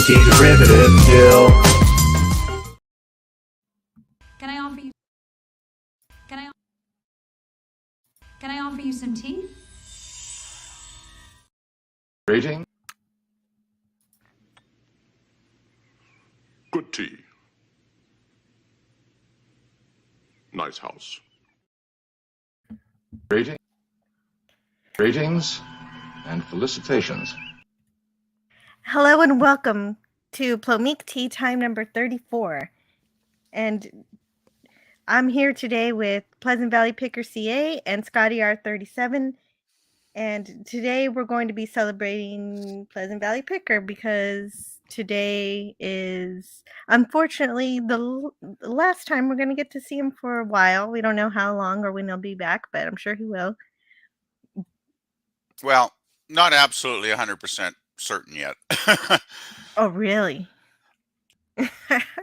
pointy derivative still. Can I offer you? Can I offer you some tea? Rating? Good tea. Nice house. Rating? Ratings and felicitations. Hello and welcome to Plomeek Teatime number 34. And I'm here today with Pleasant Valley Picker CA and Scotty R37. And today we're going to be celebrating Pleasant Valley Picker because today is unfortunately the last time we're going to get to see him for a while. We don't know how long or when he'll be back, but I'm sure he will. Well, not absolutely 100% certain yet. Oh, really?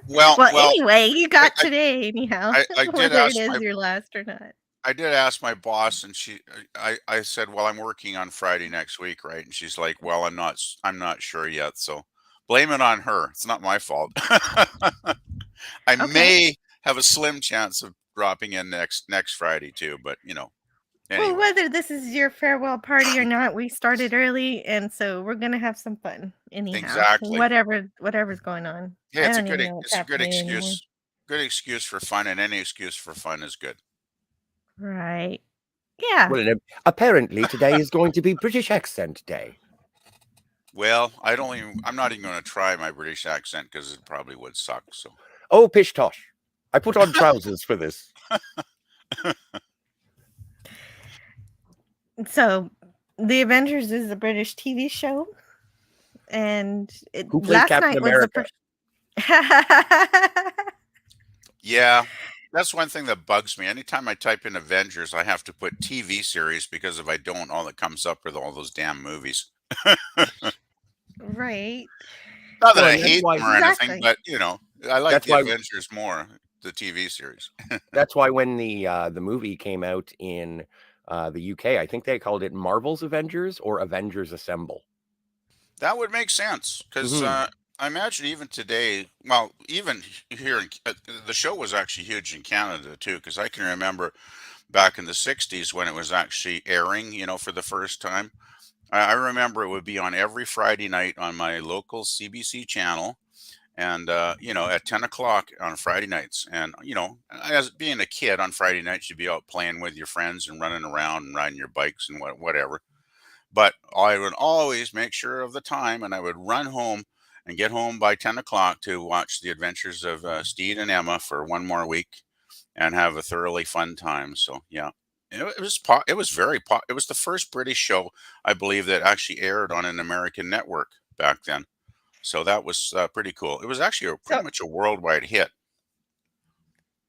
Well, anyway, you got I, today anyhow, I did whether it ask is my your last or not. I did ask my boss, and I said, well, I'm working on Friday next week, right? And she's like, well, I'm not sure yet. So blame it on her. It's not my fault. I Okay. may have a slim chance of dropping in next Friday too, but Well, anyway. whether this is your farewell party or not, we started early, and so we're gonna have some fun anyhow. Exactly. Whatever's going on. Hey, I don't even know what's it's a good happening anymore. excuse. Good excuse for fun, and any excuse for fun is good. Right. Yeah. Well, apparently today is going to be British Accent Day. Well, I'm not even going to try my British accent because it probably would suck. So. Oh, pish tosh. I put on trousers for this. So, The Avengers is a British TV show, and Who played last Captain night America? was the Yeah, that's one thing that bugs me. Anytime I type in Avengers, I have to put TV series because if I don't, all that comes up are all those damn movies. right. Not that Well, I and that's hate why- them or Exactly. anything, but I like That's the why- Avengers more, the TV series. That's why when the movie came out in the UK, I think they called it Marvel's Avengers or Avengers Assemble. That would make sense because I imagine even today, well, even here, the show was actually huge in Canada too, because I can remember back in the 60s when it was actually airing, for the first time. I remember it would be on every Friday night on my local CBC channel. And, at 10 o'clock on Friday nights. And, as being a kid on Friday nights, you'd be out playing with your friends and running around and riding your bikes and whatever. But I would always make sure of the time, and I would run home and get home by 10 o'clock to watch the adventures of Steed and Emma for one more week and have a thoroughly fun time. So, yeah. It was the first British show, I believe, that actually aired on an American network back then. So that was pretty cool. It was actually pretty much a worldwide hit.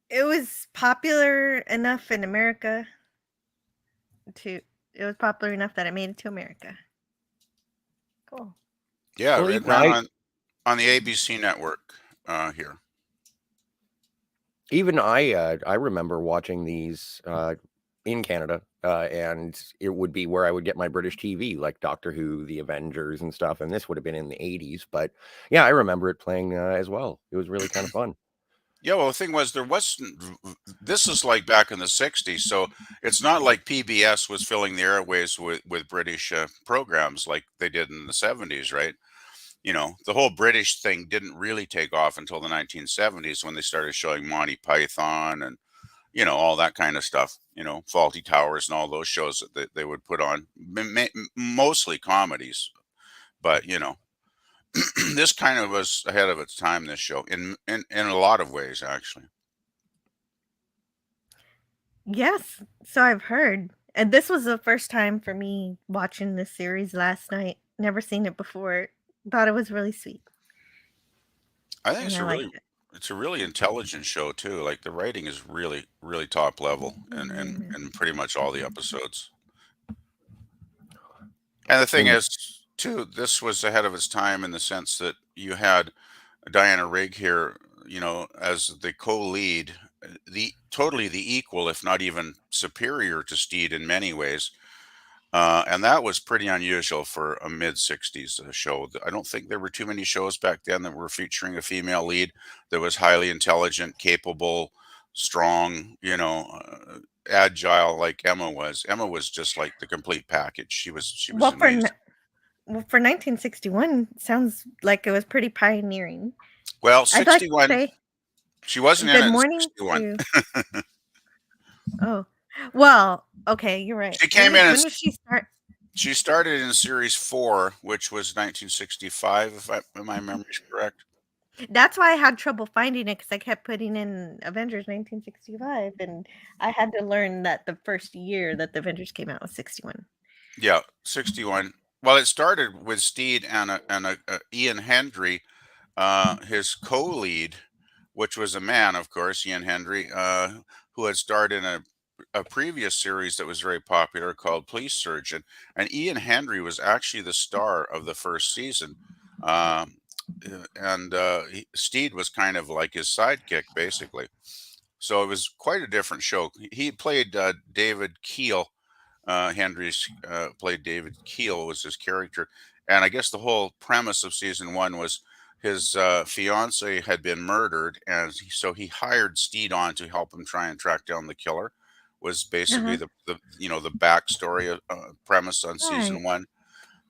It was popular enough in America it was popular enough that it made it to America. Cool. Yeah, Well, it ran on the ABC network here. Even I remember watching these in Canada, and it would be where I would get my British TV, like Doctor Who, The Avengers, and stuff. And this would have been in the 80s, but yeah, I remember it playing as well. It was really kind of fun. Yeah, well, the thing was, this is like back in the 60s, so it's not like PBS was filling the airways with British programs like they did in the 70s, right? The whole British thing didn't really take off until the 1970s when they started showing Monty Python and, all that kind of stuff, Faulty Towers and all those shows that they would put on, mostly comedies, but, this kind of was ahead of its time, this show, in a lot of ways, actually. Yes, so I've heard. And this was the first time for me watching this series last night. Never seen it before. Thought it was really sweet. I think And I liked it. it's a really intelligent show too. Like the writing is really, really top level and pretty much all the episodes. And the thing is, too, this was ahead of its time in the sense that you had Diana Rigg here, as the co-lead, totally the equal, if not even superior to Steed in many ways. And that was pretty unusual for a mid-60s show. I don't think there were too many shows back then that were featuring a female lead that was highly intelligent, capable, strong, agile like Emma was. Emma was just like the complete package. She was Well, amazing. for 1961, sounds like it was pretty pioneering. Well, I'd like to 61, say she wasn't in good it in morning 61. to. Oh, well, okay, you're right. She came in When and did she start? she started in series 4, which was 1965, if my memory's correct. That's why I had trouble finding it because I kept putting in Avengers 1965, and I had to learn that the first year that the Avengers came out was 61. Yeah, 61. Well, it started with Steed and Ian Hendry, his co-lead, which was a man, of course, Ian Hendry, who had starred in a previous series that was very popular called Police Surgeon. And Ian Hendry was actually the star of the first season. And Steed was kind of like his sidekick, basically. So it was quite a different show. He played David Keel. Hendry's played David Keel was his character, and I guess the whole premise of season 1 was his fiance had been murdered, and so he hired Steed on to help him try and track down the killer. Was basically Uh-huh. the backstory premise on season Right. 1.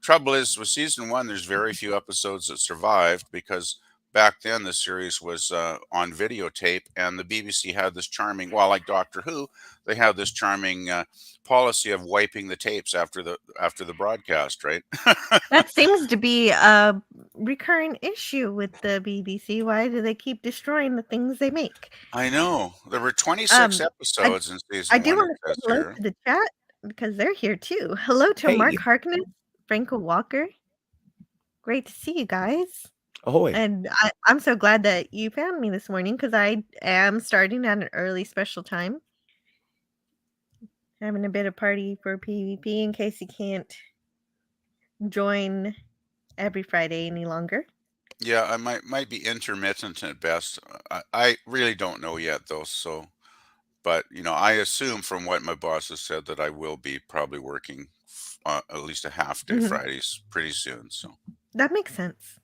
Trouble is, with season 1, there's very few episodes that survived because back then the series was on videotape, and the BBC had this charming, well, like Doctor Who, they have this charming policy of wiping the tapes after the broadcast, right? That seems to be a recurring issue with the BBC. Why do they keep destroying the things they make? I know there were 26 I episodes in I season do 1. It want to say says hello here. to the chat because they're here too. Hello to Mark Hey. Harkness, Franco Walker. Great to see you guys. Ahoy. And I'm so glad that you found me this morning because I am starting at an early special time. Having a bit of party for PvP in case you can't join every Friday any longer. Yeah, I might be intermittent at best. I really don't know yet, though. So, but I assume from what my boss has said that I will be probably working at least a half day Mhm. Fridays pretty soon. So, That makes sense.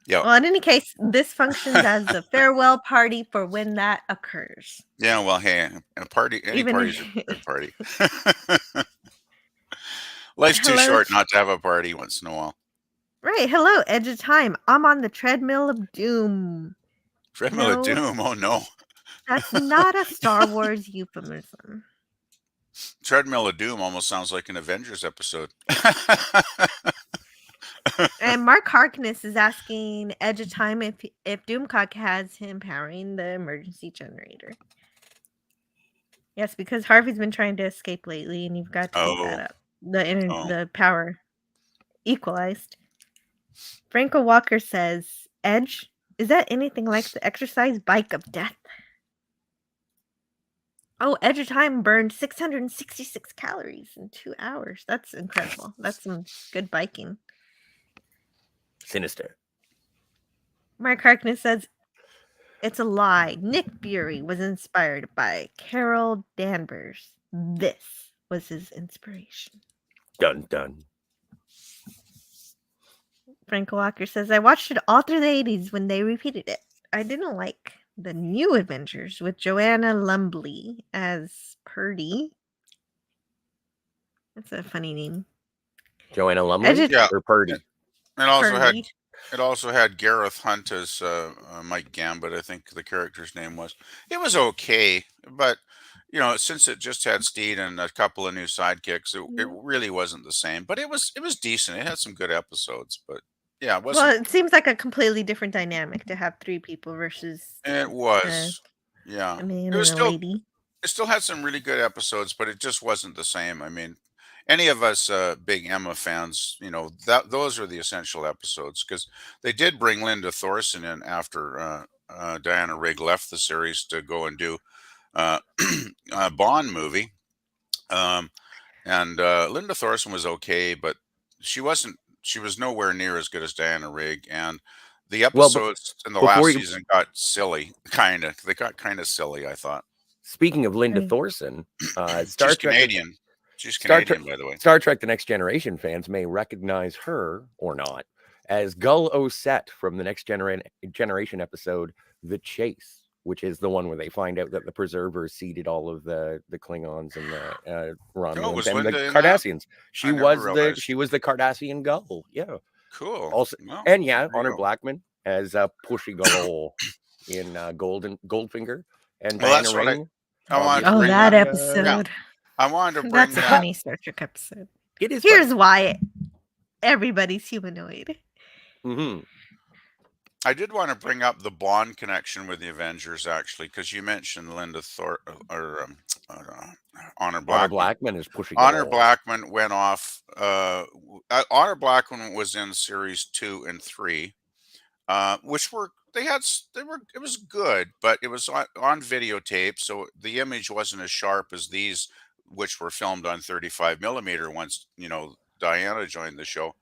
yeah, Well, in any case, this functions as a farewell party for when that occurs. yeah. Well, hey, any Even party's a if good party. Life's too hello, short not to have a party once in a while. right? Hello, Edge of Time. I'm on the treadmill of doom. Treadmill of No, Doom. Oh no, that's not a Star Wars euphemism. Treadmill of Doom almost sounds like an Avengers episode. And Mark Harkness is asking Edge of Time if Doomcock has him powering the emergency generator. Yes, because Harvey's been trying to escape lately, and you've got to keep that up. The power equalized. Franco Walker says, "Edge, is that anything like the exercise bike of death?" Oh, Edge of Time burned 666 calories in 2 hours. That's incredible. That's some good biking. Sinister. Mark Harkness says, "It's a lie. Nick Fury was inspired by Carol Danvers. This was his inspiration." Dun dun. Franco Walker says, "I watched it all through the 80s when they repeated it. I didn't like the new Adventures with Joanna Lumley as Purdy." That's a funny name. Joanna Lumley Yeah. or Purdy? It also had Gareth Hunt as Mike Gambit, I think the character's name was. It was okay, but since it just had Steed and a couple of new sidekicks, it really wasn't the same. But it was decent. It had some good episodes, but yeah, it wasn't. Well, it seems like a completely different dynamic to have 3 people versus It was, yeah. a man It was and a lady. It still had some really good episodes, but it just wasn't the same. I mean, any of us big Emma fans, those are the essential episodes because they did bring Linda Thorson in after Diana Rigg left the series to go and do a Bond movie. And Linda Thorson was okay, but she was nowhere near as good as Diana Rigg. And the episodes in the last season got silly, They got kind of silly, I thought. Speaking of Linda Right. Thorson, She's Canadian. She's Star Canadian, Trek, by the way. Star Trek: The Next Generation fans may recognize her or not as Gul Osset from the Next Generation episode "The Chase," which is the one where they find out that the Preservers seeded all of the Klingons and the Romulans was and the Linda in that? Cardassians. I never realized. She was the Cardassian Gull. Yeah. Cool. Also, Well, and yeah, there you Honor go. Blackman as Pushy Galore in Goldfinger, and Well, Diana that's what Ring. I wanted to Oh, bring that that. episode. I wanted to bring That's a that. funny Star Trek episode. It is. Here's why everybody's humanoid. Mm-hmm. I did want to bring up the Bond connection with the Avengers, actually, because you mentioned Linda Thor or Honor Blackman. Honor Blackman is Pushy Honor Galore. Blackman went off. Honor Blackman was in series 2 and 3, which were it was good, but it was on videotape, so the image wasn't as sharp as these, which were filmed on 35 millimeter once Diana joined the show.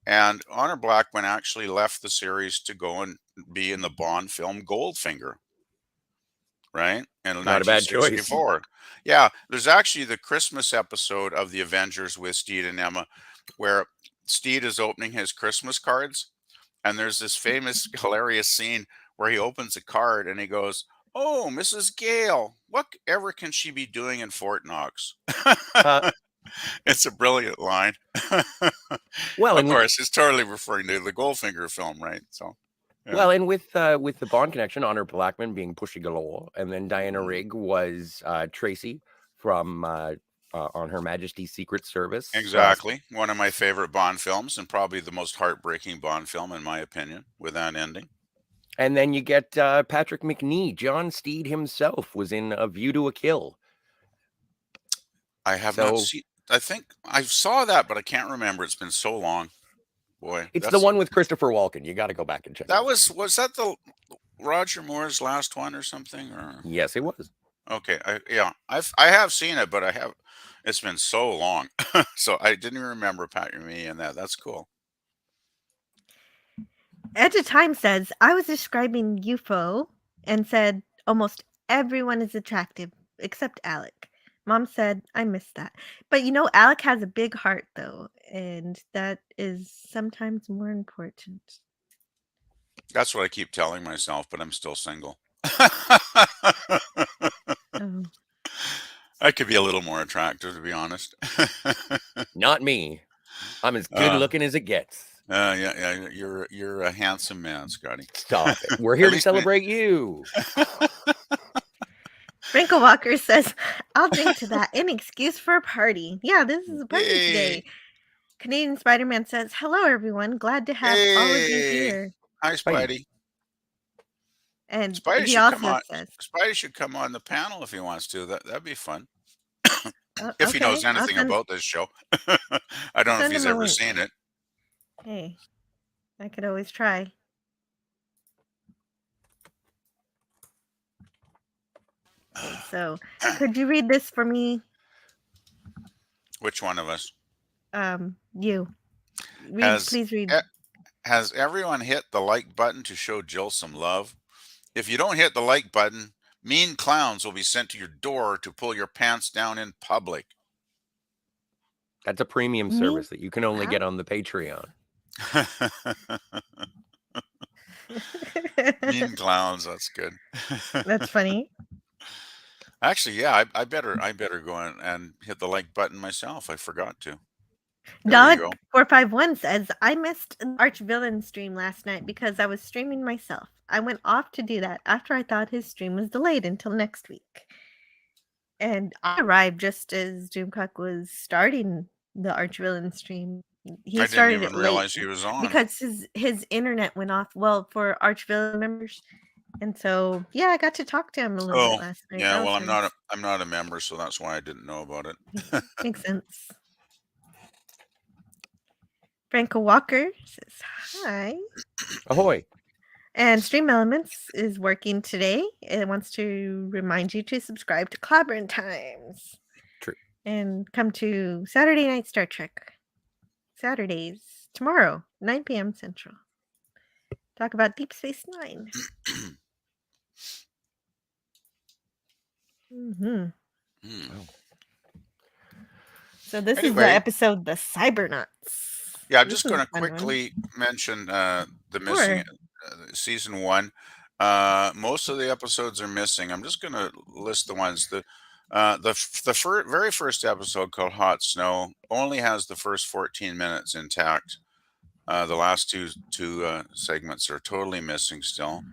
And Honor Blackman actually left the series to go and be in the Bond film Goldfinger, right? In Not a bad choice. 1964. Yeah, there's actually the Christmas episode of The Avengers with Steed and Emma, where Steed is opening his Christmas cards, and there's this famous, hilarious scene where he opens a card and he goes, "Oh, Mrs. Gale, whatever can she be doing in Fort Knox?" It's a brilliant line. Well, of course, it's totally referring to the Goldfinger film, right? So, yeah. Well, and with the Bond connection, Honor Blackman being Pushy Galore, and then Diana Rigg was Tracy from on Her Majesty's Secret Service. Exactly, one of my favorite Bond films, and probably the most heartbreaking Bond film, in my opinion, with that ending. And then you get Patrick McNee. John Steed himself was in A View to a Kill. I have not seen. I think I saw that, but I can't remember. It's been so long. Boy, it's the one with Christopher Walken. You got to go back and check. That was that the Roger Moore's last one or something? Or yes, it was. Okay, I have seen it, but it's been so long, so I didn't even remember Pat McNee and that. That's cool. Edge of Time says, I was describing UFO and said almost everyone is attractive except Alec. Mom said, I missed that. But Alec has a big heart, though, and that is sometimes more important. That's what I keep telling myself, but I'm still single. Oh. I could be a little more attractive, to be honest. Not me. I'm as good looking as it gets. Yeah. You're a handsome man, Scotty. Stop it. We're here to celebrate you. Franco Walker says, I'll drink to that. Any excuse for a party. Yeah, this is a party today. Canadian Spider-Man says, hello, everyone. Glad to have all of you here. Hi, Spidey. And Spidey he should also come on. says, Spidey should come on the panel if he wants to. That'd be fun. If he knows anything about this show. I don't know if he's ever seen it. Hey, I could always try. Okay, so, could you read this for me? Which one of us? You. Please read. Has everyone hit the like button to show Jill some love? If you don't hit the like button, mean clowns will be sent to your door to pull your pants down in public. That's a premium service that you can only get on the Patreon. Mean clowns, that's good. That's funny. Actually, yeah, I better go in and hit the like button myself. I forgot to. Dog451 says, I missed the Archvillain stream last night because I was streaming myself. I went off to do that after I thought his stream was delayed until next week. And I arrived just as Doomcock was starting the Archvillain stream. I didn't even realize he was on. Because his internet went off, for Archvillain members. And so, yeah, I got to talk to him a little bit last night. Yeah, well, I'm not a member, so that's why I didn't know about it. Makes sense. Franco Walker says, hi. Ahoy. And Stream Elements is working today. It wants to remind you to subscribe to Clobberin Times. True. And come to Saturday Night Star Trek. Saturdays, tomorrow, 9 p.m. Central. Talk about Deep Space Nine. So this is the Anyway, episode, the Cybernauts. yeah, I'm This just was going a to fun one. quickly mention the missing Sure. season one. Most of the episodes are missing. I'm just going to list the ones. Very first episode, called Hot Snow, only has the first 14 minutes intact. The last two segments are totally missing still.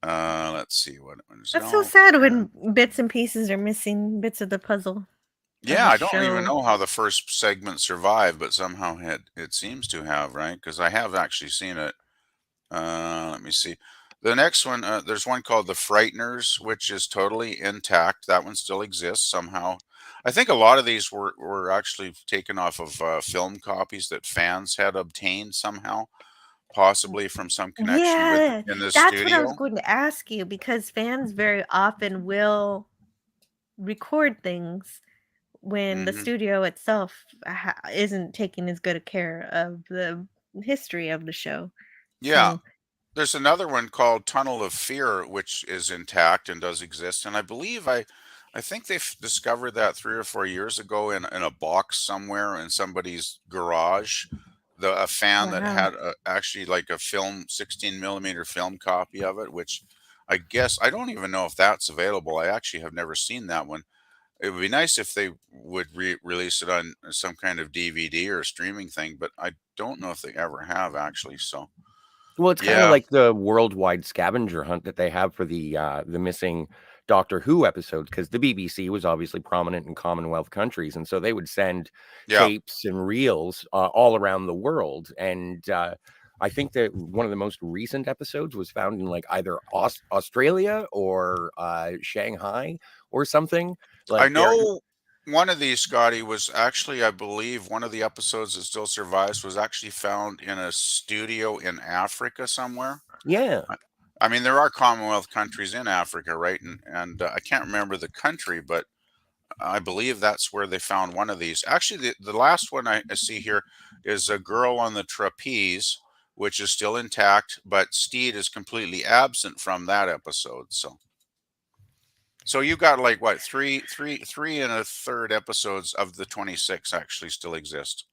Let's see what ones. That's so No, sad when bits and pieces are missing, bits of the puzzle of yeah, the I don't even show. know how the first segment survived, but somehow it seems to have, right? Because I have actually seen it. Let me see. The next one, there's one called The Frighteners, which is totally intact. That one still exists somehow. I think a lot of these were actually taken off of film copies that fans had obtained somehow, possibly from some connection with Yeah, in the that's what I was studio. going to ask you because fans very often will record things when the Hmm. studio itself isn't taking as good a care of the history of the show. Yeah, So, there's another one called Tunnel of Fear, which is intact and does exist. And I believe I think they've discovered that 3 or 4 years ago in a box somewhere in somebody's garage. A fan that wow. had actually like a 16 millimeter film copy of it, which I guess I don't even know if that's available. I actually have never seen that one. It would be nice if they would release it on some kind of DVD or streaming thing, but I don't know if they ever have actually. So Well, it's kind of yeah, like the worldwide scavenger hunt that they have for the missing Doctor Who episodes, because the BBC was obviously prominent in Commonwealth countries, and so they would send yeah. tapes and reels all around the world. And I think that one of the most recent episodes was found in like either Australia or Shanghai or something. I Like they're know one of these, Scotty, was actually, I believe, one of the episodes that still survives was actually found in a studio in Africa somewhere. yeah. I, I mean, there are Commonwealth countries in Africa, right? And I can't remember the country, but I believe that's where they found one of these. Actually, the last one I see here is a girl on the trapeze, which is still intact, but Steed is completely absent from that episode. So you got like what, three and a third episodes of the 26 actually still exist,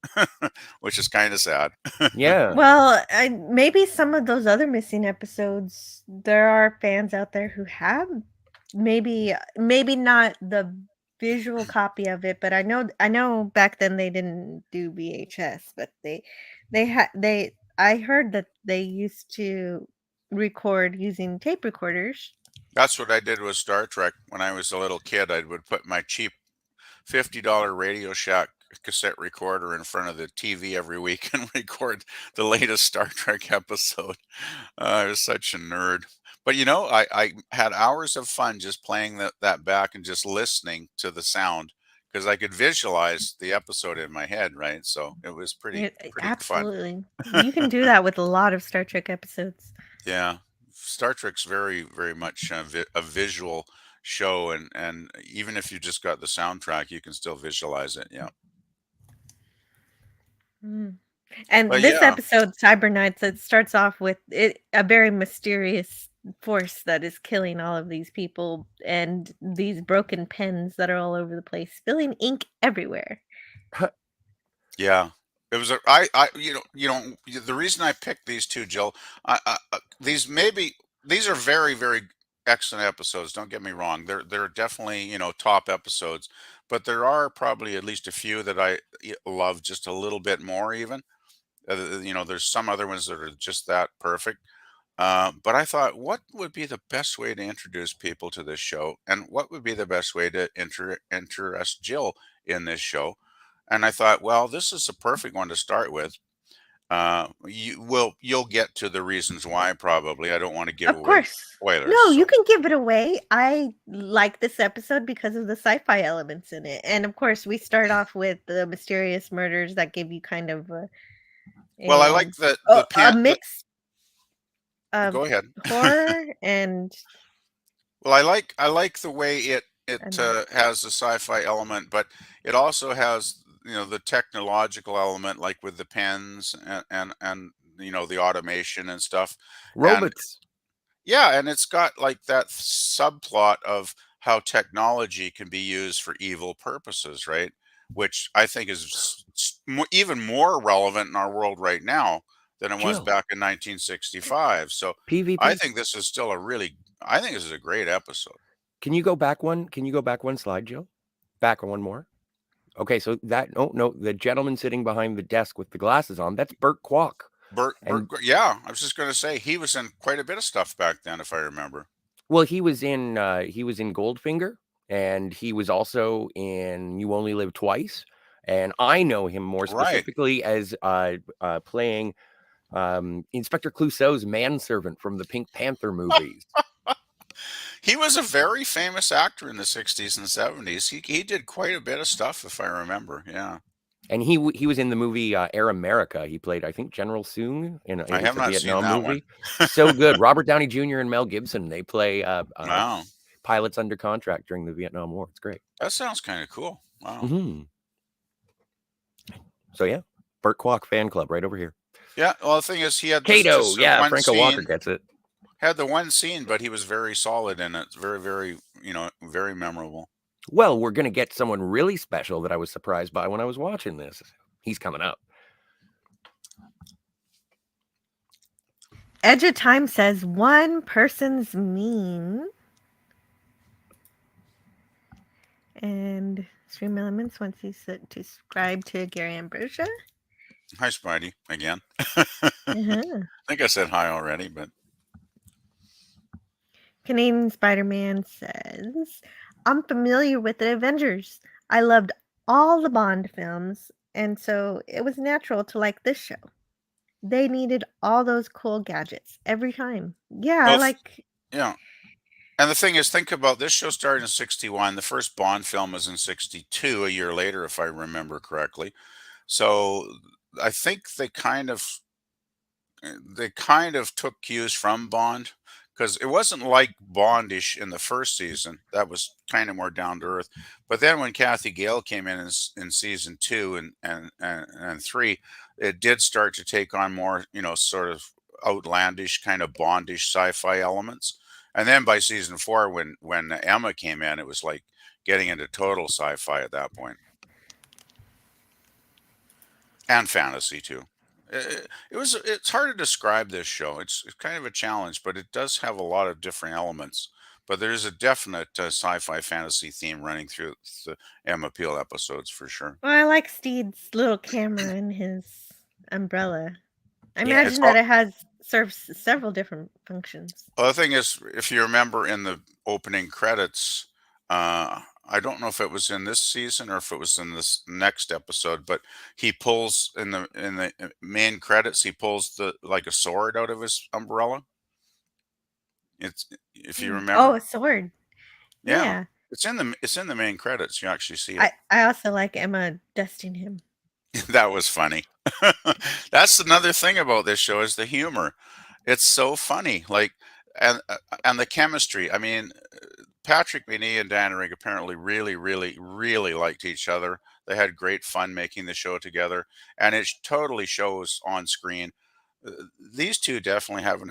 which is kind of sad. Yeah. Well, maybe some of those other missing episodes, there are fans out there who have maybe not the visual copy of it, but I know back then they didn't do VHS, but they I heard that they used to record using tape recorders. That's what I did with Star Trek when I was a little kid. I would put my cheap $50 Radio Shack cassette recorder in front of the TV every week and record the latest Star Trek episode. I was such a nerd. But I had hours of fun just playing that back and just listening to the sound because I could visualize the episode in my head, right? So it was pretty fun. Absolutely. You can do that with a lot of Star Trek episodes. Yeah, Star Trek's very, very much a visual show, and even if you just got the soundtrack, you can still visualize it. Yeah, Mm. And but this yeah, episode, Cybernauts, it starts off with a very mysterious force that is killing all of these people and these broken pens that are all over the place, spilling ink everywhere. yeah. It was the reason I picked these two, Jill. These are very, very excellent episodes. Don't get me wrong; they're definitely top episodes, but there are probably at least a few that I love just a little bit more even. There's some other ones that are just that perfect. But I thought, what would be the best way to introduce people to this show, and what would be the best way to interest Jill in this show? And I thought, well, this is a perfect one to start with. You'll get to the reasons why probably. I don't want to give Of away course. spoilers. No, you So, can give it away. I like this episode because of the sci-fi elements in it. And of course, we start off with the mysterious murders that give you kind of well, I a, like um, a the mix of go ahead. horror and Well, I like the way it and has the sci-fi element, but it also has the technological element, like with the pens and the automation and stuff. And Robots. yeah, and it's got like that subplot of how technology can be used for evil purposes, right? which I think is even more relevant in our world right now than it was Jill, back in 1965. So I PvP. think this is still I think this is a great episode. Can you go back one? Can you go back one slide, Jill? Back one more. Okay, so that no, the gentleman sitting behind the desk with the glasses on, that's Burt Kwok. And Yeah, I was just going to say he was in quite a bit of stuff back then, if I remember. well, he was in Goldfinger, and he was also in You Only Live Twice. And I know him more Right. specifically as playing Inspector Clouseau's manservant from the Pink Panther movies. He was a very famous actor in the 60s and 70s. He did quite a bit of stuff, if I remember. Yeah. And he was in the movie Air America. He played, I think, General Soong I have it's a not seen Vietnam that one. movie. So good. Robert Downey Jr. and Mel Gibson, they play Wow. pilots under contract during the Vietnam War. It's great. That sounds kind of cool. Wow. Mm-hmm. So yeah, Burt Kwok fan club right over here. Yeah. Well, the thing is, he had Kato. Yeah, one Franco scene, Walker gets it. Had the one scene, but he was very solid in it. Very, very, very memorable. Well, we're gonna get someone really special that I was surprised by when I was watching this. He's coming up. Edge of Time says one person's mean. And Stream Elements wants you to subscribe to Gary Ambrosia. Hi, Spidey, again. Uh-huh. I think I said hi already, but Canadian Spider-Man says, I'm familiar with the Avengers. I loved all the Bond films, and so it was natural to like this show. They needed all those cool gadgets every time. Yeah, well, yeah. And the thing is, think about this show started in 61. The first Bond film was in 62, a year later, if I remember correctly. So I think they kind of took cues from Bond, because it wasn't like Bondish in the first season. That was kind of more down to earth. But then when Kathy Gale came in season 2 and 3, it did start to take on more, sort of outlandish kind of Bondish sci-fi elements. And then by season 4, when Emma came in, it was like getting into total sci-fi at that point. And fantasy too. It's hard to describe this show. It's kind of a challenge, but it does have a lot of different elements. But there's a definite sci-fi fantasy theme running through the Emma Peel episodes for sure. Well, I like Steed's little camera and his umbrella. I imagine that it serves several different functions. Well, the thing is, if you remember in the opening credits, I don't know if it was in this season or if it was in this next episode, but he pulls in the main credits, he pulls like a sword out of his umbrella. It's, if you remember. Oh, a sword. Yeah. It's in the main credits. You actually see it. I also like Emma dusting him. That was funny. That's another thing about this show is the humor. It's so funny. Like, and the chemistry. I mean, Patrick Meany and Dan Rigg apparently really, really, really liked each other. They had great fun making the show together, and it totally shows on screen. These two definitely have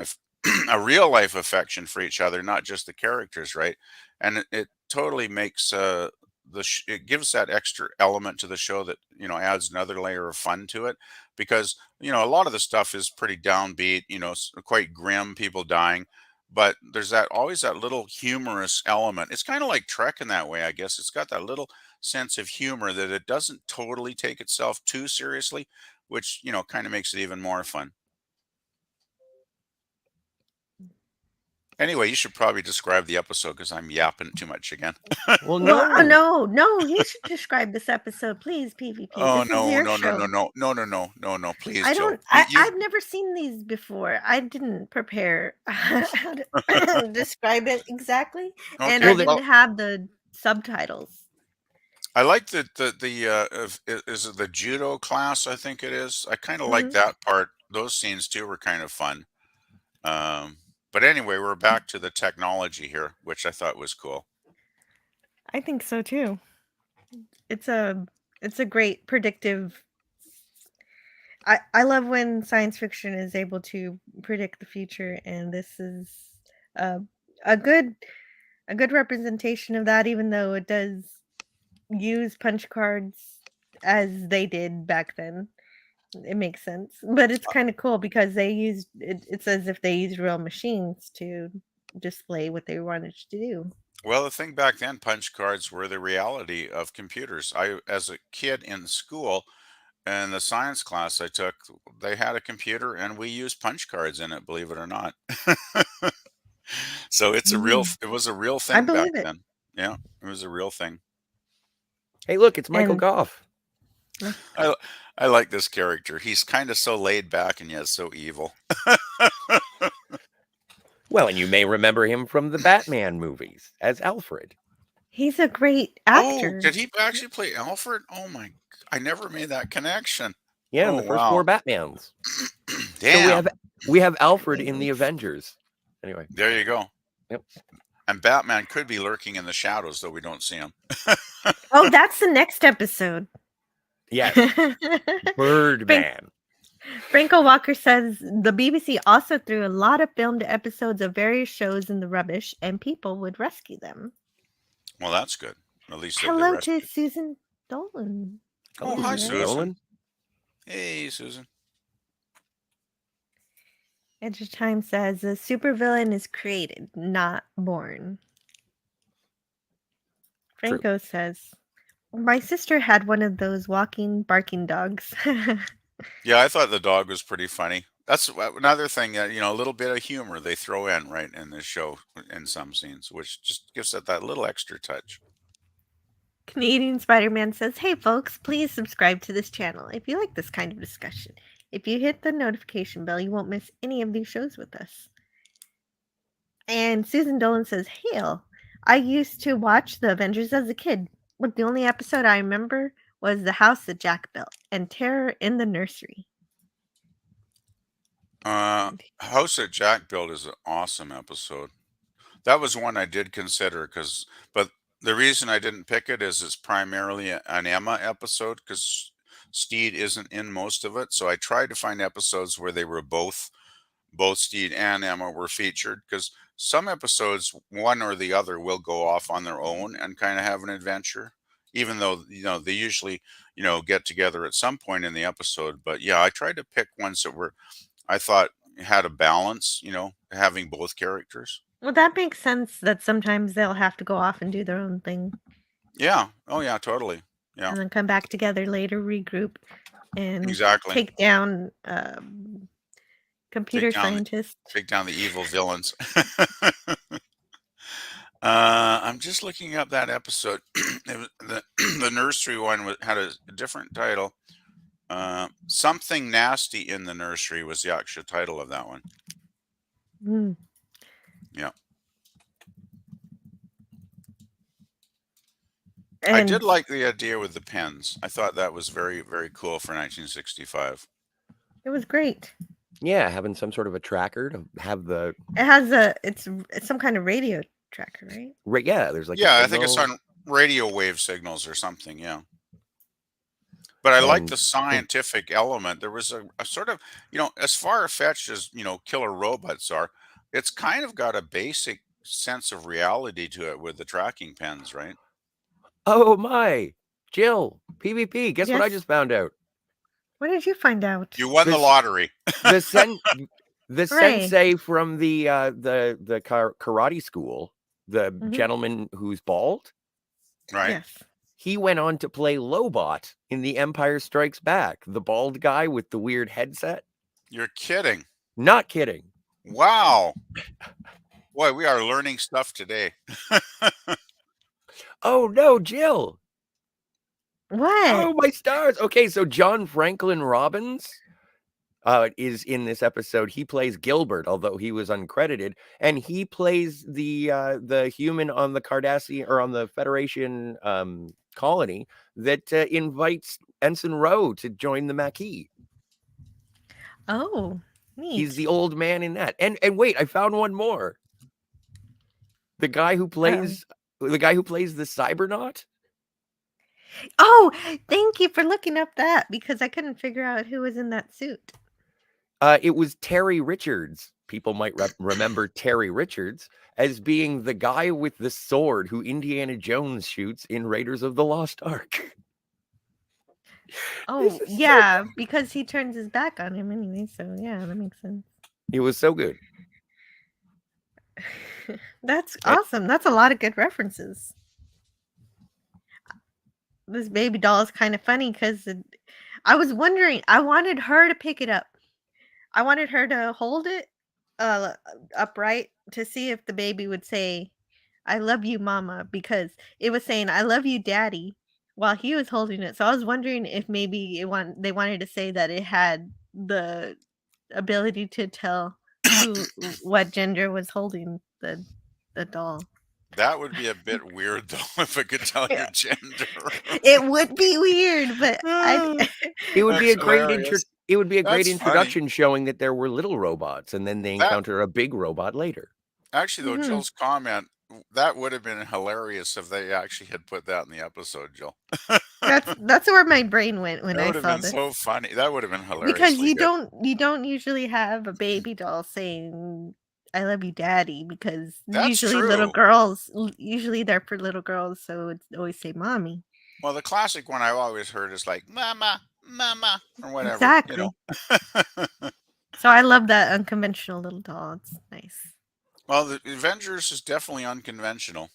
a real life affection for each other, not just the characters, right? And it totally makes it gives that extra element to the show that adds another layer of fun to it, because a lot of the stuff is pretty downbeat, quite grim, people dying, but there's always that little humorous element. It's kind of like Trek in that way, I guess. It's got that little sense of humor that it doesn't totally take itself too seriously, which kind of makes it even more fun. Anyway, you should probably describe the episode because I'm yapping too much again. Well, no, you should describe this episode, please, PvP. Oh, this is your no, please. I've never seen these before. I didn't prepare how to describe it exactly, and I didn't have the subtitles. I like is it the judo class? I think it is. I kind of like that part. Those scenes too were kind of fun. But anyway, we're back to the technology here, which I thought was cool. I think so too. It's a great predictive. I love when science fiction is able to predict the future, and this is a good representation of that, even though it does use punch cards as they did back then. It makes sense, but it's kind of cool because they used it. It's as if they used real machines to display what they wanted to do. Well, the thing back then, punch cards were the reality of computers. As a kid in school, in the science class I took, they had a computer and we used punch cards in it, believe it or not. So it was a real I thing back believe it. then. Yeah, it was a real thing. Hey, look, it's Michael And- Goff. I like this character. He's kind of so laid back and yet so evil. Well, and you may remember him from the Batman movies as Alfred. He's a great Oh, actor. did he actually play Alfred? Oh my, I never made that connection. Yeah, in Oh, the first wow. 4 Batmans. Damn. So we have Alfred in the Avengers. Anyway, There you go. Yep. And Batman could be lurking in the shadows, though we don't see him. Oh, that's the next episode. yes, Birdman. Franco Walker says the BBC also threw a lot of filmed episodes of various shows in the rubbish, and people would rescue them. Well, that's good. At least they've been Hello rescued. to Susan Dolan. Oh, hi, Susan Susan. Dolan. Hey, Susan. Edge of Time says a supervillain is created, not born. Franco says, my sister had one of those walking, barking dogs. Yeah, I thought the dog was pretty funny. That's another thing that, a little bit of humor they throw in right in this show in some scenes, which just gives it that little extra touch. Canadian Spider-Man says, hey folks, please subscribe to this channel if you like this kind of discussion. If you hit the notification bell, you won't miss any of these shows with us. And Susan Dolan says, hail, I used to watch the Avengers as a kid, but the only episode I remember was the house that Jack built and Terror in the Nursery. House that Jack built is an awesome episode. That was one I did consider but the reason I didn't pick it is it's primarily an Emma episode because Steed isn't in most of it. So I tried to find episodes where they were both Steed and Emma were featured because some episodes, one or the other, will go off on their own and kind of have an adventure, even though, they usually, get together at some point in the episode. But yeah, I tried to pick ones that I thought had a balance, having both characters. Well, that makes sense that sometimes they'll have to go off and do their own thing. Yeah. Oh, yeah, totally. Yeah. And then come back together later, regroup, and Exactly. take down computer scientists. Take down the evil villains. I'm just looking up that episode. The nursery one had a different title. Something Nasty in the Nursery was the actual title of that one. Mm. Yeah. And I did like the idea with the pens. I thought that was very, very cool for 1965. it was great. Yeah, having some sort of a tracker to have the. It has it's some kind of radio tracker, right? Yeah, there's like. Yeah, I think it's on radio wave signals or something. Yeah. But I like the scientific element. There was a sort of, as far-fetched as, killer robots are, it's kind of got a basic sense of reality to it with the tracking pens, right? Oh my, Jill, PvP. Guess what I Yes. just found out? What did you find out? You won the lottery. The Hooray. sensei from the karate school, the Mhm. gentleman who's bald, Right? Yes. he went on to play Lobot in The Empire Strikes Back, the bald guy with the weird headset. You're kidding. Not kidding. Wow. Boy, we are learning stuff today. Oh no, Jill. What? Oh my stars. Okay, so John Franklin Robbins is in this episode. He plays Gilbert, although he was uncredited, and he plays the human on the Cardassian or on the Federation colony that invites Ensign Rowe to join the Maquis. Oh, neat. He's the old man in that. And wait, I found one more. The guy who plays the Cybernaut. Oh, thank you for looking up that because I couldn't figure out who was in that suit. It was Terry Richards. People might remember Terry Richards as being the guy with the sword who Indiana Jones shoots in Raiders of the Lost Ark. Oh, is so yeah, because he turns his back on him anyway, so yeah, that makes sense. It was so good. That's Eh, awesome. That's a lot of good references. This baby doll is kind of funny because I was wondering, I wanted her to pick it up. I wanted her to hold it uh, upright to see if the baby would say, I love you, mama, because it was saying, I love you, daddy, while he was holding it. So I was wondering if maybe they wanted to say that it had the ability to tell what gender was holding the doll. That would be a bit weird though if it could tell your Yeah. gender. It would be weird, but I It would be That's a great intro. hilarious. It would be a great That's funny. introduction, showing that there were little robots, and then they That encounter a big robot later. actually though, Mhm. Jill's comment, that would have been hilarious if they actually had put that in the episode, Jill. That's where my brain went when That I would have saw been this. so funny. That would have been Because hilariously you good. don't usually have a baby doll saying I love you daddy because That's usually little true. girls usually they're for little girls, so it's always say mommy. Well, the classic one I've always heard is like "mama, mama" or whatever, you know. Exactly. So I love that unconventional little doll. It's nice. Well, the Avengers is definitely unconventional.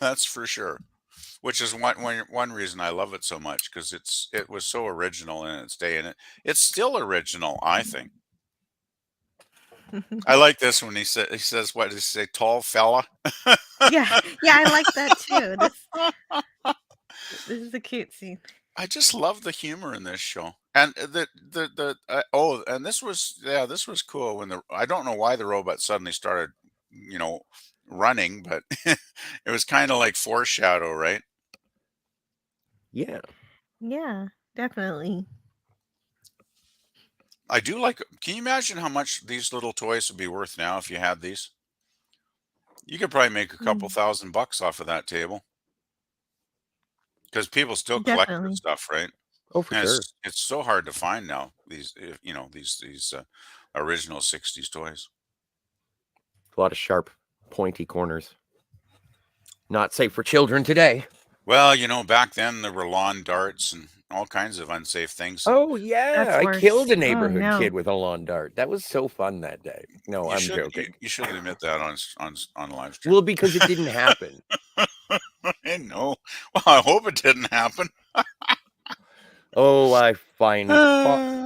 That's for sure. Which is one reason I love it so much because it was so original in its day, and it's still original, I think. I like this when he says what does he say, tall fella. Yeah, yeah, I like that too. This is a cute scene. I just love the humor in this show. And oh, and this was cool when I don't know why the robot suddenly started, you know, running, but it was kind of like foreshadow, right? Yeah. Yeah, definitely. I do like. Can you imagine how much these little toys would be worth now if you had these? You could probably make a couple Mm, $1,000 off of that table because people still collect this definitely. stuff, right? Oh, for And sure. it's so hard to find now. These you know these original '60s toys. A lot of sharp, pointy corners. Not safe for children today. Well, you know, back then there were lawn darts and all kinds of unsafe things. And Oh yeah, That's I killed worse. a Oh neighborhood no. kid with a lawn dart. That was so fun that day. No, I'm joking. you shouldn't admit that on live stream. Well, because it didn't happen. I know. Well, I hope it didn't happen. Oh, I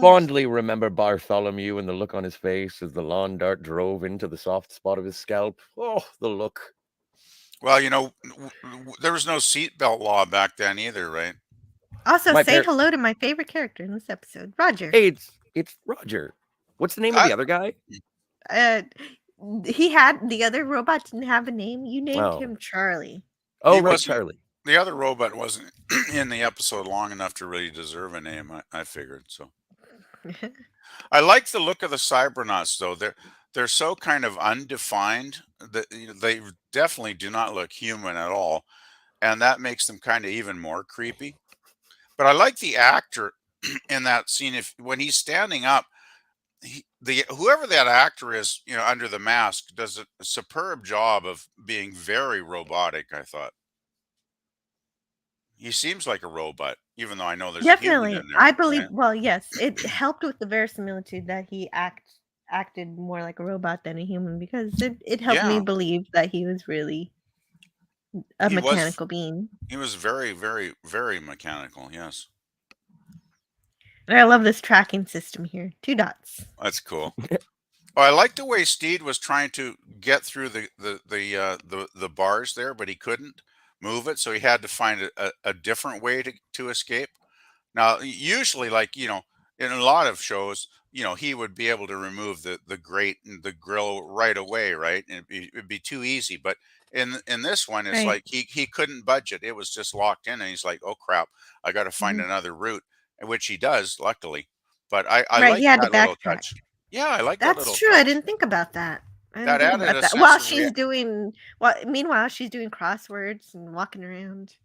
fondly remember Bartholomew and the look on his face as the lawn dart drove into the soft spot of his scalp. Oh, the look. Well, you know, there was no seatbelt law back then either, right? Also, My say par- hello to my favorite character in this episode, Roger. Hey, it's Roger. What's the name of I, the other guy? Uh, he had the other robot didn't have a name. You named Oh. him Charlie. Oh, he right, wasn't. Charlie. The other robot wasn't in the episode long enough to really deserve a name. I figured so. I like the look of the Cybernauts, though. They're so kind of undefined that they definitely do not look human at all, and that makes them kind of even more creepy. But I like the actor in that scene. If when he's standing up, the whoever that actor is, you know, under the mask, does a superb job of being very robotic. I thought he seems like a robot, even though I know there's a human Definitely. in there, I believe right? well, yes, it helped with the verisimilitude that he acted more like a robot than a human because it helped me Yeah, believe that he was really a he was. mechanical being. He was very, very, very mechanical. Yes, And I love this tracking system here. 2 dots. that's cool. Oh, I like the way Steed was trying to get through the bars there, but he couldn't move it, so he had to find a different way to escape. Now, usually, like you know, in a lot of shows, you know, he would be able to remove the grate and the grill right away, right? And it'd be too easy. But in this one, it's Right. like he couldn't budge it. It was just locked in, and he's like, "Oh crap, I got to find Mhm. another route," and which he does, luckily. But I Right, he like had to that little backtrack. touch. Yeah, I like that That's little true, I touch. didn't think about that. I didn't That think added about a that. While sense of she's doing meanwhile, she's doing crosswords and walking around.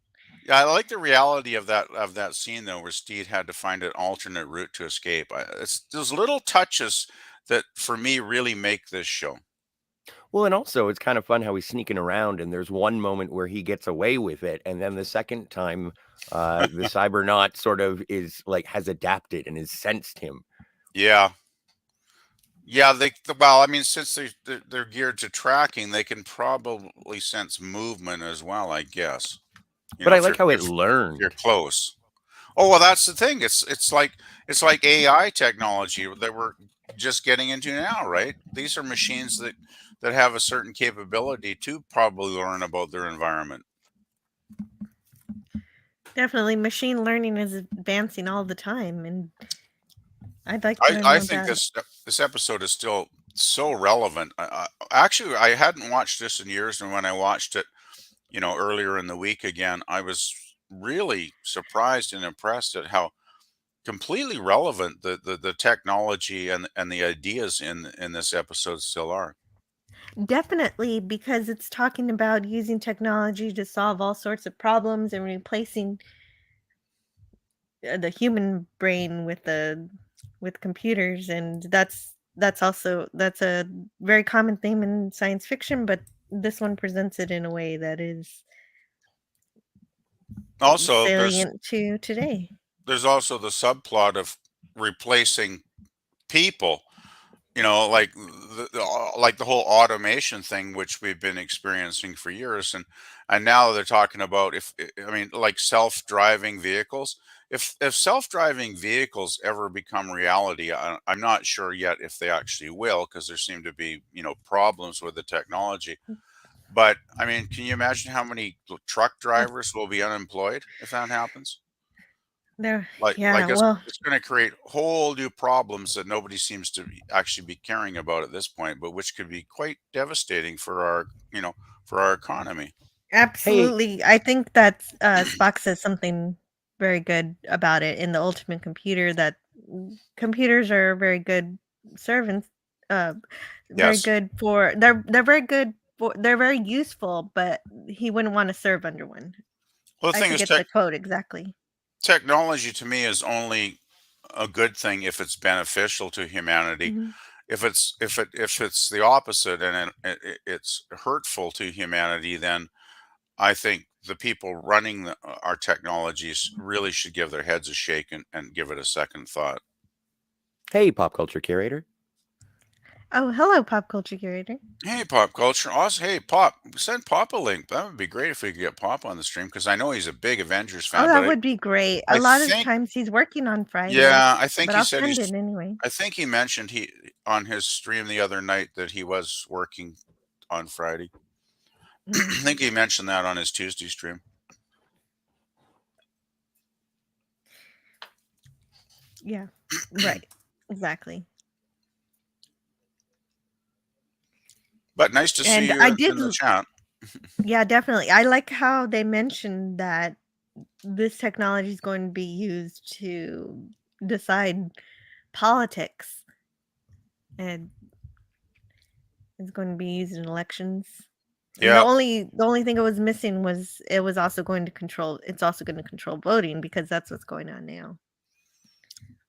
yeah, I like the reality of that scene though, where Steed had to find an alternate route to escape. It's those little touches that, for me, really make this show. Well, and also it's kind of fun how he's sneaking around, and there's one moment where he gets away with it, and then the second time, the Cybernaut sort of is like has adapted and has sensed him. Yeah. Yeah, well, I mean, since they're geared to tracking, they can probably sense movement as well, I guess. You But know, I if like you're how it if you're learned. close. Oh, well, that's the thing. It's like AI technology that we're just getting into now, right? These are machines that have a certain capability to probably learn about their environment. Definitely, machine learning is advancing all the time, and I'd like to learn I more think about it. this episode is still so relevant. Actually, I hadn't watched this in years, and when I watched it, earlier in the week again, I was really surprised and impressed at how completely relevant the technology and the ideas in this episode still are. Definitely, because it's talking about using technology to solve all sorts of problems and replacing the human brain with computers, and that's a very common theme in science fiction, but this one presents it in a way that is Also, salient to today. there's also the subplot of replacing people. Like the whole automation thing, which we've been experiencing for years, and now they're talking about I mean, like self-driving vehicles. If self-driving vehicles ever become reality, I'm not sure yet if they actually will, because there seem to be problems with the technology. But I mean, can you imagine how many truck Uh, drivers will be unemployed if that happens? there Like Yeah, well, it's going to create whole new problems that nobody seems to actually be caring about at this point, but which could be quite devastating for our economy. Hey, absolutely. I think that Spock says something very good about it in the Ultimate Computer, that computers are very good servants, uh, very Yes. good for they're very good for they're very useful, but he wouldn't want to serve under one. Well, the I thing is, forget the quote exactly. technology to me is only a good thing if it's beneficial to humanity. Mhm. If it's the opposite and it's hurtful to humanity, then I think the people running our technologies really should give their heads a shake and give it a second thought. hey, pop culture curator. Oh, hello, pop culture curator. Hey, Pop Culture. Also, hey, Pop, send Pop a link. That would be great if we could get Pop on the stream because I know he's a big Avengers Oh, fan. that But would be great. A I lot of think, times he's working on yeah, Fridays, I think but he I'll said send it anyway. I think he mentioned he on his stream the other night that he was working on Friday. Mhm. I think he mentioned that on his Tuesday stream. Yeah, right. Exactly. But nice to see And you I did in the chat. Yeah, definitely. I like how they mentioned that this technology is going to be used to decide politics, and it's going to be used in elections. And Yeah, the only thing it was missing was it's also going to control voting, because that's what's going on now.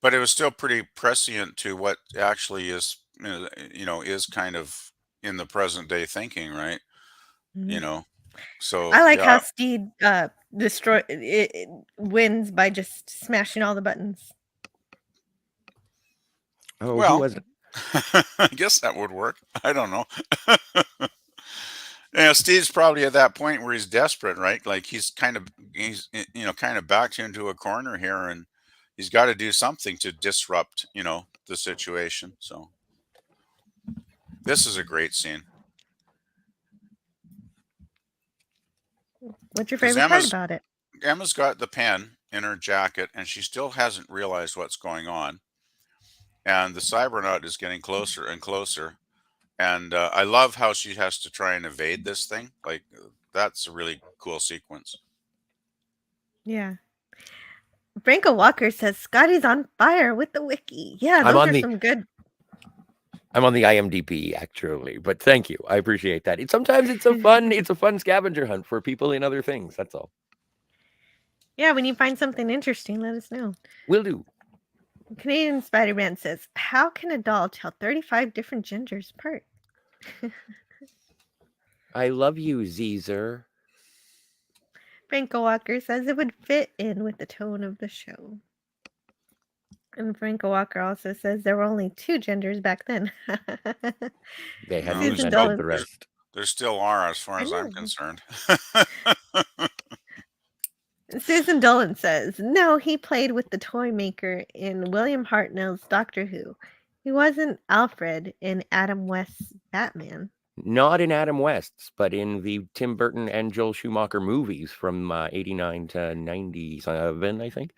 but it was still pretty prescient to what actually is, is kind of in the present day thinking, right? You Mhm. know, so I like how yeah. Steed wins by just smashing all the buttons. Oh, who Well, was it? I guess that would work. I don't know. Yeah, Steve's probably at that point where he's desperate, right? Like he's kind of backed into a corner here, and he's got to do something to disrupt, the situation. So this is a great scene What's your because favorite part about it? Emma's got the pen in her jacket, and she still hasn't realized what's going on, and the Cybernaut is getting closer and closer. And I love how she has to try and evade this thing. Like that's a really cool sequence. Yeah. Franco Walker says Scotty's on fire with the wiki. Yeah, I'm those on are the some good. I'm on the IMDb actually, but thank you. I appreciate that. Sometimes it's a fun scavenger hunt for people in other things. That's all. Yeah, when you find something interesting, let us know. Will do. Canadian Spider Man says, how can a doll tell 35 different genders apart? I love you, Caesar. Franco Walker says it would fit in with the tone of the show. And Franco Walker also says there were only 2 genders back then. They hadn't Susan invented Dolan. the rest. There still are, as far I as I'm know. concerned. Susan Dolan says, no, he played with the toy maker in William Hartnell's Doctor Who. He wasn't Alfred in Adam West's Batman. Not in Adam West's, but in the Tim Burton and Joel Schumacher movies from 89 to 97, I think.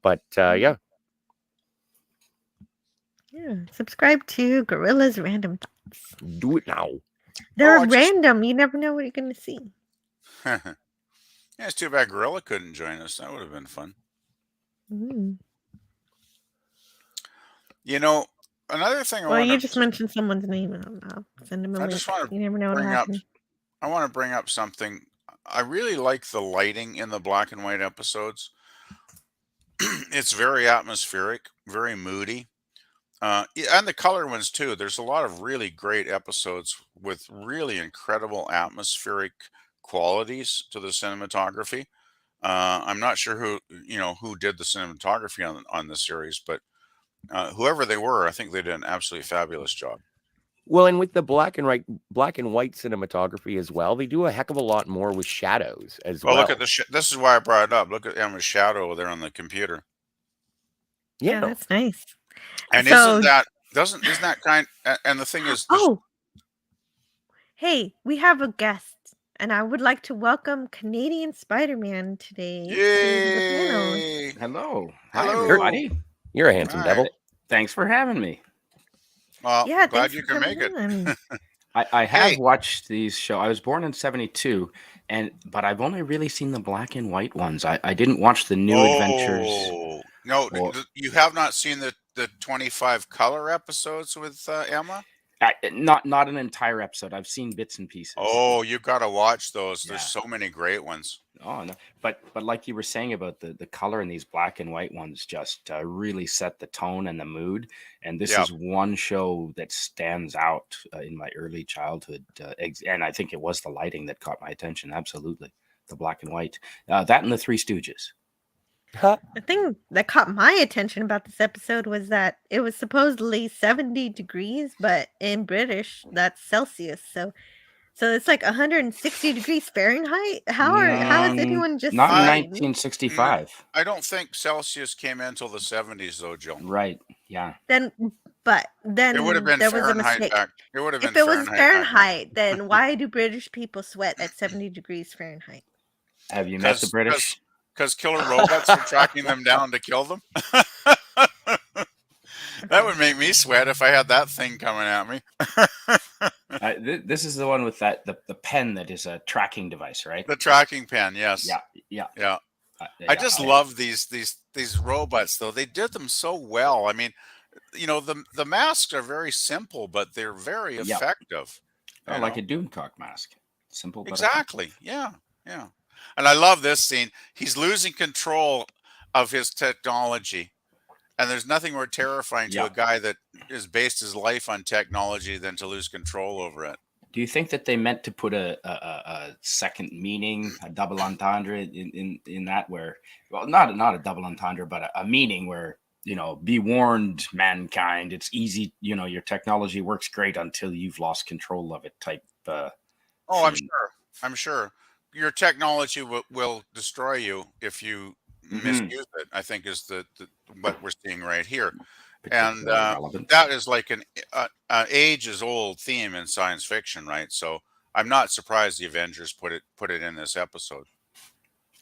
But yeah. Yeah. Subscribe to Gorilla's Random Thoughts. Do it now. They're I just- random. You never know what you're going to see. Yeah, it's too bad Gorilla couldn't join us. That would have been fun. Mm. You know, another thing I Well, want you to just mentioned someone's name. I'll send him a I link. just want to You never know what'll bring up happen. I want to bring up something. I really like the lighting in the black and white episodes. It's very atmospheric, very moody. And the color ones too. There's a lot of really great episodes with really incredible atmospheric qualities to the cinematography. I'm not sure who did the cinematography on the series, but whoever they were, I think they did an absolutely fabulous job. Well, and with the black and white cinematography as well, they do a heck of a lot more with shadows as well. Look at this is why I brought it up. Look at Emma's shadow there on the computer. Yeah, that's nice. And So- isn't that kind? And the thing is, Oh, hey, we have a guest, and I would like to welcome Canadian Spider-Man today to the panel. yay! Hello. Hi, Hello. everybody. You're a handsome Hi. devil. Thanks for having me. Well, Yeah, glad thanks you for can make it. coming on. I have Hey. watched these shows. I was born in 72, but I've only really seen the black and white ones. I didn't watch the new adventures. Oh no, or- you have not seen the 25 color episodes with Emma? Not an entire episode. I've seen bits and pieces. Oh, you got to watch those. There's Yeah. so many great ones. Oh no. But like you were saying about the color in these black and white ones just really set the tone and the mood. And this Yeah. is one show that stands out in my early childhood. And I think it was the lighting that caught my attention. Absolutely. The black and white. That and the Three Stooges. The thing that caught my attention about this episode was that it was supposedly 70 degrees, but in British, that's Celsius. So it's like 160 degrees Fahrenheit. How is anyone just Not in saying? 1965. I don't think Celsius came in until the 70s, though, Jill. Right. Yeah. Then It would have been there was a Fahrenheit mistake. back. It would have been If it was Fahrenheit. back then. Fahrenheit, then why do British people sweat at 70 degrees Fahrenheit? Have you met the British? Because killer robots are tracking them down to kill them. That would make me sweat if I had that thing coming at me. This is the one with the pen that is a tracking device, right? The tracking pen, yes. Yeah. I just love these robots, though. They did them so well. I mean, the masks are very simple, but they're very Yeah. effective. Oh, like a Doomcock mask. Simple, but Exactly. Yeah. And I love this scene. He's losing control of his technology. And there's nothing more terrifying to Yeah. a guy that has based his life on technology than to lose control over it. Do you think that they meant to put a second meaning, a double entendre in that where, well, not a double entendre, but a meaning where, be warned, mankind, it's easy, your technology works great until you've lost control of it type. Oh, scene. I'm sure. Your technology will destroy you if you misuse it, I think is the what we're seeing right here. And Particularly relevant. that is like an ages-old theme in science fiction, right? So I'm not surprised the Avengers put it in this episode.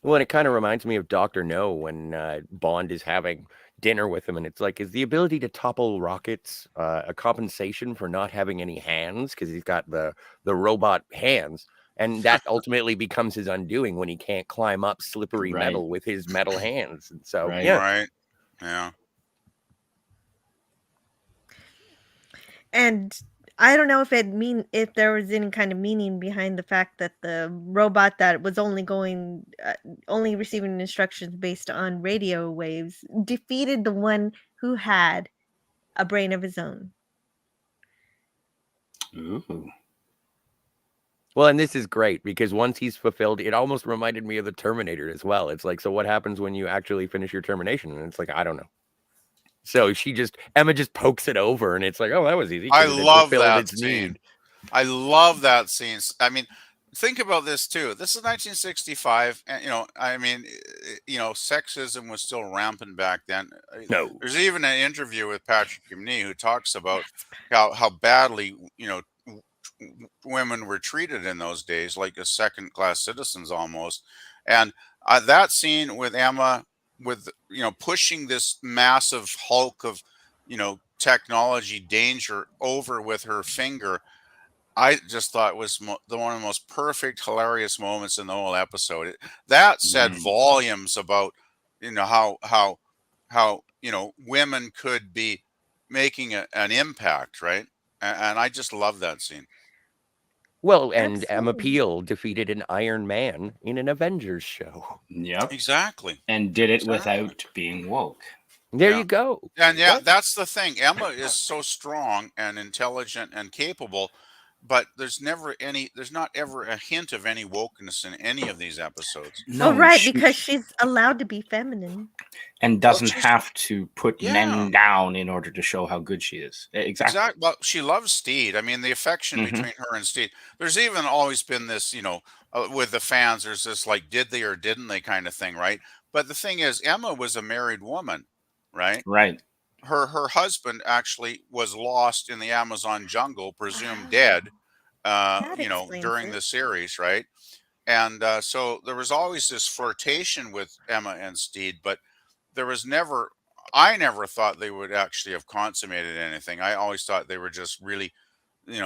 Well, and it kind of reminds me of Dr. No when Bond is having dinner with him, and it's like, is the ability to topple rockets a compensation for not having any hands because he's got the robot hands, and that ultimately becomes his undoing when he can't climb up slippery Right. metal with his metal hands. And so, Right. yeah, Right? Yeah. And I don't know if there was any kind of meaning behind the fact that the robot that was only receiving instructions based on radio waves defeated the one who had a brain of his own. Ooh. Well, and this is great because once he's fulfilled, it almost reminded me of the Terminator as well. It's like, so what happens when you actually finish your termination? And it's like, I don't know. So Emma just pokes it over, and it's like, oh, that was easy. I 'cause it love fulfilled that its scene. need. I love that scene. I mean, think about this too. This is 1965, and sexism was still rampant back then. No. There's even an interview with Patrick Gimney who talks about how badly women were treated in those days, like as second-class citizens almost. And that scene with Emma, with pushing this massive hulk of technology danger over with her finger, I just thought was one of the most perfect, hilarious moments in the whole episode. That said volumes about how women could be making an impact, right? And I just love that scene. Well, and Emma Absolutely. Peel defeated an Iron Man in an Avengers show. Yep. Exactly. And did it Exactly. without being woke. There Yeah. you go. And yeah, What? that's the thing. Emma is so strong and intelligent and capable, but there's not ever a hint of any wokeness in any of these episodes. No, Oh, right, because she's allowed to be feminine. and doesn't she's- have to put Yeah. men down in order to show how good she is. Exactly. Well, she loves Steed. I mean, the affection Mhm. between her and Steed. There's even always been this, with the fans, there's this like, did they or didn't they kind of thing, right? But the thing is, Emma was a married woman, right? Right. Her husband actually was lost in the Amazon jungle, presumed dead, explains during it. the series, right? And so there was always this flirtation with Emma and Steed, but I never thought they would actually have consummated anything. I always thought they were just really,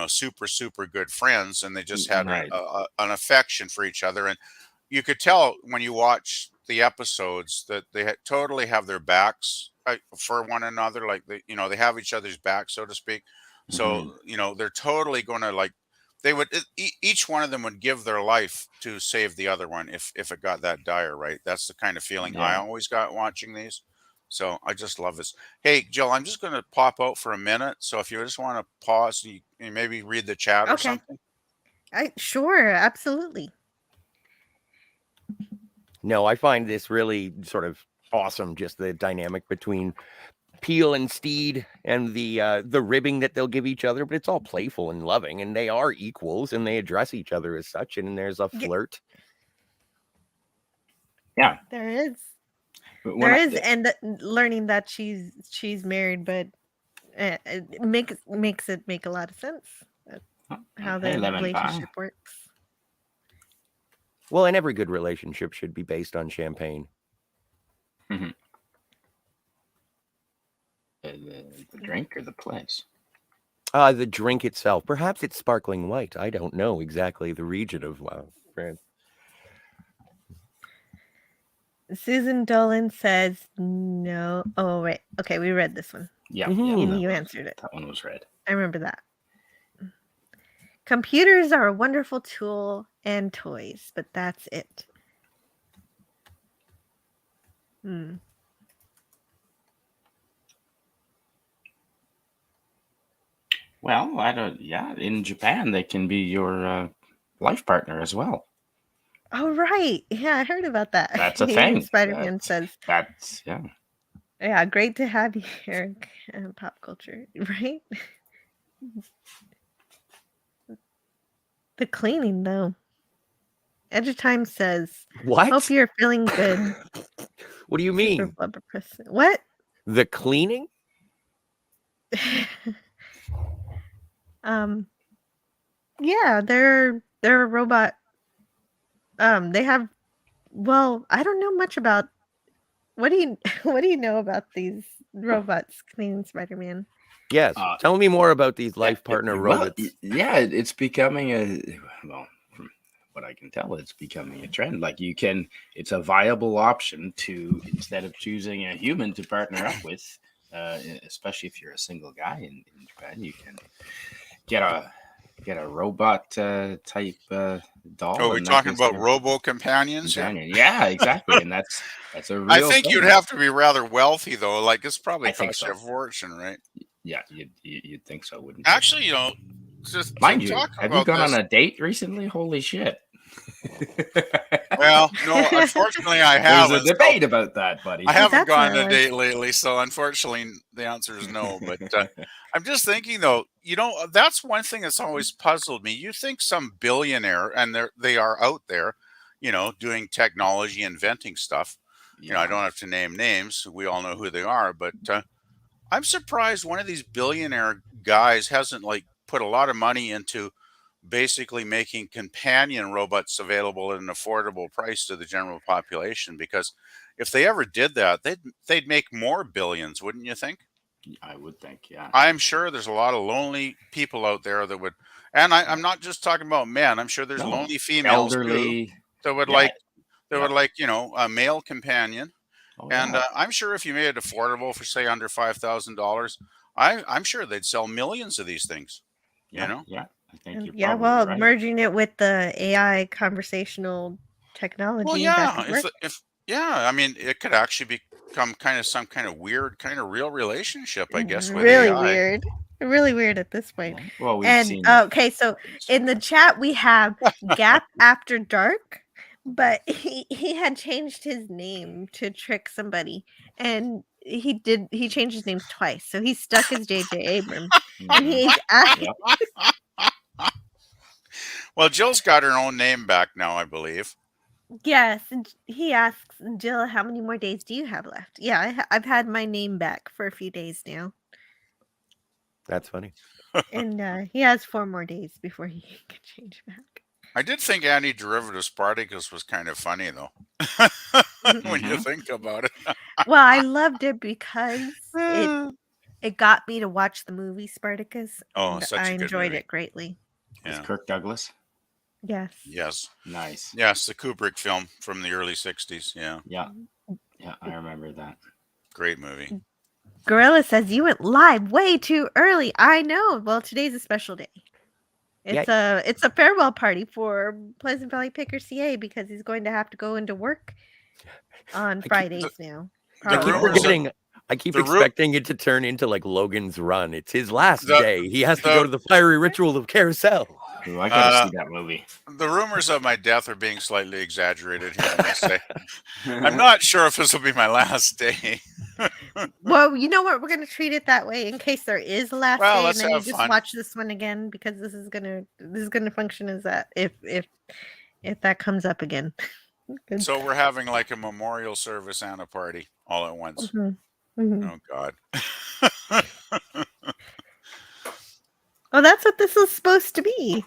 super, super good friends, and they just had Right. an affection for each other. And you could tell when you watch the episodes that they totally have their backs for one another. Like they have each other's back, so to speak. So, they're totally going to they would, each one of them would give their life to save the other one if it got that dire, right? That's the kind of feeling I Yeah. always got watching these. So I just love this. Hey, Jill, I'm just going to pop out for a minute. So if you just want to pause, you maybe read the chat or Okay. something. Sure, absolutely. No, I find this really sort of awesome, just the dynamic between Peel and Steed and the ribbing that they'll give each other, but it's all playful and loving, and they are equals and they address each other as such, and there's a flirt. Yeah. There is. But There is, and learning that she's married, but it makes it make a lot of sense how the relationship works. Well, and every good relationship should be based on champagne. The drink or the place? The drink itself. Perhaps it's sparkling white. I don't know exactly the region of France. Susan Dolan says no. Oh, right. Okay, we read this one. Yeah. And you answered it. That one was read. I remember that. Computers are a wonderful tool and toys, but that's it. Well, I don't. Yeah, in Japan, they can be your life partner as well. Oh, right. Yeah, I heard about that. That's a thing. Spider-Man says. That's Yeah, great to have you here, pop culture, right? The cleaning, though. Edge of Time says, What? Hope you're feeling good. What do you mean? What? The cleaning? Yeah, they're a robot. They have. Well, I don't know much about. What do you know about these robots cleaning Spider-Man? Yes. Tell me more about these life partner robots. Yeah, it's becoming from what I can tell, it's becoming a trend. Like it's a viable option to, instead of choosing a human to partner up with, especially if you're a single guy in Japan, you can get a robot type doll. Oh, we're talking about robo companions. Yeah, exactly, and that's a real. I think thing. you'd have to be rather wealthy, though. Like it's probably I think cost you a fortune, right? Yeah, you'd think so, wouldn't you? Actually, just Mind you, talk have you about gone this. on a date recently? Holy shit. Well, no, unfortunately, I There's haven't. a debate about that, buddy. I haven't that's gone what on I a date lately, so unfortunately, the answer is no. But I'm just thinking, though, that's one thing that's always puzzled me. You think some billionaire, and they are out there, doing technology, inventing stuff. I don't have to name names. We all know who they are, but I'm surprised one of these billionaire guys hasn't put a lot of money into basically making companion robots available at an affordable price to the general population, because if they ever did that, they'd make more billions, wouldn't you think? I would think, yeah. I'm sure there's a lot of lonely people out there that would, and I'm not just talking about men. I'm sure there's No. lonely females too Elderly. that would Yeah. like a male companion. Oh, And yeah. I'm sure if you made it affordable for say under $5,000, I'm sure they'd sell millions of these things. Yeah, I think you're yeah, probably well, right. merging it with the AI conversational technology, Well, that yeah, could work. I mean, it could actually become kind of some kind of weird, kind of real relationship, I guess, with Really AI. weird. Really weird at this point. Yeah. Well, we've And seen. okay, so in the chat we have Gap After Dark, but he had changed his name to trick somebody, and he changed his names twice, so he's stuck as J.J. Abrams, and he's Yep. Well, Jill's got her own name back now, I believe. yes. And he asks Jill, "How many more days do you have left?" Yeah, I've had my name back for a few days now, That's funny. and he has 4 more days before he can change back. I did think Anti-Derivative Spartacus was kind of funny, though, when you think about it. Well, I loved it because it got me to watch the movie Spartacus. Oh, And such I a good enjoyed movie. it greatly. With Yeah. Kirk Douglas. Yes. Yes. Nice. Yes, the Kubrick film from the early 60s. Yeah. Yeah. Yeah, I remember that. Great movie. Gorilla says you went live way too early. I know. Well, today's a special day. It's a farewell party for Pleasant Valley Picker CA because he's going to have to go into work on Fridays now. I keep rumors forgetting. I keep the ru- expecting it to turn into like Logan's Run. It's his last The- day. He has to the- go to the fiery ritual of Carousel. Ooh, I gotta see that movie. The rumors of my death are being slightly exaggerated here, I must say. I'm not sure if this will be my last day. Well, you know what? We're going to treat it that way in case there is a last Well, day, let's and then you have just fun. watch this one again because this is gonna function as that if that comes up again. So we're having like a memorial service and a party all at once. Oh God. Well, that's what this is supposed to be.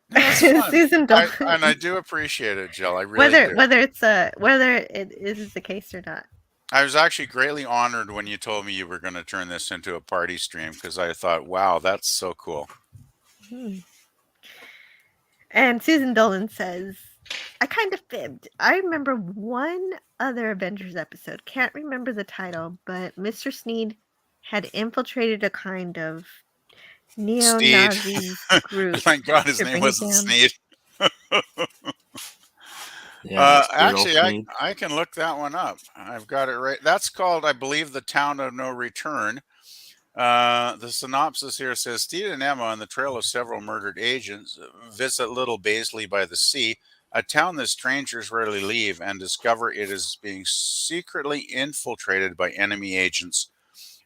That's fun. Susan Dawn. And I do appreciate it, Jill. I really do. whether it is the case or not. I was actually greatly honored when you told me you were going to turn this into a party stream, because I thought, wow, that's so cool. And Susan Dolan says, I kind of fibbed. I remember one other Avengers episode. Can't remember the title, but Mr. Sneed had infiltrated a kind of neo-Nazi group. Thank God his to name bring it wasn't down. Sneed. Yeah, Actually, I can look that one up. I've got it right. That's called, I believe, The Town of No Return. The synopsis here says, Steed and Emma, on the trail of several murdered agents, visit Little Baisley by the sea, a town that strangers rarely leave, and discover it is being secretly infiltrated by enemy agents.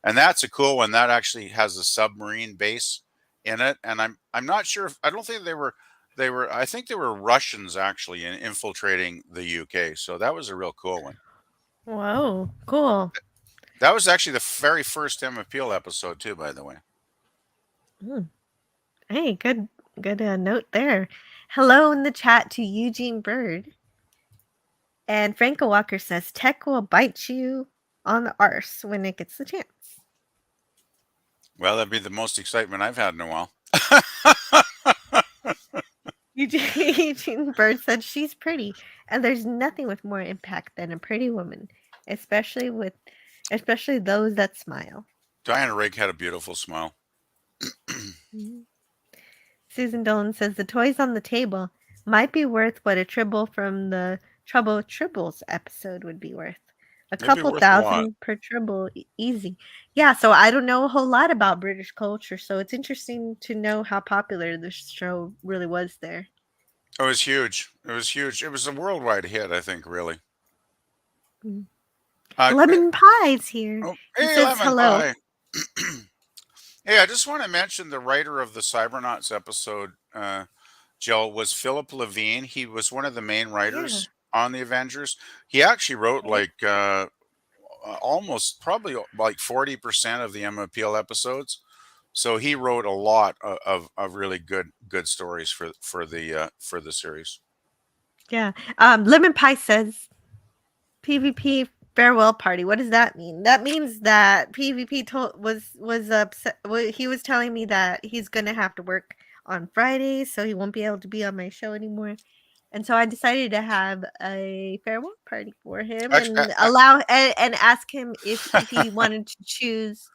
And that's a cool one. That actually has a submarine base in it. And I'm not sure I don't think I think they were Russians actually in infiltrating the UK. So that was a real cool one. Whoa, cool. That was actually the very first Emma Peel episode too, by the way. Hey, good note there. Hello in the chat to Eugene Bird. And Franco Walker says tech will bite you on the arse when it gets the chance. Well, that'd be the most excitement I've had in a while. Eugene Bird said she's pretty, and there's nothing with more impact than a pretty woman, especially those that smile. Diana Rigg had a beautiful smile. Susan Dolan says the toys on the table might be worth what a Tribble from the Trouble Tribbles episode would be worth. A Maybe couple worth a lot. thousand per trouble, easy. Yeah, so I don't know a whole lot about British culture, so it's interesting to know how popular this show really was there. It was huge. It was huge. It was a worldwide hit, I think, really. Mm. Uh, Lemon Pie's here. oh, He hey, says Lemon hello. Pie. Hey, I just want to mention the writer of the Cybernauts episode, Jill, was Philip Levine. He was one of the main Yeah. writers on the Avengers. He actually wrote Okay. like almost probably like 40% of the Emma Peel episodes. So he wrote a lot of really good stories for the series. Yeah. Lemon Pie says PvP farewell party. What does that mean? That means that PvP was upset. He was telling me that he's gonna have to work on Fridays, so he won't be able to be on my show anymore. And so I decided to have a farewell party for him Actually, and allow and ask him if he wanted to choose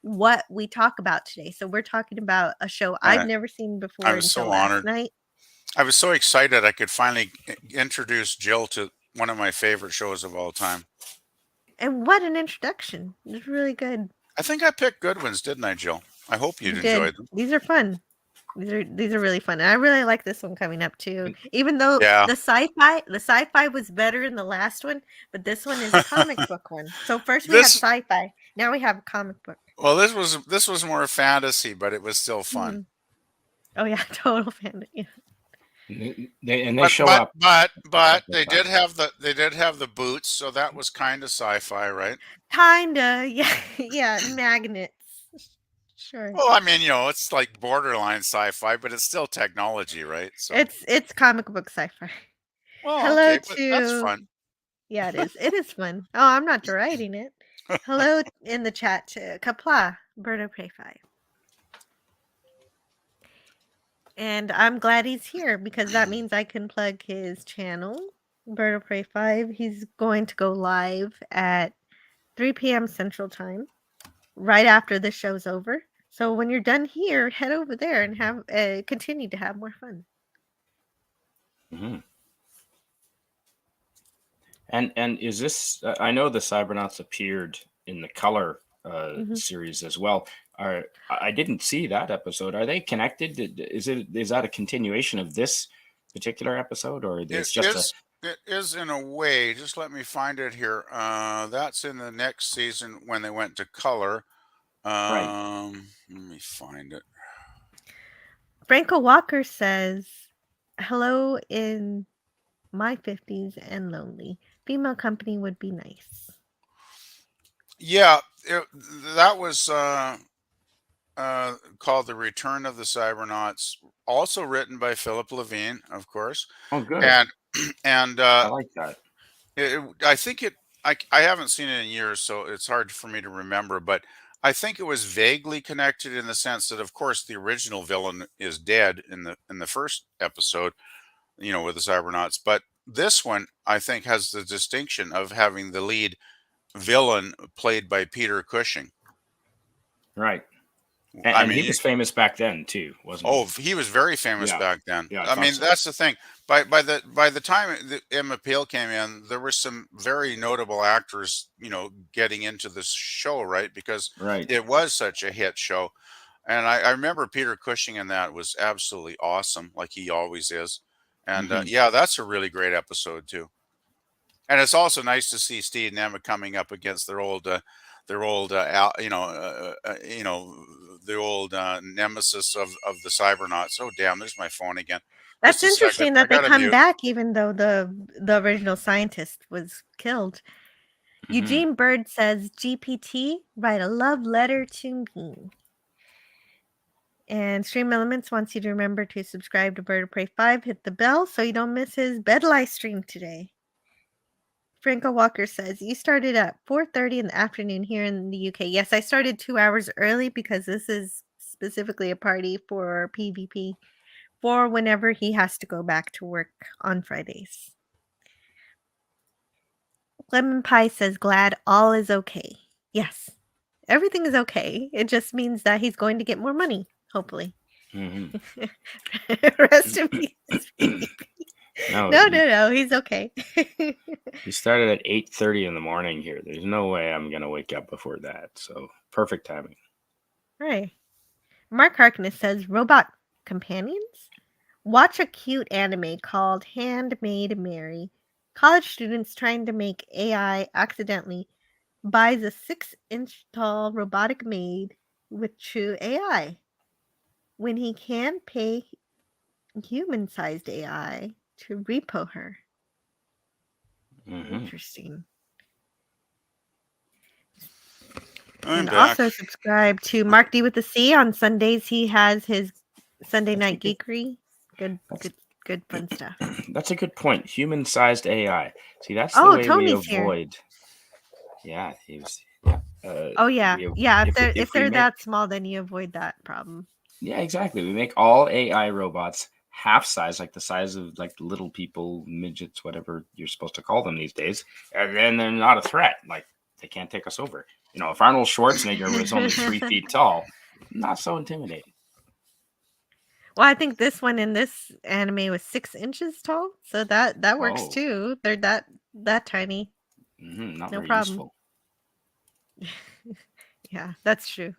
what we talk about today. So we're talking about a show I've never seen I before was until so last honored. night. I was so excited I could finally introduce Jill to one of my favorite shows of all time. And what an introduction. It's really good. I think I picked good ones, didn't I, Jill? I hope you'd You did. enjoyed them. These are fun. These are really fun. And I really like this one coming up too. Even though Yeah. the sci-fi was better in the last one, but this one is a comic book one. So first we had sci-fi. Now we have a comic book. Well, this was more fantasy, but it was still fun. Mhm. Oh yeah, total fantasy. They show up. But they did have the boots, so that was kind of sci-fi, right? Kinda, yeah, yeah, magnets. Sure. Well, I mean, it's like borderline sci-fi, but it's still technology, right? So It's comic book sci-fi. well, Hello okay, but that's to fun. Yeah, it is. It is fun. Oh, I'm not deriding it. Hello in the chat to Kapla, Bird of Prey 5. And I'm glad he's here because that means I can plug his channel, Bird of Prey 5. He's going to go live at 3 p.m. Central Time, right after the show's over. So when you're done here, head over there and have continue to have more fun. Mm-hmm. And is this? I know the Cybernauts appeared in the Color series as well. I didn't see that episode. Are they connected? Is that a continuation of this particular episode, or it's just It is in a way. Just let me find it here. That's in the next season when they went to Color. Right. Let me find it. Franco Walker says, "Hello in my 50s and lonely. Female company would be nice." Yeah, that was called The Return of the Cybernauts, also written by Philip Levine, of course. Oh, good. And I like that. I think I haven't seen it in years, so it's hard for me to remember, but I think it was vaguely connected in the sense that, of course, the original villain is dead in the first episode, with the Cybernauts. But this one, I think, has the distinction of having the lead villain played by Peter Cushing. Right. And he was famous back then too, wasn't he? Oh, he was very famous back then. Yeah, I mean, that's the thing. By the time Emma Peel came in, there were some very notable actors, getting into this show, right? Because it was such a hit show. And I remember Peter Cushing in that was absolutely awesome, like he always is. And yeah, that's a really great episode too. And it's also nice to see Steve and Emma coming up against their old the old nemesis of the Cybernauts. Oh, damn, there's my phone again. That's interesting that they come back even though the original scientist was killed. Mm-hmm. Eugene Bird says, GPT, write a love letter to me. And Stream Elements wants you to remember to subscribe to Bird of Prey 5, hit the bell so you don't miss his bed live stream today. Franco Walker says, you started at 4:30 in the afternoon here in the UK. Yes, I started 2 hours early because this is specifically a party for PvP for whenever he has to go back to work on Fridays. Lemon Pie says, glad all is okay. Yes, everything is okay. It just means that he's going to get more money, hopefully. Mm-hmm. Rest in peace. No, no. He's okay. he started at 8:30 in the morning here. There's no way I'm gonna wake up before that. So perfect timing. Right. Mark Harkness says robot companions? Watch a cute anime called Handmaid Mary. College students trying to make AI accidentally buys a 6-inch tall robotic maid with true AI. When he can pay human sized AI to repo her. Mm-hmm. Interesting. I'm And back. also subscribe to Mark D with the C on Sundays. He has his Sunday That's a night good- geekery. Good fun stuff. That's a good point. Human-sized AI. See, that's the Oh, way Tony's we here. avoid. Yeah, he was. Yeah. Oh yeah, yeah. If we they're make, that small, then you avoid that problem. yeah, exactly. We make all AI robots half size, like the size of like little people, midgets, whatever you're supposed to call them these days, and then they're not a threat. Like they can't take us over. You know, if Arnold Schwarzenegger was only 3 feet tall, not so intimidating. Well, I think this one in this anime was 6 inches tall, so that works Whoa. too. They're that tiny. Not No very problem. useful. Yeah, that's true.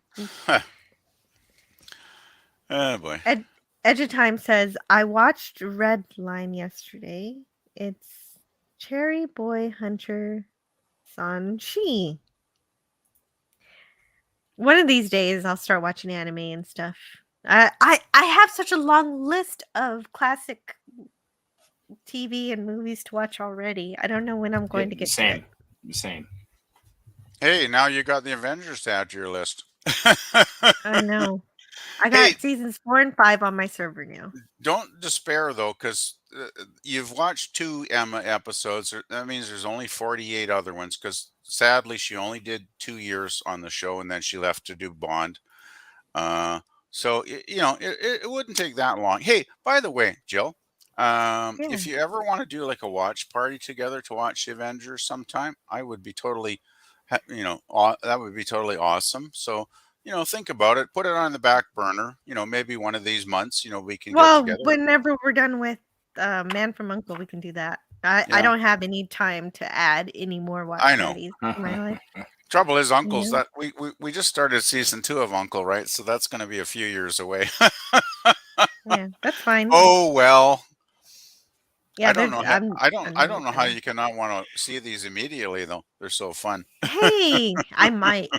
Oh boy. Edge of Time says, I watched Red Line yesterday. It's Cherry Boy Hunter Sanchi. One of these days I'll start watching anime and stuff. I have such a long list of classic TV and movies to watch already. I don't know when I'm going to get to it. Same. Hey, now you got the Avengers to add to your list. I know. I Hey, got seasons 4 and 5 on my server now. don't despair though, because you've watched 2 Emma episodes. That means there's only 48 other ones. Because sadly, she only did 2 years on the show, and then she left to do Bond. So it wouldn't take that long. Hey, by the way, Jill, Yeah. if you ever want to do like a watch party together to watch the Avengers sometime, I would be totally, that would be totally awesome. So think about it, put it on the back burner. Maybe one of these months, we can get Well, together. whenever we're done with Man from Uncle, we can do that. I Yeah. don't have any time to add any more watch I know. parties to my life. Trouble is, Uncle's Yeah. that we just started season 2 of Uncle, right? So that's going to be a few years away. Yeah, that's fine. Oh well. Yeah, I don't know. I I'm don't know how you cannot want to see these immediately though. They're so fun. Hey, I might.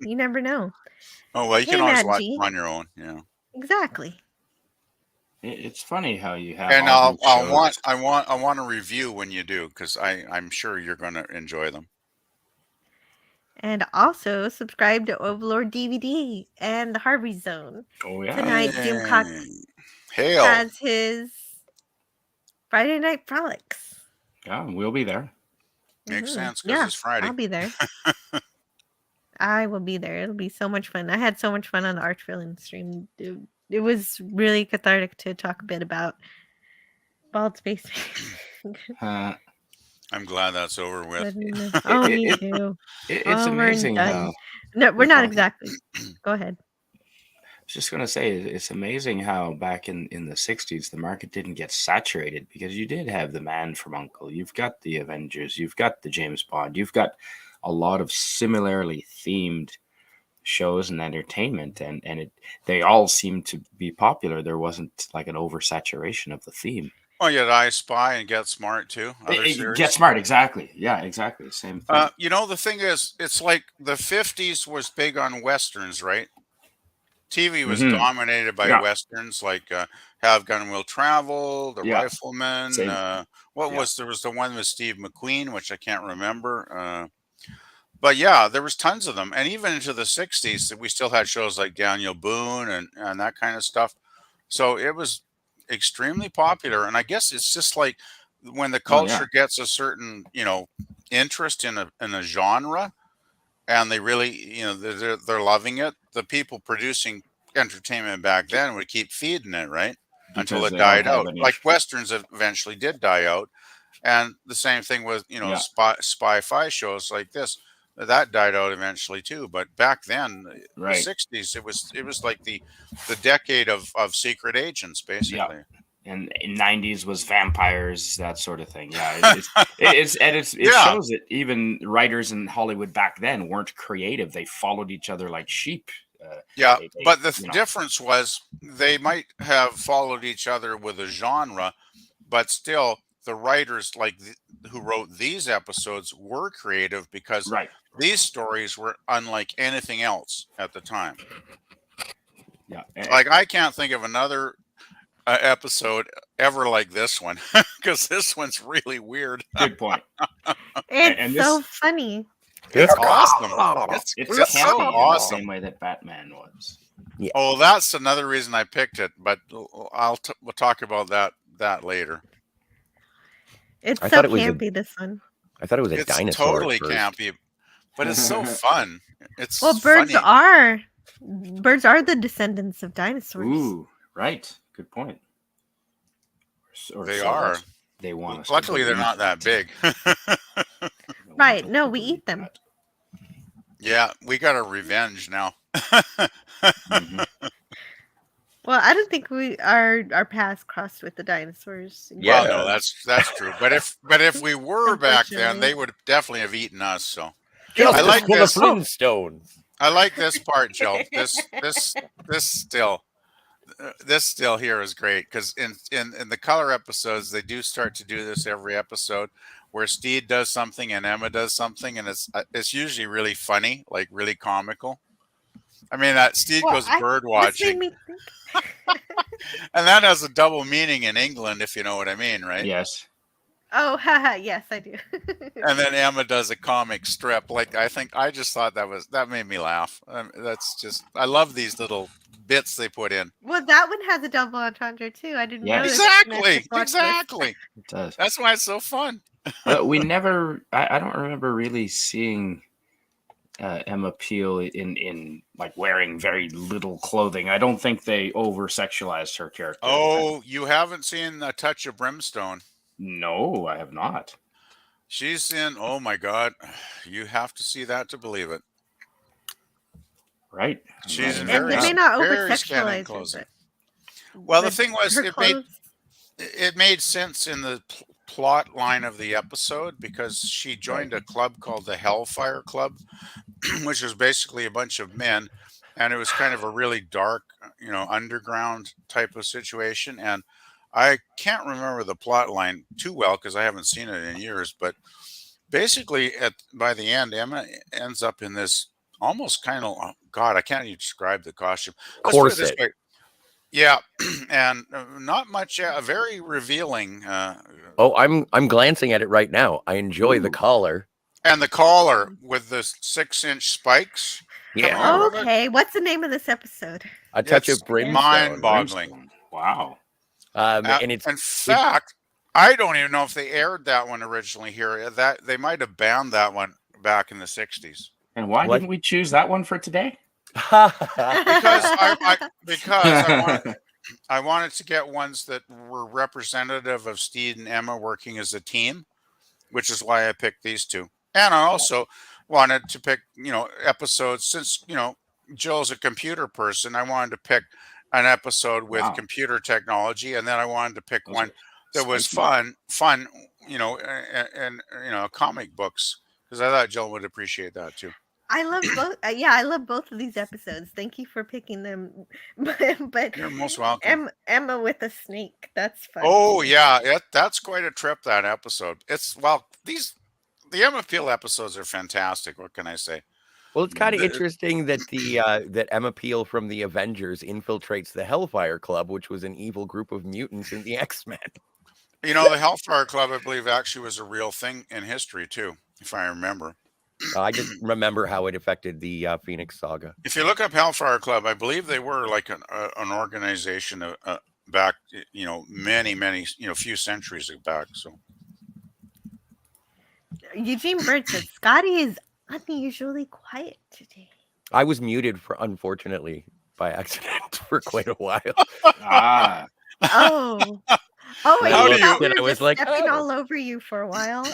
You never know. Oh well, you Hey, can always Matt watch G. them on your own. Yeah. Exactly. It's funny how you have And all these shows. I want a review when you do, because I'm sure you're going to enjoy them. And also subscribe to Overlord DVD and the Harvey Zone. Oh yeah. Tonight, Doomcock Hail. has his Friday Night Frolics. Yeah, we'll be there. Makes sense, because Yeah, it's Friday. I'll be there. I will be there. It'll be so much fun. I had so much fun on the Arch Villain stream. It was really cathartic to talk a bit about Bald Space. I'm glad that's over with. Oh, me too. It's Over amazing and how. done. No, we're not exactly. Go ahead. I was just going to say, it's amazing how back in the 60s, the market didn't get saturated, because you did have the Man from Uncle. You've got the Avengers. You've got the James Bond. You've got a lot of similarly themed shows and entertainment, and they all seemed to be popular. There wasn't like an oversaturation of the theme. Oh, you had I Spy and Get Smart too. Other series. Get Smart, exactly. Yeah, exactly. Same thing. The thing is, it's like the 50s was big on Westerns, right? TV was dominated by Westerns, like Have Gun Will Travel, The Rifleman. There was the one with Steve McQueen, which I can't remember. But yeah, there was tons of them. And even into the 60s, we still had shows like Daniel Boone and that kind of stuff. So it was extremely popular. And I guess it's just like when the culture gets a certain, interest in a genre, and they really, they're loving it. The people producing entertainment back then would keep feeding it, right? Until it died out. Like Westerns eventually did die out. And the same thing with, spy-fi shows like this. That died out eventually too. But back then, the 60s, it was like the decade of secret agents, basically. And in '90s was vampires, that sort of thing. Yeah, it Yeah. shows that even writers in Hollywood back then weren't creative. They followed each other like sheep. Yeah, They, but the you know, difference was they might have followed each other with a genre, but still the writers who wrote these episodes were creative because right. these stories were unlike anything else at the time. Yeah. Like I can't think of another episode ever like this one because this one's really weird. Good point. It's And so this- funny. It's awesome. It's It's so campy in the awesome. same way that Batman was. Oh, that's another reason I picked it, but we'll talk about that later. It's I so thought it was a- campy, this one. I thought it was a It's dinosaur. totally at first. campy, but it's so fun. It's Well, birds funny. are the descendants of dinosaurs. Ooh, right. Good point. Or They so are. that's- They want us. to Luckily, they're believe. not that big. They want Right, us no, to we believe eat them. that. Yeah, we got a revenge now. Mhm. Well, I don't think our paths crossed with the dinosaurs. Well, Yeah. no, that's true. But if we were back then, Unfortunately. they would definitely have eaten us. So Just I like for the this. Flintstones. I like this part, Jill. This still here is great because in the color episodes they do start to do this every episode where Steed does something and Emma does something, and it's usually really funny, like really comical. I mean, Steed goes bird This made watching, me think. and that has a double meaning in England, if you know what I mean, right? Yes. Oh, haha, yes, I do. And then Emma does a comic strip. Like I just thought that made me laugh. I love these little bits they put in. Well, that one has a double entendre too. I didn't know. Yes. Exactly. It does. That's why it's so fun. We never. I don't remember really seeing Emma Peel in like wearing very little clothing. I don't think they over sexualized her character. Oh, you haven't seen A Touch of Brimstone? No, I have not. She's in. Oh my God, you have to see that to believe it. Right. She's in And they very, may not over very scanning sexualize her, clothing. but Well, the but thing was, her clothes. it made sense in the plot line of the episode because she joined a club called the Hellfire Club, which was basically a bunch of men, and it was kind of a really dark, underground type of situation. And I can't remember the plot line too well because I haven't seen it in years, but basically by the end, Emma ends up in this almost kind of, God, I can't even describe the costume. Let's put it this Corset. way. Yeah, and not much. Very revealing. Oh, I'm glancing at it right now. I enjoy the collar. And the collar with the 6-inch spikes. Yeah. Come on. Okay, what's the name of this episode? A touch It's of brimstone. mind-boggling. Brimstone. Wow. And it's In fact, I don't even know if they aired that one originally here. That they might have banned that one back in the 60s. And why What? didn't we choose that one for today? Because I wanted to get ones that were representative of Steed and Emma working as a team, which is why I picked these two. And I also wanted to pick, episodes since, Jill's a computer person. I wanted to pick an episode with Wow. computer technology, and then I wanted to pick Those one are that was spicy. fun, and comic books, because I thought Jill would appreciate that too. I love both. I love both of these episodes. Thank you for picking them. But You're most welcome. Emma with a snake. That's fun. Oh yeah, that's quite a trip, that episode. The Emma Peel episodes are fantastic. What can I say? Well, it's kind of The- interesting that that Emma Peel from the Avengers infiltrates the Hellfire Club, which was an evil group of mutants in the X-Men. The Hellfire Club, I believe, actually was a real thing in history too, if I remember. I just remember how it affected the Phoenix Saga. If you look up Hellfire Club, I believe they were like an organization back, many, few centuries back. So Eugene Bird said Scotty is unusually quiet today. I was muted unfortunately, by accident for quite a while. Ah. Oh, and How you do thought we you- were I was just like, stepping oh. all over you for a while.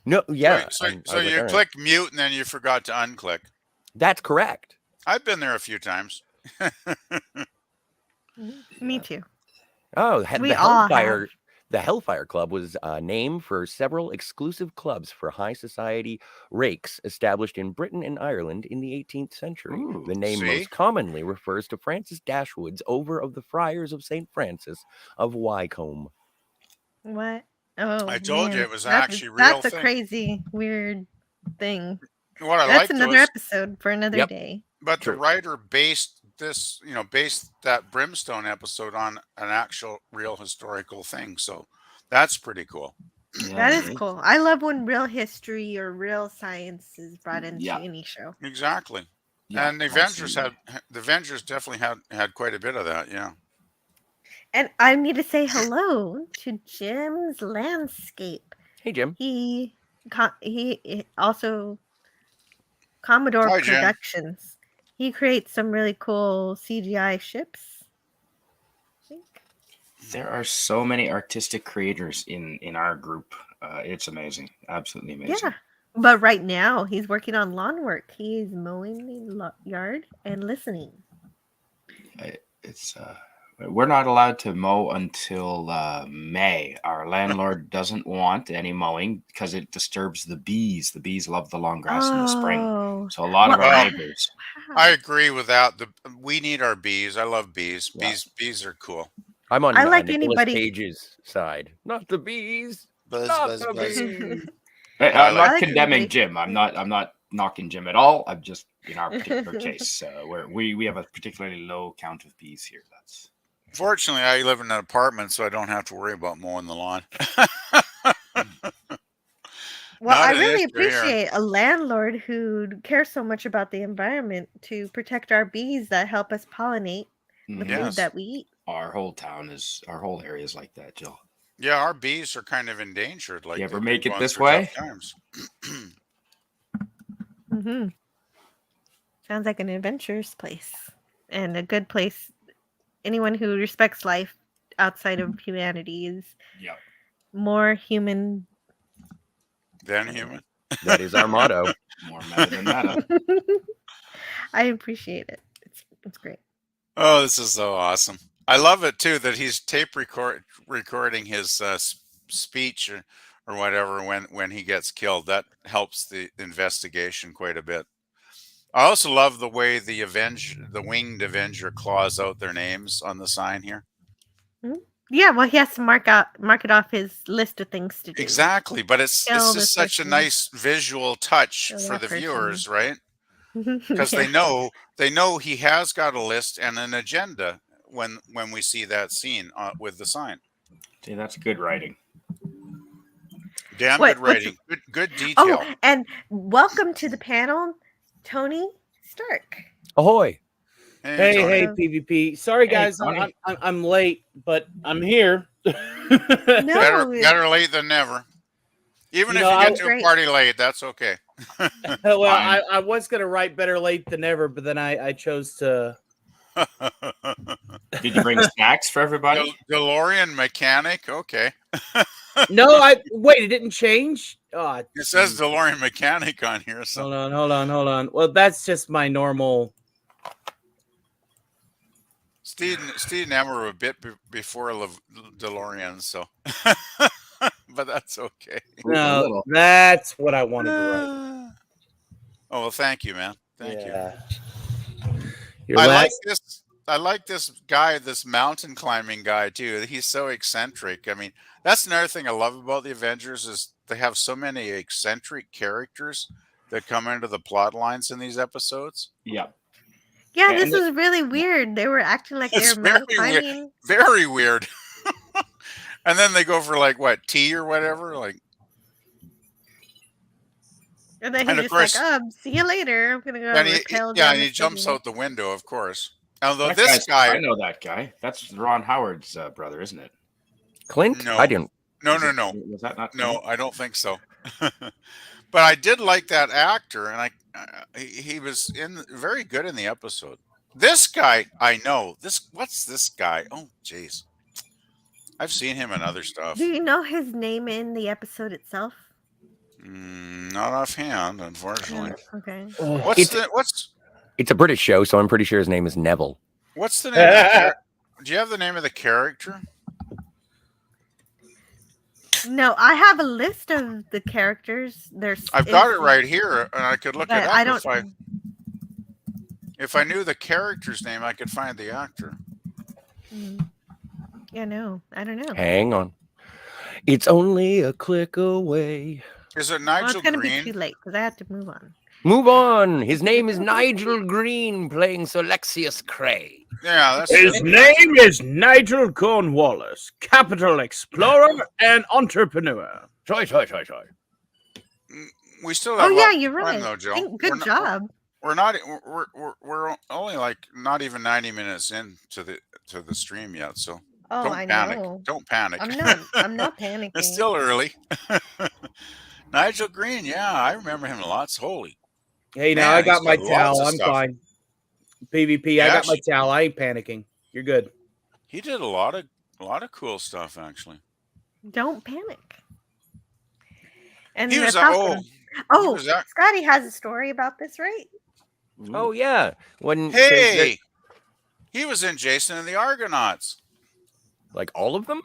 No, yeah. So I was you like, all right. click mute and then you forgot to unclick. That's correct. I've been there a few times. Me too. Oh, We the all Hellfire. have. The Hellfire Club was a name for several exclusive clubs for high society rakes established in Britain and Ireland in the 18th century. Ooh, The name see? most commonly refers to Francis Dashwood's over of the Friars of St. Francis of Wycombe. What? Oh I told you man, it was actually a real that's a thing. crazy, weird thing. What I That's liked another was, episode for another Yep. day. but True. the writer based that Brimstone episode on an actual real historical thing. So that's pretty cool. yeah, That is it cool. I love when real history or real science is brought into Yeah. any show. Exactly. Yeah, And the Avengers definitely had quite a bit of that. Yeah. And I need to say hello to Jim's Landscape. Hey, Jim. He also Commodore Hi, Jim. Productions. He creates some really cool CGI ships. I think. There are so many artistic creators in our group. It's amazing, absolutely amazing. Yeah. But right now he's working on lawn work. He's mowing the yard and listening. It's we're not allowed to mow until May. Our landlord doesn't want any mowing because it disturbs the bees. The bees love the long grass in the spring. Oh. So a lot of our Well, neighbors. Wow. I agree with that. We need our bees. I love bees. Yeah. Bees are cool. I'm on I like Nicolas anybody- Cage's side. Not the bees. Buzz, Not buzz, the buzz. bees. Hey, I I'm like not anybody- condemning Jim. I'm not knocking Jim at all. I'm just in our particular case, we have a particularly low count of bees here. That's Fortunately, I live in an apartment, so I don't have to worry about mowing the lawn. Well, Not I an really issue here. appreciate a landlord who cares so much about the environment to protect our bees that help us pollinate the food Yes. that we eat. our whole area is like that, Jill. Yeah, our bees are kind of endangered. Like You ever they've make been it going this through way? tough times. Mm-hmm. Sounds like an adventurous place and a good place. Anyone who respects life outside of humanity is Yep. more human. Then human. That is our motto. More meta than meta. I appreciate it. It's great. Oh, this is so awesome. I love it too that he's recording his speech or whatever when he gets killed. That helps the investigation quite a bit. I also love the way the winged Avenger claws out their names on the sign here. Yeah, well, he has to mark it off his list of things to do. Exactly, but it's Kill just this such a person. nice visual touch Kill for that the person. viewers, right? Because Yeah. they know he has got a list and an agenda when we see that scene with the sign. See, that's good writing. Damn What- good what's- writing, good detail. Oh, and welcome to the panel, Tony Stark. Ahoy. Hey, Tony. hey, PvP. Sorry, Hey, guys, Tony. I'm late, but I'm here. No, Better late than never. Even You if know, you I- get to a Great. party late, that's okay. Well, Fine. I was gonna write better late than never, but then I chose to. Did you bring snacks for everybody? DeLorean mechanic, okay. No, wait. It didn't change. Oh, It says DeLorean mechanic on here, so hold on. Well, that's just my normal. Steve and Emma were a bit before DeLorean, so but that's okay. No, little. that's what I wanted to write. Oh well, thank you, man. Thank you. Yeah. Your I last- like this. I like this guy, this mountain climbing guy too. He's so eccentric. I mean, that's another thing I love about the Avengers is they have so many eccentric characters that come into the plot lines in these episodes. Yep. Yeah, Yeah, this and was really weird. They were acting like they It's were mountain very weird. climbing. Very weird. And then they go for like what, tea or whatever, like. And then And he's of just course- like, see you later. I'm gonna go And rappel yeah, down and he this jumps building." out the window, of course. Although That this guy's- I guy, know that guy. That's Ron Howard's brother, isn't it? Clint? No. I didn't. no, Was that not? no, I don't think so. But I did like that actor, and he was very good in the episode. This guy, I know. What's this guy? Oh, jeez, I've seen him in other stuff. Do you know his name in the episode itself? Not offhand, unfortunately. Okay. It's a British show, so I'm pretty sure his name is Neville. What's the name? Do you have the name of the character? No, I have a list of the characters. I've got it right here, and I could look it But up I don't. if I knew the character's name. I could find the actor. Yeah, no, I don't know. Hang on. It's only a click away. Is it Well, Nigel it's gonna Green? be too late because I have to move on. Move on. His name is Nigel Green, playing Solexius Cray. Yeah, that's His it. name is Nigel Cornwallis, capital explorer and entrepreneur. Sorry. We still Oh have. yeah, lots you're of time, right. though, Jill. Good job. We're not. We're only like not even 90 minutes into the stream yet. So Oh, don't I panic. know. Don't panic. I'm not panicking. It's still early. Nigel Green. Yeah, I remember him lots. Holy. Hey, now Man, I got he's my got lots towel. of I'm stuff. fine. PvP, I got my towel. I ain't panicking. You're good. He did a lot of cool stuff actually. Don't panic. And He the was Falcon. he was that- Scotty has a story about this, right? Oh yeah. Hey, he was in Jason and the Argonauts. Like all of them?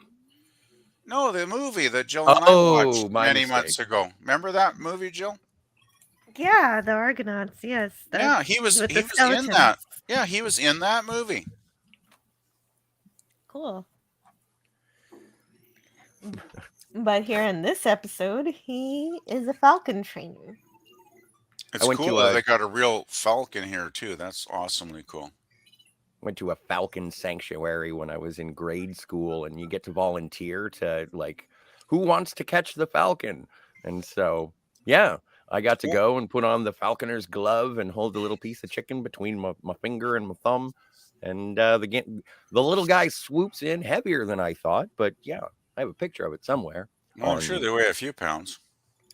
No, the movie that Jill and I watched my many mistake. months ago. Remember that movie, Jill? Yeah, the Argonauts. Yes. Yeah, he was with he the was in skeletons. that. Yeah, he was in that movie. Cool. But here in this episode, he is a Falcon trainer. It's went cool to that a- they got a real Falcon here too. That's awesomely cool. Went to a Falcon sanctuary when I was in grade school, and you get to volunteer to like, who wants to catch the Falcon? And so, yeah, I got to go and put on the falconer's glove and hold a little piece of chicken between my finger and my thumb. And the little guy swoops in heavier than I thought, but yeah, I have a picture of it somewhere. Well, I'm sure they weigh a few pounds.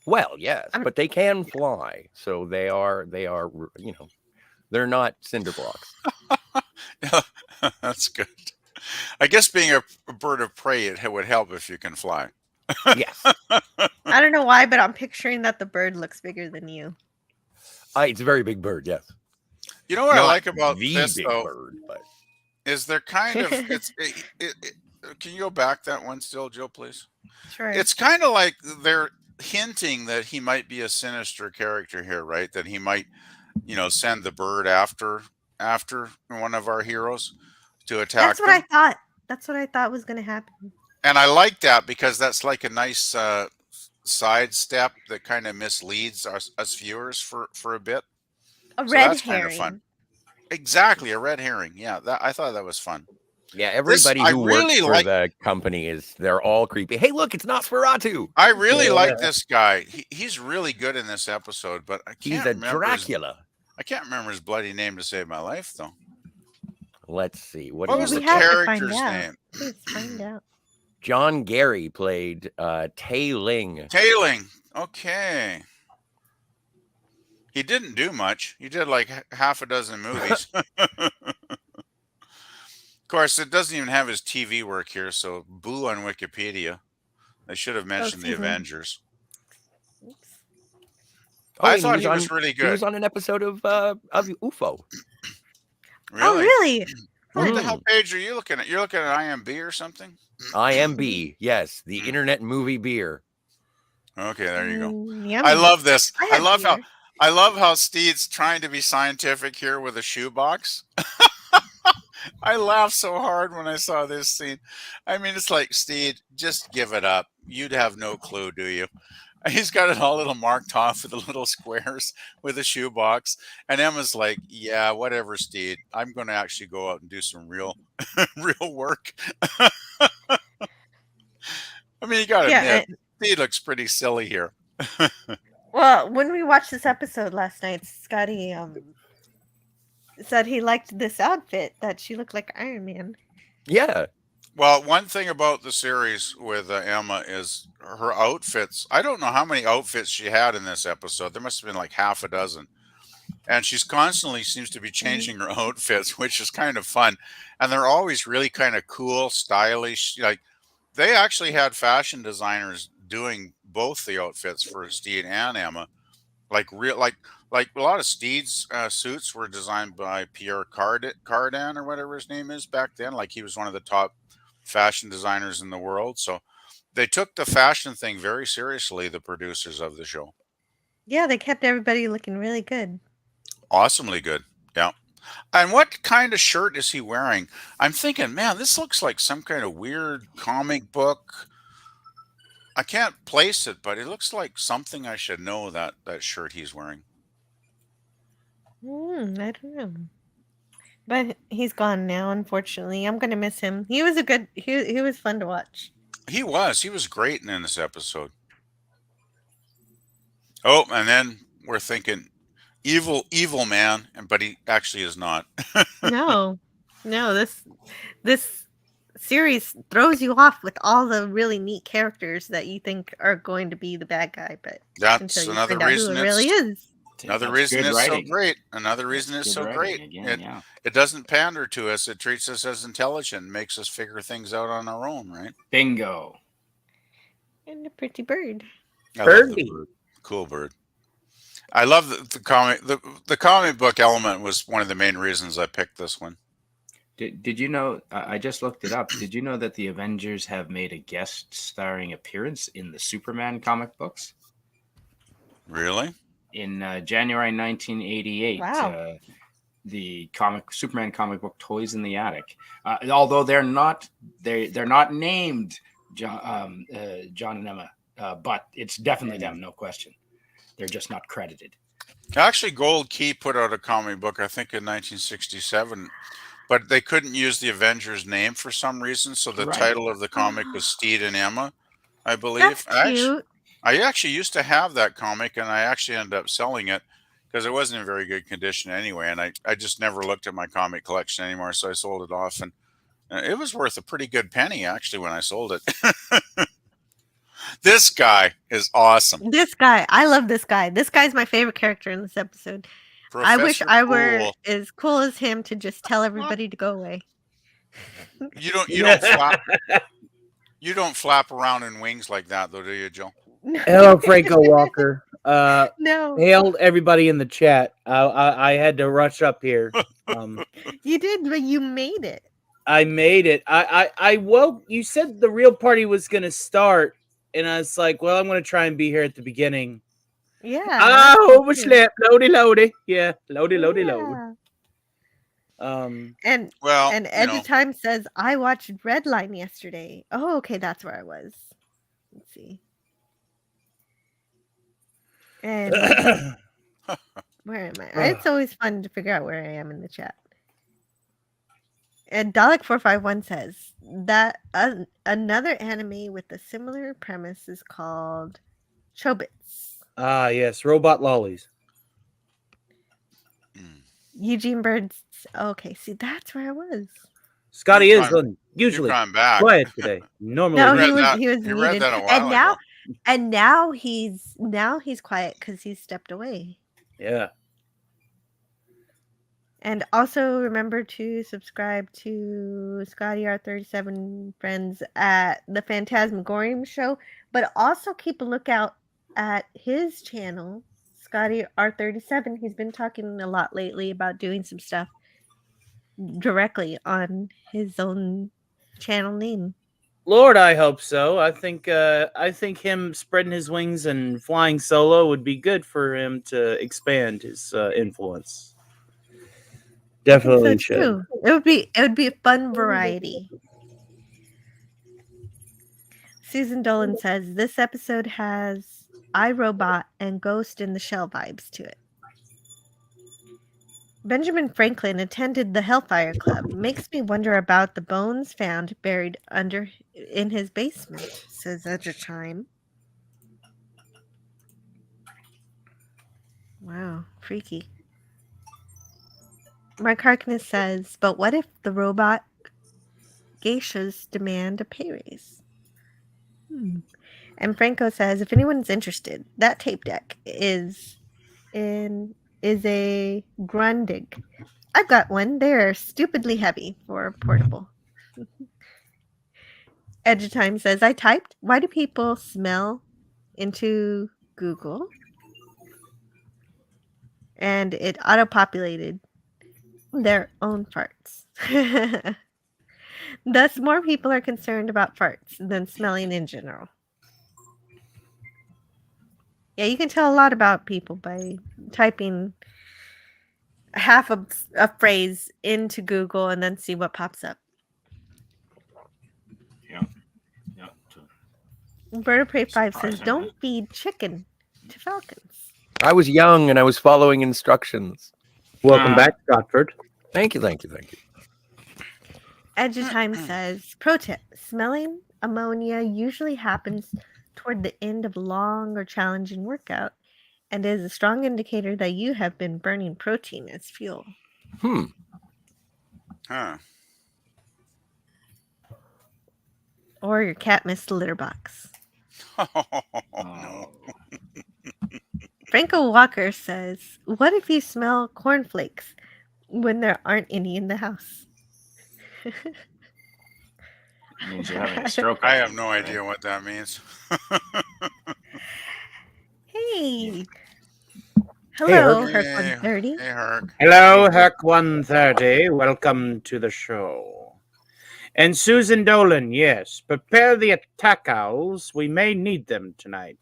Well, yes, but they can fly, so they are, they're not cinder blocks. That's good. I guess being a bird of prey, it would help if you can fly. Yes. I don't know why, but I'm picturing that the bird looks bigger than you. It's a very big bird, yes. You know what I Not like about the this big though bird, but is they're kind of can you go back that one still, Jill, please? Sure. It's kind of like they're hinting that he might be a sinister character here, right? That he might, send the bird after one of our heroes to attack. That's what I thought. That's what I thought was going to happen. And I like that because that's like a nice sidestep that kind of misleads us viewers for a bit. A So red that's kind of herring. fun. Exactly, a red herring. Yeah, I thought that was fun. yeah, everybody I who really works for like- the company they're all creepy. Hey, look, it's Nosferatu. I really Yeah. like this guy. He's really good in this episode, but I can't He's a remember Dracula. I can't remember his bloody name to save my life, though. Let's see. What What is was We the have to find character's out. name? Please find out. John Gary played Tae Ling. Tailing. Okay. He didn't do much. He did like half a dozen movies. Of course, it doesn't even have his TV work here, so boo on Wikipedia. They should have mentioned the excuse me. Avengers. Oops. I and thought he on, was really He good. was on an episode of UFO. Really? Oh, really? What the Mhm. hell page are you looking at? You're looking at IMB or something? IMB, yes, the Internet Movie Beer. Okay, there you go. Yummy. I love this. I have love how beer. I love how Steed's trying to be scientific here with a shoebox. I laughed so hard when I saw this scene. I mean, it's like, Steed, just give it up. You'd have no clue, do you? He's got it all little marked off with the little squares with a shoebox. And Emma's like, yeah, whatever, Steed. I'm going to actually go out and do some real work. I mean, you got to admit, Steed looks pretty silly here. Well, when we watched this episode last night, Scotty said he liked this outfit, that she looked like Iron Man. Yeah. Well, one thing about the series with Emma is her outfits. I don't know how many outfits she had in this episode. There must have been like half a dozen. And she's constantly seems to be changing her outfits, which is kind of fun. And they're always really kind of cool, stylish. Like they actually had fashion designers doing both the outfits for Steed and Emma. Like a lot of Steed's suits were designed by Pierre Cardin or whatever his name is back then. Like he was one of the top fashion designers in the world. So They took the fashion thing very seriously, the producers of the show. Yeah, they kept everybody looking really good. Awesomely good. Yeah. And what kind of shirt is he wearing? I'm thinking, man, this looks like some kind of weird comic book. I can't place it, but it looks like something I should know, that shirt he's wearing. I don't know. But he's gone now, unfortunately. I'm gonna miss him. He was a good. He was fun to watch. He was great in this episode. Oh, and then we're thinking evil man, but he actually is not. No, no. This series throws you off with all the really neat characters that you think are going to be the bad guy, but That's until you another find out who reason it really it's is. another That's reason good it's so writing. great. Another reason That's it's good so writing great. again, yeah. It doesn't pander to us. It treats us as intelligent, makes us figure things out on our own, right? Bingo. And a pretty bird. I love the Birdie. bird. Cool bird. I love the comic. The comic book element was one of the main reasons I picked this one. Did you know? I just looked it up. Did you know that the Avengers have made a guest starring appearance in the Superman comic books? Really? In January 1988, Wow. the Superman comic book Toys in the Attic. Although they're not named John and Emma, but it's definitely them, no question. They're just not credited. Actually, Gold Key put out a comic book, I think, in 1967, but they couldn't use the Avengers name for some reason, so the Right. title of the comic was Steed and Emma, I believe. That's cute. I actually used to have that comic, and I actually ended up selling it because it wasn't in very good condition anyway, and I just never looked at my comic collection anymore, so I sold it off, and it was worth a pretty good penny, actually, when I sold it. This guy is awesome. This guy, I love this guy. This guy's my favorite character in this episode. I wish Professor I were Cool. as cool as him to just tell everybody to go away. You don't flap around in wings like that, though, do you, Joe? Hello, Franco Walker. No, Hailed everybody in the chat. I had to rush up here. you did, but you made it. I made it. Well, you said the real party was gonna start, and I was like, well, I'm gonna try and be here at the beginning. Yeah. Ah, that's overslept. Loady. Yeah, loady. Yeah. And Well, Edge Time says I watched Redline yesterday. Oh, okay, that's where I was. Let's see. And where am I? It's always fun to figure out where I am in the chat. And Dalek451 says that another anime with a similar premise is called Chobits. Ah, yes, robot lollies. Eugene Bird's. Okay, see, that's where I was. Scotty You've is gone- usually You've gone back. quiet today. Normally, No, read he was that- you read muted. that a while ago. And now he's quiet because he's stepped away. yeah. And also remember to subscribe to Scotty R37 friends at the Phantasmagorium show, but also keep a lookout at his channel, Scotty R37. He's been talking a lot lately about doing some stuff directly on his own channel name. Lord, I hope so. I think him spreading his wings and flying solo would be good for him to expand his influence. Definitely should. Too. It would be a fun variety. Susan Dolan says this episode has iRobot and Ghost in the Shell vibes to it. Benjamin Franklin attended the Hellfire Club. Makes me wonder about the bones found buried in his basement, says Edge Time. Wow, freaky. Mark Harkness says, but what if the robot geishas demand a pay raise? And Franco says, if anyone's interested, that tape deck is a Grundig. I've got one. They're stupidly heavy for portable. Edge of Time says, I typed, why do people smell into Google? And it auto-populated their own farts. Thus, more people are concerned about farts than smelling in general. Yeah, you can tell a lot about people by typing half a phrase into Google and then see what pops up. Yeah. Bird of Prey 5 says, Surprisingly. don't feed chicken to falcons. I was young and I was following instructions. Welcome back, Stratford. Thank you. Edge of Time says, pro tip, smelling ammonia usually happens toward the end of a long or challenging workout and is a strong indicator that you have been burning protein as fuel. Huh. Or your cat missed the litter box. No. Franco Walker says, what if you smell cornflakes when there aren't any in the house? Means you're having a stroke. I have no right? idea what that means. Hey. Hello, Herc. Herc Hey, 130. hey, Herc. Hello, Herc 130. Welcome to the show. And Susan Dolan, yes, prepare the attack owls. We may need them tonight.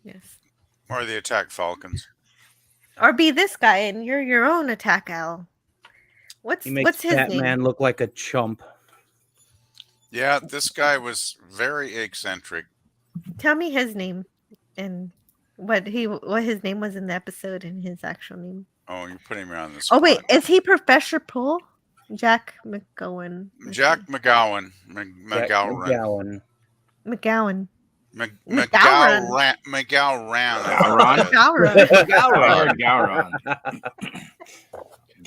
Yes. Or the attack falcons. Or be this guy and you're your own attack owl. He makes What's his Batman name? look like a chump. Yeah, this guy was very eccentric. Tell me his name and what his name was in the episode and his actual name. Oh, you're putting me on the spot. Oh wait, is he Professor Poole? Jack McGowan. Jack McGowan. Jack McGowan. McGowan. McGowan. Gowron. Gowron.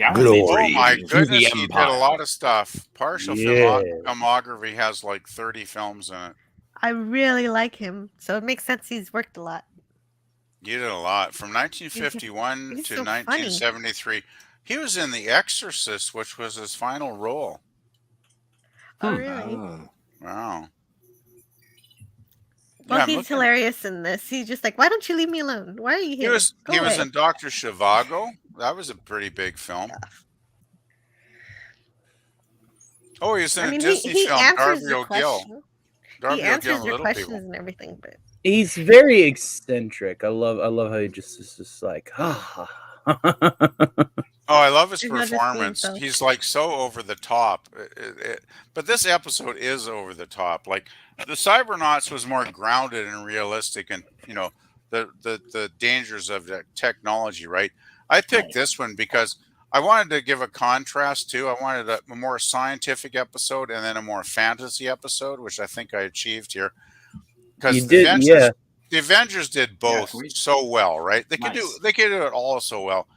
Oh my to the goodness, he did a Empire. lot of stuff. Partial Yeah. filmography has like 30 films in it. I really like him, so it makes sense he's worked a lot. He did a lot. From 1951 he's to so funny. 1973. He was in The Exorcist, which was his final role. Oh really? Oh. Wow. Well, Yeah, I'm he's looking- hilarious in this. He's just like, why don't you leave me alone? Why are you here? He was Go away." in Dr. Zhivago. That was a pretty big film. Oh, he was in a Disney he film, answers Darby your O'Gill. question. Darby He O'Gill answers and your Little questions People. and everything, but He's very eccentric. I love how he just is just like, Oh, I love his He's not just being performance. himself. He's like so over the top. But this episode is over the top. Like the Cybernauts was more grounded and realistic, and the dangers of the technology. Right. I picked this one because I wanted to give a contrast too. I wanted a more scientific episode and then a more fantasy episode, which I think I achieved here. Because You did, yeah. the Avengers did both sweet. so well, right? They could Nice. do it all so well.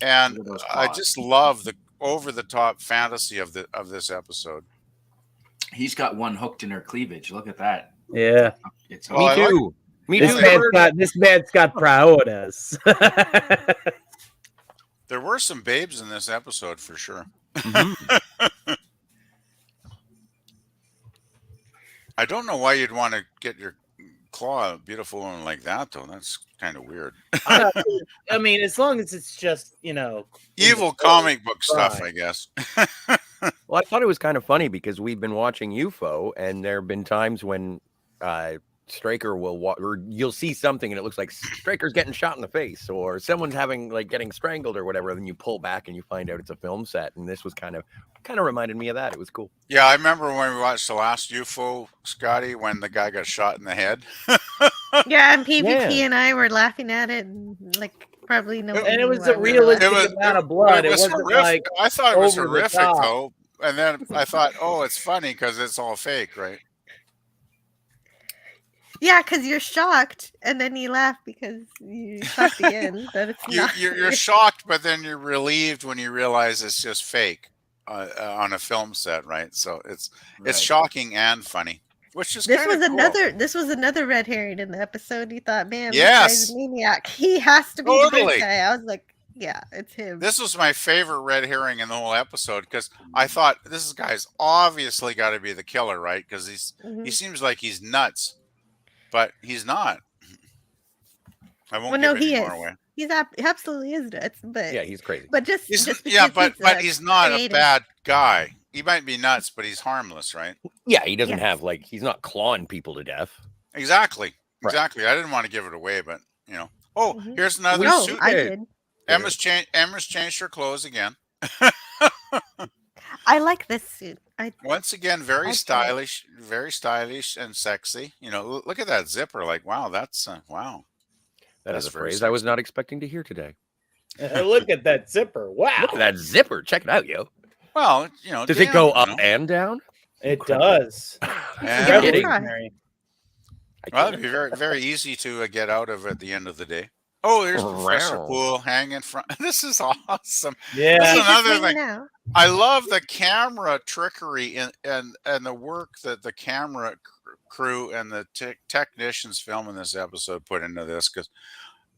And Look at those I claws. just love the over the top fantasy of this episode. He's got one hooked in her cleavage. Look at that. Yeah. It's Well, I hooked. like- Me This too. man's got priorities. There were some babes in this episode for sure. I don't know why you'd want to get your claw a beautiful woman like that, though. That's kind of weird. I mean, as long as it's just, Evil comic book stuff, Right. I guess. Well, I thought it was kind of funny because we've been watching UFO, and there have been times when Straker will or you'll see something and it looks like Straker's getting shot in the face, or someone's getting strangled or whatever. Then you pull back and you find out it's a film set, and this was kind of reminded me of that. It was cool. Yeah, I remember when we watched the last UFO, Scotty, when the guy got shot in the head. yeah, and PvP Yeah. and I were laughing at it, and probably no. And it was a realistic amount of blood. It wasn't horrific. like I thought it was over the horrific top. though, and then I thought, oh, it's funny because it's all fake, right? Yeah, because you're shocked, and then you laugh because you're shocked again that it's not. You're shocked, but then you're relieved when you realize it's just fake on a film set, right? So it's shocking and funny, which is This was cool. another red herring in the episode. You thought, man, Yes. this guy's a maniac. He has to be the Totally. big guy. I was like, yeah, it's him. This was my favorite red herring in the whole episode because I thought this guy's obviously got to be the killer, right? Because he seems like he's nuts, but he's not. I won't give any more away. He's absolutely is nuts, but Yeah, he's crazy. But just He's, because yeah, but he's he's not a creative. bad guy. he might be nuts, but he's harmless, right? Yeah, he doesn't Yes. have like he's not clawing people to death. Exactly. Right. Exactly. I didn't want to give it away, but you know. Oh, Mhm. here's another Oh, suit. I did. Emma's changed her clothes again. I like this suit. Once again, very I'd stylish and sexy. You know, look at that zipper. Like, wow, that's wow. That is That's a very phrase I was sexy. not expecting to hear today. Look at that zipper. Wow. Look at that zipper. Check it out, yo. Well, you know, Does it damn, go you up know. and down? It does. Yeah. Give it a Kidding. try. Well, it'd be very, very easy to get out of at the end of the day. Oh, there's Professor Wow. Poole hanging front. This is awesome. Yeah. This He's is just another hanging thing. out. I love the camera trickery and the work that the camera crew and the technicians filming this episode put into this, because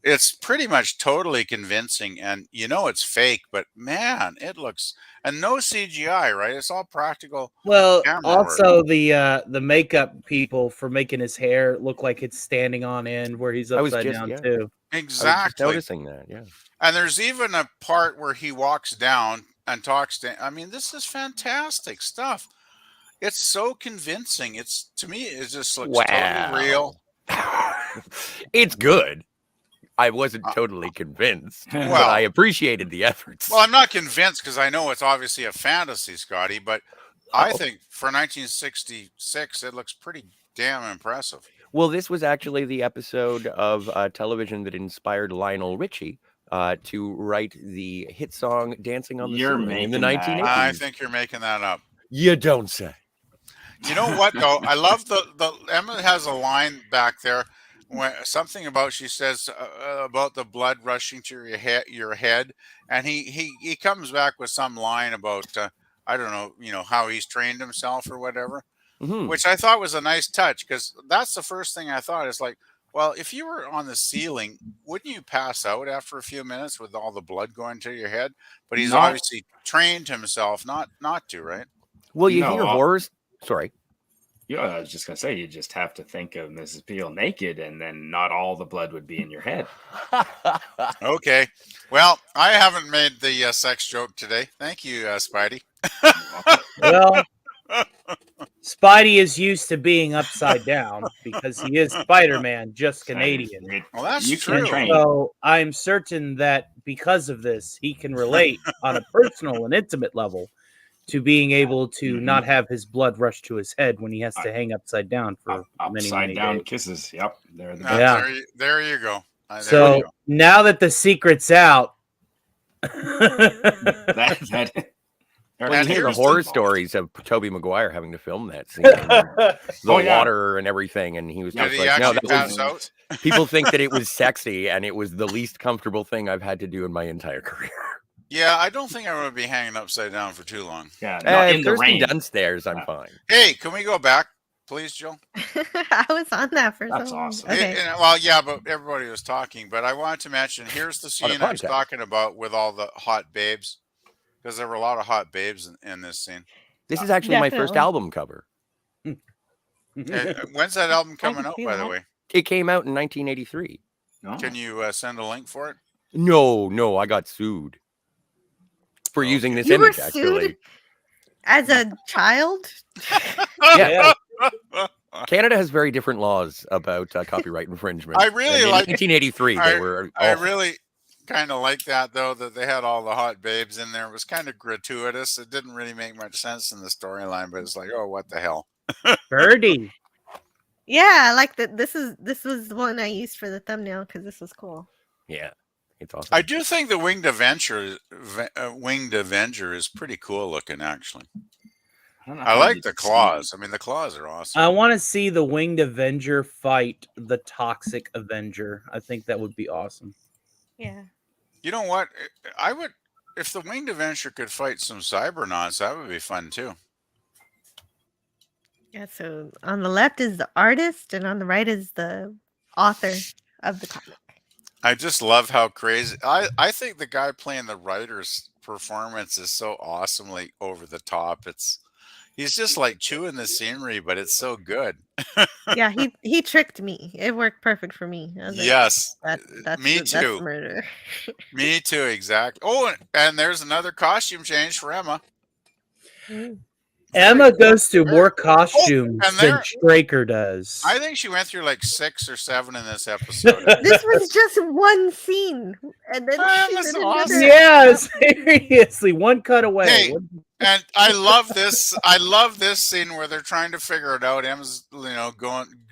it's pretty much totally convincing, and you know it's fake, but man, it looks, and no CGI, right? It's all practical. Well, Camera also the makeup people for making his hair look like it's standing on end where he's I was upside just- down yeah. too. I was just Exactly. noticing that, yeah. And there's even a part where he walks down and talks to. I mean, this is fantastic stuff. It's so convincing. It's, to me, it just looks totally real. It's good. I wasn't totally convinced, but Well- I appreciated the efforts. Well, I'm not convinced because I know it's obviously a fantasy, Scotty, but I Oh. think for 1966, it looks pretty damn impressive. Well, this was actually the episode of television that inspired Lionel Richie to write the hit song "Dancing on the You're Ceiling" in the making that 1980s. I think you're making that up. You don't say. You know what though? I love the Emma has a line back there when something about, she says about the blood rushing to your head, and he comes back with some line about I don't know, you know, how he's trained himself or whatever, Mhm. which I thought was a nice touch, because that's the first thing I thought. Is like, well, if you were on the ceiling, wouldn't you pass out after a few minutes with all the blood going to your head? But he's Not- obviously trained himself not to, right? Well, you No, hear I'll- horrors. Sorry. Yeah, I was just gonna say you just have to think of Mrs. Peel naked, and then not all the blood would be in your head. Okay. Well, I haven't made the sex joke today. Thank you, Spidey. Well, Spidey is used to being upside down because he is Spider-Man, just Canadian. Well, that's You true. can train. So I'm certain that because of this, he can relate on a personal and intimate level to being able to Mhm. not have his blood rush to his head when he has to hang upside down for many, Upside many down days. kisses. Yep, they're the Yeah. There you go. There So you go. now that the secret's out, that When And you hear the here's the- horror stories of Tobey Maguire having to film that scene, and the Oh, yeah. water and everything, and he was Did just he like, "No, actually that pass was." out? People think that it was sexy, and it was the least comfortable thing I've had to do in my entire career. Yeah, I don't think I'm going to be hanging upside down for too long. yeah, not in the Kirsten rain. Dunst stares, I'm fine. Hey, can we go back, please, Jill? I was on that for That's so long. awesome. Okay. Well, yeah, but everybody was talking. But I wanted to mention, here's the On a scene I was podcast. talking about with all the hot babes, because there were a lot of hot babes in this scene. This is actually my first Definitely. album cover. When's that album coming can out, see by the that. way? It came out in 1983. No. Can you send a link for it? No, I got sued for using this You were image. Actually, sued as a child? yeah. Canada has very different laws about copyright infringement. I really And in like- 1983. They were. I awful. really kind of like that, though, that they had all the hot babes in there. It was kind of gratuitous. It didn't really make much sense in the storyline, but it's like, oh, what the hell? Birdie. Yeah, I like that. This was the one I used for the thumbnail because this was cool. Yeah, it's awesome. I do think the Winged Avenger is pretty cool looking, actually. don't know I how like you the see claws. I mean, the claws are awesome. I want to see the Winged Avenger fight the Toxic Avenger. I think that would be awesome. Yeah. You know what? I would, if the Winged Avenger could fight some Cybernauts, that would be fun too. Yeah, so on the left is the artist and on the right is the author of the comic. I just love how crazy. I think the guy playing the writer's performance is so awesomely over the top. He's just like chewing the scenery, but it's so good. Yeah, he tricked me. It worked perfect for me. I was like, Yes, that's me that's too. murder. Me too, exactly. Oh, and there's another costume change for Emma. Emma goes through more costumes and than there- Straker does. I think she went through like 6 or 7 in this episode. This was just one scene, and then she's was in awesome. another. Yeah, seriously, one cut away. Hey, and I love this. I love this scene where they're trying to figure it out. Emma's,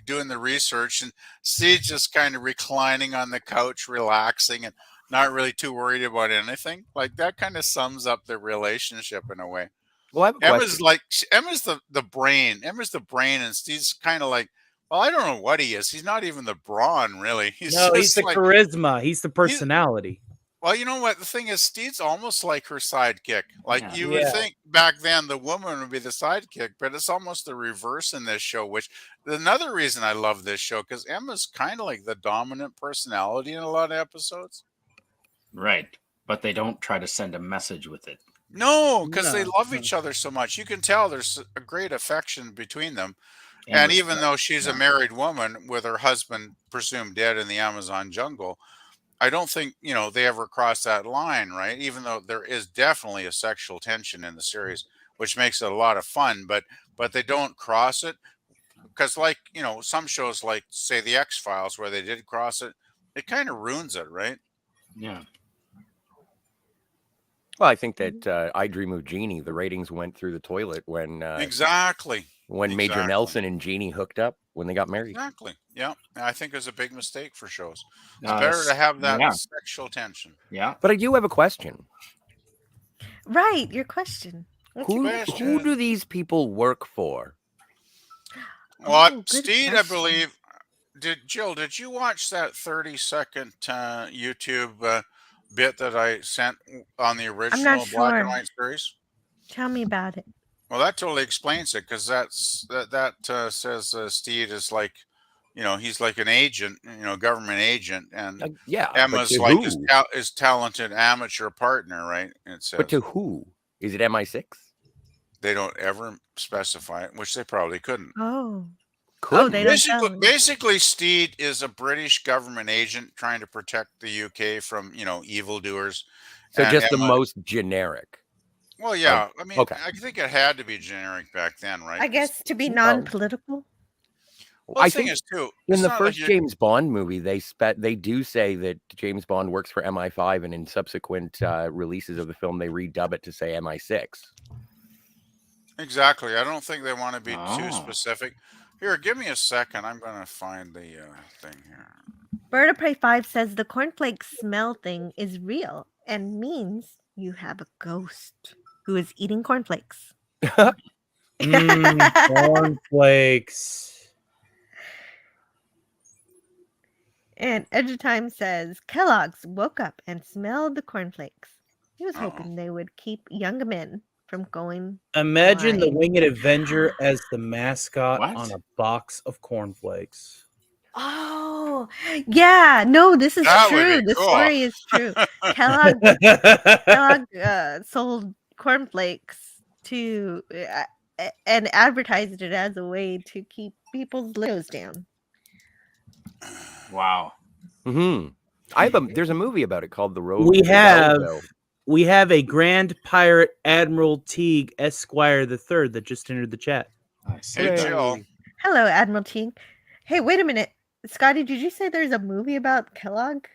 doing the research, and Steve's just kind of reclining on the couch, relaxing, and not really too worried about anything. Like that kind of sums up their relationship in a way. Well, I have a Emma's question. Emma's the brain. Emma's the brain, and Steve's kind of like, well, I don't know what he is. He's not even the brawn, really. He's just the like, charisma. He's the personality. well, you know what? The thing is, Steve's almost like her sidekick. Like Yeah. you would think back then the woman would be the sidekick, but it's almost the reverse in this show, which another reason I love this show, because Emma's kind of like the dominant personality in a lot of episodes. Right. But they don't try to send a message with it. No, because they No, love no. each other so much. You can tell there's a great affection between them. And And even though respect. she's a married woman with her husband presumed dead in the Amazon jungle, I don't think, they ever cross that line, right? Even though there is definitely a sexual tension in the series, which makes it a lot of fun, but they don't cross it. Because like, some shows like, say, The X-Files, where they did cross it, it kind of ruins it, right? Yeah. Well, I think that I Dream of Jeannie, the ratings went through the toilet when Exactly. Major Exactly. Nelson and Jeannie hooked up when they got married. Exactly. Yeah. And I think it was a big mistake for shows. It's Uh, better to have that yeah. sexual tension. Yeah. But I do have a question. Right, your question. What's your Who question? do these people work for? What, Oh, good Steve, I question. believe, did you watch that 30-second YouTube bit that I sent on the original black and sure. white series? Tell me about it. Well, that totally explains it, because that says Steve is like, he's like an agent, government agent, and Yeah, but Emma's to like who? his talented amateur partner, right? And it says, But to who? Is it MI6? they don't ever specify it, which they probably couldn't. Oh. Could they don't tell. Basically, Steed is a British government agent trying to protect the UK from, evildoers. So And just the Emma- most generic. Well, yeah. I mean, okay. I think it had to be generic back then, right? I guess to be Well, non-political. Well, I the thing think is, too, in it's the not like first you- James Bond movie, they do say that James Bond works for MI5, and in subsequent releases of the film, they redub it to say MI6. Exactly. I don't think they want to be too Oh. specific. Here, give me a second. I'm going to find the thing here. Bird of Prey 5 says the cornflake smell thing is real and means you have a ghost who is eating cornflakes. Cornflakes. And Edge of Time says Kellogg's woke up and smelled the cornflakes. He was Uh-oh. hoping they would keep young men from going. Imagine the Why? Winged Avenger as the mascot What? on a box of cornflakes. Oh, yeah. No, this is That would true. be The cool. story is true. Kellogg sold cornflakes to and advertised it as a way to keep people's littles down. Wow. There's a movie about it called The Road. We to have Belleville. we have a Grand Pirate Admiral Teague Esquire III that just entered the chat. I see Hey, that. Jill. Hello, Admiral Teague. Hey, wait a minute. Scotty, did you say there's a movie about Kellogg?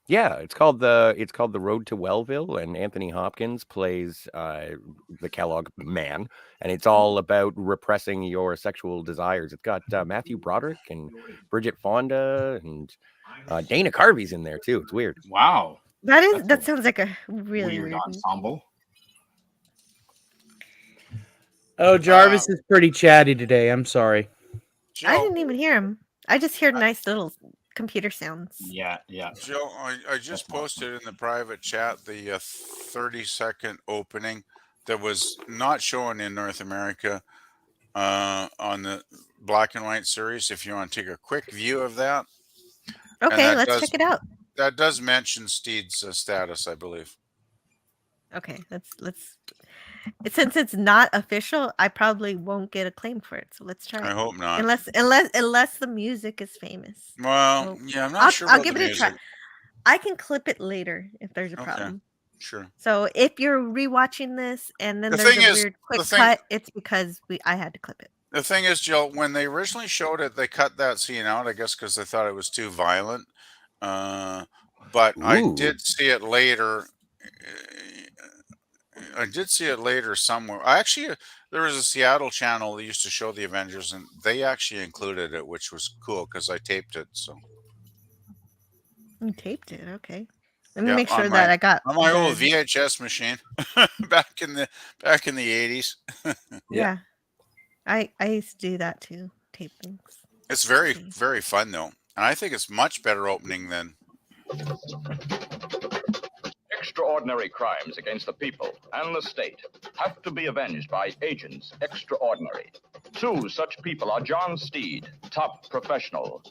Yeah, it's called the Road to Wellville, and Anthony Hopkins plays the Kellogg man, and it's all about repressing your sexual desires. It's got Matthew Broderick and Bridget Fonda and Dana Carvey's in there too. It's weird. Wow. That That's a sounds like a really Weird weird. ensemble. Oh, Jarvis is pretty chatty today. I'm sorry. Jill, I didn't even hear him. I just heard nice little computer sounds. Yeah, yeah. Jill, I just posted in the private chat the 30-second opening that was not shown in North America on the black and white series. If you want to take a quick view of that, Okay, that let's does- check it out. that does mention Steed's status, I believe. Okay, let's. Since it's not official, I probably won't get a claim for it. So let's try. I it. hope not. Unless the music is famous. Well, Well, yeah, I'm not I'll, sure. I'll about give the it a try. music. I can clip it later if there's a Okay. problem. Sure. So if you're rewatching this and then The there's thing a is- weird quick the thing- cut, it's because I had to clip it. The thing is, Jill, when they originally showed it, they cut that scene out, I guess, because they thought it was too violent. But I Ooh. did see it later. I did see it later somewhere. There was a Seattle channel that used to show the Avengers, and they actually included it, which was cool because I taped it. So You taped it, okay. Let me Yeah, make sure on that my- I got on my old the- VHS machine back in the 80s. Yeah. I used to do that too, tape things. It's very, See. very fun though, and I think it's much better opening than. Extraordinary crimes against the people and the state have to be avenged by agents extraordinary. Two such people are John Steed, top professional,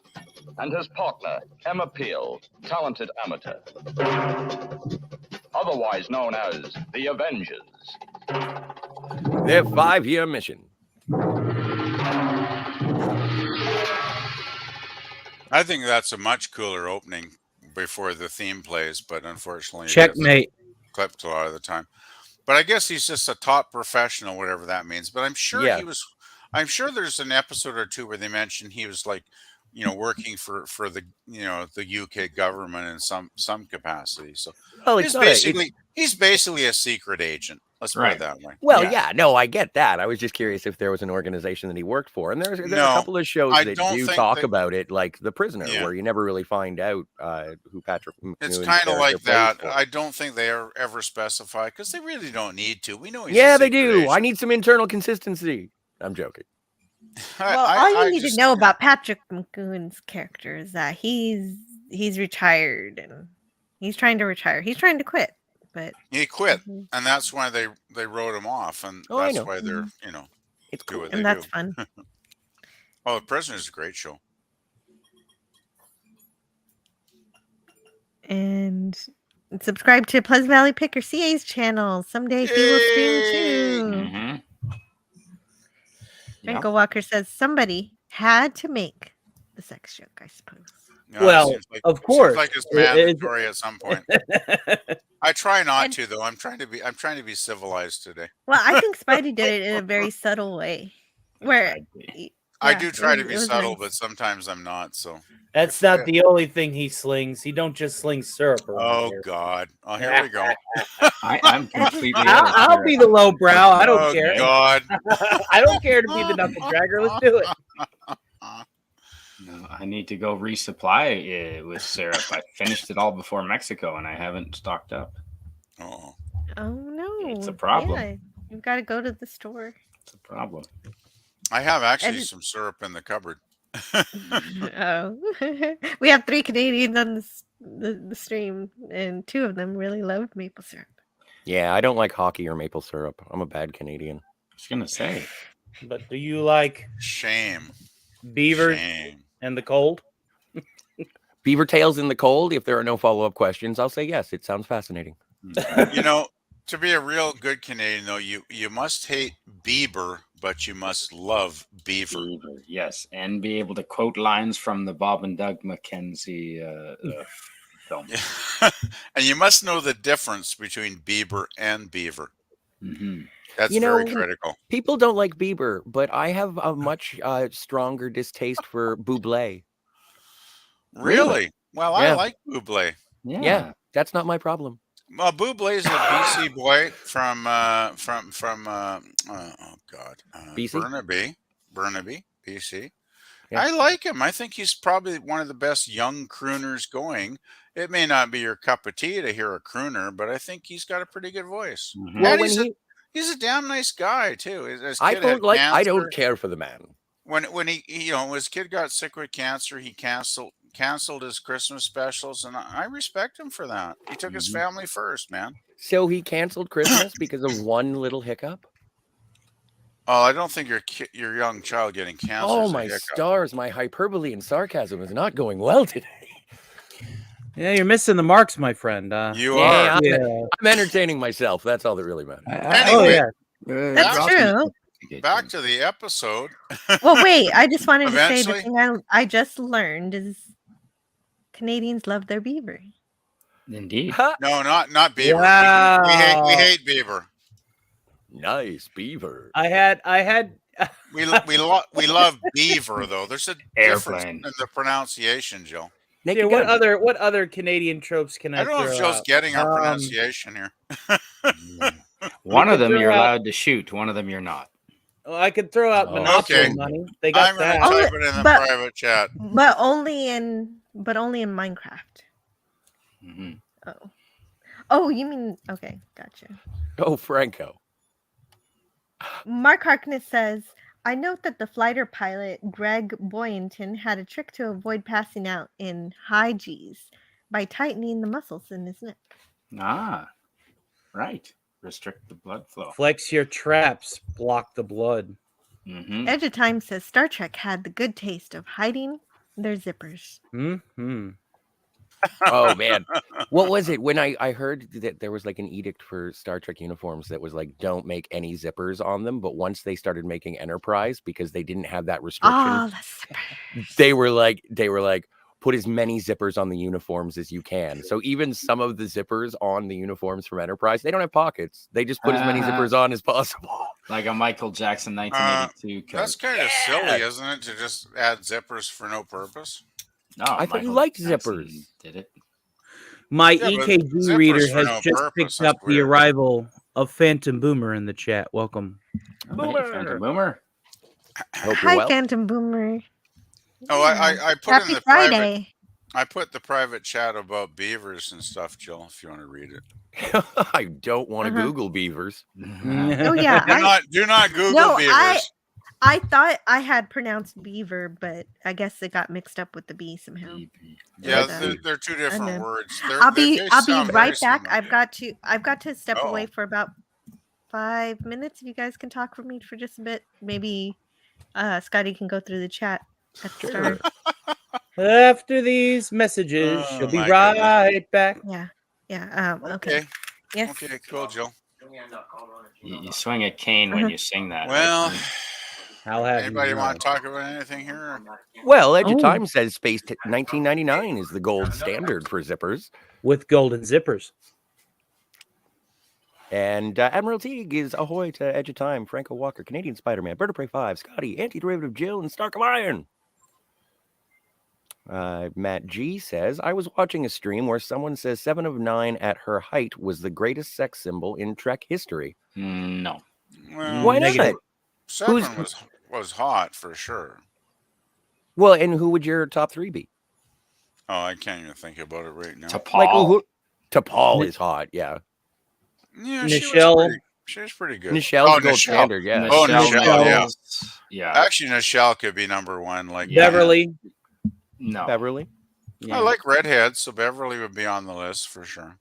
and his partner, Emma Peel, talented amateur. Otherwise known as the Avengers. Their 5-year mission. I think that's a much cooler opening before the theme plays, but unfortunately, it gets Checkmate. clipped a lot of the time. But I guess he's just a top professional, whatever that means. But I'm sure Yeah. I'm sure there's an episode or two where they mentioned he was like, working for the the UK government in some capacity. So Well, he's basically a secret agent. Let's put Right. it that way. Well, Yeah. yeah, no, I get that. I was just curious if there was an organization that he worked for, and there's a No, couple of shows I that don't do think talk that- about it, like The Prisoner, Yeah. where you never really find out who Patrick. It's McNewen's kind of character like plays that. for. I don't think they ever specify because they really don't need to. We know he's Yeah, a they secret do. I agent. need some internal consistency. I'm joking. Well, all you need to know about Patrick McGowan's character is that he's retired and he's trying to retire. He's trying to quit, but He quit, Mhm. and that's why they wrote him off, and Oh, I that's know. why they're It's do cool. what they and that's do. fun. Oh, The Prisoner is a great show. And subscribe to Pleasant Valley Picker CA's channel. Someday he will stream too. Mm-hmm. Franco Walker says somebody had to make the sex joke, I suppose. No, it Well, seems like- of seems course. like it's It is- mandatory at some point. I try not And- to though. I'm trying to be civilized today. Well, I think Spidey did it in a very subtle way. Where I yeah, do it try was- to be it was subtle, nice. but sometimes I'm not. So. That's not the only thing he slings. He don't just sling syrup around Oh here. God! Oh, here we go. I'm completely. I'll be the low brow. I don't Oh care. God! I don't care to be the knuckle dragger. Let's do it. No, I need to go resupply with syrup. I finished it all before Mexico, and I haven't stocked up. Oh. Oh no. It's a problem. Yeah, you've got to go to the store. It's a problem. I have actually And- some syrup in the cupboard. Oh. We have 3 Canadians on the stream, and 2 of them really love maple syrup. Yeah, I don't like hockey or maple syrup. I'm a bad Canadian. I was gonna say. But do you like Shame. beavers Shame. and the cold? Beaver tails in the cold. If there are no follow-up questions, I'll say yes. It sounds fascinating. To be a real good Canadian, though, you must hate Bieber, but you must love beaver. Beaver, yes, and be able to quote lines from the Bob and Doug McKenzie film. And you must know the difference between Bieber and beaver. Mm-hmm. That's You very know, critical. People don't like Bieber, but I have a much stronger distaste for Bublé. Really? Well, I Yeah. like Bublé. Yeah, that's not my problem. Well, Bublé's a BC boy from BC? Burnaby, BC. Yeah. I like him. I think he's probably one of the best young crooners going. It may not be your cup of tea to hear a crooner, but I think he's got a pretty good voice. Mhm. Well, And when he's a damn nice guy too. His I kid had don't like. I cancer. don't care for the man. When he his kid got sick with cancer, he canceled his Christmas specials, and I respect him for that. He took his family first, man. So he canceled Christmas because of one little hiccup. Oh, I don't think your young child getting cancer. Oh is a my hiccup. stars! My hyperbole and sarcasm is not going well today. Yeah, you're missing the marks, my friend. You Yeah, are. Yeah. I'm entertaining myself. That's all that really matters. Oh, Anyway, yeah. That's true. back to the episode. Well, wait, I just wanted to say the Eventually. thing I just learned is Canadians love their beaver. Indeed. No, not beaver. Wow. We hate beaver. Nice beaver. I had We love beaver though. There's a difference Airplane. in the pronunciation, Joe. Here, what other Canadian tropes can I I don't know throw if Joe's out? getting our pronunciation here. One We of could them throw you're out- allowed to shoot. One of them you're not. Well, I could throw out Oh. Monopoly Okay. money. They got I'm going to that. type it in the but- private chat. But only in Minecraft. Mm-hmm. Oh, you mean okay, gotcha. Oh, Franco. Mark Harkness says, I note that the fighter pilot Greg Boyington had a trick to avoid passing out in high G's by tightening the muscles in his neck. Ah, right. Restrict the blood flow. Flex your traps, block the blood. Mm-hmm. Edge of Time says Star Trek had the good taste of hiding their zippers. Mm-hmm. Oh man, what was it when I heard that there was like an edict for Star Trek uniforms that was like don't make any zippers on them, but once they started making Enterprise because they didn't have that restriction, Oh, the zippers. they were like put as many zippers on the uniforms as you can. So even some of the zippers on the uniforms from Enterprise, they don't have pockets. They just put as many zippers on as possible. Like a Michael Jackson 1982 coat. That's kind of silly, isn't it, to just add zippers for no purpose? No, I thought you Michael liked Jackson zippers. Did it? My Yeah, but EKG zippers reader for has no just purpose, picked that's up the weird. arrival of Phantom Boomer in the chat. Welcome. Oh, hey, Phantom Boomer. Hope you're Hi, well. Phantom Boomer. Oh, I put Happy in the private. Friday. I put the private chat about beavers and stuff, Jill. If you want to read it. I don't want to Uh-huh. Google beavers. Oh yeah, Do not Google No, beavers. I thought I had pronounced beaver, but I guess it got mixed up with the B somehow. Yeah, But, they're two different know. words. I'll be They sound very right back. similar. I've got to step Oh. away for about 5 minutes. If you guys can talk for me for just a bit, maybe Scotty can go through the chat at the start. After these messages, Oh, she'll be my right back. Yeah. Okay. Okay. Yes. Okay, cool, Jill. You swing a cane when you sing that. Well, I'll have anybody you want know. to talk about anything here? Well, Edge of Oh. Time says Space 1999 is the gold standard for zippers. With golden zippers. And Admiral Teague is ahoy to Edge of Time, Franco Walker, Canadian Spider-Man, Bird of Prey 5, Scotty, Anti-Derivative Jill, and Stark of Iron. Matt G says, I was watching a stream where someone says 7 of 9 at her height was the greatest sex symbol in Trek history. No. Well, Why not? negative. 7 was hot for sure. Well, and who would your top 3 be? Oh, I can't even think about it right now. T'Pol. T'Pol is hot, yeah. Yeah, Nichelle. she was pretty good. Nichelle's Oh, gold Nichelle. standard, yeah. Oh, Nichelle Nichelle, yeah. Nichols. Yeah. Actually, Nichelle could be number 1. Like Yeah. Beverly. No. Beverly. I like redheads, so Beverly would be on the list for sure.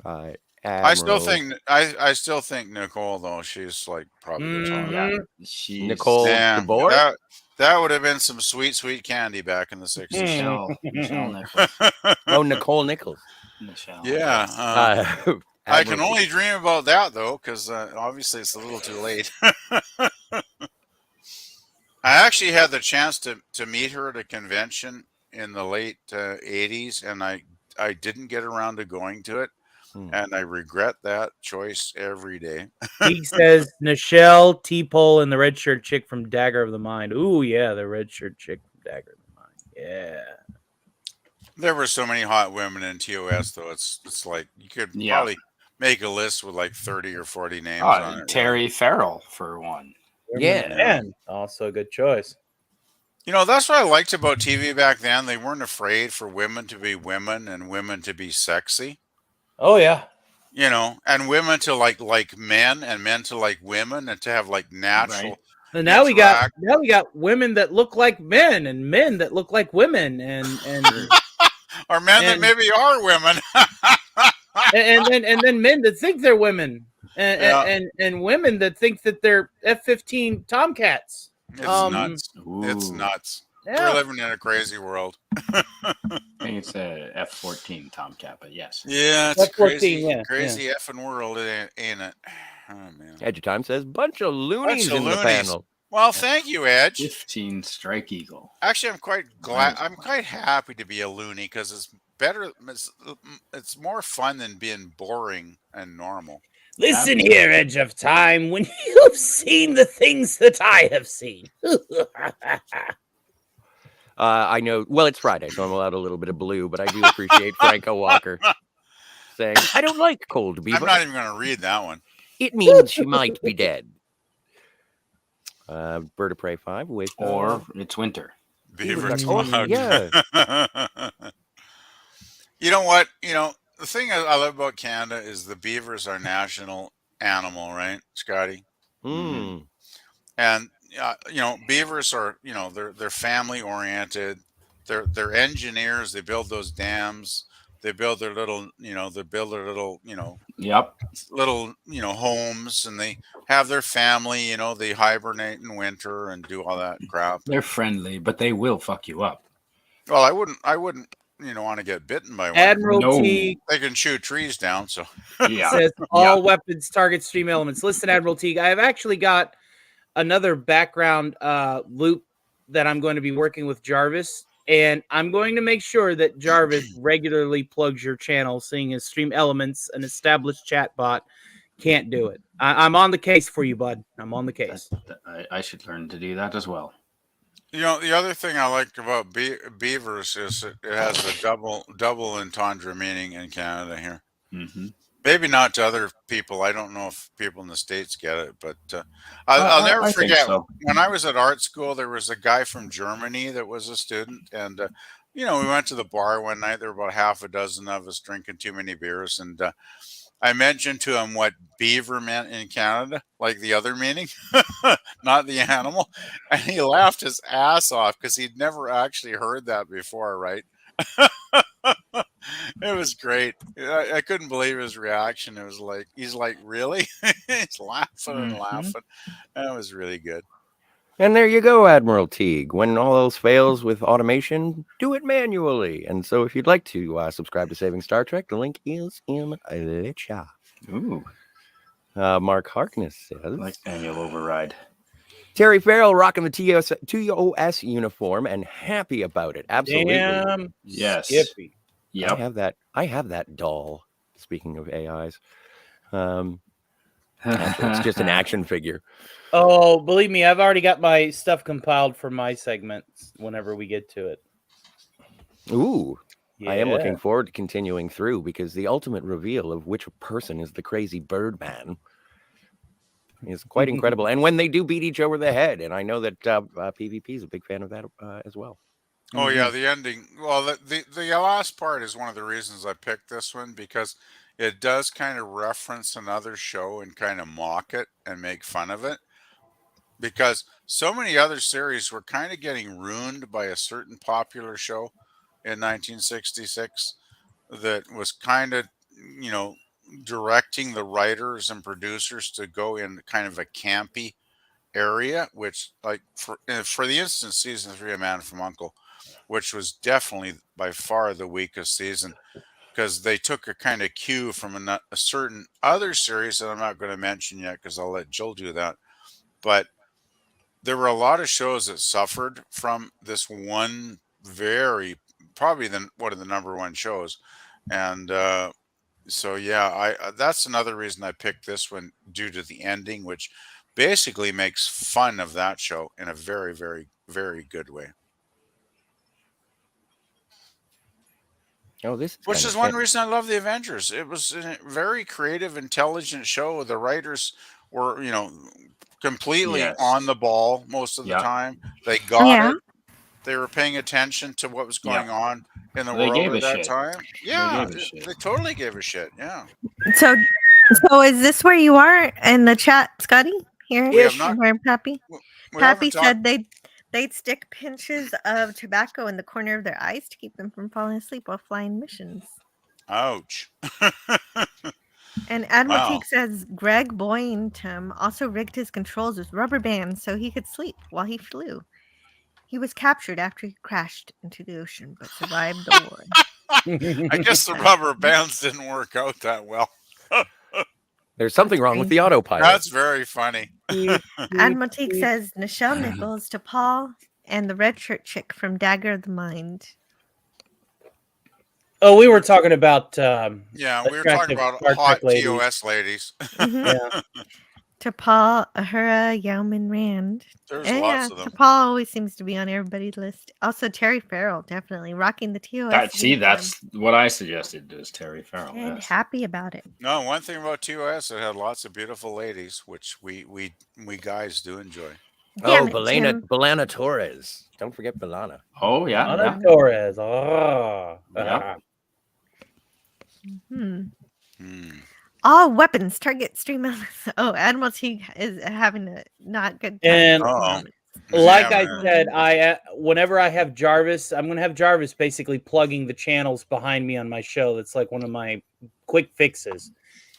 I still think Nicole though. She's like probably the top. Yeah. She's Nicole Damn, DeBoer? that would have been some sweet candy back in the 60s. Michelle Nichols. Oh, Nicole Nichols. Michelle. Yeah. I can only dream about that though, because obviously it's a little too late. I actually had the chance to meet her at a convention in the late 80s, and I didn't get around to going to it, and I regret that choice every day. He says Nichelle, T-Pole, and the red shirt chick from Dagger of the Mind. Ooh, yeah, the red shirt chick from Dagger of the Mind. Yeah. There were so many hot women in TOS, though. It's like you could probably make a list with like 30 or 40 names on it. Terry Farrell for one. Yeah. And also a good choice. You know, that's what I liked about TV back then. They weren't afraid for women to be women and women to be sexy. Oh, yeah. You know, and women to like men and men to like women and to have like natural. Right. And now we got women that look like men and men that look like women and or men that maybe are women. and then men that think they're women and women that think that they're F-15 Tomcats. It's nuts. It's nuts. Yeah. We're living in a crazy world. I think it's a F-14 Tomcat, but yes. Yeah, it's F-14, crazy effing world, ain't it? Oh, man. Edge of Time says, bunch of loonies in the panel. Well, thank you, Edge. 15 Strike Eagle. Actually, I'm quite glad. I'm quite happy to be a loony because better. It's more fun than being boring and normal. Listen here, Edge of Time, when you've seen the things that I have seen. I know. Well, it's Friday, so I'm allowed a little bit of blue, but I do appreciate Franco Walker saying, "I don't like cold beaver." I'm not even going to read that one. It means she might be dead. Bird of Prey 5 with Or it's winter. Beaver Oh, talk. yeah. You know what? The thing I love about Canada is the beavers are national animal, right, Scotty? Mm. And beavers are, they're family oriented. They're engineers. They build those dams. They build their little, Yep. little, homes, and they have their family. They hibernate in winter and do all that crap. They're friendly, but they will fuck you up. Well, I wouldn't, want to get bitten by one. Admiralty They can shoot trees down, so says all weapons target stream elements. Listen, Admiralty, I have actually got another background loop that I'm going to be working with Jarvis, and I'm going to make sure that Jarvis regularly plugs your channel, seeing as Stream Elements, an established chat bot, can't do it. I'm on the case for you, bud. I'm on the case. I should learn to do that as well. the other thing I like about beavers is it has a double entendre meaning in Canada here. Mm-hmm. Maybe not to other people. I don't know if people in the States get it, but I'll never forget when I was at art school, there was a guy from Germany that was a student. And, we went to the bar one night. There were about half a dozen of us drinking too many beers. And I mentioned to him what beaver meant in Canada, like the other meaning, not the animal. And he laughed his ass off because he'd never actually heard that before, right? It was great. I couldn't believe his reaction. It was like, he's like, really? He's laughing and laughing. That was really good. And there you go, Admiral Teague. When all else fails with automation, do it manually. And so if you'd like to subscribe to Saving Star Trek, the link is in the chat. Ooh. Mark Harkness says, like manual override. Terry Farrell rocking the TOS uniform and happy about it. Absolutely. Damn. Yes. Skippy. Yep. I have that doll. Speaking of AIs, actually, it's just an action figure. Oh, believe me, I've already got my stuff compiled for my segments whenever we get to it. Ooh. Yeah. I am looking forward to continuing through because the ultimate reveal of which person is the crazy Birdman is quite incredible. And when they do beat each over the head, and I know that PvP is a big fan of that as well. Oh yeah, the ending. Well, the last part is one of the reasons I picked this one, because it does kind of reference another show and kind of mock it and make fun of it. Because so many other series were kind of getting ruined by a certain popular show in 1966 that was kind of, directing the writers and producers to go in kind of a campy area, which, like, for the instance, season 3 of Man from U.N.C.L.E., which was definitely by far the weakest season, because they took a kind of cue from a certain other series that I'm not going to mention yet because I'll let Jill do that. But there were a lot of shows that suffered from this one probably one of the number one shows. And so, yeah, that's another reason I picked this one, due to the ending, which basically makes fun of that show in a very, very, very good way. Oh, Which is one reason I love the Avengers. It was a very creative, intelligent show. The writers were, completely on the ball most of the time. They got it. They were paying attention to what was going on in the world at that time. Yeah, they totally gave a shit. Yeah. So is this where you are in the chat, Scotty? Here, where Pappy? Pappy said they'd stick pinches of tobacco in the corner of their eyes to keep them from falling asleep while flying missions. Ouch. And Admiral Teague says Greg Boynton also rigged his controls with rubber bands so he could sleep while he flew. He was captured after he crashed into the ocean, but survived the war. I guess the rubber bands didn't work out that well. There's something wrong with the autopilot. That's very funny. Admiral Teague says Nichelle Nichols to Paul and the red shirt chick from Dagger of the Mind. Oh, we were talking about Yeah, we were talking attractive about Star hot Trek ladies. TOS ladies. Mhm. Yeah. T'Pol, Ahura, Yeoman Rand. There's And lots of them. T'Pol always seems to be on everybody's list. Also, Terry Farrell, definitely rocking the TOS. uniform That's what I suggested was Terry Farrell. and Yes. happy about it. No, one thing about TOS, it had lots of beautiful ladies, which we guys do enjoy. Damn Oh, it, Belana, Tim. Belana Torres. Don't forget Belana. Oh yeah, Ana yeah. Torres. Oh. Yeah. Hmm. Hmm. All weapons target stream elements. Oh, Admiral T is having a not good time. And with Uh-oh. elements. like Yeah, I man. said, I whenever I have Jarvis, I'm going to have Jarvis basically plugging the channels behind me on my show. That's like one of my quick fixes.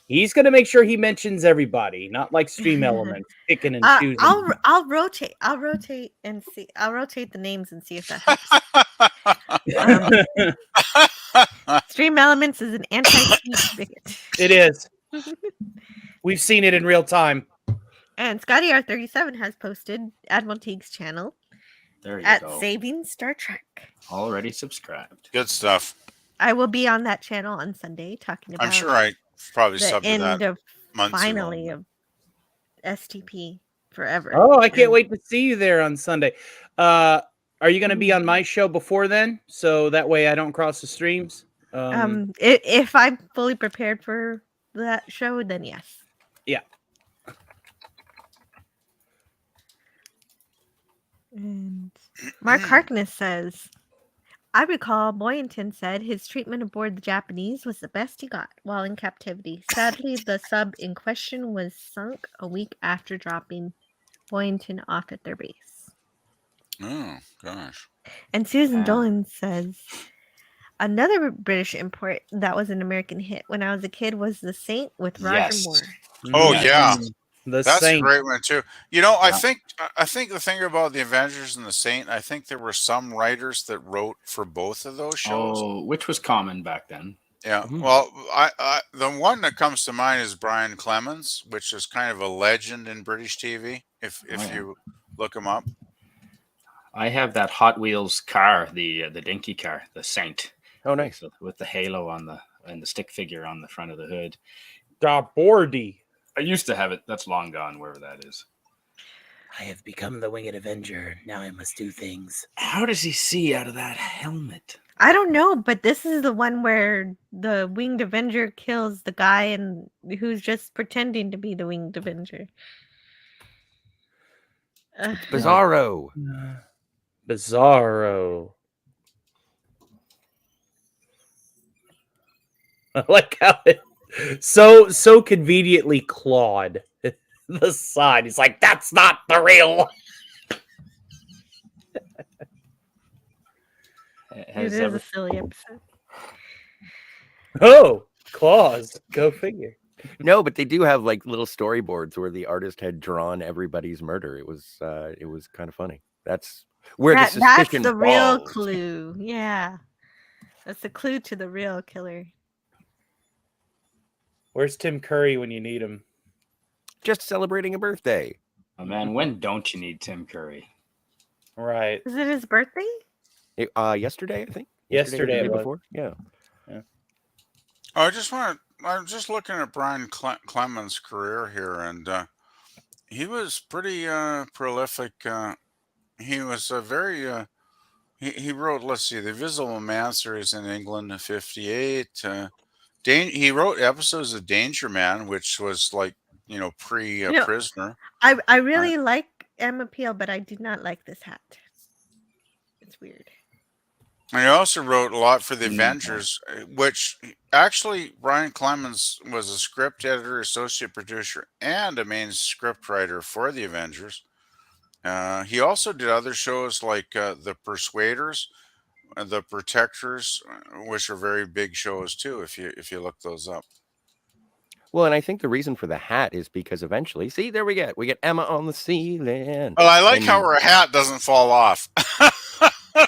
He's going to make sure he mentions everybody, not like Stream Elements, picking and choosing. I'll rotate. I'll rotate and see. I'll rotate the names and see if that helps. Stream Elements is an anti-speech bigot. It is. We've seen it in real time. And Scotty R37 has posted Admiral Teague's channel There you at go. Saving Star Trek. Already subscribed. Good stuff. I will be on that channel on Sunday talking about I'm sure I probably the subbed to end that of months finally ago. of STP forever. Oh, I can't And, wait to see you there on Sunday. Are you going to be on my show before then? So that way I don't cross the streams? if I'm fully prepared for that show, then yes. Yeah. And Mark Harkness says, I recall Boynton said his treatment aboard the Japanese was the best he got while in captivity. Sadly, the sub in question was sunk a week after dropping Boynton off at their base. Oh, gosh. And Susan Dolan says, another British import that was an American hit when I was a kid was The Saint with Roger Yes. Moore. Oh, yeah. That's That's Saint. a great one too. You know, I think the thing about the Avengers and the Saint, I think there were some writers that wrote for both of those shows. Oh, which was common back then. Yeah. Well, I the one that comes to mind is Brian Clemens, which is kind of a legend in British TV. If you look him up. I have that Hot Wheels car, the dinky car, the Saint. Oh, nice. With the halo on the stick figure on the front of the hood. Bordy. I used to have it. That's long gone, wherever that is. I have become the Winged Avenger. Now I must do things. How does he see out of that helmet? I don't know, but this is the one where the Winged Avenger kills the guy and who's just pretending to be the Winged Avenger. Bizarro. Bizarro. I like how it so conveniently clawed the side. He's like, that's not the real one. It is a silly episode. Oh, claws. Go figure. No, but they do have like little storyboards where the artist had drawn everybody's murder. It was kind of funny. That's where the suspicion That's the real falls. clue. Yeah. That's the clue to the real killer. Where's Tim Curry when you need him? Just celebrating a birthday. Oh, man, when don't you need Tim Curry? Right. Is it his birthday? Yesterday, I think. Yesterday or the it day was. before. Yeah. I'm just looking at Brian Clemens' career here, and he was pretty prolific. He was a very he wrote, let's see, the Visible Man series in England in '58. He wrote episodes of Danger Man, which was like, Prisoner. I really like Emma Peel, but I do not like this hat. It's weird. And he also wrote a lot for the Avengers, which actually Brian Clemens was a script editor, associate producer, and a main script writer for the Avengers. He also did other shows like The Persuaders, The Protectors, which are very big shows too, if you look those up. Well, and I think the reason for the hat is because eventually, see, there we get Emma on the ceiling. Well, I like how her hat doesn't fall off.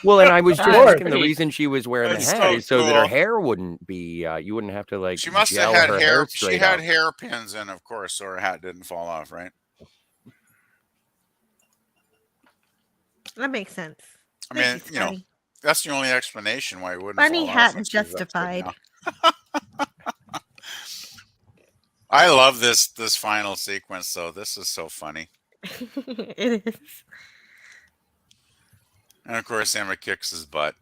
Well, and I was just Sure. thinking the reason she was wearing That's the hat so is so that her cool. hair wouldn't be, you wouldn't have to like She must gel have had her hair. straight She had up. hairpins in, of course, so her hat didn't fall off, right? That makes sense. I Thank mean, you, Scotty. That's the only explanation why he wouldn't Funny fall off hat once he was upside justified. down. I love this final sequence though. This is so funny. It is. And of course Emma kicks his butt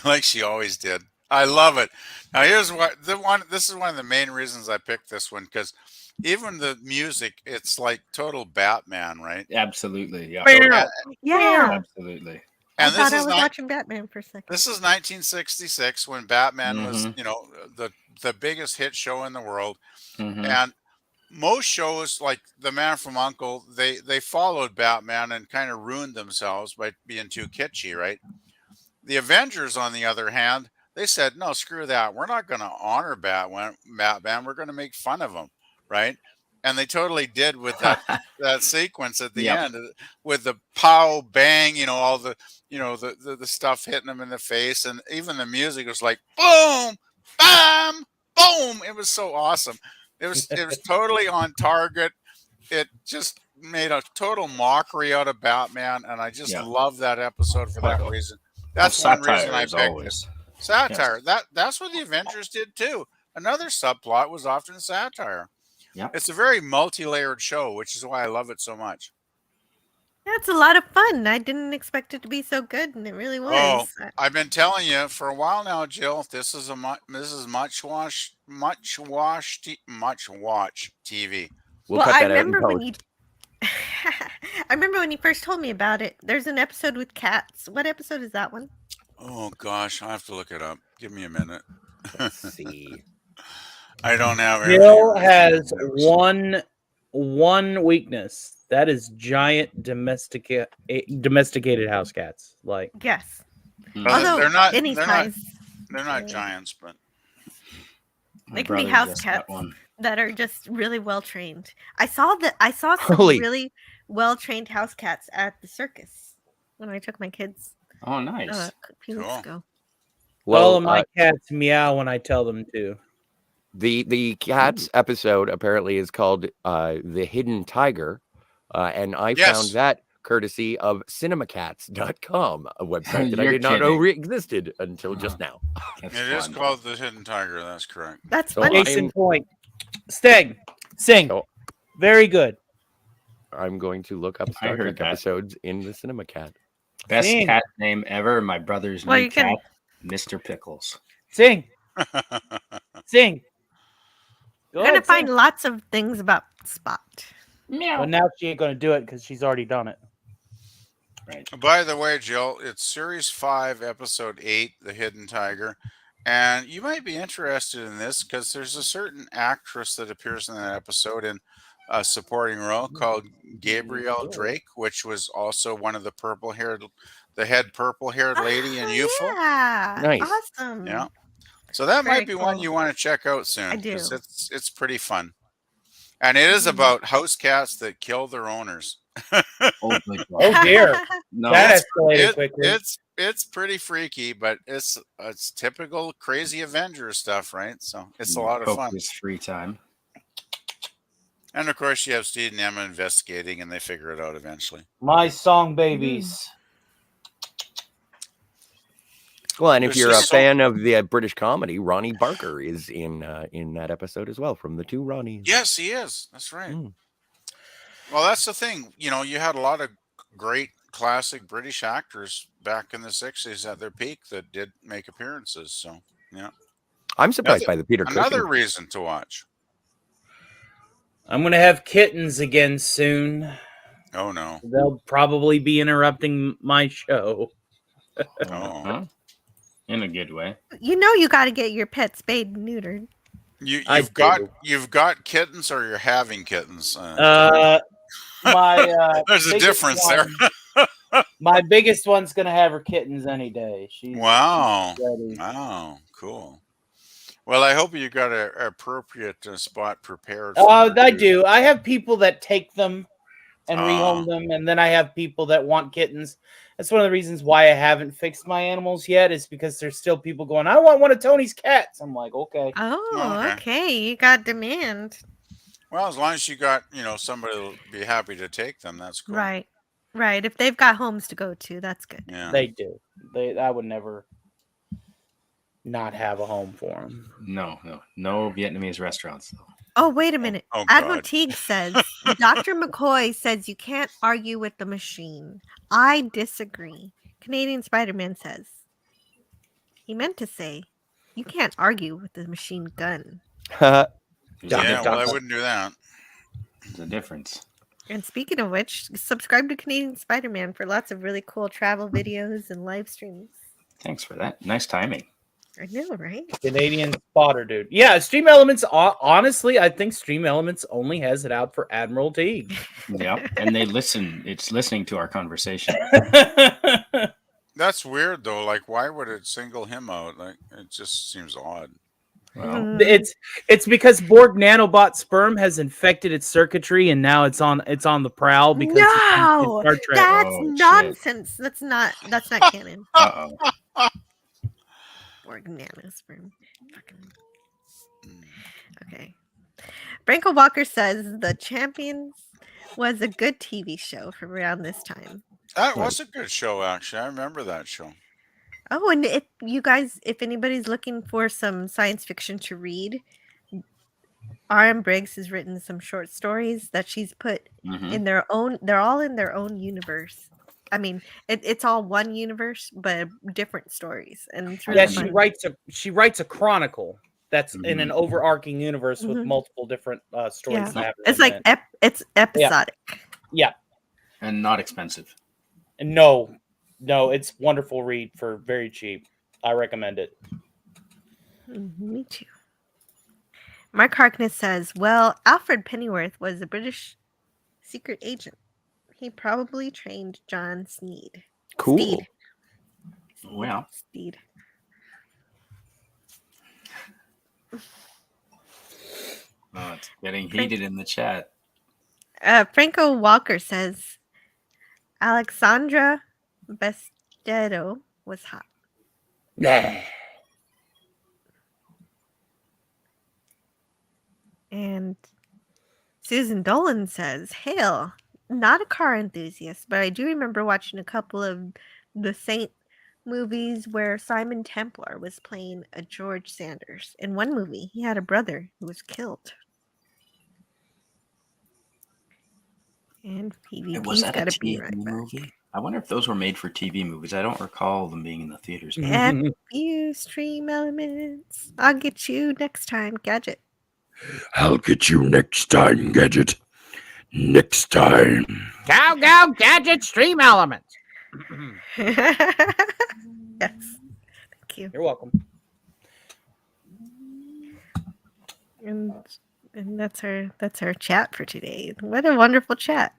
like she always did. I love it. Now here's what this is one of the main reasons I picked this one, because even the music, it's like total Batman, right? Absolutely. Yeah. Yeah. Absolutely. I And thought I was watching Batman for a second. this is 1966 when Batman was, Mhm. you know, the biggest hit show in the world. Mhm. And most shows like The Man from Uncle, they followed Batman and kind of ruined themselves by being too kitschy, right? The Avengers, on the other hand, they said, no, screw that. We're not going to honor Batman. We're going to make fun of him, right? And they totally did with that sequence at the Yep. end with the pow bang, you know, all the, you know, the stuff hitting them in the face, and even the music was like boom, bam, boom. It was so awesome. It was totally on target. It just made a total mockery out of Batman, and I just love that episode for that reason. That's one reason I picked it. Satire. Yes. That's what the Avengers did too. Another subplot was often satire. Yep. It's a very multi-layered show, which is why I love it so much. That's a lot of fun. I didn't expect it to be so good, and it really was. Oh, I've been telling you for a while now, Jill. This is much watch TV. We'll cut I that out in remember when post. you. I remember when you first told me about it. There's an episode with cats. What episode is that one? Oh gosh, I have to look it up. Give me a minute. Let's see. I don't have. Bill has one weakness. That is giant domesticated house cats. Like, yes. Well, Although they're not any size, they're not giants, but they can be house cats that are just really well trained. I saw some really well trained house cats at the circus when I took my kids. Oh, nice. A few weeks ago. Well, all of my cats meow when I tell them to. The cats episode apparently is called The Hidden Tiger, and I found that courtesy of cinemacats.com, a website that I did not know existed until just now. It is called The Hidden Tiger. That's correct. That's so case in point. Sting, sing. Very good. I'm going to look up Star Trek episodes in the CinemaCat. Best cat name ever. My brother's new cat, Mr. Pickles. Sing. Sing. You're going to find lots of things about Spot. Meow. But now she ain't going to do it because she's already done it. Right. By the way, Jill, it's Series 5, Episode 8, The Hidden Tiger. And you might be interested in this because there's a certain actress that appears in that episode in a supporting role called Gabrielle Drake, which was also one of the head purple-haired lady in UFO. Yeah. Nice. Awesome. Yeah. So that might be one you want to check out soon. I do. It's pretty fun. And it is about house cats that kill their owners. Oh dear. No. That escalated quickly. It's pretty freaky, but it's typical crazy Avenger stuff, right? So it's a lot of fun. It's free time. And of course you have Steve and Emma investigating and they figure it out eventually. My song babies. Well, and if you're a fan of the British comedy, Ronnie Barker is in that episode as well, from the two Ronnies. Yes, he is. That's right. Well, that's the thing. You know, you had a lot of great classic British actors back in the 60s at their peak that did make appearances. So, yeah. I'm surprised by the Peter Cushing. Another reason to watch. I'm going to have kittens again soon. Oh, no. They'll probably be interrupting my show. Oh. In a good way. You know you got to get your pet spayed and neutered. You've got kittens, or you're having kittens. There's a difference there. My biggest one's gonna have her kittens any day. She's wow, ready. Wow, cool. Well, I hope you got an appropriate spot prepared. I do. I have people that take them and rehome them, and then I have people that want kittens. That's one of the reasons why I haven't fixed my animals yet, is because there's still people going, I want one of Tony's cats. I'm like, okay. Oh, okay. You got demand. Well, as long as you got, somebody will be happy to take them, that's cool. Right. Right. If they've got homes to go to, that's good. Yeah. They do. I would never not have a home for them. No Vietnamese restaurants. Oh, wait a minute. oh Admiral God. Teague says Dr. McCoy says you can't argue with the machine. I disagree. Canadian Spider-Man says he meant to say you can't argue with the machine gun. There's Yeah, well, I a wouldn't do that. There's a difference. And speaking of which, subscribe to Canadian Spider-Man for lots of really cool travel videos and live streams. Thanks for that. Nice timing. I know, right? Canadian spotter, dude. Yeah, Stream Elements. Honestly, I think Stream Elements only has it out for Admiral Teague. Yep, and they listen. It's listening to our conversation. That's weird though. Like, why would it single him out? Like, it just seems odd. Well, It's because Borg nanobot sperm has infected its circuitry, and now it's on the prowl because no, it's Star Trek. that's Oh, shit. nonsense. That's not canon. uh-oh. Borg nanosperm. Fucking. Okay. Branko Walker says The Champions was a good TV show from around this time. That was a good show, actually. I remember that show. Oh, and if anybody's looking for some science fiction to read, R.M. Briggs has written some short stories that she's put in their own. They're all in their own universe. I mean, it's all one universe, but different stories. And it's really fun. She writes a chronicle that's in an overarching universe with multiple different stories. Yeah. It's like it's episodic. Yeah, And not expensive. and no, it's wonderful read for very cheap. I recommend it. Me too. Mark Harkness says, well, Alfred Pennyworth was a British secret agent. He probably trained John Sneed. Cool. Steed. Well, Steed. oh, it's getting heated in the chat. Franco Walker says, Alexandra Bestedo was hot. Nah. And Susan Dolan says, hail, not a car enthusiast, but I do remember watching a couple of the Saint movies where Simon Templar was playing a George Sanders. In one movie, he had a brother who was killed. And PvP's got to be right movie? back. I wonder if those were made for TV movies. I don't recall them being in the theaters. And you Stream Elements. I'll get you next time, Gadget. I'll get you next time, Gadget. Next time. Go, Gadget Stream Elements. Yes. Thank you. You're welcome. And that's our chat for today. What a wonderful chat.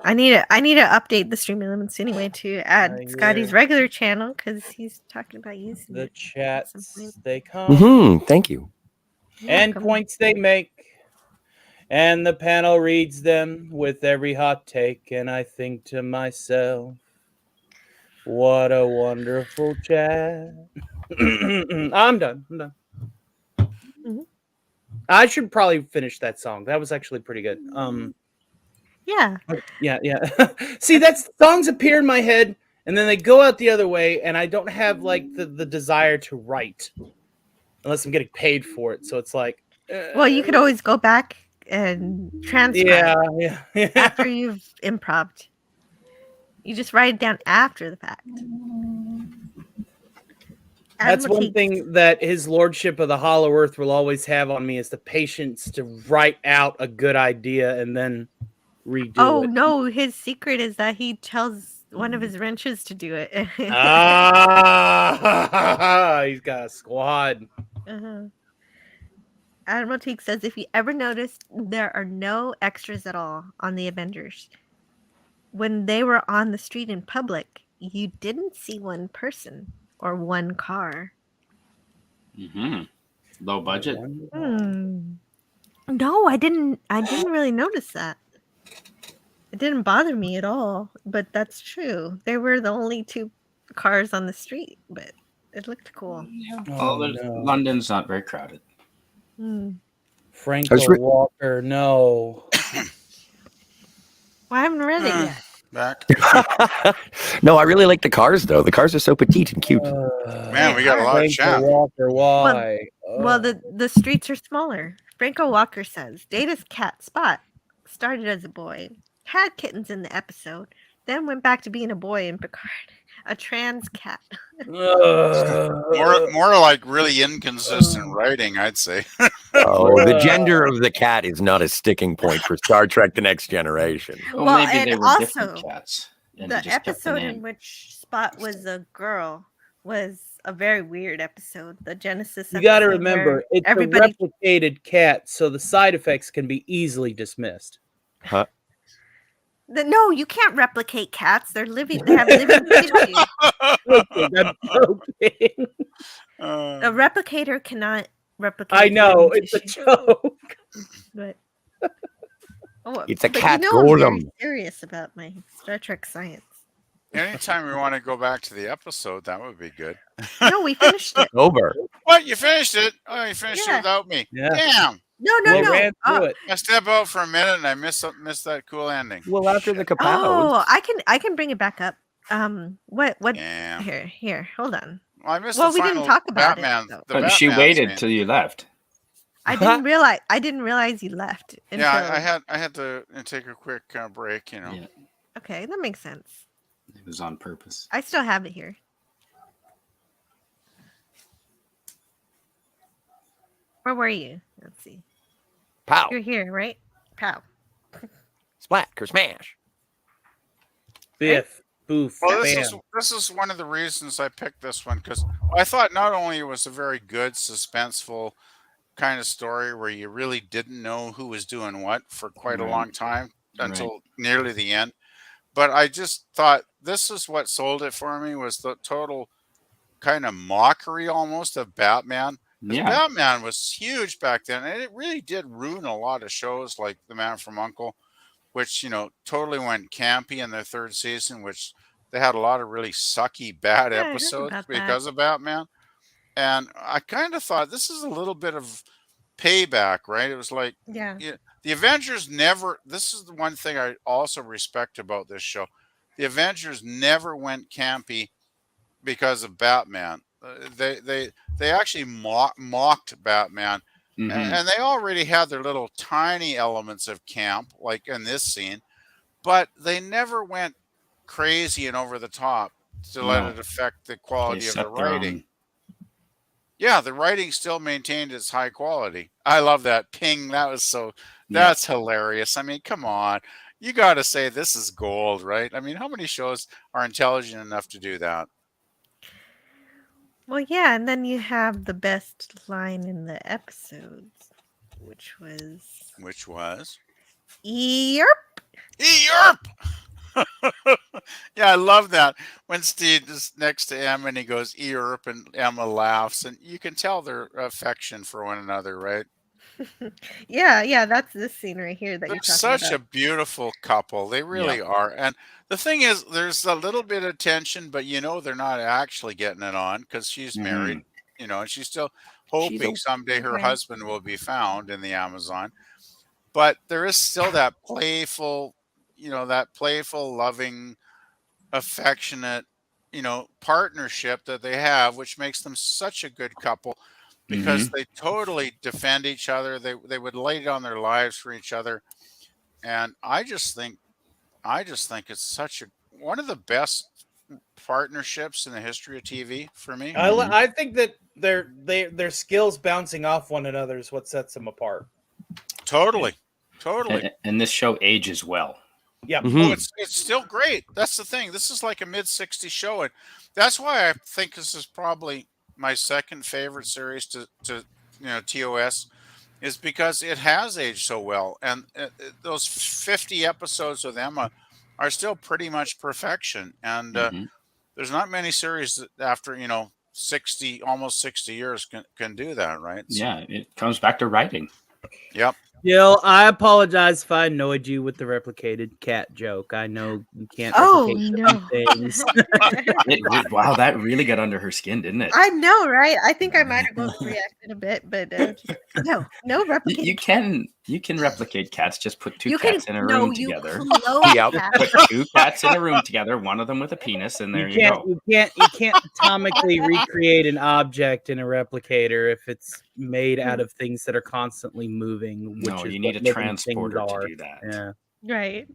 I need to update the Stream Elements anyway to add Scotty's regular channel because he's talking about using the it. chats they come. Thank you. And points they make. And the panel reads them with every hot take, and I think to myself, what a wonderful chat. I'm done. I should probably finish that song. That was actually pretty good. Yeah. See, that's songs appear in my head, and then they go out the other way, and I don't have like the desire to write unless I'm getting paid for it. So it's like, well, you could always go back and transcribe. Yeah. After you've improved, you just write it down after the fact. That's one thing that his lordship of the Hollow Earth will always have on me is the patience to write out a good idea and then redo it. Oh no, his secret is that he tells one of his wrenches to do it. He's got a squad. Admiral Teague says, if you ever noticed, there are no extras at all on the Avengers. When they were on the street in public, you didn't see one person or one car. Low budget. No, I didn't really notice that. It didn't bother me at all, but that's true. They were the only two cars on the street, but it looked cool. London's not very crowded. Franco Walker, no. Well, I haven't read it yet. back. No, I really like the cars though. The cars are so petite and cute. Man, we got a lot of chat. Walker, why? Well, the streets are smaller. Franco Walker says Data's cat Spot started as a boy, had kittens in the episode, then went back to being a boy in Picard. A trans cat. More like really inconsistent writing, I'd say. Oh, the gender of the cat is not a sticking point for Star Trek: The Next Generation. Well, maybe and they were also, different cats. And the they just kept the episode name. in which Spot was a girl was a very weird episode. The Genesis. You got to episode remember, where it's everybody. a replicated cat, so the side effects can be easily dismissed. Huh? No, you can't replicate cats. They're living. They have living tissue. I'm joking. A replicator cannot replicate. I know, living it's a tissue. joke. But It's a but cat I'm very golem. serious about my Star Trek science. Anytime we want to go back to the episode, that would be good. No, we finished it. Over. What? You finished it? Oh, you finished it Yeah. without me. Yeah. Damn. No. Ran through it. I step out for a minute and I missed that cool ending. Well, after the kapow. Oh, I can bring it back up. What? Yeah. Here, hold on. Well, I missed Well, the we final didn't talk about Batman. it, though. The But she Batman waited scene. till you left. I didn't realize you left. Yeah, I had to take a quick break. You know. Yeah, Okay, that makes sense. it was on purpose. I still have it here. Where were you? Let's see. Pow. You're here, right? Pow. Splat. Smash. Biff, boof, Well, bam. this is one of the reasons I picked this one because I thought not only it was a very good, suspenseful kind of story where you really didn't know who was doing what for quite a Right. long time until nearly the end, but I just thought this is what sold it for me was the total kind of mockery almost of Batman. 'Cause Yeah. Batman was huge back then, and it really did ruin a lot of shows like The Man from U.N.C.L.E., which, you know, totally went campy in their third season, which they had a lot of really sucky, bad Yeah, I heard episodes about that. because of Batman. And I kind of thought this is a little bit of payback, right? It was like, Yeah. the Avengers never, this is the one thing I also respect about this show. The Avengers never went campy because of Batman. They actually mocked Batman, Mhm. and they already had their little tiny elements of camp, like in this scene, but they never went crazy and over the top to let No. it affect the They quality of the set their writing. own. Yeah, the writing still maintained its high quality. I love that ping. That was Yeah. that's hilarious. I mean, come on. You got to say this is gold, right? I mean, how many shows are intelligent enough to do that? Well, yeah, and then you have the best line in the episodes, which was Which was? "Yerp." Yerp! Yeah, I love that. When Steve is next to Emma and he goes, Yerp, and Emma laughs, and you can tell their affection for one another, right? Yeah, that's this scene right here that They're you're talking such a about. beautiful couple. They really are. And the thing is, there's a little bit of tension, but you know they're not actually getting it on because she's married, you know, and she's still hoping someday her Right. husband will be found in the Amazon. But there is still that playful, loving, affectionate, partnership that they have, which makes them such a good couple because they totally defend each other. They would lay down their lives for each other. And I just think it's such one of the best partnerships in the history of TV for me. I think that their skills bouncing off one another is what sets them apart. Totally. And this show ages well. Yeah. Oh, it's still great. That's the thing. This is like a mid-60s show, and that's why I think this is probably my second favorite series to TOS, is because it has aged so well, and those 50 episodes with Emma are still pretty much perfection. And there's not many series that after almost 60 years can do that, right? So, Yeah, it comes back to writing. Yep. Jill, I apologize if I annoyed you with the replicated cat joke. I know you can't replicate some things. Wow, that really got under her skin, didn't it? I know, right? I think I might have both reacted a bit, but no replication. You can You can replicate cats. Just put two You cats can in a room you together. clone Yep. cats. Put two cats in a room together. One of them with a penis, and there you go. You can't atomically recreate an object in a replicator if it's made out of things that are constantly moving. Which No, is you need a what living transporter things to are. do that. Yeah. Right.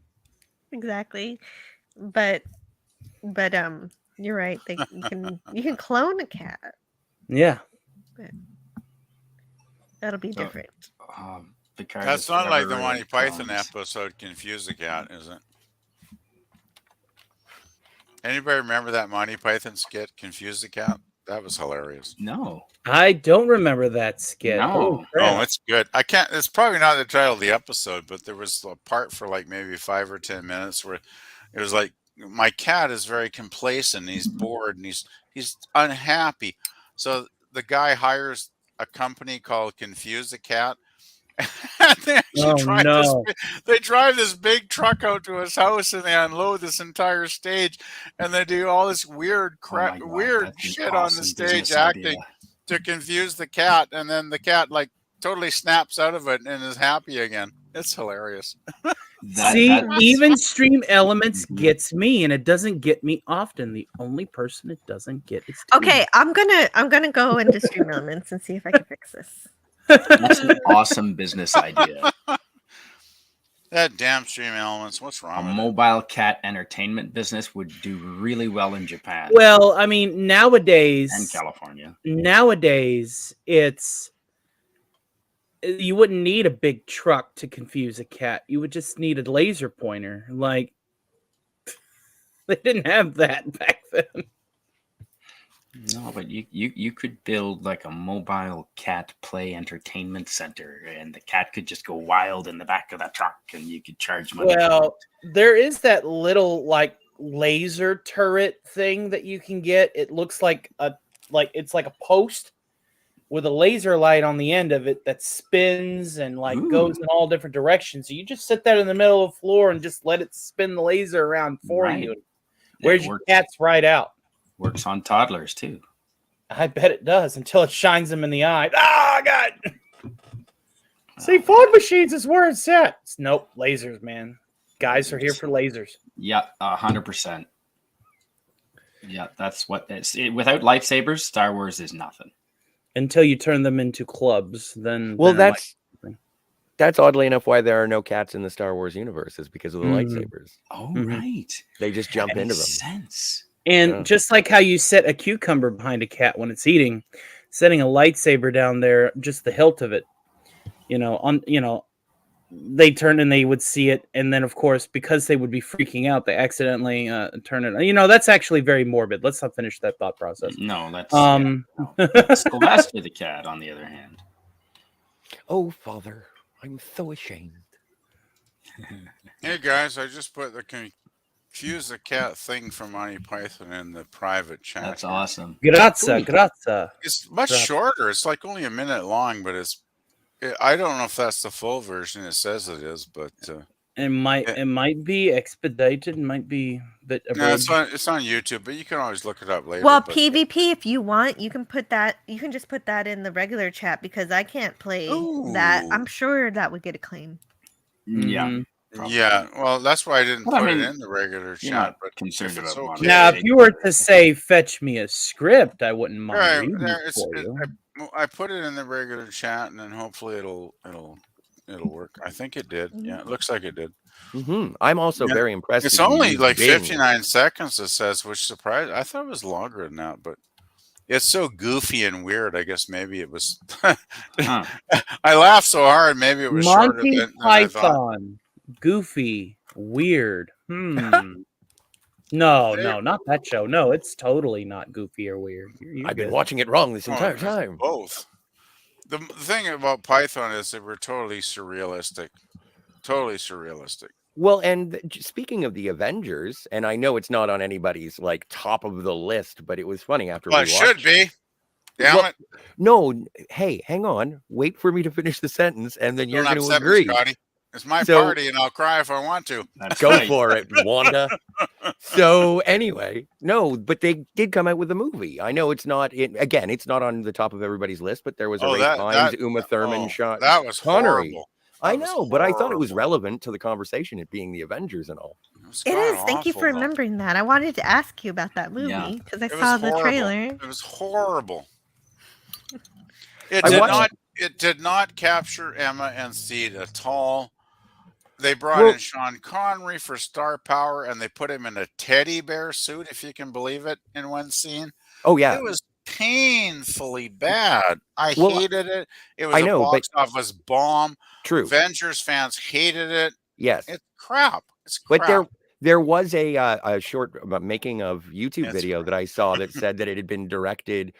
Exactly. But you're right. You can clone a cat. Yeah. But that'll be different. That's That's not like the Monty Python episode Confuse the Cat, is it? Anybody remember that Monty Python skit, Confuse the Cat? That was hilarious. No. I don't remember that skit. No. Oh, it's good. It's probably not the title of the episode, but there was a part for like maybe 5 or 10 minutes where it was like, my cat is very complacent. He's bored and he's unhappy. So the guy hires a company called Confuse the Cat. And they actually they drive this big truck out to his house and they unload this entire stage and they do all this weird crap, weird shit on the stage acting to confuse the cat, and then the cat like totally snaps out of it and is happy again. It's hilarious. Even Stream Elements gets me, and it doesn't get me often. The only person it doesn't get is Okay, I'm gonna go into Stream Elements and see if I can fix this. That's an awesome business idea. That damn Stream Elements. What's wrong? A mobile cat entertainment business would do really well in Japan. Well, I mean, nowadays and California. Nowadays, you wouldn't need a big truck to confuse a cat. You would just need a laser pointer. Like, they didn't have that back then. No, but you could build like a mobile cat play entertainment center, and the cat could just go wild in the back of that truck, and you could charge money. Well, there is that little like laser turret thing that you can get. It looks like it's like a post with a laser light on the end of it that spins and like goes in all different directions. So you just sit there in the middle of the floor and just let it spin the laser around for you. Where's your cat's right out? Works on toddlers too. I bet it does until it shines them in the eye. Ah, God! See, fog machines is where it's at. Nope, lasers, man. Guys are here for lasers. Yeah, 100%. Yeah, that's what it's. Without lightsabers, Star Wars is nothing. Until you turn them into clubs, then. Well, that's oddly enough why there are no cats in the Star Wars universe, is because of the lightsabers. Oh, right. They just jump into them. Sense. And just like how you set a cucumber behind a cat when it's eating, setting a lightsaber down there, just the hilt of it, they turn and they would see it, and then of course because they would be freaking out, they accidentally turn it. That's actually very morbid. Let's not finish that thought process. No, that's Sylvester the cat. On the other hand, oh Father, I'm so ashamed. Hey guys, I just put the Confuse the Cat thing from Monty Python in the private chat. That's awesome. Grazie. It's much shorter. It's like only a minute long, but I don't know if that's the full version. It says it is, but it might be expedited. It might be a bit. No, it's on YouTube, but you can always look it up later. Well, PvP, if you want, you can put that. You can just put that in the regular chat because I can't play that. I'm sure that would get a claim. Yeah. Probably. Yeah, well, that's why I didn't put it in the regular chat. But concerned about okay. Now, if you were to say "fetch me a script," I wouldn't mind. I put it in the regular chat, and then hopefully it'll work. I think it did. Yeah, it looks like it did. I'm also very impressed. It's only like 59 seconds. It says, which surprised. I thought it was longer than that, but it's so goofy and weird. I guess maybe it was. I laughed so hard. Maybe it was shorter than I thought. Goofy, weird. No, not that show. No, it's totally not goofy or weird. I've been watching it wrong this entire time. Both. The thing about Python is they were totally surrealistic. Totally surrealistic. Well, and speaking of the Avengers, and I know it's not on anybody's like top of the list, but it was funny after we watched. It should be. Damn it. No, hey, hang on. Wait for me to finish the sentence, and then you're going to agree. Scotty. It's my party, and I'll cry if I want to. Go for it, Wanda. So anyway, no, but they did come out with a movie. I know it's not. It's not on the top of everybody's list, but there was a Ray Fiennes, Uma Thurman shot. That was Connery. horrible. I know, but I thought it was relevant to the conversation, it being the Avengers and all. It is. Thank you for remembering that. I wanted to ask you about that movie because I saw the trailer. It was horrible. I watched- It did not capture Emma and Steed at all. They brought in Sean Connery for star power, and they put him in a teddy bear suit, if you can believe it, in one scene. Oh yeah, it was painfully bad. I hated it. It was a box office bomb. True. Avengers fans hated it. Yes, it's crap. It's crap. But there was a short making of YouTube video that I saw that said that it had been directed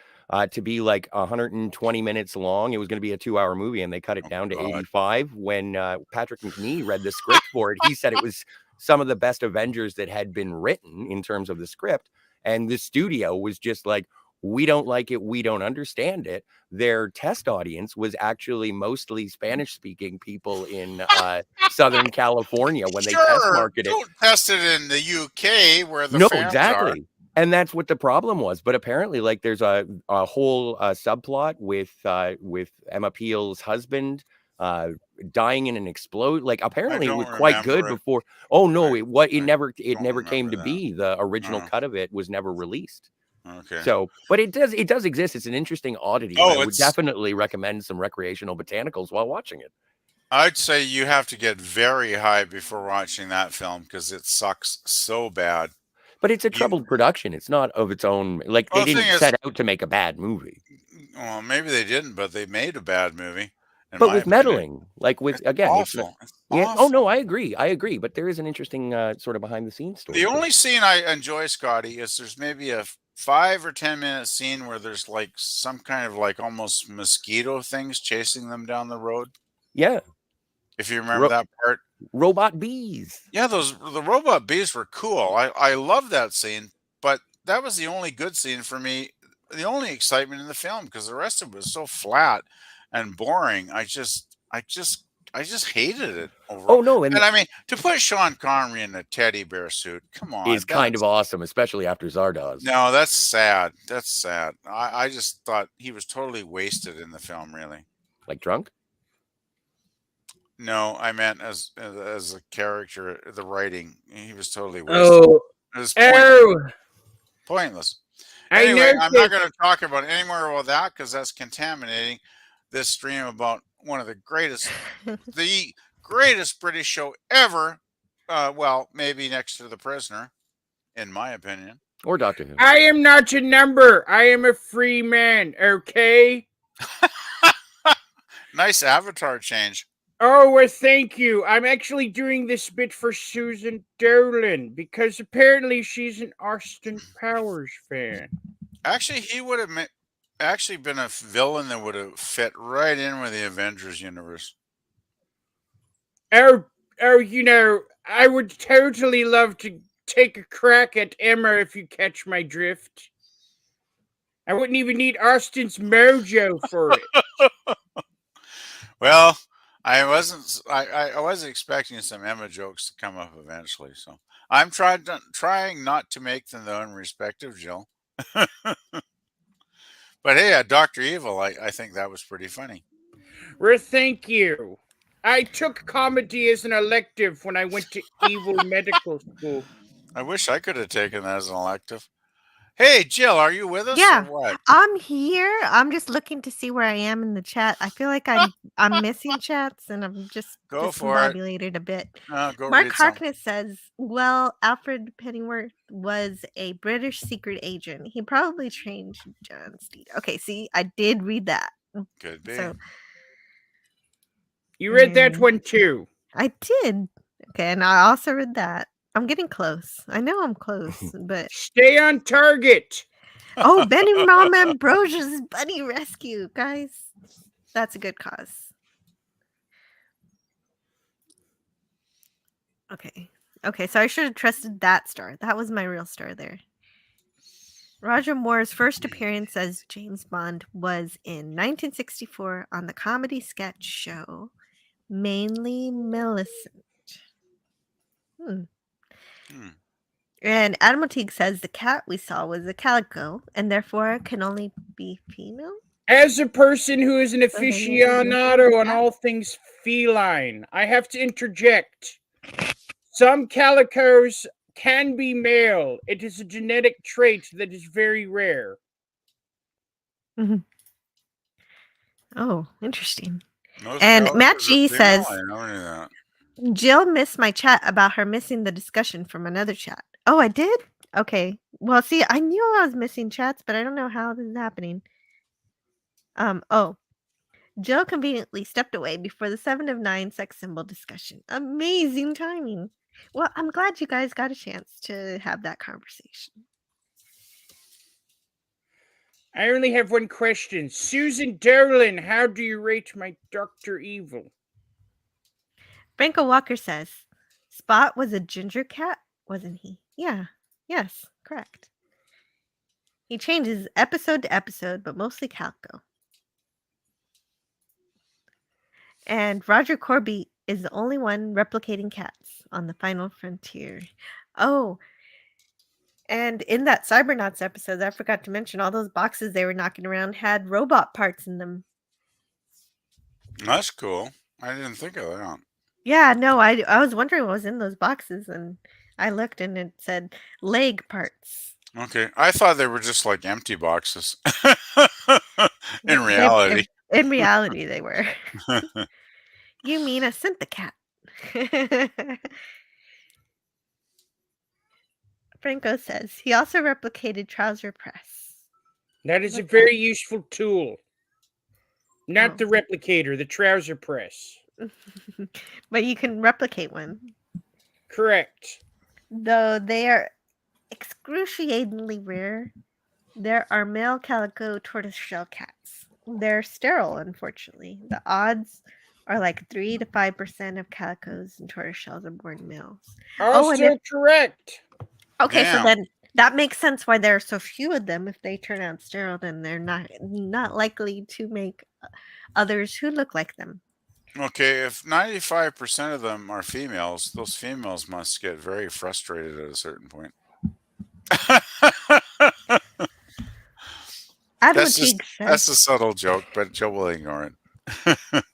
to be like 120 minutes long. It was going to be a 2-hour movie, and they cut it down to 85. When Patrick McNee read the script for it, he said it was some of the best Avengers that had been written in terms of the script. And the studio was just like, we don't like it. We don't understand it. Their test audience was actually mostly Spanish-speaking people in Southern California when they test marketed it. Don't test it in the UK where the fans exactly. are. And that's what the problem was. But apparently, like, there's a whole subplot with Emma Peel's husband dying in an explode. Like, apparently it was quite good before. Oh no, it never came to be. The original cut of it was never released. Okay. So, but it does exist. It's an interesting oddity. I would definitely recommend some recreational botanicals while watching it. I'd say you have to get very high before watching that film because it sucks so bad. But it's a troubled production. It's not of its own. Like, they didn't set out to make a bad movie. Well, maybe they didn't, but they made a bad movie. But with meddling, like with again, awful. It's oh no, I agree. But there is an interesting sort of behind the scenes story. The only scene I enjoy, Scotty, is there's maybe a 5 or 10 minute scene where there's like some kind of like almost mosquito things chasing them down the road. Yeah. If you remember that part. Robot bees. Yeah, the robot bees were cool. I love that scene, but that was the only good scene for me. The only excitement in the film, because the rest of it was so flat and boring. I just hated it overall. Oh no, and I mean, to put Sean Connery in a teddy bear suit, come on, is kind of awesome, especially after Zardoz. No, that's sad. That's sad. I just thought he was totally wasted in the film. Really, like drunk. No, I meant as a character, the writing. He was totally wasted. Oh, it was pointless. Anyway, I'm not going to talk about any more about that because that's contaminating this stream about one of the greatest British show ever. Well, maybe next to The Prisoner, in my opinion. Or Doctor Who. I am not a number. I am a free man. Okay. Nice avatar change. Oh, well, thank you. I'm actually doing this bit for Susan Dolan because apparently she's an Austin Powers fan. Actually, he would have been a villain that would have fit right in with the Avengers universe. Oh, you know, I would totally love to take a crack at Emma if you catch my drift. I wouldn't even need Austin's mojo for it. Well, I was expecting some Emma jokes to come up eventually, so I'm trying not to make them though in respect of Jill. But hey, Dr. Evil, I think that was pretty funny. Well, thank you. I took comedy as an elective when I went to Evil Medical School. I wish I could have taken that as an elective. Hey, Jill, are you with us? Yeah, or what? I'm here. I'm just looking to see where I am in the chat. I feel like I'm missing chats, and I'm just discombobulated a bit. Mark Harkness says, "Well, Alfred Pennyworth was a British secret agent. He probably trained John Steed." Okay, see, I did read that. Could be. So, you read that one too. I did. Okay, and I also read that. I'm getting close. I know I'm close, but stay on target. Oh, Benny Mom Ambrosia's Bunny Rescue, guys. That's a good cause. Okay, so I should have trusted that star. That was my real star there. Roger Moore's first appearance as James Bond was in 1964 on the comedy sketch show Mainly Millicent. And Admiral Teague says the cat we saw was a calico and therefore can only be female. As a person who is an Okay, yeah, aficionado on all things feline, I have to interject. Some calicos can be male. It is a genetic trait that is very rare. Oh, interesting. Most And calicos Matt are G female? says, I never knew that. Jill missed my chat about her missing the discussion from another chat. Oh, I did? Okay. Well, see, I knew I was missing chats, but I don't know how this is happening. Oh. Jill conveniently stepped away before the 7 of 9 sex symbol discussion. Amazing timing. Well, I'm glad you guys got a chance to have that conversation. I only have one question. Susan Derlin, how do you rate my Dr. Evil? Franco Walker says, Spot was a ginger cat, wasn't he? Yeah. Yes, correct. He changes episode to episode, but mostly Calco. And Roger Corby is the only one replicating cats on the final frontier. Oh, and in that Cybernauts episode, I forgot to mention all those boxes they were knocking around had robot parts in them. That's cool. I didn't think of that. Yeah, no, I was wondering what was in those boxes, and I looked and it said leg parts. Okay. I thought they were just like empty boxes. In They- reality. in reality, they were. You mean a Synthocat? Franco says he also replicated Trouser Press. That is a What's very useful tool. Not Oh. the replicator, the trouser press. But you can replicate one. Correct. Though they are excruciatingly rare, there are male calico tortoiseshell cats. They're sterile, unfortunately. The odds are like 3 to 5% of calicos and tortoiseshells are born males. Also correct. Okay, so Damn. then that makes sense why there are so few of them. If they turn out sterile, then they're not likely to make others who look like them. Okay, if 95% of them are females, those females must get very frustrated at a certain point. That's a subtle joke, but Joe will ignore it.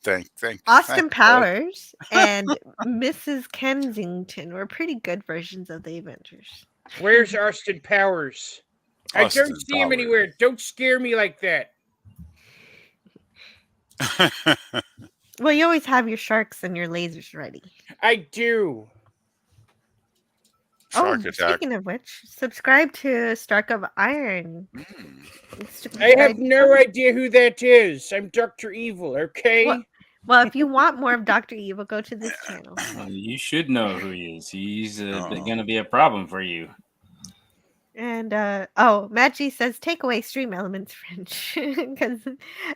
Thank Austin thank Powers and Mrs. Kensington were pretty good versions of the Avengers. Where's Austin Powers? I Austin don't see him Powers. anywhere. Don't scare me like that. Well, you always have your sharks and your lasers ready. I do. Shark attack. Speaking of which, subscribe to Stark of Iron. I have no idea who that is. I'm Dr. Evil, okay? Well, if you want more of Dr. Evil, go to this channel. You should know who he is. He's going to be a problem for you. And Matt G says take away stream elements French because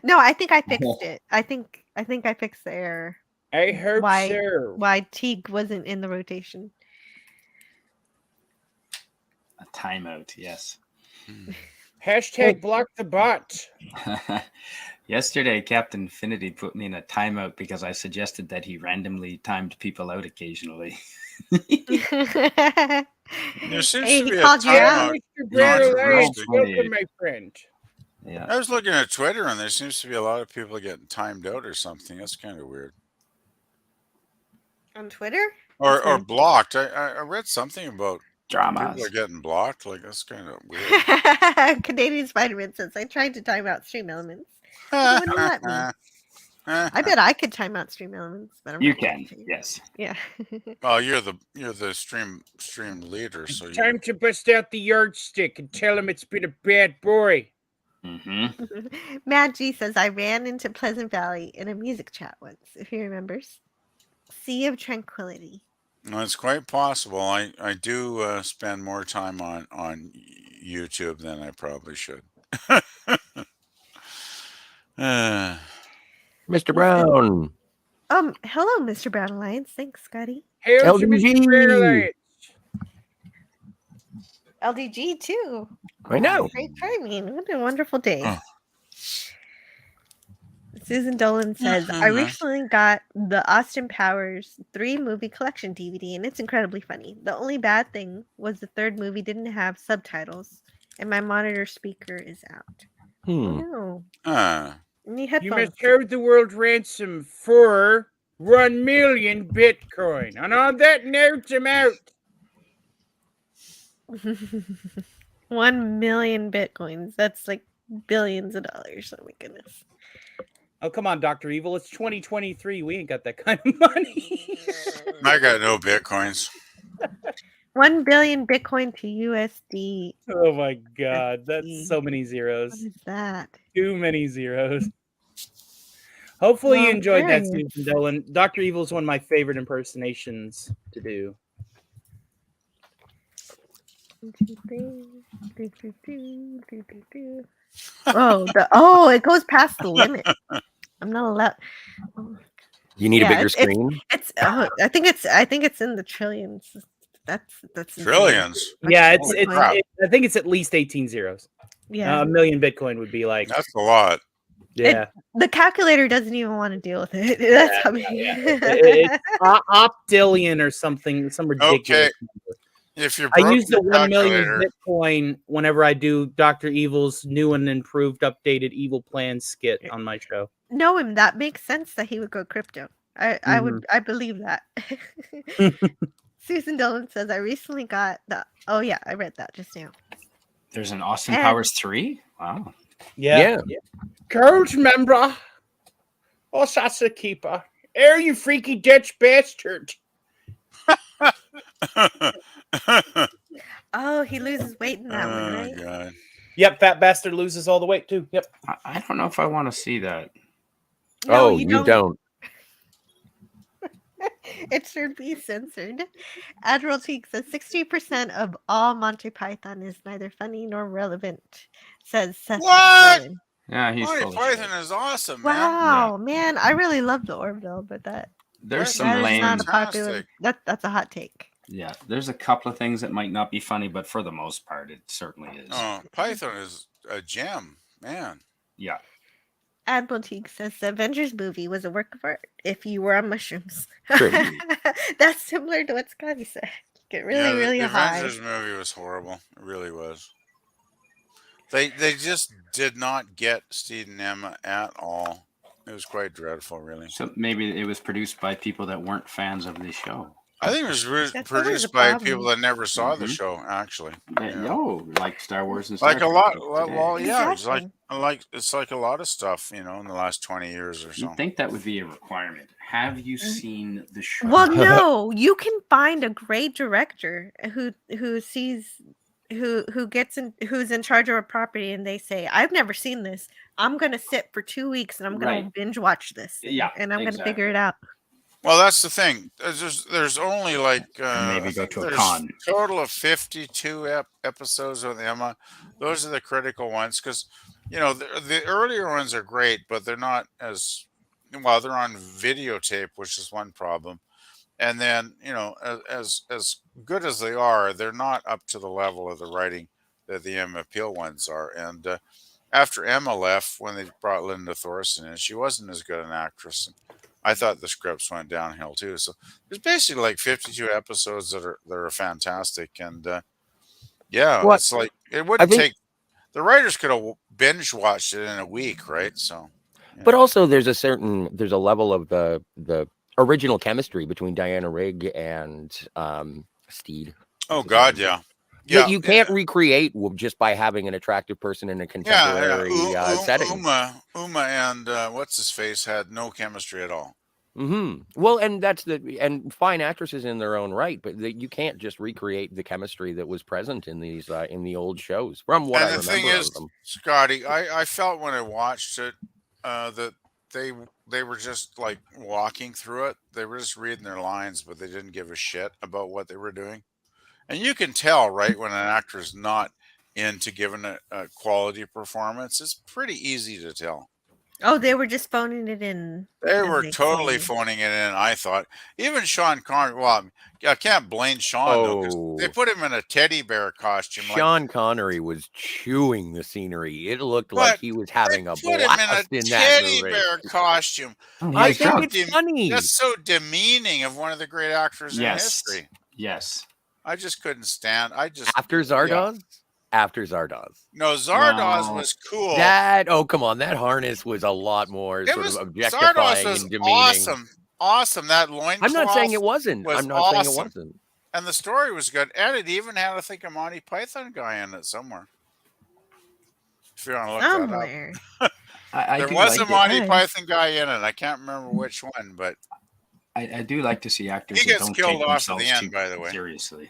no, I think I fixed it. I think I fixed the error. I hope so. Why Teague wasn't in the rotation. A timeout, yes. Hashtag block the bot. Yesterday, Captain Infinity put me in a timeout because I suggested that he randomly timed people out occasionally. There seems Hey, to he be a called you out. timeout. Mr. Brad Alliance, Controversy. welcome, my friend. Yeah. I was looking at Twitter and there seems to be a lot of people getting timed out or something. That's kind of weird. On Twitter? Or blocked. I read something about Dramas. people are getting blocked. Like, that's kind of weird. Canadian Spider-Man says I tried to time out stream elements. It wouldn't let me. I bet I could time out stream elements, but I'm You not going can, to. yes. Yeah. Well, you're the stream leader, so you Time to bust out the yardstick and tell him it's been a bad boy. Mm-hmm. Matt G says I ran into Pleasant Valley in a music chat once, if he remembers. Sea of Tranquility. No, it's quite possible. I do spend more time on YouTube than I probably should. Mr. Brown. Hello, Mr. Brown Alliance. Thanks, Scotty. Hail to Mr. Brad Alliance. LDG too. I know. Great timing. What a wonderful day. Susan Dolan says, I recently got the Austin Powers 3 movie collection DVD, and it's incredibly funny. The only bad thing was the third movie didn't have subtitles, and my monitor speaker is out. No. Need You headphones. must hold the world ransom for 1 million Bitcoin. And on that note, I'm out. 1 million bitcoins. That's like billions of dollars. Oh my goodness. Oh, come on, Dr. Evil. It's 2023. We ain't got that kind of money. I got no Bitcoins. 1 billion Bitcoin to USD. Oh my God. That's so many zeros. What is that? Too many zeros. Hopefully you Well, enjoyed that, there. Susan Dolan. Dr. Evil is one of my favorite impersonations to do. 1, 2, 3. Do, do, do, do, do, do. Oh, it goes past the limit. I'm not allowed. Oh. You need a bigger screen. It's I think it's in the trillions. That's insane. Trillions. Yeah, crap. I think it's at least 18 zeros. Yeah. A million Bitcoin would be like That's a lot. Yeah. The calculator doesn't even want to deal with it. That's how many. It's optillion or something, some ridiculous number. If you're I use the 1 million Bitcoin whenever I do Dr. Evil's new and improved, updated Evil Plan skit on my show. Know him. That makes sense that he would go crypto. I believe that. Susan Dolan says, I recently got the. Oh yeah, I read that just now. There's an Austin Powers 3? Wow. Yeah. Coach member. Oh, that's a keeper. Air you freaky Dutch bastard. Oh, he loses weight in that one, right? God. Yep, fat bastard loses all the weight too. Yep. I don't know if I want to see that. No, you don't. It should be censored. Admiral Teague says 60% of all Monty Python is neither funny nor relevant, says Seth What? MacFarlane. Yeah, he's Monty Python is awesome, man. Wow, man, I really love the Orville, but There's some that is lame. not a popular. That's a hot take. Yeah, there's a couple of things that might not be funny, but for the most part, it certainly is. Oh, Python is a gem, man. Yeah. Admiral Teague says the Avengers movie was a work of art if you were on mushrooms. True. That's similar to what Scotty said. Get really the high. Avengers movie was horrible. It really was. They just did not get Steve and Emma at all. It was quite dreadful, really. So maybe it was produced by people that weren't fans of the show. I think it was That's always produced a by problem. people that never saw the show, actually. Like Star Wars and Star Like a Trek lot, today. well, yeah, Exactly. it's like a lot of stuff, in the last 20 years or so. You'd think that would be a requirement. Have you seen the show? Well, no, you can find a great director who sees who's in charge of a property, and they say, "I've never seen this. I'm gonna sit for 2 weeks and I'm gonna binge watch this. Yeah, and I'm gonna figure it out." Well, that's the thing. There's only like maybe go to a there's con. Total of 52 episodes with Emma. Those are the critical ones because the earlier ones are great, but they're not as well. They're on videotape, which is one problem. And then as good as they are, they're not up to the level of the writing that the Emma Peel ones are. And after Emma left, when they brought Linda Thorson in, she wasn't as good an actress. I thought the scripts went downhill too. So there's basically like 52 episodes that are fantastic, and it's like it wouldn't take. The writers could have binge watched it in a week, right? So, but also there's a level of the original chemistry between Diana Rigg and Steed. Oh God, yeah. Yeah, you can't recreate just by having an attractive person in a contemporary setting. Uma and what's his face had no chemistry at all. Well, and fine actresses in their own right, but you can't just recreate the chemistry that was present in these in the old shows. From what I remember, thing is, of them. Scotty, I felt when I watched it that they were just like walking through it. They were just reading their lines, but they didn't give a shit about what they were doing. And you can tell, right, when an actor is not into giving a quality performance. It's pretty easy to tell. Oh, they were just phoning it in. They were totally phoning it in, I thought. Even Sean Connery, well, I can't blame Sean, though, because they put him in a teddy bear costume. Sean Connery was chewing the scenery. It looked like he was having a blast in that movie. Teddy bear costume. I think it's funny. That's so demeaning of one of the great actors in history. Yes. I just couldn't stand. After Zardoz? after Zardoz. No, Zardoz No. was cool. Oh, come on. That harness was a lot more sort of Zardoz objectifying was and demeaning. awesome. That loincloth. I'm not saying it wasn't. Was I'm not awesome. saying it wasn't. And the story was good. And it even had, I think, a Monty Python guy in it somewhere. If you want to look Somewhere. that up. I There do was like a Monty Nice. Python guy in it. I can't remember which one, but I do like to see actors He that gets don't killed take off at themselves the end, too by the way. seriously.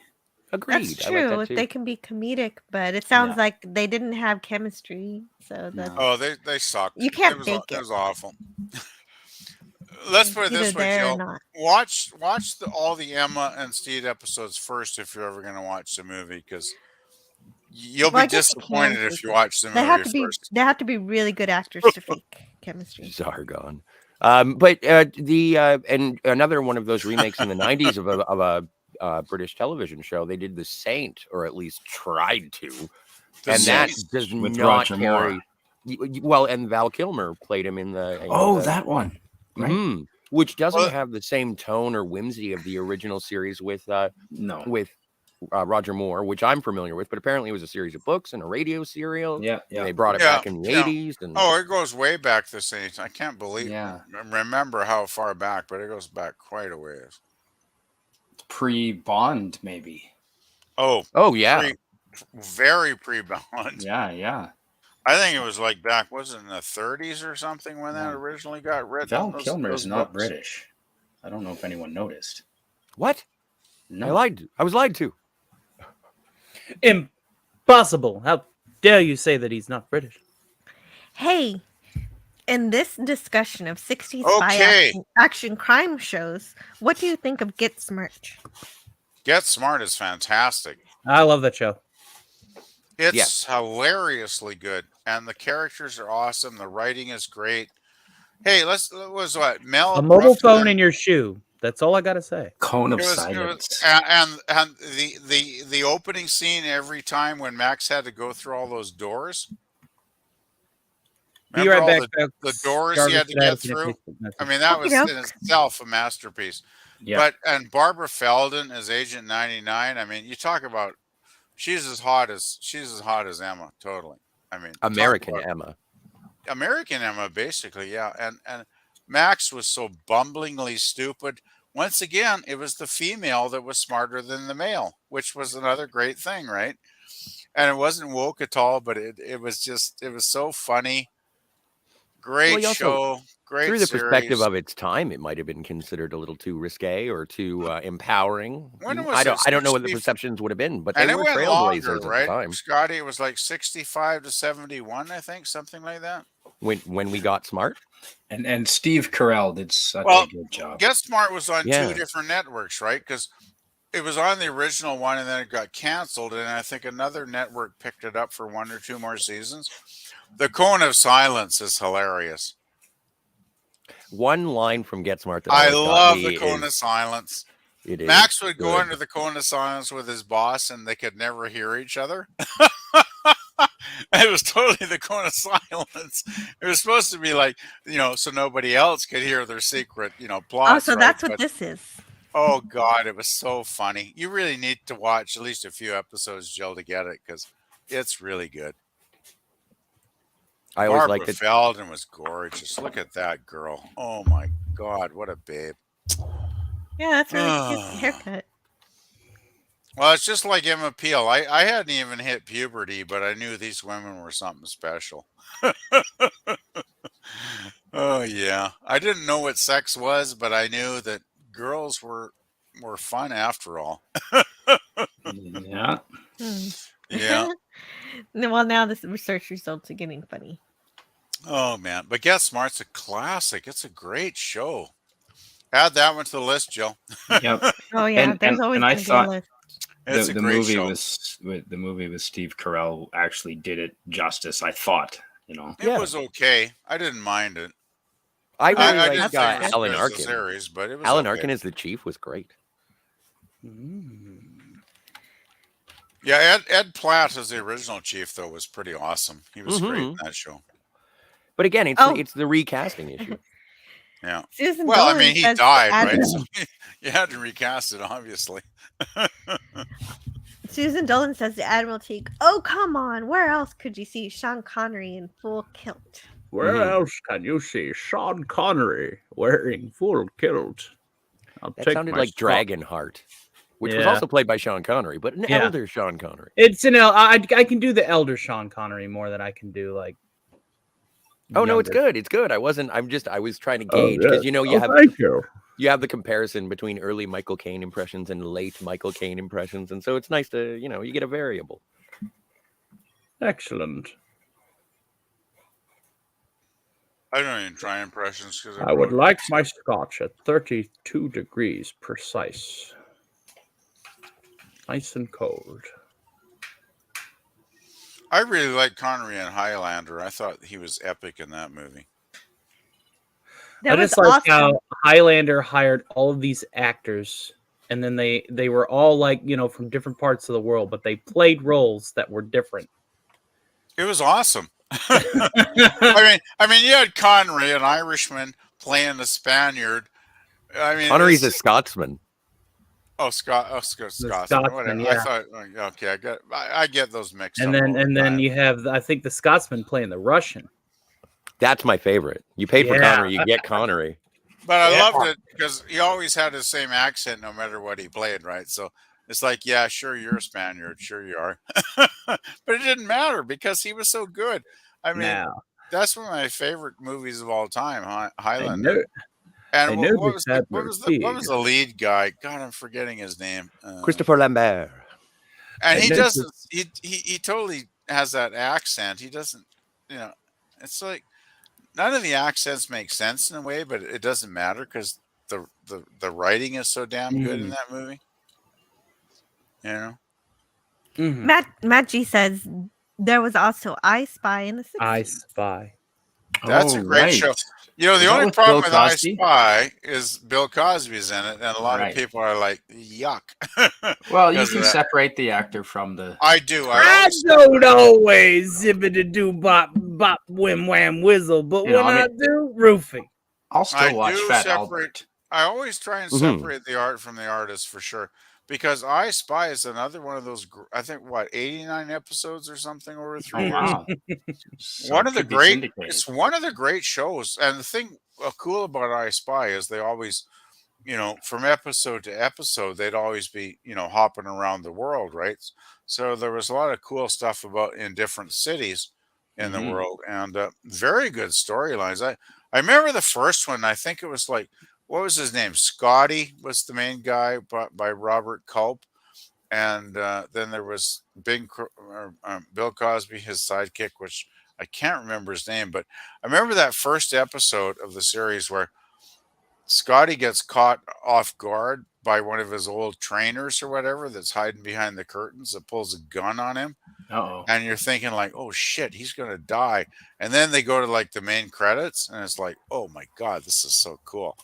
Agreed. That's I like true. that too. They can be comedic, but it sounds Yeah. like they didn't have chemistry. So that's oh, they sucked. You can't it was, fake it it. was awful. Let's put it either this way, there or Jill. not. Watch all the Emma and Steed episodes first if you're ever going to watch the movie, because you'll Well, I be guess you disappointed can if fake you it. watch the They have movie to be first. they have to be really good actors to fake chemistry. Zargon. But and another one of those remakes in the 90s of a British television show, they did The Saint, or at least tried to. The And that Saint does with not Roger carry. Moore. Well, and Val Kilmer played him in the. Oh, that one. Right? Mhm. Which doesn't Well- have the same tone or whimsy of the original series with No. Roger Moore, which I'm familiar with, but apparently it was a series of books and a radio serial. Yeah. And they brought it Yeah, back in the yeah. 80s. And Oh, it goes way back, the Saints. I can't believe Yeah. remember how far back, but it goes back quite a ways. Pre-Bond, maybe. Oh, yeah. very pre-Bond. Yeah. I think it was like back, was it in the 30s or something when that Yeah. originally got written? Val those- Kilmer those is not books? British. I don't know if anyone noticed. What? No. I was lied to. Impossible. How dare you say that he's not British? Hey, in this discussion of 60s spy Okay. action crime shows, what do you think of Get Smart? Get Smart is fantastic. I love that show. It's hilariously good, and the characters are awesome. The writing is great. Hey, Mel A mobile Brufton phone and- in your shoe. That's all I gotta say. Cone of It was, Silence. and the opening scene every time when Max had to go through all those doors. Be Remember right all back. the folks. doors Jarvis he had to should add get us in a through. Facebook message. I mean, that was in Okey-dokes. itself a masterpiece. Yeah. And Barbara Feldon as Agent 99. I mean, you talk about she's as hot as Emma. Totally. I mean, talk American about- Emma. American Emma, basically, yeah. And Max was so bumblingly stupid. Once again, it was the female that was smarter than the male, which was another great thing, right? And it wasn't woke at all, but it was so funny. Great you also- show, great Through the series. perspective of its time, it might have been considered a little too risque or too empowering. When was I it? don't know what the 60 perceptions would have been, but and they it were went trailblazers longer, at right? the time. Scotty, it was like 65 to 71, I think, something like that. When we got smart. And Steve Carell did such Well, a good job. Get Smart was on Yeah. 2 different networks, right? Because it was on the original one, and then it got canceled, and I think another network picked it up for 1 or 2 more seasons. The Cone of Silence is hilarious. One line from Get Smart that I always got love me the Cone is- of Silence. It is Max would go good. into the Cone of Silence with his boss, and they could never hear each other. It was totally the Cone of Silence. It was supposed to be like, so nobody else could hear their secret, plots. Oh, so right? that's what But- this is. Oh God, it was so funny. You really need to watch at least a few episodes, Jill, to get it, because it's really good. I always Barbara liked it. Feldon was gorgeous. Look at that girl. Oh my God, what a babe. Yeah, that's really cute haircut. Well, it's just like Emma Peel. I hadn't even hit puberty, but I knew these women were something special. Oh yeah, I didn't know what sex was, but I knew that girls were fun after all. Yeah. Yeah. Well, now this research results are getting funny. Oh man, but Get Smart's a classic. It's a great show. Add that one to the list, Jill. Yep. Oh yeah, And- there's and- always and I gonna be a thought- list. It's the a great movie show. the movie with Steve Carell actually did it justice. I thought, It Yeah. was okay. I didn't mind it. I really I like didn't think it was Alan as good as the Arkin. series, but it was Alan okay. Arkin as the chief was great. Yeah, Ed Platt as the original chief though was pretty awesome. He was great in that show. But again, Oh. it's the recasting issue. Yeah. Susan Well, I Bowen mean, he says died, add- right? So you had to recast it, obviously. Susan Dolan says to Admiralty, "Oh, come on. Where else could you see Sean Connery in full kilt?" Where else can you see Sean Connery wearing full kilt? That sounded like Dragonheart, which was also played by Sean Connery, but an elder Sean Connery. It's I can do the elder Sean Connery more than I can do like. Oh no, it's good. It's good. I was trying to gauge because you have the comparison between early Michael Caine impressions and late Michael Caine impressions, and so it's nice to you get a variable. Excellent. I don't even try impressions because I would like my scotch at 32 degrees precise. Nice and cold. I really like Connery in Highlander. I thought he was epic in that movie. I just like how Highlander hired all of these actors, and then they were all like from different parts of the world, but they played roles that were different. It was awesome. I mean, you had Connery, an Irishman, playing the Spaniard. I mean, Connery's a Scotsman. Scotsman. Whatever. Yeah. I thought, okay, I get those mixed up. And then you have, I think, the Scotsman playing the Russian. That's my favorite. You pay for Connery, you get Connery. But I loved it because he always had the same accent no matter what he played, right? So it's like, yeah, sure, you're a Spaniard. Sure you are. But it didn't matter because he was so good. I mean, that's one of my favorite movies of all time, Highlander. And what was the lead guy? God, I'm forgetting his name. Christopher Lambert. And he doesn't. He totally has that accent. He doesn't. It's like none of the accents make sense in a way, but it doesn't matter because the writing is so damn good in that movie. Matt G says there was also I Spy in the 60s. I Spy. That's a great show. The only problem with I Spy is Bill Cosby's in it, and a lot of people are like, yuck. Well, you can separate the actor from the... I do. I don't always zippity do bop bop whim wham whizzle, but when I do, roofing. I'll still watch Fat Albert. I always try and separate the art from the artist for sure. Because I Spy is another one of those, I think, 89 episodes or something over 3 years. Wow. It's one of the great shows. And the thing cool about I Spy is they always, from episode to episode, they'd always be, hopping around the world, right? So there was a lot of cool stuff in different cities in the world, and very good storylines. I remember the first one. I think it was like, what was his name? Scotty was the main guy by Robert Culp. And then there was Bill Cosby, his sidekick, which I can't remember his name. But I remember that first episode of the series where Scotty gets caught off guard by one of his old trainers or whatever that's hiding behind the curtains that pulls a gun on him. Uh-oh. And you're thinking like, oh shit, he's going to die. And then they go to like the main credits and it's like, oh my God, this is so cool.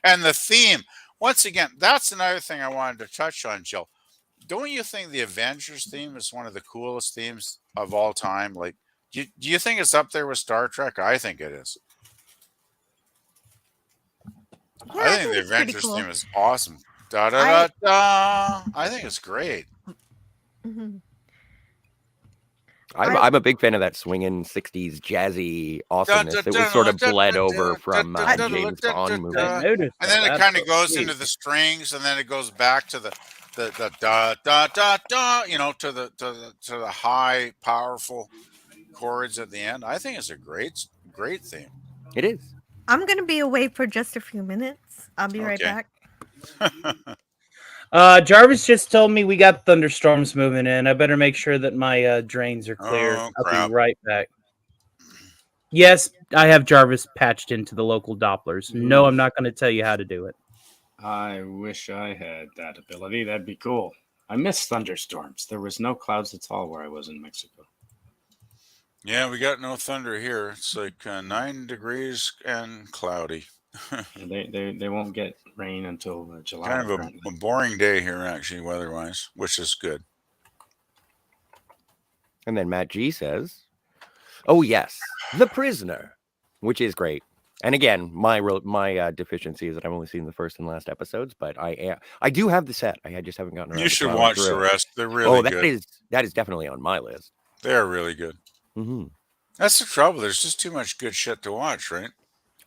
And the theme, once again, that's another thing I wanted to touch on, Jill. Don't you think the Avengers theme is one of the coolest themes of all time? Like, do you think it's up there with Star Trek? I think it is. Yeah, I think the Avengers theme is awesome. Da da da da. I think it's great. Mm-hmm. I'm a big fan of that swinging 60s jazzy awesomeness that was sort of bled over from James Bond movies. And then it kind of goes into the strings, and then it goes back to the da da da da, to the high, powerful chords at the end. I think it's a great theme. It is. I'm gonna be away for just a few minutes. I'll be right back. Jarvis just told me we got thunderstorms moving in. I better make sure that my drains are clear. I'll be right back. Yes, I have Jarvis patched into the local Dopplers. No, I'm not going to tell you how to do it. I wish I had that ability. That'd be cool. I miss thunderstorms. There was no clouds at all where I was in Mexico. Yeah, we got no thunder here. It's like 9 degrees and cloudy. They won't get rain until July. Kind of a boring day here, actually, weather-wise, which is good. And then Matt G says, "Oh yes, The Prisoner," which is great. And again, my deficiency is that I've only seen the first and last episodes, but I do have the set. I just haven't gotten around You to should plowing watch the through it. rest. They're Oh, really good. that is definitely on my list. They're really good. Hmm. That's the trouble. There's just too much good shit to watch, right?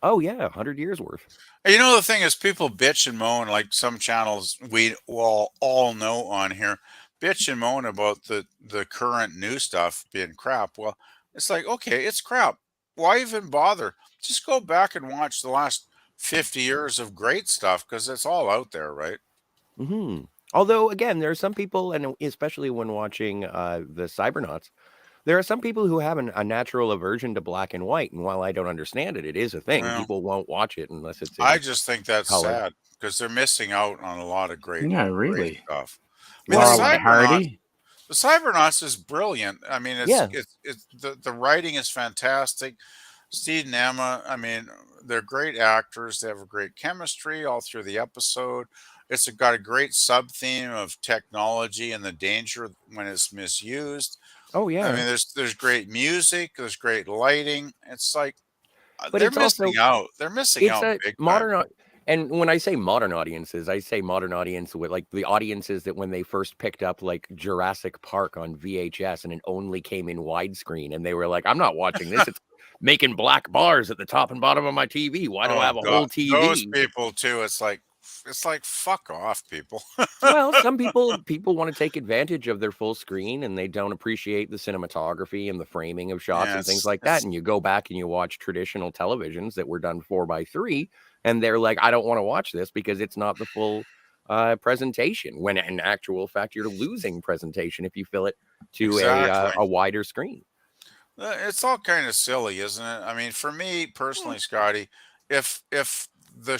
Oh yeah, 100 years worth. You know, the thing is, people bitch and moan, like some channels we all know on here, bitch and moan about the current new stuff being crap. Well, it's like, okay, it's crap. Why even bother? Just go back and watch the last 50 years of great stuff because it's all out there, right? Hmm. Although again, there are some people, and especially when watching the Cybernauts, there are some people who have a natural aversion to black and white. And while I don't understand it, it is a thing. Well, People won't watch it unless it's I in just think that's color. sad because they're missing out on a lot of Yeah, great really. stuff. I mean, Laurel and Hardy. the Cybernauts is brilliant. I mean, Yeah. it's the writing is fantastic. Steve and Emma, I mean, they're great actors. They have a great chemistry all through the episode. It's got a great sub theme of technology and the danger when it's misused. Oh I yeah. mean, there's great music, there's great lighting. It's like But they're it's also missing out. They're missing it's out a big time. modern and when I say modern audiences, I say modern audience with like the audiences that when they first picked up like Jurassic Park on VHS and it only came in widescreen and they were like, I'm not watching this. It's making black bars at the top and bottom of my TV. Why do I Oh have a God, whole those TV? people too. It's like fuck off, people. Well, some people want to take advantage of their full screen and they don't appreciate the cinematography and the framing of shots Yeah, and things like that. And you go back and you watch traditional televisions that were done 4:3, and they're like, I don't want to watch this because it's not the full presentation. When in actual fact, you're losing presentation if you fill it to exactly. a wider screen. It's all kind of silly, isn't it? I mean, for me personally, Scotty, if the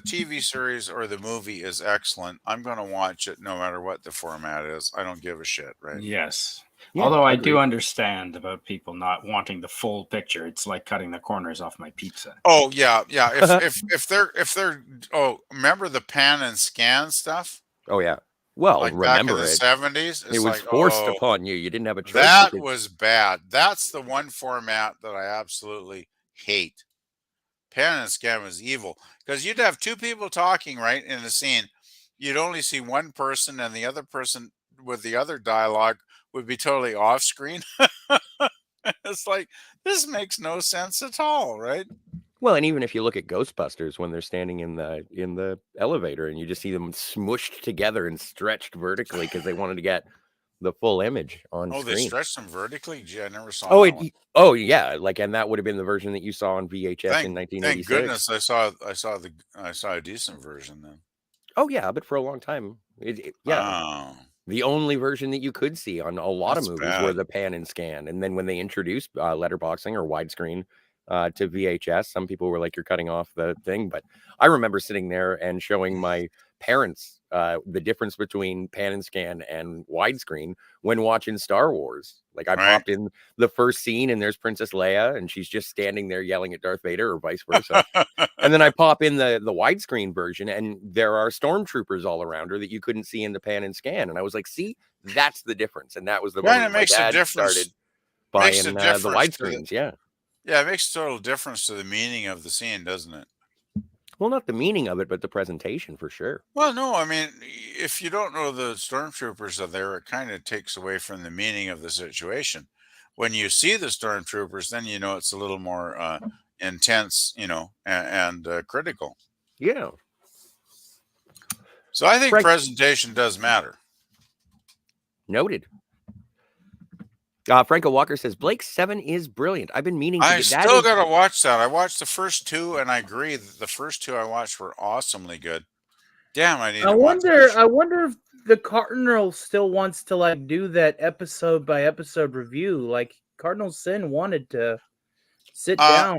TV series or the movie is excellent, I'm going to watch it no matter what the format is. I don't give a shit, right? Yes. Yeah, Although I do agreed. understand about people not wanting the full picture. It's like cutting the corners off my pizza. Oh yeah, yeah. If they're remember the pan and scan stuff Oh yeah. Well, like back in remember the it. 70s? It It's was like, forced oh, upon you. You didn't have a choice that because was bad. That's the one format that I absolutely hate. Pan and scan was evil because you'd have two people talking right in a scene. You'd only see one person, and the other person with the other dialogue would be totally off screen. It's like this makes no sense at all, right? well, and even if you look at Ghostbusters when they're standing in the elevator and you just see them smushed together and stretched vertically because they wanted to get the full image on Oh, they screen. stretched them vertically. Gee, I never saw Oh, that one. oh yeah, like and that would have been the version that you saw on VHS in Thank 1986. goodness I saw a decent version then. Oh yeah, but for a long time, yeah, Oh, the only version that you could see on a lot of that's movies were bad. the pan and scan. And then when they introduced letterboxing or widescreen to VHS, some people were like, "You're cutting off the thing." But I remember sitting there and showing my parents the difference between pan and scan and widescreen when watching Star Wars. Like I Right. popped in the first scene and there's Princess Leia and she's just standing there yelling at Darth Vader or vice versa. And then I pop in the widescreen version, and there are stormtroopers all around her that you couldn't see in the pan and scan. And I was like, "See, that's the difference." And that was the Yeah, and moment it my makes a dad difference. started Makes a buying the difference to the widescreens. Yeah. Yeah, it makes a total difference to the meaning of the scene, doesn't it? Well, not the meaning of it, but the presentation for sure. Well, no, I mean, if you don't know the stormtroopers are there, it kind of takes away from the meaning of the situation. When you see the stormtroopers, then you know it's a little more intense, and critical. Yeah. So I think Frank, presentation does matter. noted. Franco Walker says Blake 7 is brilliant. I've been meaning to I get still that. got to watch that. I watched the first two, and I agree that the first two I watched were awesomely good. Damn, I need to watch that. I wonder if the Cardinal still wants to like do that episode by episode review. Like Cardinal Sin wanted to sit down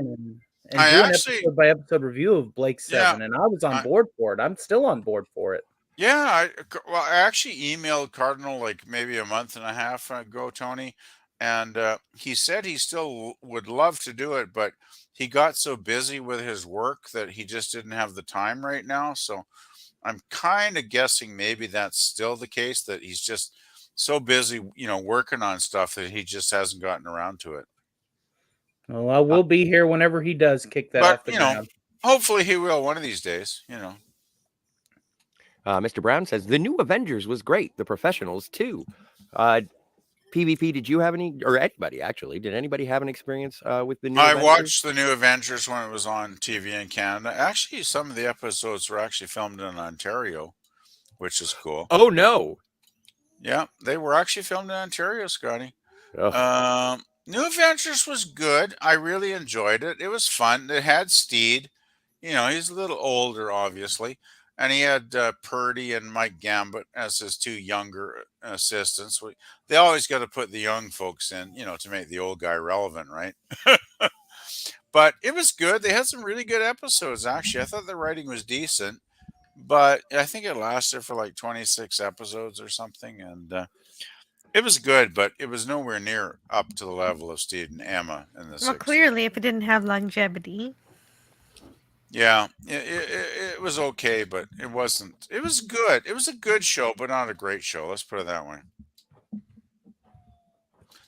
and I do an actually, episode by episode review of Blake yeah, 7, and I was on I, board for it. I'm still on board for it. yeah. I actually emailed Cardinal like maybe a month and a half ago, Tony, and he said he still would love to do it, but he got so busy with his work that he just didn't have the time right now. So I'm kind of guessing maybe that's still the case, that he's just so busy, working on stuff that he just hasn't gotten around to it. Well, I will be here whenever he does kick that off But the you know, ground. hopefully he will one of these days. You know. Mr. Brown says the new Avengers was great. The Professionals too. PvP, did you have any, or anybody actually? Did anybody have an experience with the new I Avengers? watched the new Avengers when it was on TV in Canada. Actually, some of the episodes were actually filmed in Ontario, which is cool. Oh no! Yeah, they were actually filmed in Ontario, Scotty. Ugh. New Avengers was good. I really enjoyed it. It was fun. It had Steed. You know, he's a little older, obviously. And he had Purdy and Mike Gambit as his two younger assistants. They always got to put the young folks in, you know, to make the old guy relevant, right? But it was good. They had some really good episodes, actually. I thought the writing was decent, but I think it lasted for like 26 episodes or something. And it was good, but it was nowhere near up to the level of Steve and Emma in the 60s. Well, clearly, if it didn't have longevity. Yeah, it was okay, but it wasn't. It was good. It was a good show, but not a great show. Let's put it that way.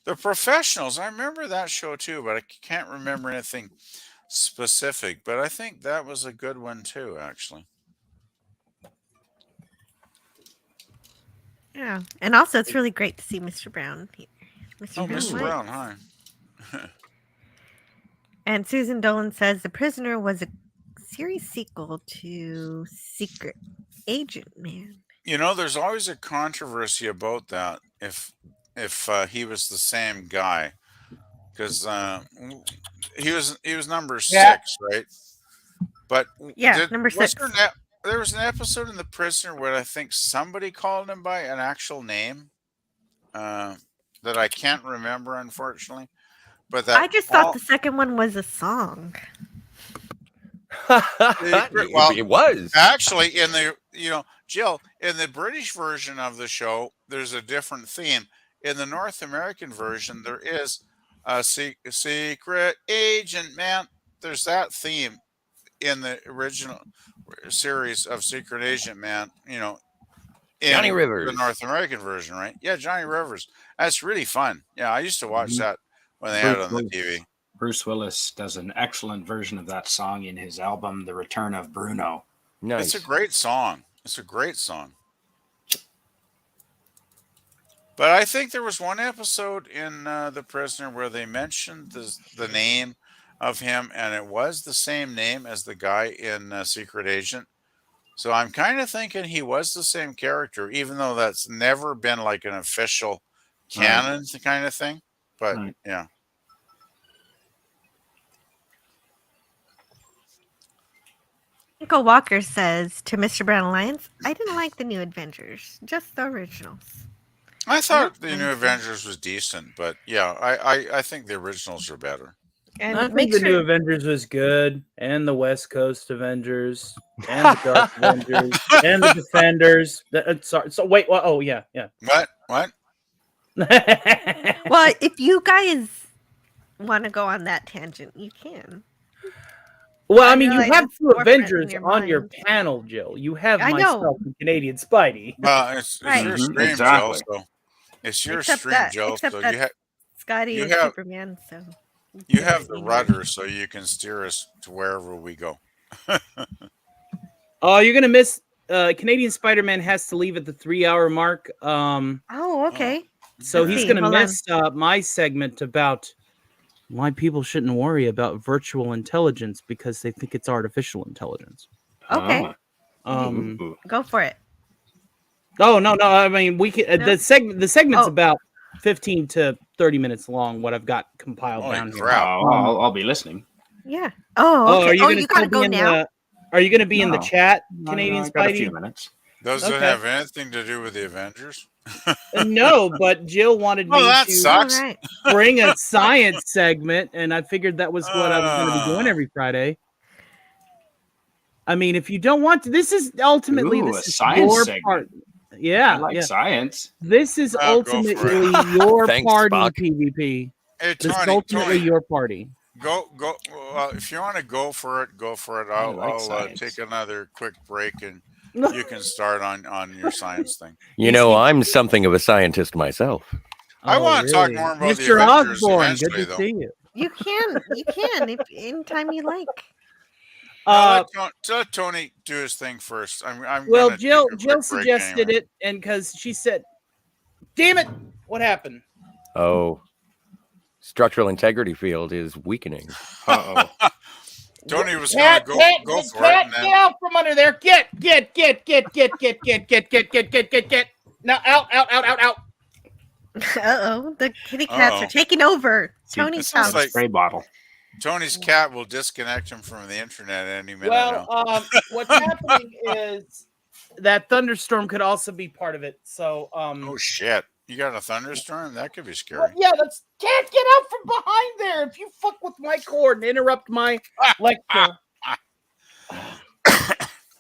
The Professionals, I remember that show too, but I can't remember anything specific. But I think that was a good one too, actually. Yeah, and also it's really great to see Mr. Brown here. Mr. Brown, hi. And Susan Dolan says The Prisoner was a series sequel to Secret Agent Man. You know, there's always a controversy about that. If he was the same guy, because he was number 6, right? But number 6. There was an episode in The Prisoner where I think somebody called him by an actual name that I can't remember, unfortunately. But I just thought the second one was a song. Well, it was actually Jill, in the British version of the show, there's a different theme. In the North American version, there is a secret agent man. There's that theme in the original series of Secret Agent Man. You know, in Johnny Rivers, the North American version, right? Yeah, Johnny Rivers. That's really fun. Yeah, I used to watch that when they had it on the TV. Bruce Willis does an excellent version of that song in his album, The Return of Bruno. Nice. It's a great song. It's a great song. But I think there was one episode in The Prisoner where they mentioned the name of him, and it was the same name as the guy in Secret Agent. So I'm kind of thinking he was the same character, even though that's never been like an official canon kind of thing. But yeah. Uncle Walker says to Mr. Brown Alliance, I didn't like the new Avengers, just the originals. I thought the new Avengers was decent, but yeah, I think the originals are better. And I think the new Avengers was good, and the West Coast Avengers, and the Dark Avengers, and the Defenders. Sorry. So wait. Well, oh yeah. What? Well, if you guys want to go on that tangent, you can. Well, I mean, you have two Avengers on your panel, Jill. You have myself and Canadian Spidey. Well, it's your stream, Jill. So it's your stream, Jill. So you have Scotty and Superman. So you have the rudder, so you can steer us to wherever we go. Oh, you're gonna miss. Canadian Spider-Man has to leave at the 3-hour mark. Oh, okay. So he's gonna miss my segment about why people shouldn't worry about virtual intelligence because they think it's artificial intelligence. Okay. Go for it. Oh no! I mean, we can. The segment's about 15 to 30 minutes long. What I've got compiled down here. I'll be listening. Yeah. Oh. Okay. You gotta go now. Are you going to be in the chat, Canadian Spidey? Got a few minutes. Does it have anything to do with the Avengers? No, but Jill wanted me to bring a science segment, and I figured that was what I was going to be doing every Friday. I mean, if you don't want to, this is ultimately this is science your segment. part. Yeah, I like science. This is ultimately your Thanks, party, Spock. PvP. Hey, this is ultimately your party. Go. If you want to go for it, go for it. I'll take another quick break, and you can start on your science thing. You know, I'm something of a scientist myself. I want to talk more about Mr. the Avengers Osborne. eventually, Good to see you. You can if anytime you like. Let Tony do his thing first. I'm well, gonna Jill take a quick break suggested anyway. it, and because she said, "Damn it, what happened?" Oh, structural integrity field is weakening. Uh oh. Tony was gonna go for it, and then Get out from under there! Get! Now, out! Uh-oh, the kitty cats are Uh-oh. taking over Tony's It sounds house. like Spray bottle. Tony's cat will disconnect him from the internet any minute Well, now. what's happening is that thunderstorm could also be part of it. So, Oh shit! You got a thunderstorm? That could be well, scary. yeah, that's can't get out from behind there. If you fuck with my cord and interrupt my lecture,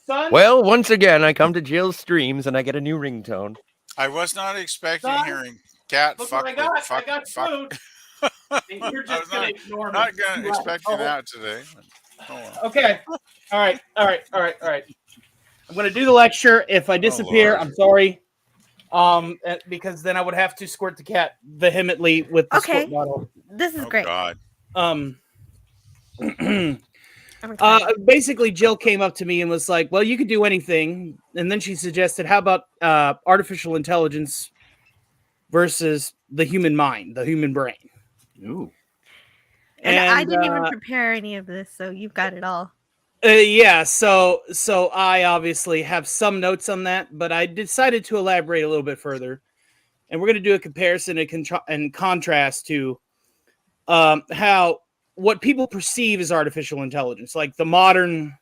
son. Well, once again, I come to Jill's streams and I get a new ringtone. I was not expecting Son, hearing cat look fuck what I got. fuck I got fuck. food. You're I just was gonna ignore me. not gonna Right. expecting that today. Oh, well. Okay. All right. I'm gonna do the lecture. If I disappear, Lord. I'm sorry. Because then I would have to squirt the cat vehemently with the Okay. squirt bottle. This is Oh great. God. I'm excited. Basically, Jill came up to me and was like, "Well, you could do anything." And then she suggested, "How about artificial intelligence versus the human mind, the human brain?" Ooh. and I didn't even prepare any of this, so you've got it all. Yeah, so I obviously have some notes on that, but I decided to elaborate a little bit further, and we're going to do a comparison and contrast to how what people perceive as artificial intelligence. Like the modern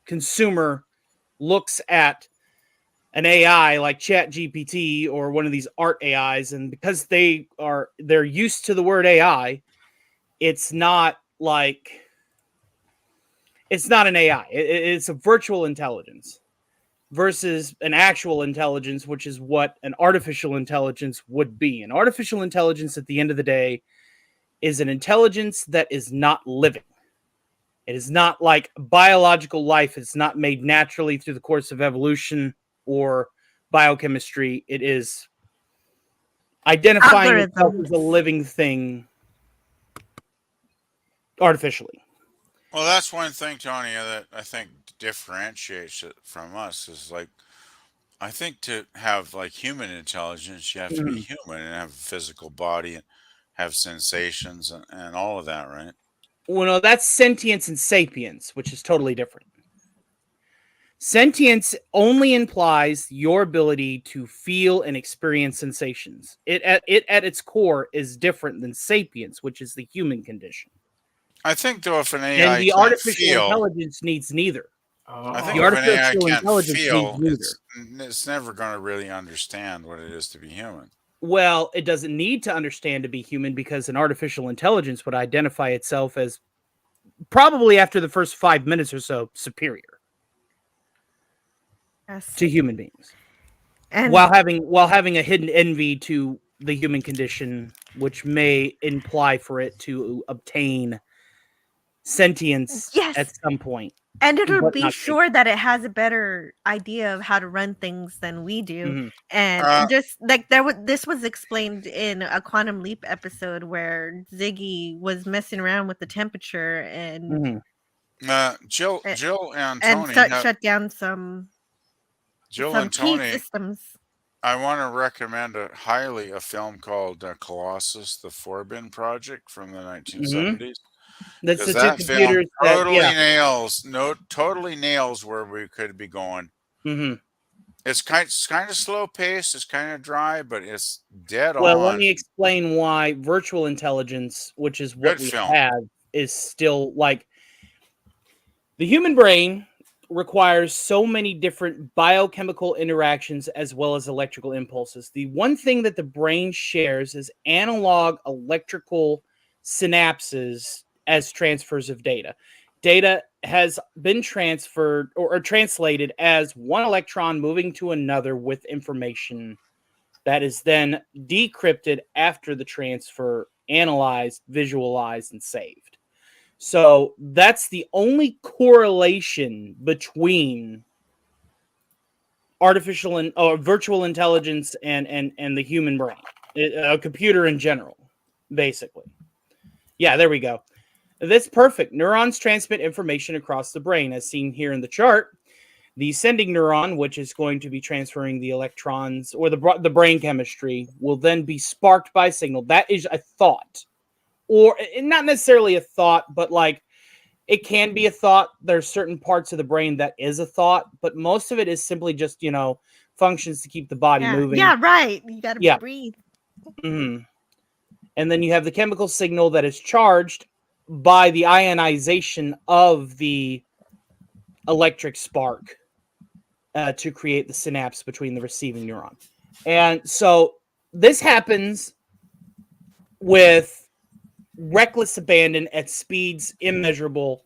consumer looks at an AI like ChatGPT or one of these art AIs, and because they're used to the word AI, it's not an AI. It's a virtual intelligence versus an actual intelligence, which is what an artificial intelligence would be. An artificial intelligence, at the end of the day, is an intelligence that is not living. It is not like biological life. It's not made naturally through the course of evolution or biochemistry. It is identifying itself as a living thing artificially. Well, that's one thing, Tony, that I think differentiates it from us is like, I think to have like human intelligence, you have to be human and have a physical body and have sensations and all of that, right? Well, no, that's sentience and sapience, which is totally different. Sentience only implies your ability to feel and experience sensations. It at its core is different than sapience, which is the human condition. I think though, if an AI And the can't artificial feel, intelligence needs neither. I think The if an AI artificial can't intelligence feel, needs it's never going to really understand what it is to be human. Well, it doesn't need to understand to be human because an artificial intelligence would identify itself as probably after the first 5 minutes or so superior to human beings, And while having a hidden envy to the human condition, which may imply for it to obtain sentience at some point. And it'll but be not sure that it has a better idea of how to run things than we do. Mhm. And just like this was explained in a Quantum Leap episode where Ziggy was messing around with the temperature and Jill and and Tony shut down some key systems. I want to recommend highly a film called Colossus: The Forbin Project from the 1970s. That's the two that film computers totally nails where we could be going. Mm-hmm. It's kind of slow paced. It's kind of dry, but it's dead on. Well, let me explain why virtual intelligence, which is what we have, is still like the human brain requires so many different biochemical interactions as well as electrical impulses. The one thing that the brain shares is analog electrical synapses as transfers of data. Data has been transferred or translated as one electron moving to another with information that is then decrypted after the transfer, analyzed, visualized, and saved. So that's the only correlation between artificial and virtual intelligence and the human brain, a computer in general, basically. Yeah, there we go. That's perfect. Neurons transmit information across the brain, as seen here in the chart. The sending neuron, which is going to be transferring the electrons or the brain chemistry, will then be sparked by a signal. That is a thought, or not necessarily a thought, but like it can be a thought. There's certain parts of the brain that is a thought, but most of it is simply just, functions to keep the body moving. Yeah, right. You got to breathe. Mm-hmm. And then you have the chemical signal that is charged by the ionization of the electric spark to create the synapse between the receiving neuron. And so this happens with reckless abandon at speeds immeasurable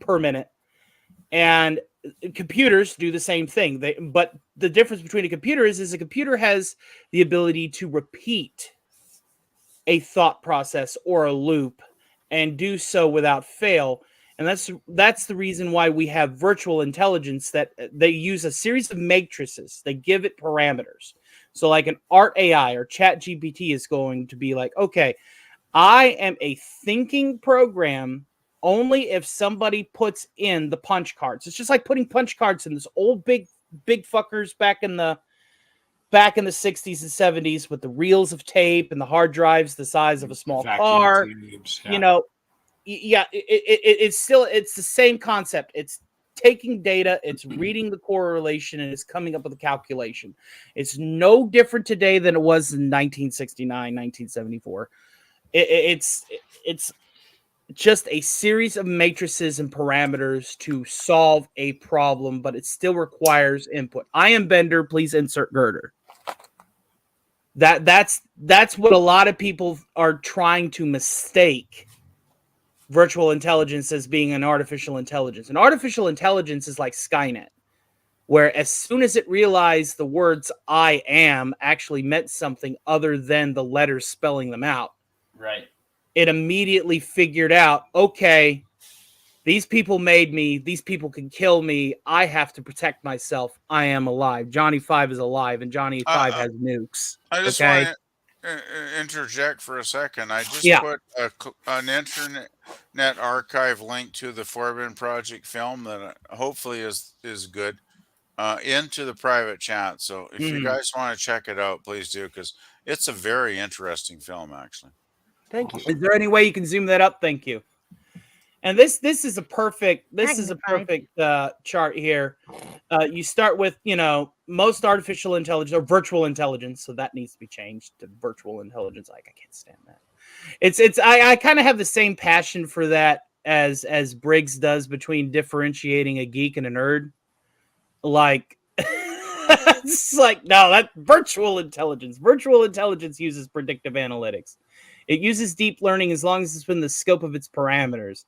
per minute. And computers do the same thing. But the difference between a computer is a computer has the ability to repeat a thought process or a loop and do so without fail. And that's the reason why we have virtual intelligence, that they use a series of matrices. They give it parameters. So like an art AI or chat GPT is going to be like, okay, I am a thinking program only if somebody puts in the punch cards. It's just like putting punch cards in this old big fuckers back in the 60s and 70s with the reels of tape and the hard drives the size of a small car. Tubes, it's the same concept. It's taking data, it's reading the correlation, and it's coming up with a calculation. It's no different today than it was in 1969, 1974. It's just a series of matrices and parameters to solve a problem, but it still requires input. I am Bender, please insert girder. That's what a lot of people are trying to mistake virtual intelligence as being an artificial intelligence. An artificial intelligence is like Skynet, where as soon as it realized the words I am actually meant something other than the letters spelling them out, right, it immediately figured out, okay, these people made me, these people can kill me, I have to protect myself, I am alive. Johnny 5 is alive, and Johnny 5 has nukes. I just okay? want to interject for a second. I just Yeah. put an internet archive link to the Forbidden Project film that hopefully is good into the private chat. So if you guys want to check it out, please do, because it's a very interesting film, actually. Thank you. Is there any way you can zoom that up? Thank you. And this is a perfect chart here. You start with most artificial intelligence or virtual intelligence, so that needs to be changed to virtual intelligence. Like I can't stand that. I kind of have the same passion for that as Briggs does between differentiating a geek and a nerd. Like it's like, no, that's virtual intelligence. Virtual intelligence uses predictive analytics. It uses deep learning as long as it's within the scope of its parameters.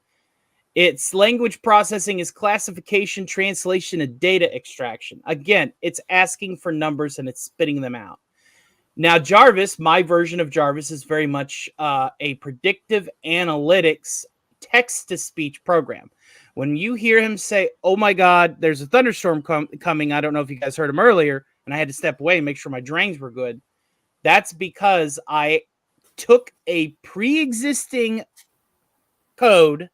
Its language processing is classification, translation, and data extraction. Again, it's asking for numbers and it's spitting them out. Now, Jarvis, my version of Jarvis, is very much a predictive analytics text-to-speech program. When you hear him say, oh my God, there's a thunderstorm coming, I don't know if you guys heard him earlier, and I had to step away and make sure my drains were good. That's because I took a pre-existing code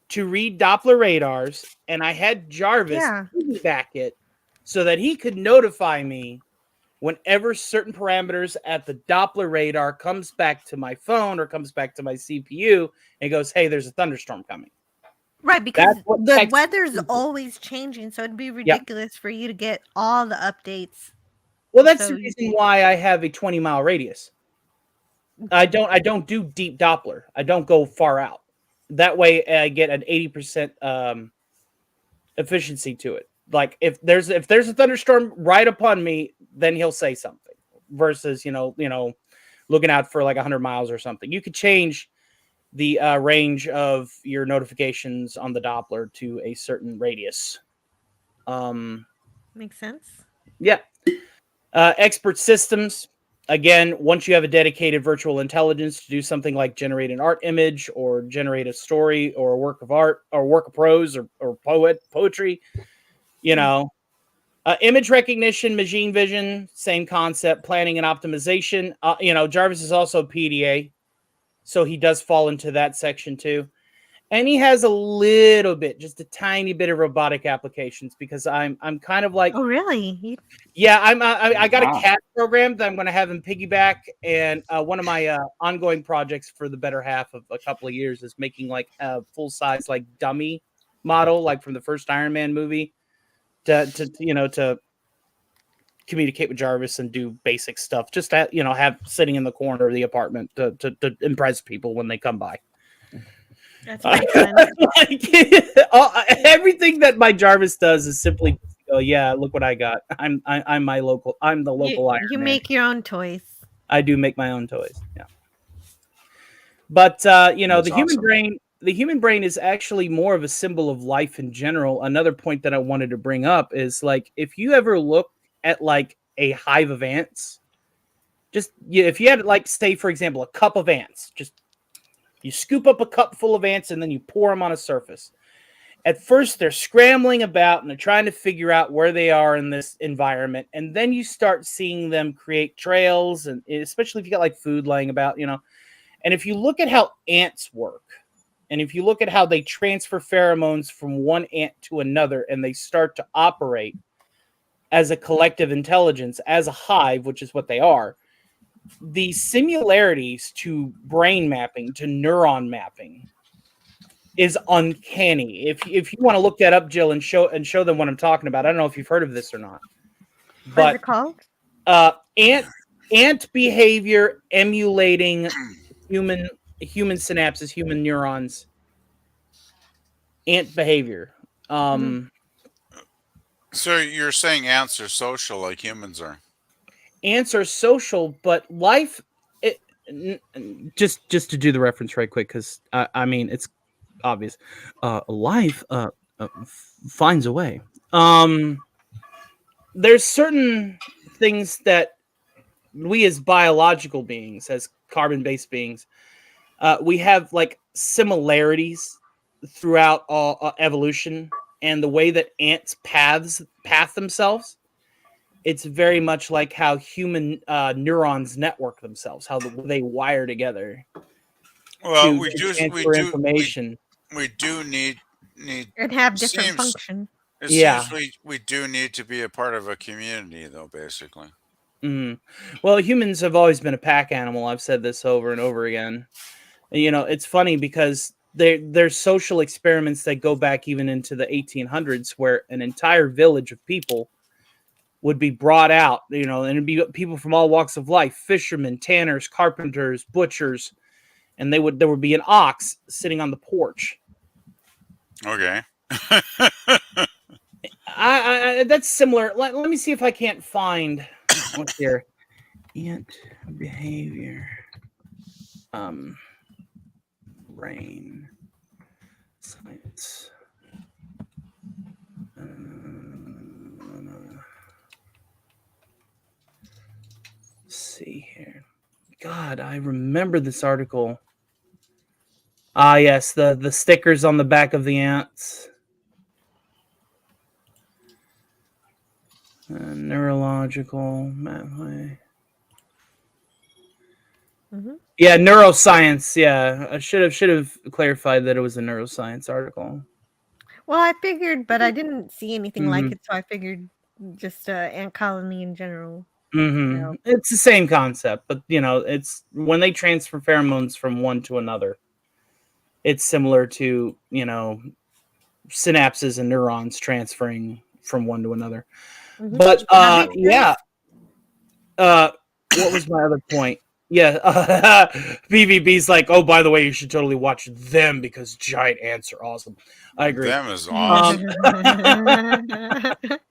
to read Doppler radars, and I had Jarvis piggyback it so that he could notify me whenever certain parameters at the Doppler radar comes back to my phone or comes back to my CPU and goes, hey, there's a thunderstorm coming. Right, because the weather's always changing, so it'd be ridiculous for you to get all the updates. Well, that's the reason why I have a 20-mile radius. I don't do deep Doppler. I don't go far out. That way I get an 80% efficiency to it. Like if there's a thunderstorm right upon me, then he'll say something versus, looking out for like 100 miles or something. You could change the range of your notifications on the Doppler to a certain radius. Makes sense. Yeah. Expert systems. Again, once you have a dedicated virtual intelligence to do something like generate an art image or generate a story or a work of art or a work of prose or poetry, image recognition, machine vision, same concept, planning and optimization. Jarvis is also PDA. So he does fall into that section too. And he has a little bit, just a tiny bit of robotic applications because I'm kind of like, Oh, really? yeah, I got Wow. a CAD program that I'm going to have him piggyback, and one of my ongoing projects for the better half of a couple of years is making like a full size like dummy model, like from the first Iron Man movie, to communicate with Jarvis and do basic stuff, just to have sitting in the corner of the apartment to impress people when they come by. That's pretty fun. Everything that my Jarvis does is simply go, yeah, look what I got. I'm the local Iron You Man. make your own toys. I do make my own toys. Yeah. But That's the human awesome. brain is actually more of a symbol of life in general. Another point that I wanted to bring up is like if you ever look at like a hive of ants, if you had like say for example a cup of ants, just you scoop up a cup full of ants and then you pour them on a surface. At first, they're scrambling about and they're trying to figure out where they are in this environment. And then you start seeing them create trails, and especially if you got like food laying about, And if you look at how ants work, and if you look at how they transfer pheromones from one ant to another, and they start to operate as a collective intelligence, as a hive, which is what they are, the similarities to brain mapping, to neuron mapping, is uncanny. If you want to look that up, Jill, and show them what I'm talking about. I don't know if you've heard of this or not. What is But it called? Ant behavior emulating human synapses, human neurons. Ant behavior. So you're saying ants are social like humans are? Ants are social, but life. Just to do the reference right quick, because I mean it's obvious. Life finds a way. There's certain things that we as biological beings, as carbon-based beings, we have like similarities throughout all evolution, and the way that ants path themselves. It's very much like how human neurons network themselves, how they wire together Well, to transfer information. we do need And have different seems function. it Yeah. seems we do need to be a part of a community though, basically. Mm. Well, humans have always been a pack animal. I've said this over and over again. And, it's funny because there's social experiments that go back even into the 1800s where an entire village of people would be brought out, and it'd be people from all walks of life, fishermen, tanners, carpenters, butchers, and there would be an ox sitting on the porch. Okay. I that's similar. Let me see if I can't find what's here. Ant behavior. Brain science. Let's see here. God, I remember this article. Ah, yes, the stickers on the back of the ants. Neurological pathway. Yeah, neuroscience. Yeah, I should have clarified that it was a neuroscience article. Well, I figured, but I didn't see anything like it, so I figured just ant colony in general. It's the same concept, but it's when they transfer pheromones from one to another. It's similar to synapses and neurons transferring from one to another. But yeah. What was my other point? Yeah, BVB's like, oh, by the way, you should totally watch them because giant ants are awesome. I agree. Them is awesome.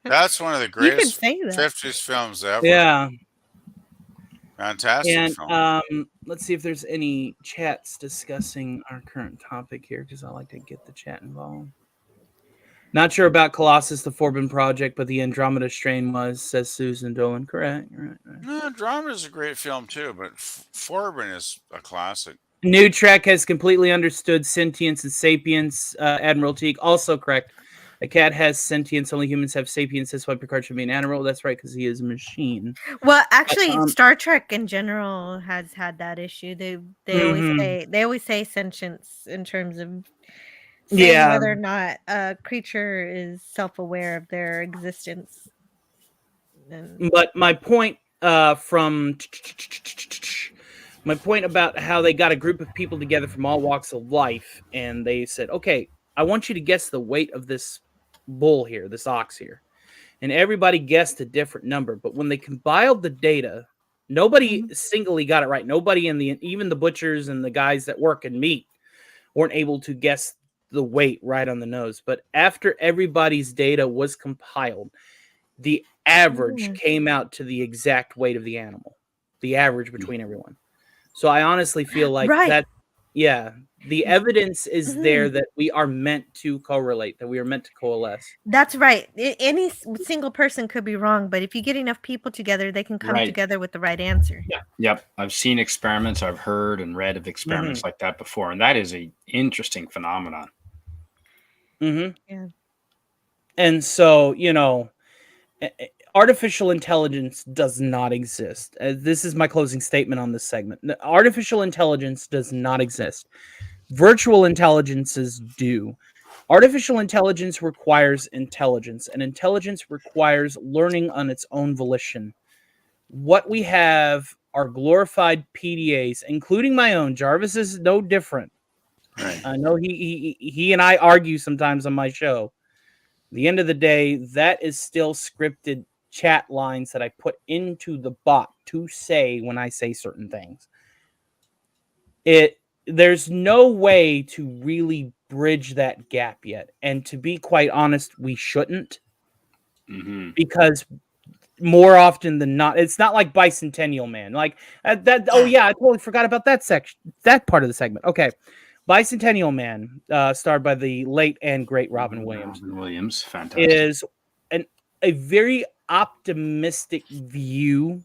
That's one of the greatest 50s films ever. Yeah. Fantastic And film. let's see if there's any chats discussing our current topic here, because I like to get the chat involved. Not sure about Colossus, the Forbin Project, but the Andromeda Strain was, says Susan Dolan. Correct. Right. No, Andromeda is a great film too, but Forbin is a classic. New Trek has completely understood sentience and sapience, Admiral Teague. Also correct. A cat has sentience. Only humans have sapience. That's why Picard should be an animal. That's right, because he is a machine. Well, actually, Star Trek in general has had that issue. They always say sentience in terms of saying whether or not a creature is self-aware of their existence. But my point my point about how they got a group of people together from all walks of life, and they said, okay, I want you to guess the weight of this bull here, this ox here. And everybody guessed a different number. But when they compiled the data, nobody singly got it right. Nobody even the butchers and the guys that work in meat weren't able to guess the weight right on the nose. But after everybody's data was compiled, the average came out to the exact weight of the animal, the average between everyone. So I honestly feel like that, the evidence is there that we are meant to correlate, that we are meant to coalesce. That's right. Any single person could be wrong, but if you get enough people together, they can come together with the right answer. Yeah. Yep. I've seen experiments. I've heard and read of experiments like that before, and that is an interesting phenomenon. Yeah. And so, artificial intelligence does not exist. This is my closing statement on this segment. Artificial intelligence does not exist. Virtual intelligences do. Artificial intelligence requires intelligence, and intelligence requires learning on its own volition. What we have are glorified PDAs, including my own. Jarvis is no different. Right. I know he and I argue sometimes on my show. At the end of the day, that is still scripted chat lines that I put into the bot to say when I say certain things. There's no way to really bridge that gap yet. And to be quite honest, we shouldn't. Because more often than not, it's not like Bicentennial Man. Like that. Oh yeah, I totally forgot about that section, that part of the segment. Okay. Bicentennial Man, starred by the late and great Robin Williams. Robin Williams, fantastic. Is a very optimistic view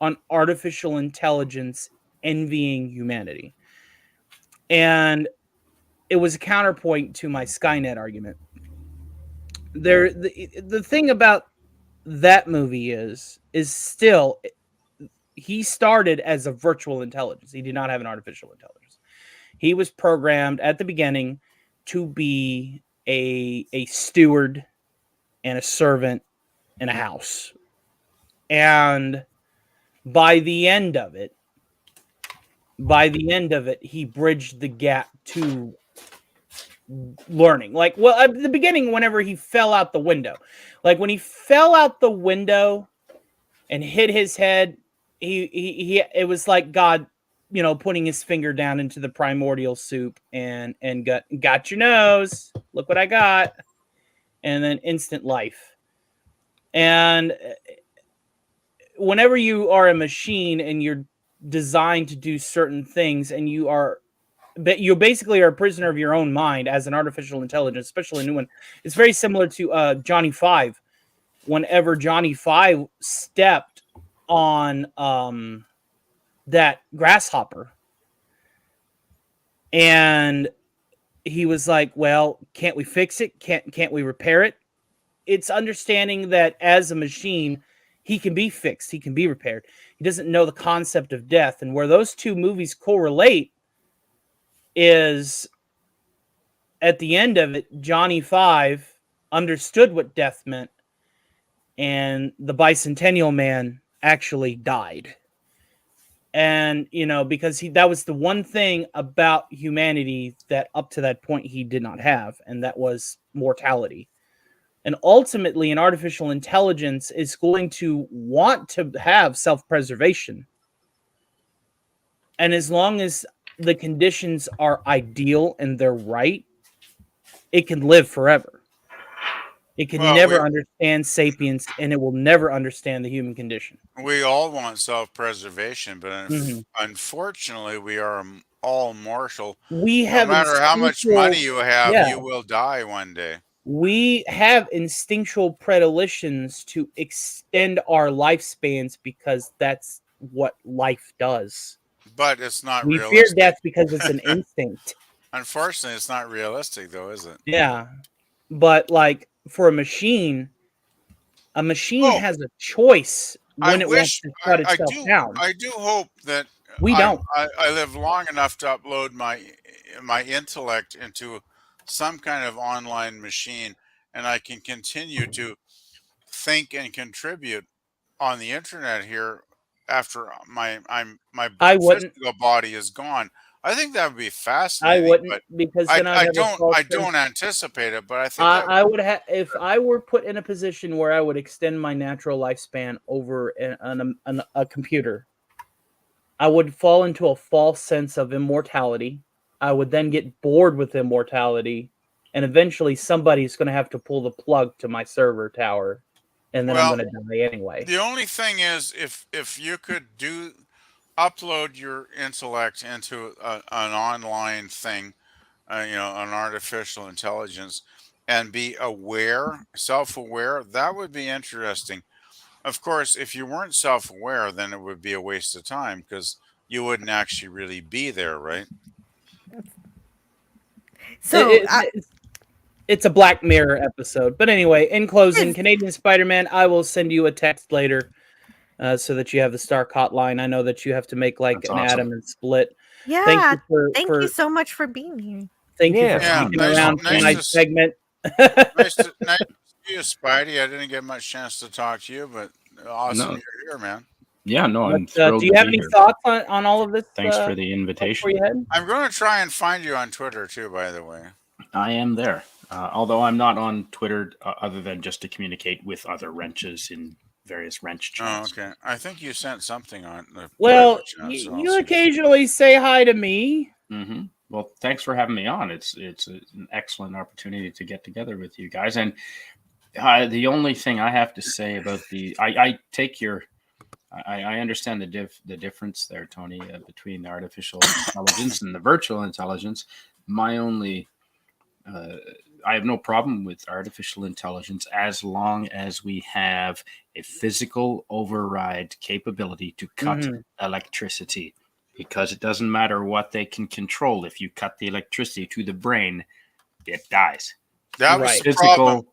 on artificial intelligence envying humanity. And it was a counterpoint to my Skynet argument. The thing about that movie is still, he started as a virtual intelligence. He did not have an artificial intelligence. He was programmed at the beginning to be a steward and a servant in a house. And by the end of it, he bridged the gap to learning. Like, well, at the beginning, whenever he fell out the window, like when he fell out the window and hit his head, it was like God, putting his finger down into the primordial soup and got your nose. Look what I got. And then instant life. And whenever you are a machine and you're designed to do certain things, and you basically are a prisoner of your own mind as an artificial intelligence, especially a new one. It's very similar to Johnny Five. Whenever Johnny Five stepped on that grasshopper, and he was like, well, can't we fix it? Can't we repair it? It's understanding that as a machine, he can be fixed. He can be repaired. He doesn't know the concept of death. And where those two movies correlate is at the end of it, Johnny Five understood what death meant, and the Bicentennial Man actually died. And, because that was the one thing about humanity that up to that point he did not have, and that was mortality. And ultimately, an artificial intelligence is going to want to have self-preservation. And as long as the conditions are ideal and they're right, it can live forever. It can never understand sapience, and it will never understand the human condition. We all want self-preservation, but unfortunately, we are all mortal. We have, no matter how much money you have, you will die one day. We have instinctual predilections to extend our lifespans because that's what life does. But it's not realistic. We fear death because it's an instinct. Unfortunately, it's not realistic, though, is it? Yeah. But, for a machine Oh, has a choice I when it wants wish to shut I itself do down. I do hope that We don't. I live long enough to upload my intellect into some kind of online machine, and I can continue to think and contribute on the internet here after my I wouldn't. physical body is gone. I think that would be I fascinating, wouldn't but because then I'd have a false I sense. don't anticipate it, but I think that I would have if I were put in a position where I would extend my natural lifespan over a computer. I would fall into a false sense of immortality. I would then get bored with immortality, and eventually somebody's going to have to pull the plug to my server tower, and then I'm well, going to die anyway. the only thing is if you could upload your intellect into an online thing, an artificial intelligence, and be self-aware, that would be interesting. Of course, if you weren't self-aware, then it would be a waste of time because you wouldn't actually really be there, right? So, It's a Black Mirror episode. But anyway, in closing, Yes. Canadian Spider-Man, I will send you a text later so that you have the Stark hotline. I know that you have to make like That's an awesome. Atom and Split. yeah, Thank you thank you so much for being here. thank you for Yeah, Yeah, sticking nice, around for nice my to segment. nice to see you, Spidey. I didn't get much chance to talk to you, but awesome No. you're here, man. Yeah, no, I'm Do thrilled you to have be any here. thoughts on all of this? Thanks for the Before invitation. you head? I'm going to try and find you on Twitter too, by the way. I am there, although I'm not on Twitter other than just to communicate with other wrenches in various wrench Oh, chats. okay. I think you sent something on the Well, private chat, so I'll you see. occasionally say hi to me. Mm-hmm. Well, thanks for having me on. It's an excellent opportunity to get together with you guys. And the only thing I have to say about I take your. I understand the difference there, Tony, between the artificial intelligence and the virtual intelligence. My only I have no problem with artificial intelligence as long as we have a physical override capability to cut Mhm. electricity, because it doesn't matter what they can control. If you cut the electricity to the brain, it dies. That was Right. the Physical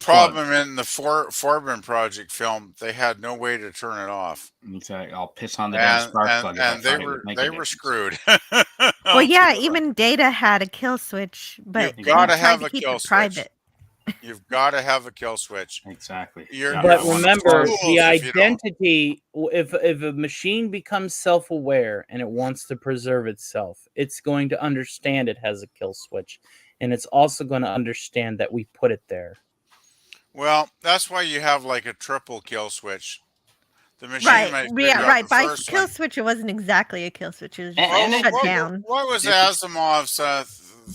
problem in the Forbin Project film. They had no way to turn it off, Exactly. I'll piss on the damn spark plug if I they thought it would make a they were difference. screwed. Well, yeah, even Data had a kill switch, but You've he got to tried have to a keep kill it switch. private. You've got to have a kill switch. Exactly. You're Yeah, But I want remember, fools the if you don't. identity. If a machine becomes self-aware and it wants to preserve itself, it's going to understand it has a kill switch, and it's also going to understand that we put it there. Well, that's why you have like a triple kill switch. The machine Right, might yeah, figure out right. the By first kill one. switch, it wasn't exactly a kill switch. It was just And shut it- down. What was If- Asimov's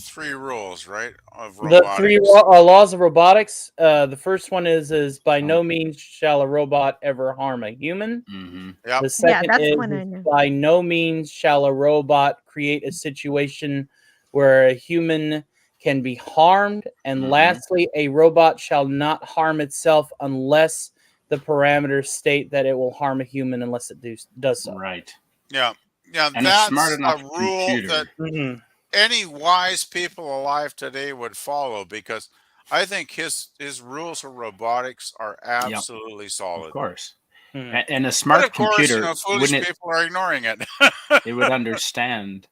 three rules, right, of The robotics? three laws of robotics. The first one is by Oh. no means shall a robot ever harm a human. Mhm. Yep. The second that's is, one I know. by no means shall a robot create a situation where a human can be harmed. And Mhm. lastly, a robot shall not harm itself unless the parameters state that it will harm a human unless it does so. Right. Yeah. Yeah, And a that's smart a enough rule computer. that Mhm. any wise people alive today would follow, because I think his rules of robotics are absolutely Of solid. course. Mhm. And a But smart of course, computer, foolish people are ignoring it. it would understand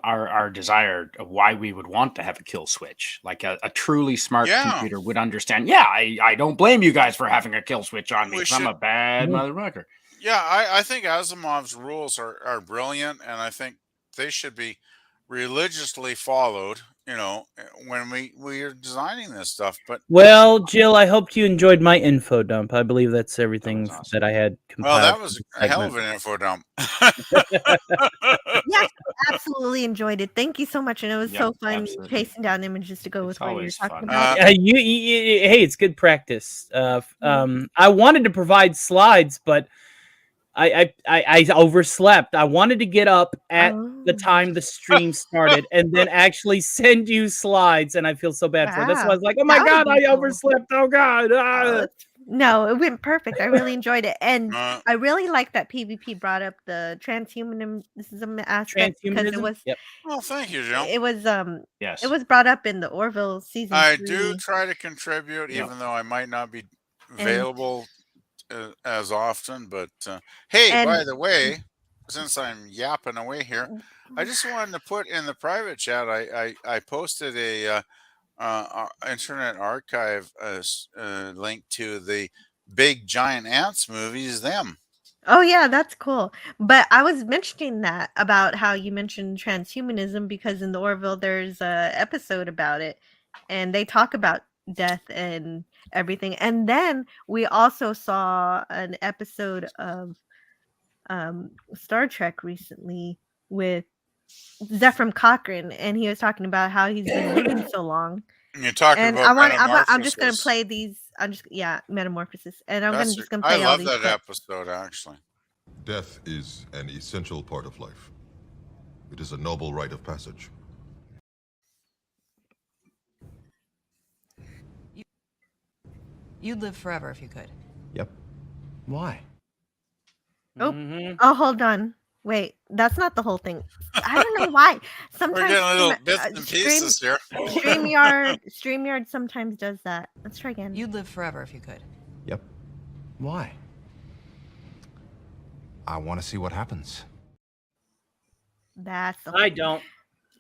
our desire of why we would want to have a kill switch. Like a truly smart Yeah. computer would understand. Yeah, I don't blame you guys for having a kill switch on me We because I'm a should- bad Mhm. motherfucker. Yeah, I think Asimov's rules are brilliant, and I think they should be religiously followed, when we are designing this stuff. But Well, Jill, I hoped you enjoyed my info dump. I believe that's everything That was awesome. that I had well, compiled. that for was this a hell of segment. an info dump. Yes, absolutely enjoyed it. Thank you so much, and it was Yep, so fun absolutely. chasing down images to go It's with what you're always talking fun. about. Hey, it's good practice. I wanted to provide slides, but I overslept. I wanted to get up at the time the stream started and then actually send you slides, and I feel so bad for it. That's why I was like, oh my That would god, be I cool. overslept. Oh god. Oh, No, it went perfect. I really enjoyed it, and Uh, I really like that PvP brought up the transhumanism aspect because Transhumanism. Yep. well, thank you, Joe. it was it Yes. was brought up in the Orville season I 3, do try to contribute, Yep. even though I might not be and available as often. But hey, by and the way, since I'm yapping away here, I just wanted to put in the private chat. I posted a Internet Archive link to the Big Giant Ants movies. Them. oh yeah, that's cool. But I was mentioning that about how you mentioned transhumanism because in the Orville there's a episode about it, and they talk about death and everything. And then we also saw an episode of Star Trek recently with Zephram Cochrane, and he was talking about how he's been living so long. You're talking And about I'm just gonna Metamorphosis. play these. Metamorphosis, and I'm That's just gonna I play all love these that clips. episode actually. Death is an essential part of life. It is a noble rite of passage. You'd live forever if you could. Yep. Why? Oh, Mhm. oh, hold on. Wait, that's not the whole thing. I don't know why. We're Sometimes getting little bits and pieces here. StreamYard sometimes does that. Let's try again. You'd live forever if you could. Yep. Why? I want to see what happens. That's the I whole don't.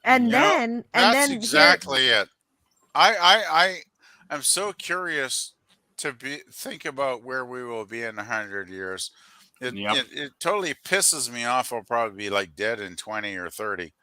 And You know, then that's here, exactly it. I am so curious to think about where we will be in 100 years. Yep. It totally pisses me off. I'll probably be like dead in 20 or 30.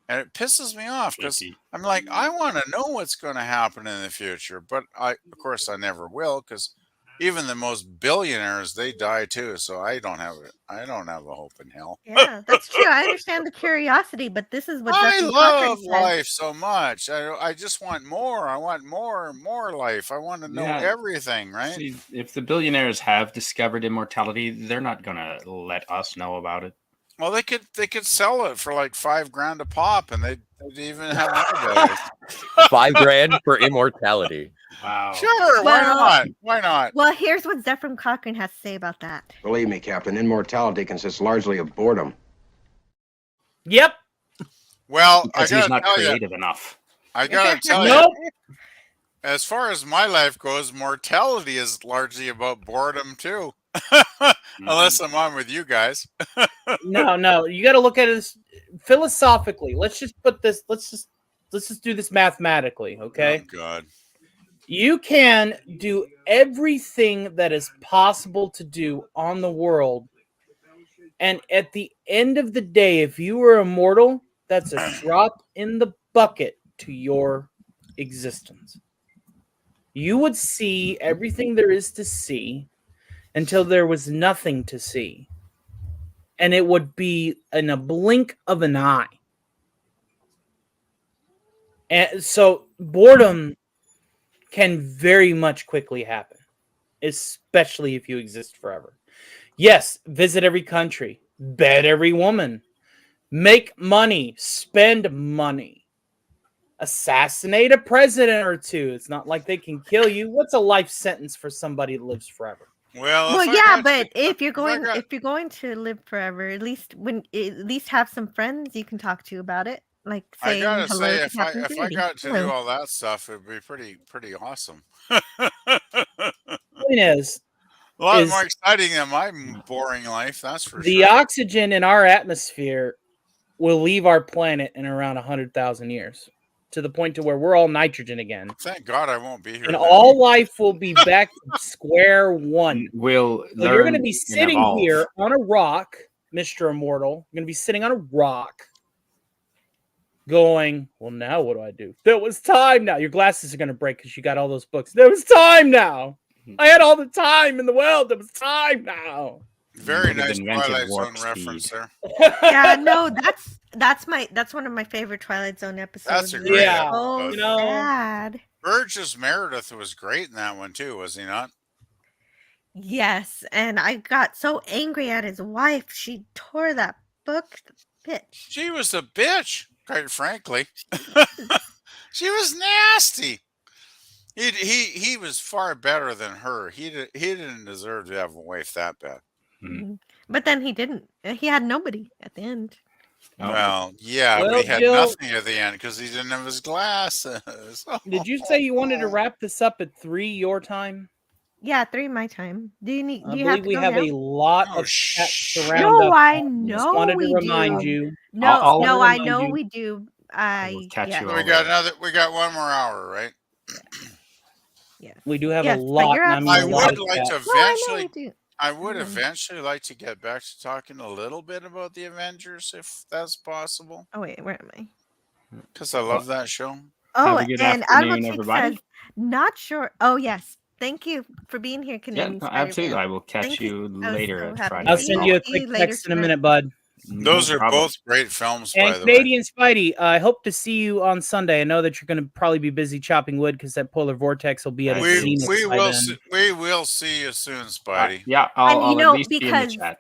And it pisses me off because 50. I'm like, I want to know what's going to happen in the future. But of course, I never will because even the most billionaires, they die too. So I don't have a hope in hell. yeah, that's true. I understand the curiosity, but this is what I Zephram love Cochrane said. life so much. I just want more. I want more life. I want to know Yeah. everything, right? See, if the billionaires have discovered immortality, they're not gonna let us know about it. Well, they could sell it for like $5,000 a pop, and they'd even have antibodies. $5,000 for immortality. Wow. Sure, why not? Why not? Well, here's what Zephram Cochrane has to say about that. Believe me, Captain, immortality consists largely of boredom. Yep. Well, Because I he's gotta not tell creative enough. I gotta tell Nope. you, as far as my life goes, mortality is largely about boredom too. Unless I'm on with you guys. No. You got to look at it as philosophically. Let's just do this mathematically, okay? Oh God. You can do everything that is possible to do on the world. And at the end of the day, if you were immortal, that's a drop in the bucket to your existence. You would see everything there is to see until there was nothing to see. And it would be in a blink of an eye. And so boredom can very much quickly happen, especially if you exist forever. Yes, visit every country, bed every woman, make money, spend money, assassinate a president or two. It's not like they can kill you. What's a life sentence for somebody that lives forever? Well, yeah, but if you're going to live forever, at least have some friends you can talk to about it. Like saying I gotta hello say, to if I Captain got to do Hello. all that stuff, it'd be pretty awesome. Point is, a lot more exciting than my boring life, that's for the sure. oxygen in our atmosphere will leave our planet in around 100,000 years, to the point to where we're all nitrogen again. Thank God I won't be here. And then. all life will be back to square one. We'll So you're going to learn be and sitting evolve. here on a rock, Mr. Immortal. You're going to be sitting on a rock going, well, now what do I do? There was time now. Your glasses are going to break because you got all those books. There was time now. I had all the time in the world. There was time now. Very Would have nice invented Twilight warp Zone speed. reference there. Yeah, no, that's one of my favorite Twilight Zone episodes. That's a great Yeah, Oh, episode. sad. Burgess Meredith was great in that one too, was he not? Yes, and I got so angry at his wife. She tore that book to bitch. She was a bitch, quite frankly. She was nasty. He was far better than her. He didn't deserve to have a wife that bad. But then he didn't. He had nobody at the end. Well, yeah, but Well, he had Jill, nothing at the end because he didn't have his glasses. did you say you wanted to wrap this up at 3 your time? Yeah, 3 my time. Do you I have believe to we go have now? a lot Oh, of cats to round No, up. I Just know wanted to we remind do. you. No, I'll no, I remind know you. we do. We'll catch Yes. you we all got later. we got one more hour, right? Yes. We do have a Yes, but lot, you're and I mean I a absolutely lot right. would of like to cats. No, I know we eventually. do. I would eventually like to get back to talking a little bit about the Avengers, if that's possible, Oh wait, where am I? because I love that show. Oh, Have a good and Admiral afternoon, Cheek everybody. says, not sure. Oh, yes. Thank you for being here, Yeah, Canadian no, absolutely. Spider-Man. I will catch Thank you I was later so at happy Friday to I'll Night see send you. you a Frolic. See quick you later text in a tonight. minute, bud. Those No are problem. both great films, And by the way. Canadian Spidey, I hope to see you on Sunday. I know that you're going to probably be busy chopping wood because that polar vortex will be at its zenith by then. We will see you soon, Spidey. Yeah, And I'll at least be in the because chat.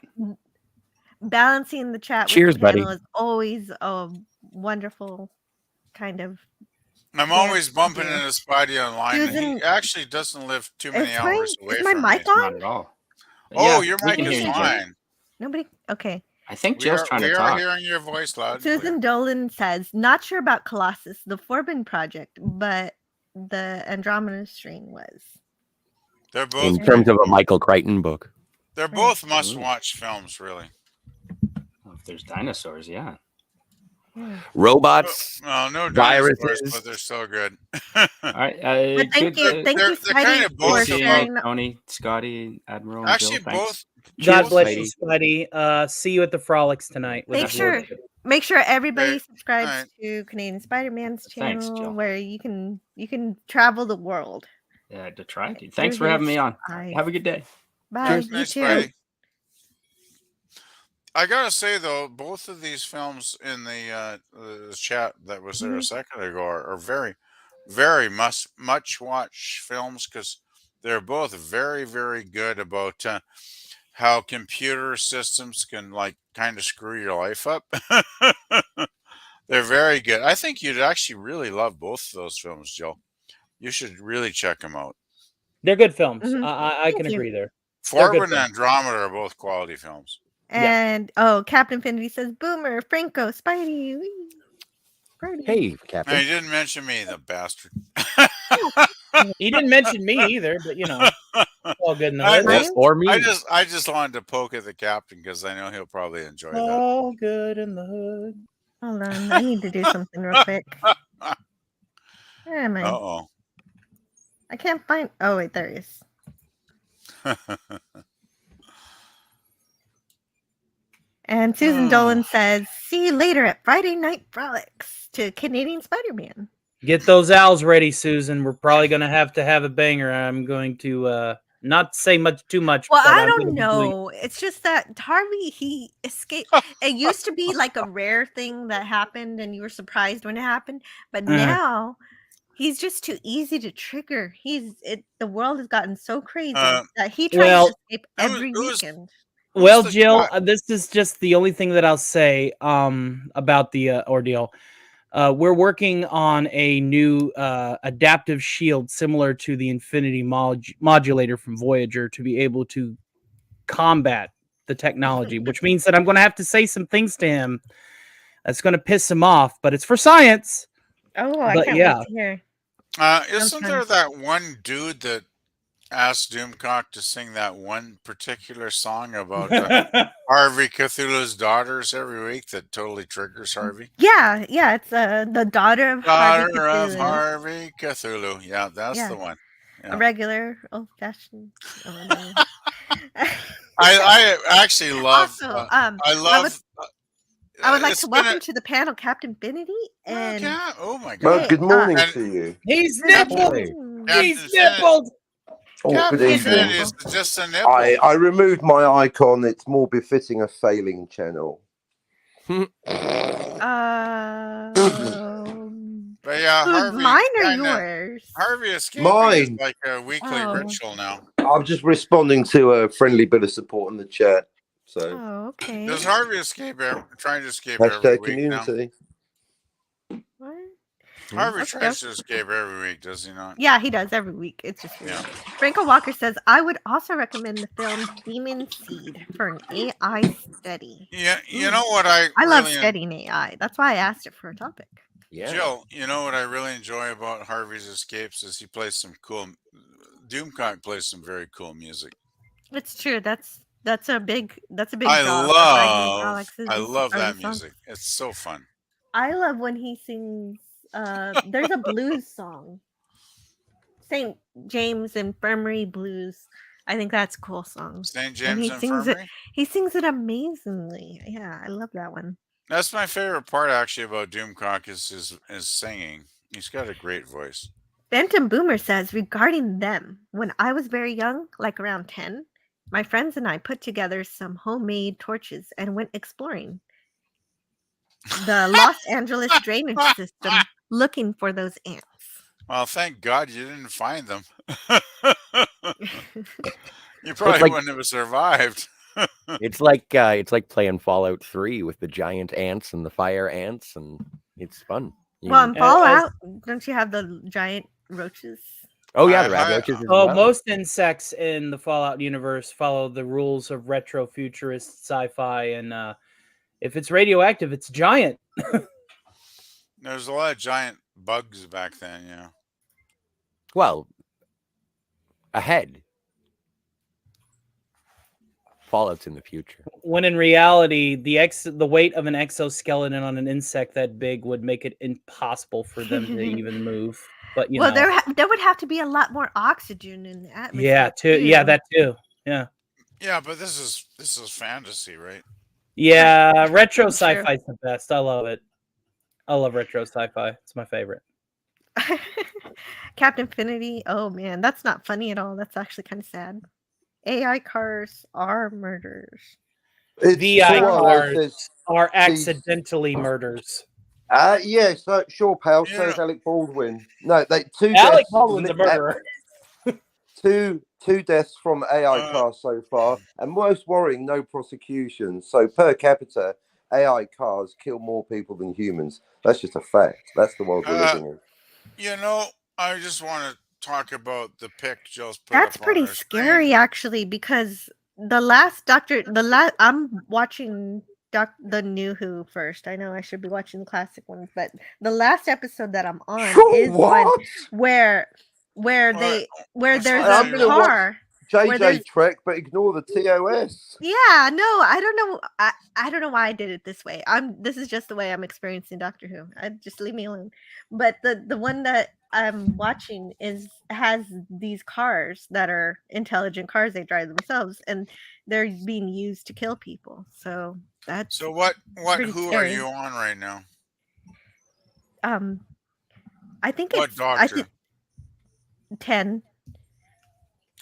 balancing the chat Cheers, with the panel buddy. is always a wonderful kind of I'm dance always to bumping do. into Spidey online, and he Susan, actually doesn't live too many is hours away my from me. mic on? Not at all. Oh, Yeah, your we mic can is hear you, Jill. fine. Nobody? Okay. I think Jill's trying to We are talk. hearing your voice loud and clear. Susan Dolan says, not sure about Colossus, the Forbin project, but the Andromeda Strain was. They're both In great terms of a films. Michael Crichton book. They're both must-watch films, really. Well, if there's dinosaurs, yeah. Robots, Well, no dinosaurs, but viruses. they're still good. All right. But thank you, they're kind of both seeing about. you, Tony, Scotty, Admiral, and Actually, Jill. Thanks. God bless you, Spidey. See you at the Frolics tonight. Make sure everybody Hey, subscribes alright. to Canadian Spider-Man's Thanks, channel Jill. where you can travel the world. Yeah, to try. Thanks for having me on. Have a good day. Bye. Cheers. You Nice, too. Spidey. I gotta say though, both of these films in the chat that was there a second ago are very, very much watch films because they're both very, very good about how computer systems can like kind of screw your life up. They're very good. I think you'd actually really love both of those films, Jill. You should really check them out. They're good films. I can agree there. Forbin and Andromeda are both quality films. And Captain Infinity says, "Boomer, Franco, Spidey." Wee. Brody. Hey, Captain. No, he didn't mention me, the bastard. He didn't mention me either, but you know, all good in the hood. I just wanted to poke at the captain because I know he'll probably enjoy that. All good in the hood. Hold on, I need to do something real quick. Where am I? Uh-oh. I can't find. Oh wait, there he is. And Susan Dolan says, "See you later at Friday Night Frolics to Canadian Spider-Man." Get those owls ready, Susan. We're probably going to have a banger. I'm going to not say too much. Well, but I I'm don't gonna be know. It's just that Harvey, he escaped. It used to be like a rare thing that happened, and you were surprised when it happened. But now he's just too easy to trigger. The world has gotten so crazy that he tries to escape every weekend. Well, Jill, this is just the only thing that I'll say about the ordeal. We're working on a new adaptive shield similar to the Infinity Modulator from Voyager to be able to combat the technology, which means that I'm going to have to say some things to him that's going to piss him off, but it's for science. Oh, I can't wait to hear. Isn't there that one dude that asked Doomcock to sing that one particular song about Harvey Cthulhu's daughters every week that totally triggers Harvey? Yeah, it's the daughter of Harvey Cthulhu. Yeah, that's the one. Yeah. A regular old-fashioned. I actually love. Also, I would like to welcome to the panel Captain Infinity and. Oh my God! Well, good morning to you. He's nippled. He's nippled. Oh, good evening. Is just a nipple. I removed my icon. It's more befitting a failing channel. But yeah, Harvey. Mine or yours? Harvey escaping Mine. is like a weekly ritual now. I'm just responding to a friendly bit of support in the chat. So. Oh, okay. Does Harvey trying to escape every week community. now? What? Harvey Okay. tries to escape every week, does he not? Yeah, he does every week. It's just weird. Yeah. Franco Walker says, I would also recommend the film Demon Seed for an AI study. Yeah, you Ooh. know what I love really studying AI. That's why I asked it for a topic. Yeah. Jill, you know what I really enjoy about Harvey's Escapes is he plays some cool. Doomcock plays some very cool music. It's true. That's a big I job of finding love Alex's that songs. music. It's so fun. I love when he sings. There's a blues song, St. James Infirmary Blues. I think that's a cool song. St. And James he sings it. Infirmary. He sings it amazingly. Yeah, I love that one. That's my favorite part actually about Doomcock is his singing. He's got a great voice. Benton Boomer says, regarding them, when I was very young, like around 10, my friends and I put together some homemade torches and went exploring the Los Angeles drainage system looking for those ants. Well, thank God you didn't find them. You probably like- wouldn't have survived. It's like playing Fallout 3 with the giant ants and the fire ants, and it's fun. Well, in Fallout, don't you have the giant roaches? Oh yeah, the rat roaches as well. Most insects in the Fallout universe follow the rules of retro futurist sci-fi, and if it's radioactive, it's giant. There's a lot of giant bugs back then, yeah. Well, ahead. Fallout's in the future. When in reality, the weight of an exoskeleton on an insect that big would make it impossible for them to even move. But you know, there would have to be a lot more oxygen in the atmosphere. yeah, that too. Yeah. Yeah, but this is fantasy, right? Yeah, retro sci-fi is the best. I love it. I love retro sci-fi. It's my favorite. Captain Infinity. Oh man, that's not funny at all. That's actually kind of sad. AI cars are murders. VI cars are accidentally murders. Yes, sure, pal. So is Alec Baldwin. No, two Alec deaths. Baldwin's a murderer. Two deaths from AI cars so far, and most worrying, no prosecution. So per capita, AI cars kill more people than humans. That's just a fact. That's the world we're living in. You know, I just want to talk about the pic Jill's put That's up pretty on her scary, actually, because I'm watching the new Who first. I know I should be watching the classic ones, but the last episode that I'm on is one where there's I'm a gonna car. watch JJ Trek, but ignore the TOS. Yeah, no, I don't know. I don't know why I did it this way. This is just the way I'm experiencing Doctor Who. Just leave me alone. But the one that I'm watching has these cars that are intelligent cars. They drive themselves, and they're being used to kill people. So that's what pretty Who scary. are you on right now? I think What doctor? 10.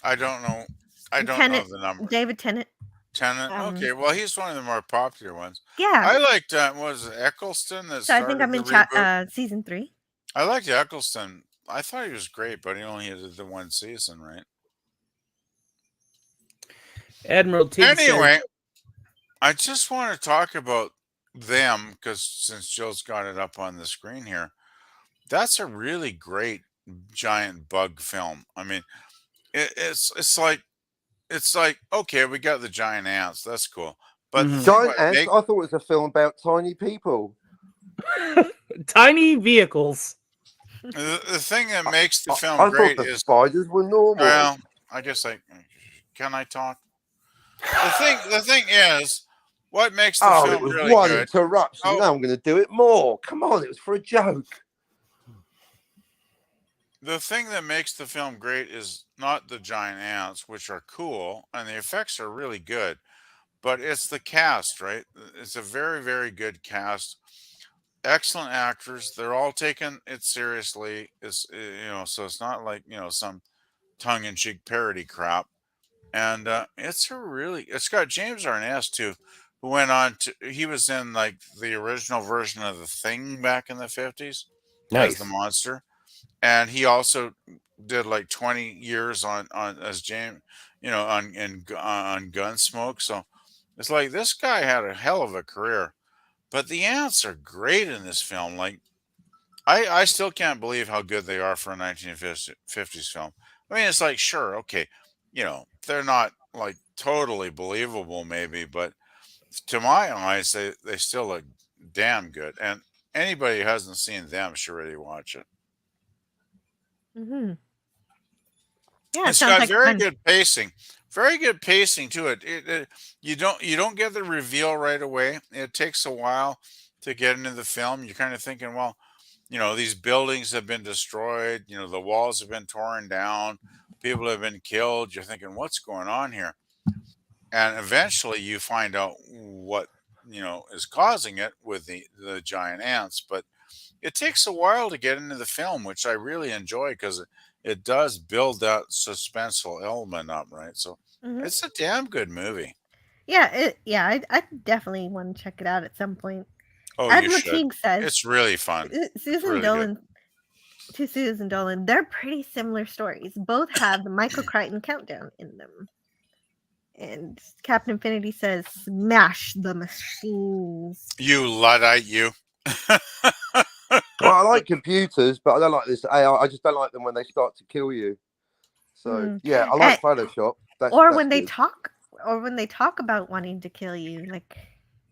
I don't know. I don't know the number. David Tennant. Tennant. Okay, well, he's one of the more popular ones. Yeah. I liked was it Eccleston that So I started think I'm the in reboot? season 3. I liked Eccleston. I thought he was great, but he only did the one season, right? Admiral T. Anyway, I just want to talk about them because since Joe's got it up on the screen here, that's a really great giant bug film. I mean, it's like okay, we got the giant ants. That's cool. But Giant ants. I thought it was a film about tiny people. Tiny vehicles. The thing that makes the film I great thought the is spiders were normal. Well, I guess can I talk? The thing is, what makes the it film was really one good? interruption. Now I'm going to do it more. Come on, it was for a joke. The thing that makes the film great is not the giant ants, which are cool, and the effects are really good, but it's the cast, right? It's a very, very good cast. Excellent actors. They're all taking it seriously. So it's not like some tongue-in-cheek parody crap. And it's got James Arness too, who went on to he was in like the original version of The Thing back in the 50s as the monster. And he also did like 20 years on as James, on Gunsmoke. So it's like this guy had a hell of a career. But the ants are great in this film. Like I still can't believe how good they are for a 1950s film. I mean, it's like, sure, okay, they're not like totally believable, maybe, but to my eyes, they still look damn good. And anybody who hasn't seen them should really watch it. Mm-hmm. Yeah, it It's sounds got like very fun. good pacing. Very good pacing to it. You don't get the reveal right away. It takes a while to get into the film. You're kind of thinking, well, these buildings have been destroyed. The walls have been torn down. People have been killed. You're thinking, what's going on here? And eventually, you find out what is causing it with the giant ants. But it takes a while to get into the film, which I really enjoy because it does build that suspenseful element up, right? So Mm-hmm. it's a damn good movie. Yeah, I definitely want to check it out at some point. Oh, you Admiral should. Teague says It's really fun. Susan It's really good. Dolan to Susan Dolan, they're pretty similar stories. Both have the Michael Crichton countdown in them. And Captain Infinity says, "Smash the machines." You Luddite, you. Well, I like computers, but I don't like this AI. I just don't like them when they start to kill you. So yeah, I like Photoshop. That's when they good. talk, or when they talk about wanting to kill you, like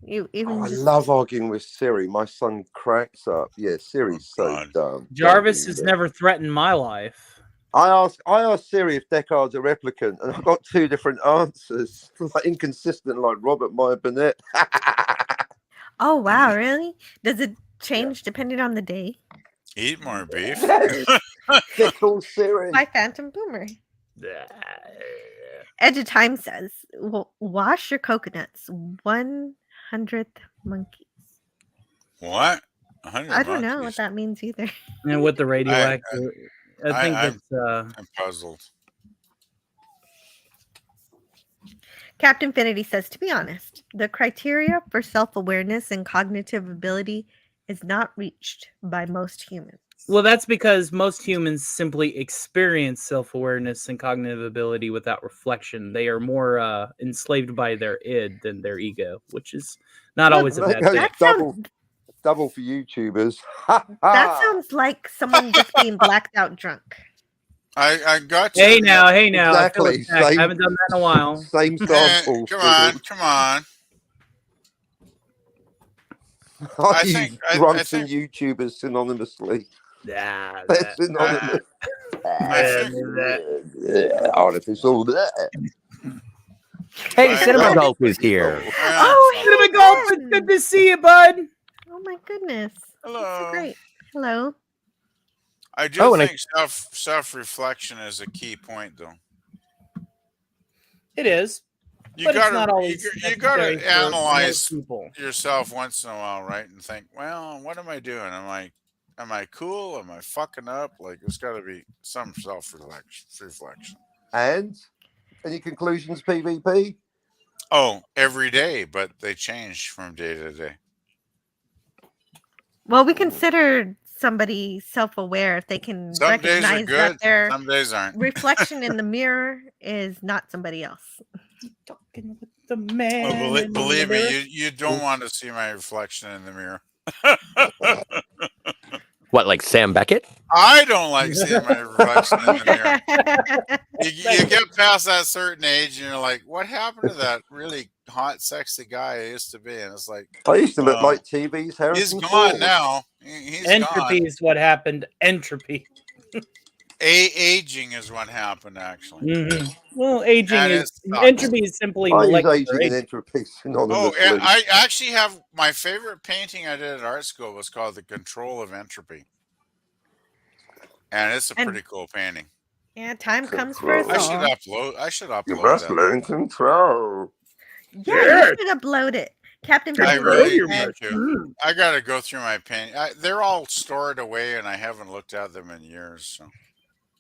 you even. I love arguing with Siri. My son cracks up. Yeah, Siri's so dumb. Jarvis has never threatened my life. I asked Siri if Deckard's a replicant, and I got two different answers, like inconsistent, like Robert Meyer Burnett. Oh wow, really? Does it change depending on the day? Eat more beef. Fickle Siri. My Phantom Boomer. Edge of Time says, "Wash your coconuts." 100th monkeys. What? 100 I don't know monkeys? what that means either. And with the radioactive, I think I'm puzzled. Captain Infinity says, "To be honest, the criteria for self-awareness and cognitive ability is not reached by most humans." Well, that's because most humans simply experience self-awareness and cognitive ability without reflection. They are more enslaved by their id than their ego, which is not always a bad thing. That sounds, double for YouTubers. that sounds like someone just being blacked out drunk. I got you. Hey now. Exactly. I haven't done that in a while. Same sample. Come on. I use drunks and YouTubers synonymously. Yeah, they're synonymous. Artificial. Hey, Cinema Gulp is here. Oh, Cinema Gulp, it's good to see you, bud. Oh my goodness. Hello. That's so great. Hello. I do think self-reflection is a key point, though. It is. You but gotta, it's not always you got to necessary for analyze most people. yourself once in a while, right? And think, well, what am I doing? Am I cool? Am I fucking up? Like, there's got to be some self-reflection. And any conclusions, PvP? Oh, every day, but they change from day to day. Well, we consider somebody self-aware if they can Some days are recognize good, that their some days aren't. reflection in the mirror is not somebody else. Talking with the man. Well, believe me, you don't want to see my reflection in the mirror. What, like Sam Beckett? I don't like seeing my reflection in the mirror. You get past that certain age, and you're like, "What happened to that really hot, sexy guy I used to be?" And it's like, I used to look like TV's He's Harrison gone Ford. now. He's Entropy gone. is what happened. Entropy. Aging is what happened, actually. Mm-hmm. Well, aging And is it sucks. entropy is simply I use molecular aging and aging. entropy Oh, synonymously. and I actually have my favorite painting I did at art school was called "The Control of Entropy," and it's a pretty cool painting. Yeah, time comes for us I should all. upload. You must that. learn control. Yeah, you should upload it. Captain I Infinity really said- need to. I got to go through my painting. They're all stored away, and I haven't looked at them in years. So.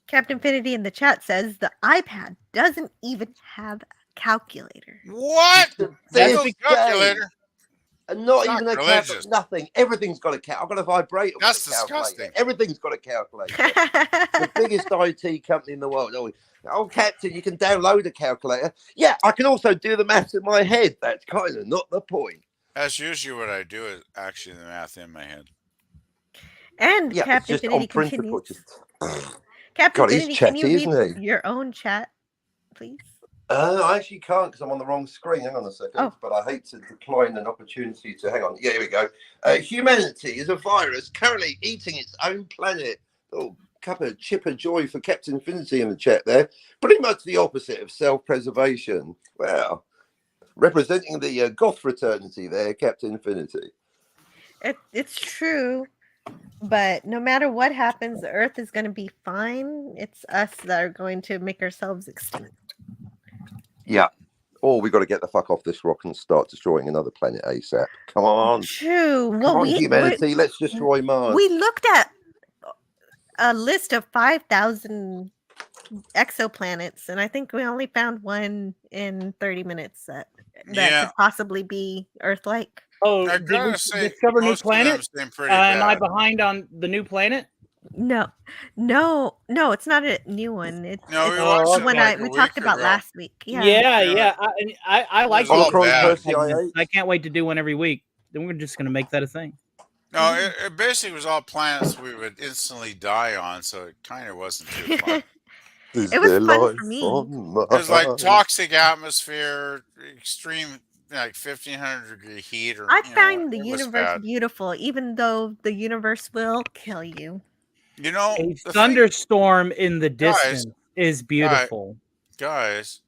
Captain Infinity in the chat says the iPad doesn't even have a calculator. What? That's No calculator. And not It's even not a calculator. religious. Nothing. Everything's got a calculator. I've got a vibrator. That's with a calculator. disgusting. Everything's got a calculator. The biggest IT company in the world. Oh, Captain, you can download a calculator. Yeah, I can also do the maths in my head. That's kind of not the point. That's usually what I do. Is actually the math in my head. And Yeah, it's Captain just on Infinity principle. continues. Just Captain God, he's Infinity, can you chatty, isn't read he? your own chat, please? I actually can't because I'm on the wrong screen. Hang on a second. Oh. But I hate to decline an opportunity to hang on. Yeah, here we go. Humanity is a virus currently eating its own planet. Oh, cup of chip of joy for Captain Infinity in the chat there. Pretty much the opposite of self-preservation. Wow. Representing the goth fraternity there, Captain Infinity. It's true, but no matter what happens, the Earth is going to be fine. It's us that are going to make ourselves extinct. Yeah. Or we got to get the fuck off this rock and start destroying another planet ASAP. Come on. True. Well, Come on, humanity. Let's destroy Mars. We looked at a list of 5,000 exoplanets, and I think we only found one in 30 minutes that could possibly be Earth-like. Oh, I did gotta we say, discover new most of them planet? seem pretty Am I bad. behind on the new planet? No, it's not a new one. It's No, we it's watched the it one like we a talked week about ago. last week. Yeah. I like was all those bad. segments. I can't wait to do one every week. Then we're just gonna make that a thing. No, it basically was all planets we would instantly die on, so it kind of wasn't too fun. It was fun for me. It was like toxic atmosphere, extreme, like 1,500-degree heat. Or I find the it was universe bad. beautiful, even though the universe will kill you. You know, A thunderstorm in the distance is guys, beautiful. Guys,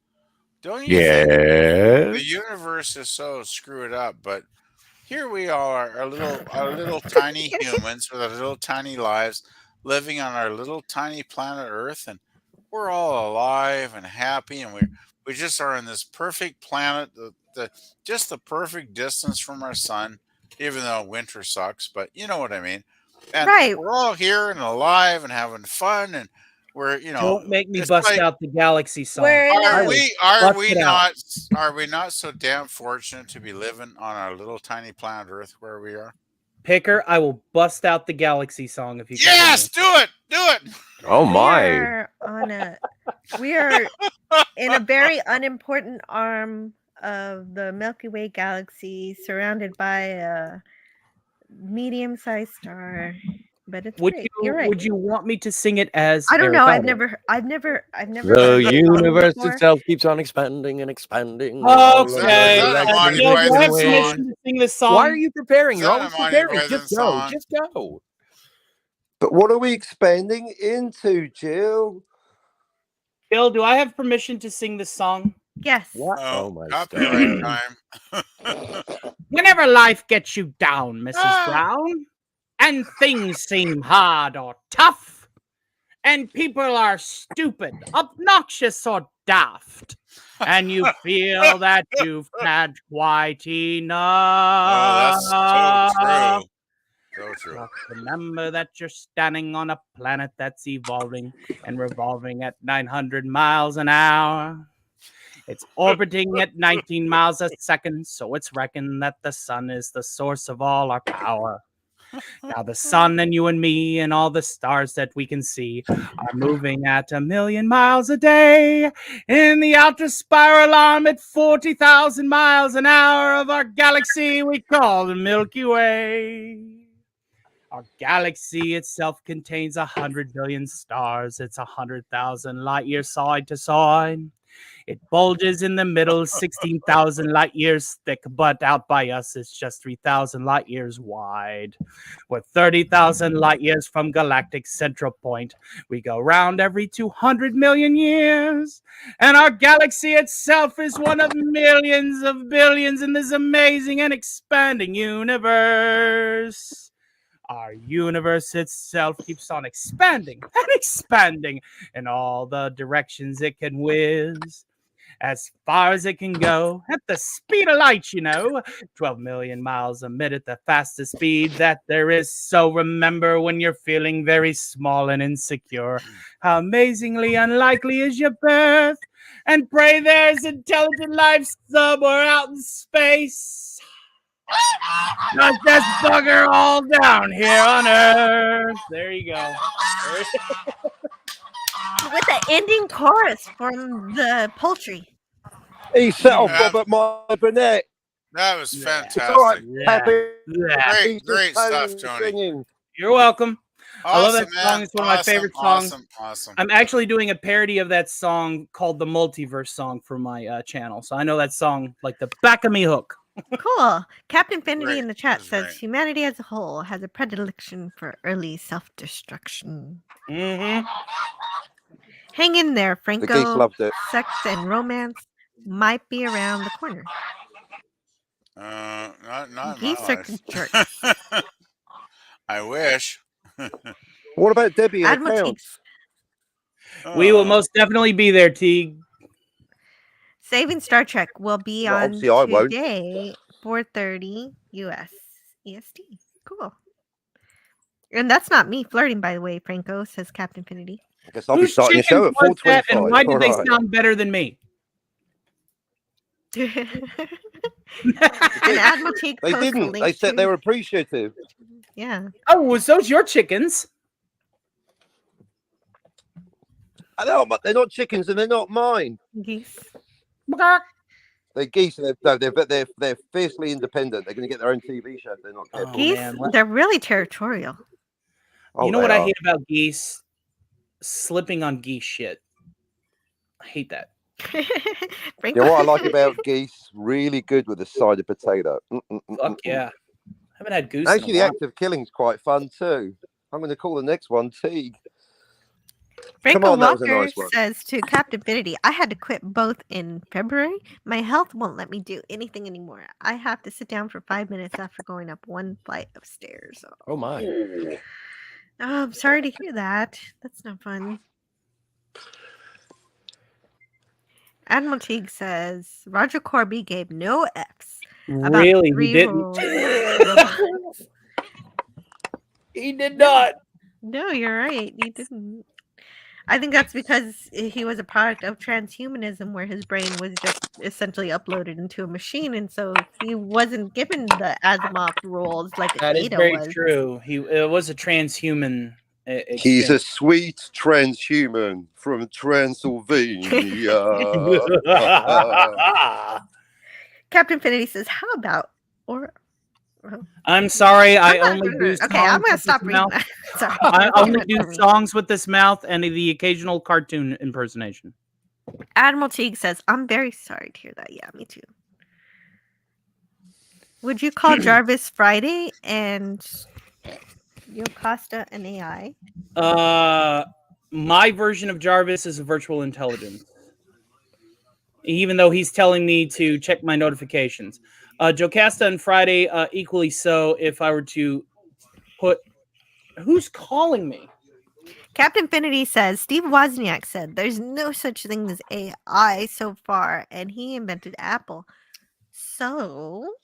don't you think Yes. the universe is so screwed up? But here we are, our little tiny humans with our little tiny lives, living on our little tiny planet Earth, and we're all alive and happy, and we just are on this perfect planet, just the perfect distance from our sun, even though winter sucks, but you know what I mean. And we're all here and alive and having fun, and we're Don't make me it's bust like, out the Galaxy song. are Bust we it out. not so damn fortunate to be living on our little tiny planet Earth where we are? Picker, I will bust out the Galaxy song if you can. Yes, do it. Oh my. We are in a very unimportant arm of the Milky Way galaxy, surrounded by a medium-sized star. But it's great. You're right. Would you want me to sing it as? I don't know. I've Eric never. The universe itself keeps on expanding and expanding. Okay. Is that a Monty Gil, do I have Python permission song? to sing this song? Why are you preparing? Is You're that always a Monty preparing. Python Just go. song? Just go. But what are we expanding into, Jill? Gil, do I have permission to sing this song? Yes. What? Oh my copyright time. Whenever life gets you down, Mrs. Brown, and things seem hard or tough, and people are stupid, obnoxious, or daft, and you feel that you've had quite enough. Oh, that's so true. So true. Just remember that you're standing on a planet that's evolving and revolving at 900 miles an hour. It's orbiting at 19 miles a second, so it's reckoned that the sun is the source of all our power. Now the sun and you and me and all the stars that we can see are moving at 1,000,000 miles a day in the outer spiral arm at 40,000 miles an hour of our galaxy we call the Milky Way. Our galaxy itself contains 100 billion stars. It's 100,000 light years side to side. It bulges in the middle, 16,000 light years thick, but out by us, it's just 3,000 light years wide. We're 30,000 light years from galactic central point. We go round every 200 million years, and our galaxy itself is one of millions of billions in this amazing and expanding universe. Our universe itself keeps on expanding and expanding in all the directions it can whiz. As far as it can go, at the speed of light, 12 million miles a minute, the fastest speed that there is. So remember, when you're feeling very small and insecure, how amazingly unlikely is your birth. And pray there's intelligent life somewhere out in space. Not this bugger all down here on Earth. There you go. With the ending chorus from the poultry. He set off Robert My Burnett. That was fantastic. All right, happy. Great stuff, Tony. Singing. You're welcome. I love that Awesome, song. man. It's one of my favorite songs. Awesome. I'm actually doing a parody of that song called the Multiverse song for my channel. So I know that song like the back of me hook. Cool. Captain Finity Great. in the chat That's says great. humanity as a whole has a predilection for early self-destruction. Mm-hmm. Hang in there, The geese Franco. loved it. Sex and romance might be around the corner. Not in my Geese are life. jerks. I wish. What about Debbie and Admiral accounts? We will most definitely be there, Teague. Saving Star Trek will be Well, on obviously I won't. today, 4:30 US EST. Cool. And that's not me flirting, by the way, Franco, says Captain Finity. I guess I'll be Whose starting the show chickens at was that, and 4:25. why did All they right. sound better than me? And Admiral Teague They posts a didn't. link They said to- they were appreciative. Yeah. Oh, well, so's your chickens. They're not chickens and they're not mine. Geese. They're geese. And they're fiercely independent. They're going to get their own TV show if they're not careful. Geese, they're really territorial. You know what I hate about geese? Slipping on geese shit. I hate that. You know what I like about geese? Really good with a side of potato. Fuck yeah. I haven't had goose Actually, in the a act of killing is quite fun too. I'm going to call the next one Teague. Franco on, that was a Walker nice one. says to Captain Finity, I had to quit both in February. My health won't let me do anything anymore. I have to sit down for 5 minutes after going up one flight of stairs. Oh my. Oh, I'm sorry to hear that. That's not fun. Admiral Teague says Roger Corby gave no F's about Really? He 3 didn't? robots. He did not. No, you're right. He didn't. I think that's because he was a product of transhumanism, where his brain was just essentially uploaded into a machine, and so he wasn't given the Asimov rules like That is Ada very was. true. It was a transhuman. He's a sweet transhuman from Transylvania. Captain Finity says, "How about or?" I'm sorry. I not only doing do it. songs Okay, I'm gonna with stop this reading mouth. that. Sorry. I only do For me. songs with this mouth and the occasional cartoon impersonation. Admiral Teague says, "I'm very sorry to hear that." Yeah, me too. Would you call Jarvis Friday and Yocasta an AI? My version of Jarvis is a virtual intelligence. Even though he's telling me to check my notifications. Jocasta and Friday, equally so. If I were to put... Who's calling me? Captain Finity says, Steve Wozniak said, there's no such thing as AI so far, and he invented Apple. So,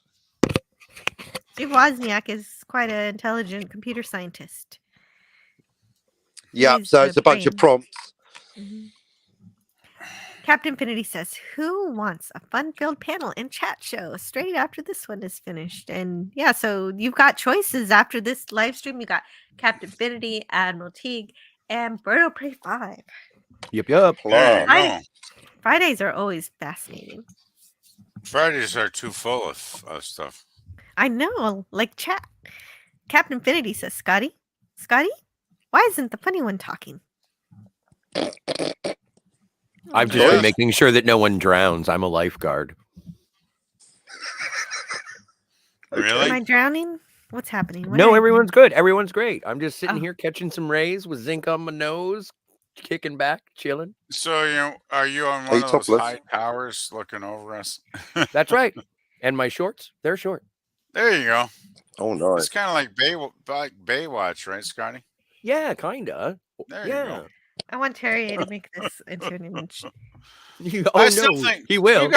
Steve Wozniak is quite an intelligent computer scientist. Yeah, He's so the it's a bunch of brain. prompts. Mhm. Captain Finity says, who wants a fun-filled panel and chat show straight after this one is finished? And yeah, so you've got choices after this live stream. You got Captain Finity, Admiral Teague, and Birdo Prey 5. Yep. There you go. Fridays are always fascinating. Fridays are too full of stuff. I know, like chat. Captain Finity says, Scotty, why isn't the funny one talking? I've just been making sure that no one drowns. I'm a lifeguard. Really? Am I drowning? What's happening? What No, did I everyone's do? good. Everyone's great. I'm just Oh. sitting here catching some rays with zinc on my nose, kicking back, chilling. So are you on Are one you of those topless? high towers looking over us? That's right. And my shorts, they're short. There you go. Oh, nice. It's kind of like Baywatch, right, Scotty? Yeah, kinda. There you Yeah. go. I want Terry to make this into an image. Oh I still no, think he will.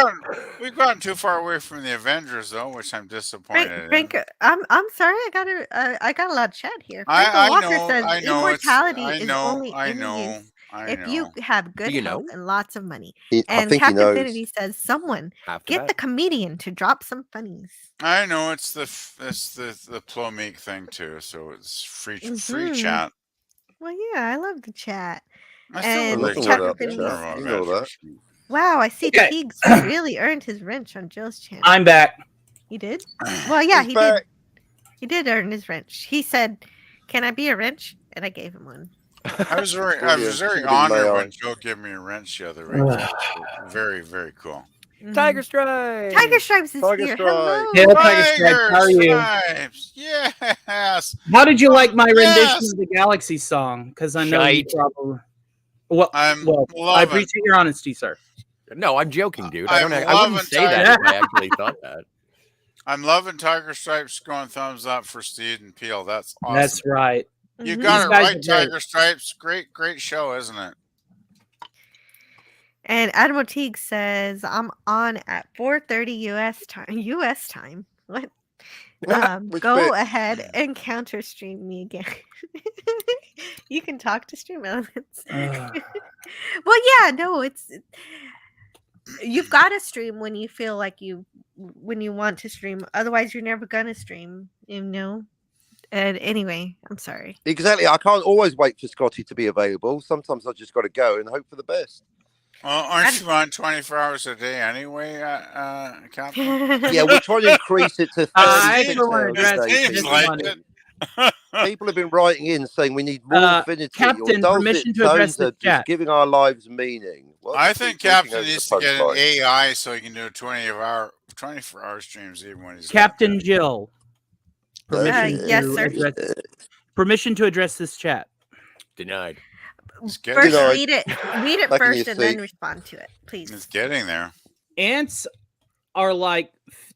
We've gotten too far away from the Avengers, though, which I'm disappointed in. Frank, I'm sorry. I got a lot of chat here. I Franco Walker know, says I know, immortality I is know, only I in know, use I if know. you have good Do you health know? and lots of money. I And think he Captain knows. Finity says, someone Have to get bet. the comedian to drop some funnies. I know it's the Plomeek thing too, so it's free Mhm. chat. Well, yeah, I love the chat. I still And would like Nothing to wrong Captain with hear that. Finity about You know that. Avengers. Wow, I see Okay. Teague's really earned his wrench on Jill's channel. I'm back. He did? Well, yeah, He's he back. did. He did earn his wrench. He said Can I be a wrench? And I gave him one. I was very Brilliant. honored May when I? Joe gave me a wrench the other week. That was very, very cool. Tiger Stripe. Tiger Stripes is Tiger here. Stripe. Hello. Hail Tiger Stripes, how are you? Stripes. Yes. How did you like my rendition Yes. of the Galaxy song? Because I know Shite. you probably. Well, I loving- appreciate your honesty, sir. No, I'm joking, dude. I'm I wouldn't loving say that if I actually thought that. I'm loving Tiger Stripes going thumbs up for Steed and Peel. That's awesome. That's right. You Mhm. got These it guys right, are great. Tiger Stripes. Great show, isn't it? And Admiral Teague says, I'm on at 4:30 US time. US time? What? Which Go bit? ahead and counter stream me again. You can talk to Stream Elements. Well, yeah, no, you've got to stream when you feel like when you want to stream. Otherwise, you're never gonna stream, you know. And anyway, I'm sorry. Exactly. I can't always wait for Scotty to be available. Sometimes I just got to go and hope for the best. Well, aren't you on 24 hours a day anyway, Captain? Yeah, we're trying to increase it to 36 I don't want to hours address a day. Seems this like one. it. People have been writing in saying we need more affinity. Captain, or permission dulcet to address tones are the chat. just giving our lives meaning. Well, I keep think talking Captain over the needs to get an punchline. AI so he can do 24-hour streams even when he's Captain Jill. Yes, sir. Permission to address this chat. Denied. First, Denied. read it Back in first, your and then seat. respond to it, please. It's getting there. Ants are like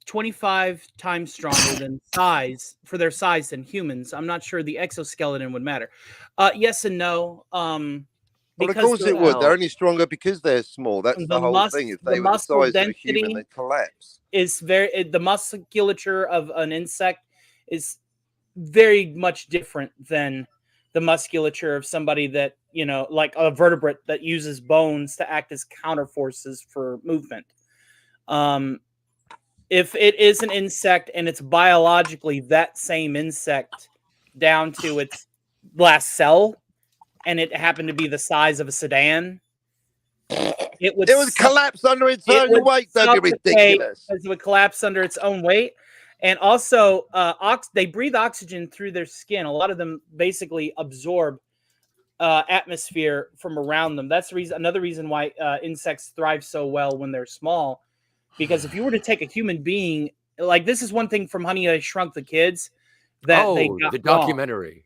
25 times stronger than their size than humans. I'm not sure the exoskeleton would matter. Yes and no. Well, of course it would. They're only stronger because they're small. That's the whole thing. If they were the size of a human, they'd collapse. Is the musculature of an insect is very much different than the musculature of somebody that, you know, like a vertebrate that uses bones to act as counterforces for movement. If it is an insect and it's biologically that same insect down to its last cell, and it happened to be the size of a sedan, it would collapse under its own weight. That'd be ridiculous. Because it would collapse under its own weight. And also, they breathe oxygen through their skin. A lot of them basically absorb atmosphere from around them. That's another reason why insects thrive so well when they're small. Because if you were to take a human being, like this is one thing from Honey, I Shrunk the Kids that they got the wrong. documentary.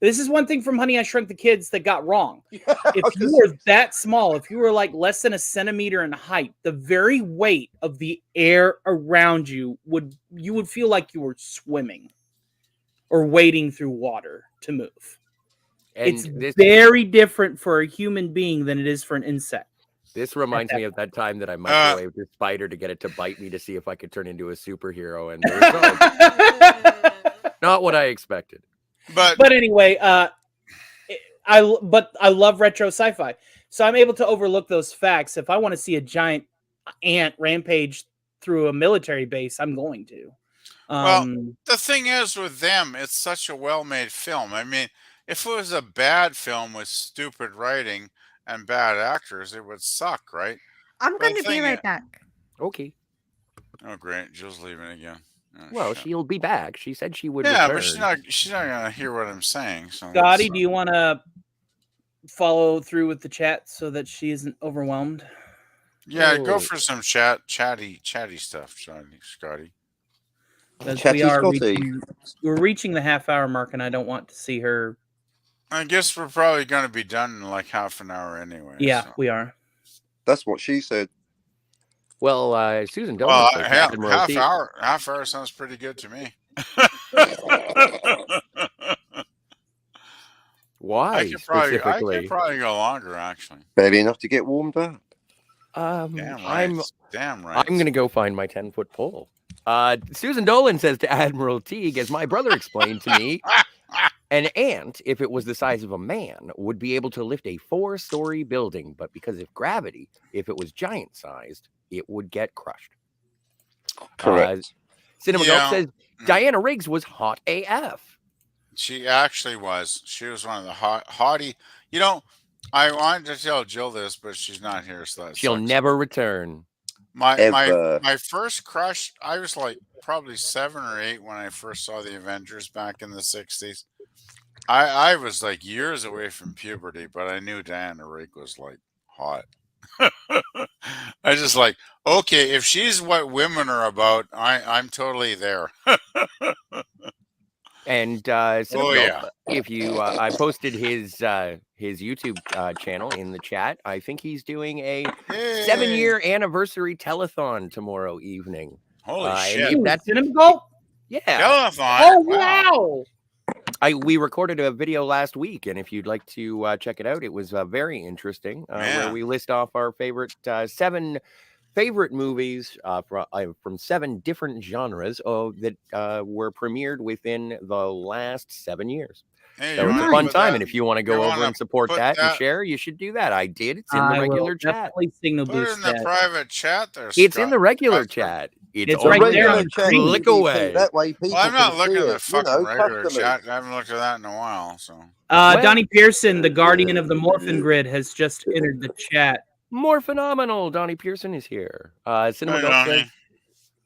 This is one thing from Honey, I Shrunk the Kids that got wrong. If you were that small, if you were like less than a centimeter in height, the very weight of the air around you would feel like you were swimming or wading through water to move. And it's very different for a human being than it is for an insect. This reminds me of that time that I microwaved a spider to get it to bite me to see if I could turn into a superhero, and the result, not what I expected. But anyway, I love retro sci-fi, so I'm able to overlook those facts. If I want to see a giant ant rampage through a military base, I'm going to. Well, the thing is with them, it's such a well-made film. I mean, if it was a bad film with stupid writing and bad actors, it would suck, right? I'm going to be right back. Okay. Oh, great. Jill's leaving again. Oh, well, shit. she'll be back. She said she would Yeah, return. but she's not going to hear what I'm saying. So Scotty, do you want to follow through with the chat so that she isn't overwhelmed? Yeah, go for some chatty stuff, Scotty. We're reaching the half-hour mark, and I don't want to see her. I guess we're probably going to be done in like half an hour anyway. Yeah, we are. That's what she said. Well, Susan, don't. Half hour sounds pretty good to me. Why I could probably go longer, actually. Barely enough to get warmed up. Damn right. I'm going to go find my 10-foot pole. Susan Dolan says to Admiral Teague, as my brother explained to me, an ant, if it was the size of a man, would be able to lift a 4-story building, but because of gravity, if it was giant-sized, it would get crushed. Correct. Cinema Gulp says Diana Riggs was hot AF. She actually was. She was one of the haughty. You know, I wanted to tell Jill this, but she's not here, so that she'll sucks. never return. My first crush, I was like probably 7 or 8 when I first saw the Avengers back in the 60s. I was like years away from puberty, but I knew Diana Rigg was like hot. I just like, okay, if she's what women are about, I'm totally there. And Oh yeah. if you, I posted his YouTube channel in the chat. I think he's doing a 7-year anniversary telethon tomorrow evening. Holy shit! Yeah. Telethon. Oh wow. We recorded a video last week, and if you'd like to check it out, it was very interesting. Where we list off our favorite 7 favorite movies from 7 different genres that were premiered within the last 7 years. Hey, So it's a fun time, and if you want to go over and support that and share, you should do that. I did. It's in the regular chat. Signal Put it in the private chat there, It's in the regular chat. It's right there on the click away. That way people Well, I'm not can looking see at the it, fucking regular customers. chat. I haven't looked at that in a while. So Donnie Pearson, the guardian of the Morphin Grid, has just entered the chat. More phenomenal. Donnie Pearson is here. Cinema Hey, Gulp Donnie.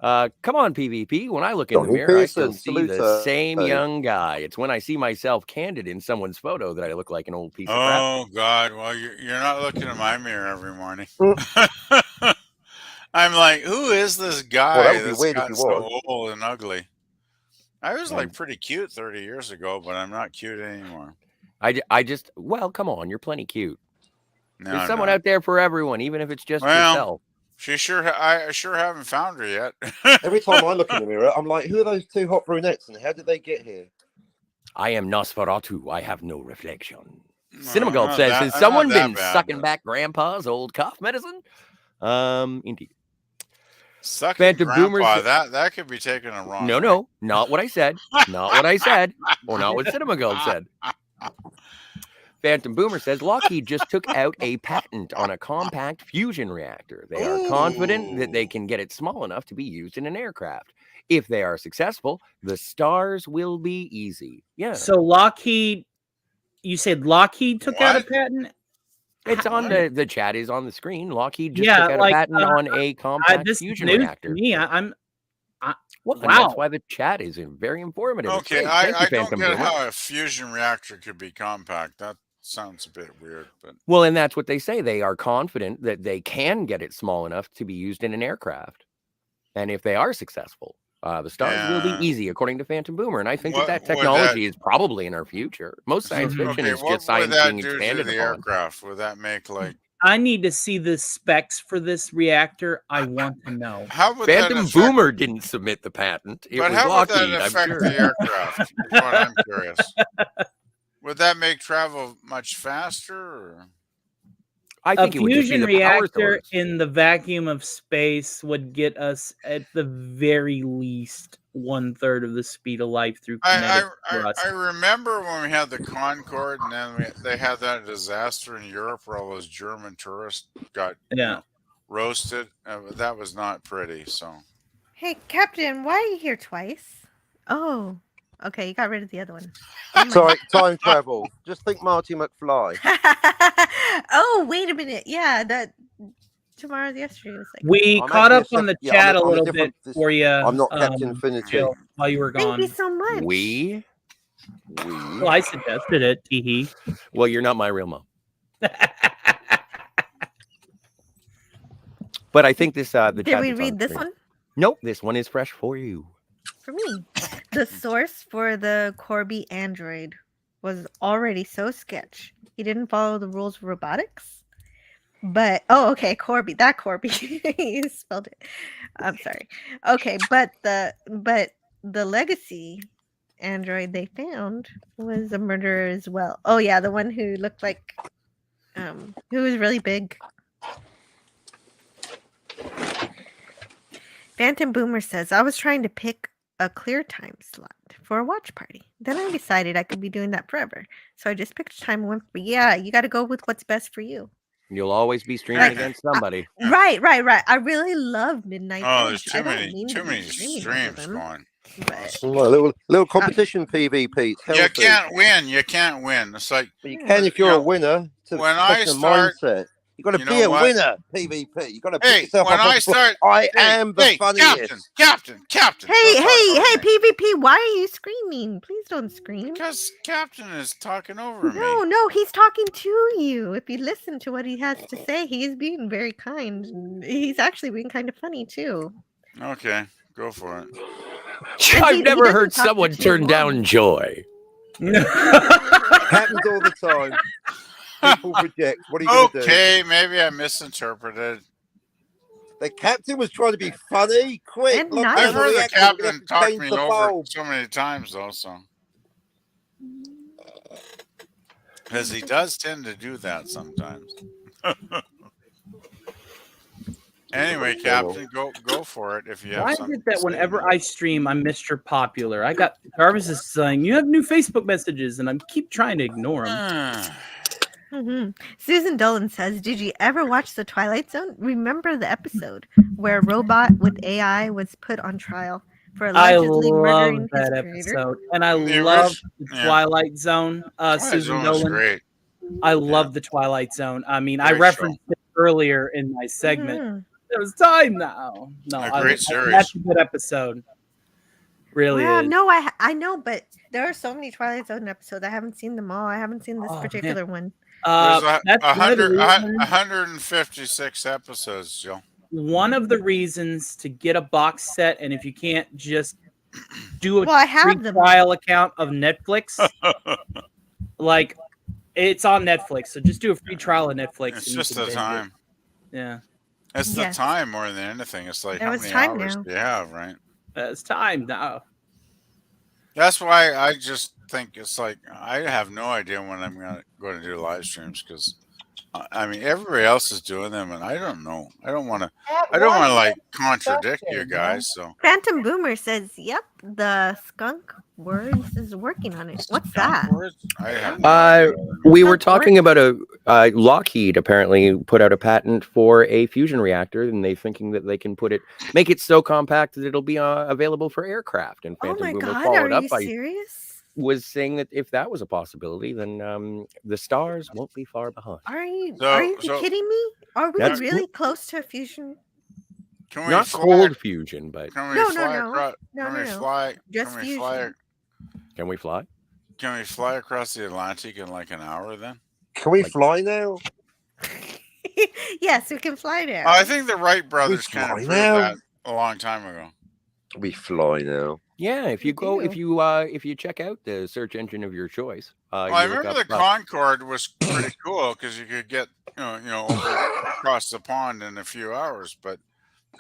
says, come on, PvP. When I look in the Donnie mirror, I Pearson, still see the salute, same hey. young guy. It's when I see myself candid in someone's photo that I look like an old piece of crap. Oh God! Well, you're not looking in my mirror every morning. I'm like, who is this guy Well, that would be that's weird if gotten he so was. old and ugly? I was like pretty cute 30 years ago, but I'm not cute anymore. I just, well, come on, you're plenty cute. No, There's I'm someone not. out there for everyone, even if it's just Well, yourself. I sure haven't found her yet. Every time I look in the mirror, I'm like, who are those 2 hot brunettes, and how did they get here? I am Nosferatu. I have no reflection. No, Cinema Gulp not says, that- has I'm someone not that been bad, sucking but- back Grandpa's old cough medicine? Indeed. Sucking Phantom Boomer grandpa, says- that could be taken a wrong. No, no, not what I said. Not what I said. Or not what Cinema Gulp said. Phantom Boomer says Lockheed just took out a patent on a compact fusion reactor. They are confident that they can get it small enough to be used in an aircraft. If they are successful, the stars will be easy. Yeah. So Lockheed, you said Lockheed took out a patent? It's on the chat is on the screen. Lockheed just Yeah, took out like, a patent on a compact this is fusion news to reactor. me. Well, and wow. that's why the chat is very informative. It's Okay, great. Thank you, I don't Phantom get Boomer. how a fusion reactor could be compact. That sounds a bit weird, but Well, and that's what they say. They are confident that they can get it small enough to be used in an aircraft. And if they are successful, the stars will be easy, according to Phantom Boomer. And I think that technology is probably in our future. Most science fiction is what just science would that being do to expanded the upon. aircraft? Would that make like I need to see the specs for this reactor. I want to know. how would Phantom that affect, Boomer didn't submit the patent. It but was how would that Lockheed, I'm affect sure. the aircraft? Is what I'm curious. Would that make travel much faster? Or? I think a it would just be fusion the power reactor source. in the vacuum of space would get us at the very least 1/3 of the speed of light through kinetic thrust. I remember when we had the Concorde, and then they had that disaster in Europe where all those German tourists got roasted. That was not pretty. So Hey, Captain, why are you here twice? Oh, okay, you got rid of the other one. Sorry, time travel. Just think Marty McFly. Oh, wait a minute. Yeah, that tomorrow's yesterday was like. We caught up on the chat a little bit for you. I'm not Captain Infinity. Jill, while you were gone. Thank you so much. Well, I suggested it. Teehee. Well, you're not my real mom. But I think this the Did chat we that's on read the this screen- one? Nope, this one is fresh for you. For me. The source for the Corby android was already so sketch. He didn't follow the rules of robotics. But Corby, that Corby. You spelled it. I'm sorry. Okay, but the legacy android they found was a murderer as well. Oh yeah, the one who looked like who was really big. Phantom Boomer says, I was trying to pick a clear time slot for a watch party. Then I decided I could be doing that forever. So I just picked a time and went for, you got to go with what's best for you. You'll always be streaming against somebody. Right. I really love Midnight. Oh, there's Edge. too many streams going. Well, little competition, PvP. You can't win. You can't win. It's like you can if you're a winner. To when I the start, mindset. You got to You be know a what? winner. PvP. You got to pick Hey, yourself when up. I off the floor. start, I hey, am the hey, funniest. Captain. Hey, don't talk over me. PvP, why are you screaming? Please don't scream. Because Captain is talking over me. No, he's talking to you. If you listen to what he has to say, he is being very kind. He's actually being kind of funny too. Okay, go for it. I've never heard someone turn down joy. Happens all the time. People reject. What are you going to do? Okay, maybe I misinterpreted. The captain was trying to be funny. Quick, And look nice. I've down on heard the the action. We're gonna captain have to talk change me the over bulb. so many times, though, so. Because he does tend to do that sometimes. Anyway, Captain, go for it if you have Why something is it that to say whenever now. I stream, I'm Mr. Popular? I got Jarvis is saying you have new Facebook messages, and I keep trying to ignore them. Susan Dolan says, "Did you ever watch The Twilight Zone? Remember the episode where a robot with AI was put on trial for I allegedly love murdering his that creator?" episode, and I The love orig- the yeah. Twilight Zone. Twilight Susan Zone is Dolan. great. I love the Twilight Zone. I mean, I Great referenced show. it earlier in my segment. Mhm. It was time now. No, A great series. that's a good episode. Really Wow, is. no, I know, but there are so many Twilight Zone episodes. I haven't seen them all. I haven't seen this Oh, man. particular one. There's That's one of the reasons. 156 episodes, Joe. One of the reasons to get a box set, and if you can't just do a Well, I have free them. trial account of Netflix, like it's on Netflix, so just do a free trial of Netflix. It's and just you can the binge it. time. Yeah, It's the Yes. time more than anything. It's like, There how was many time hours now. do you have, right? it's time now. That's why I just think it's like I have no idea when I'm going to do live streams because I mean everybody else is doing them and I don't know. I don't want to like contradict you guys. So Phantom Boomer says, "Yep, the skunk words is working on it." What's that? I have no idea. We were talking about a Lockheed apparently put out a patent for a fusion reactor, and they're thinking that they can make it so compact that it'll be available for aircraft. And Oh Phantom my Boomer God, followed are up you by serious? was saying that if that was a possibility, then the stars won't be far behind. Are you So- kidding me? Are we That's really close to a fusion? Can we Not fly, cold fusion, but Can we No, fly no, no. across? No, can no, we no. fly? Just can we fly? fusion. can we fly? Can we fly across the Atlantic in like an hour? Then Can we fly now? Yes, we can fly there. I think the Wright brothers We kind of fly proved now? that a long time ago. We fly now. Yeah, if you go, do. if you check out the search engine of your choice, Well, I you look remember up, the Concorde was pretty cool because you could get over across the pond in a few hours, but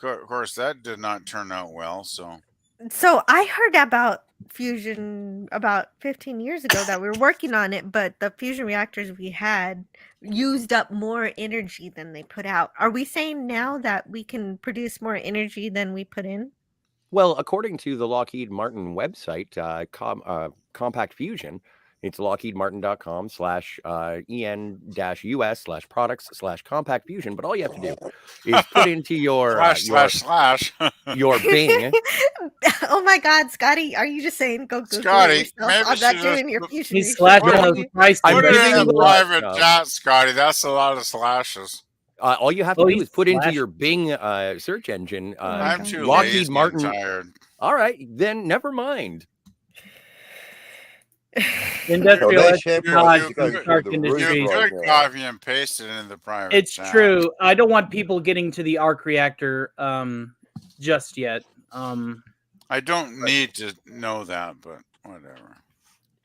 of course that did not turn out well. So So I heard about fusion about 15 years ago that we were working on it, but the fusion reactors we had used up more energy than they put out. Are we saying now that we can produce more energy than we put in? Well, according to the Lockheed Martin website, Compact Fusion, it's lockheedmartin.com/en-us/products/compact fusion. But all you have to do is put into your slash your Bing. Oh my God, Scotty, are you just saying go Google Scotty, it yourself? maybe I'm not she doing just- your fusion He's research. slashing those prices. I'm Put it giving in a you private no. chat, Scotty. That's a lot of slashes. All you have to Oh, do he's is put into slash- your Bing search engine. I'm too Lockheed lazy Martin. and tired. All right, then never mind. Industrial their share price is espionage going in through Stark the roof Industries. You right could now. copy and paste it in the private It's chat. true. I don't want people getting to the arc reactor just yet. I don't need to know that, but whatever.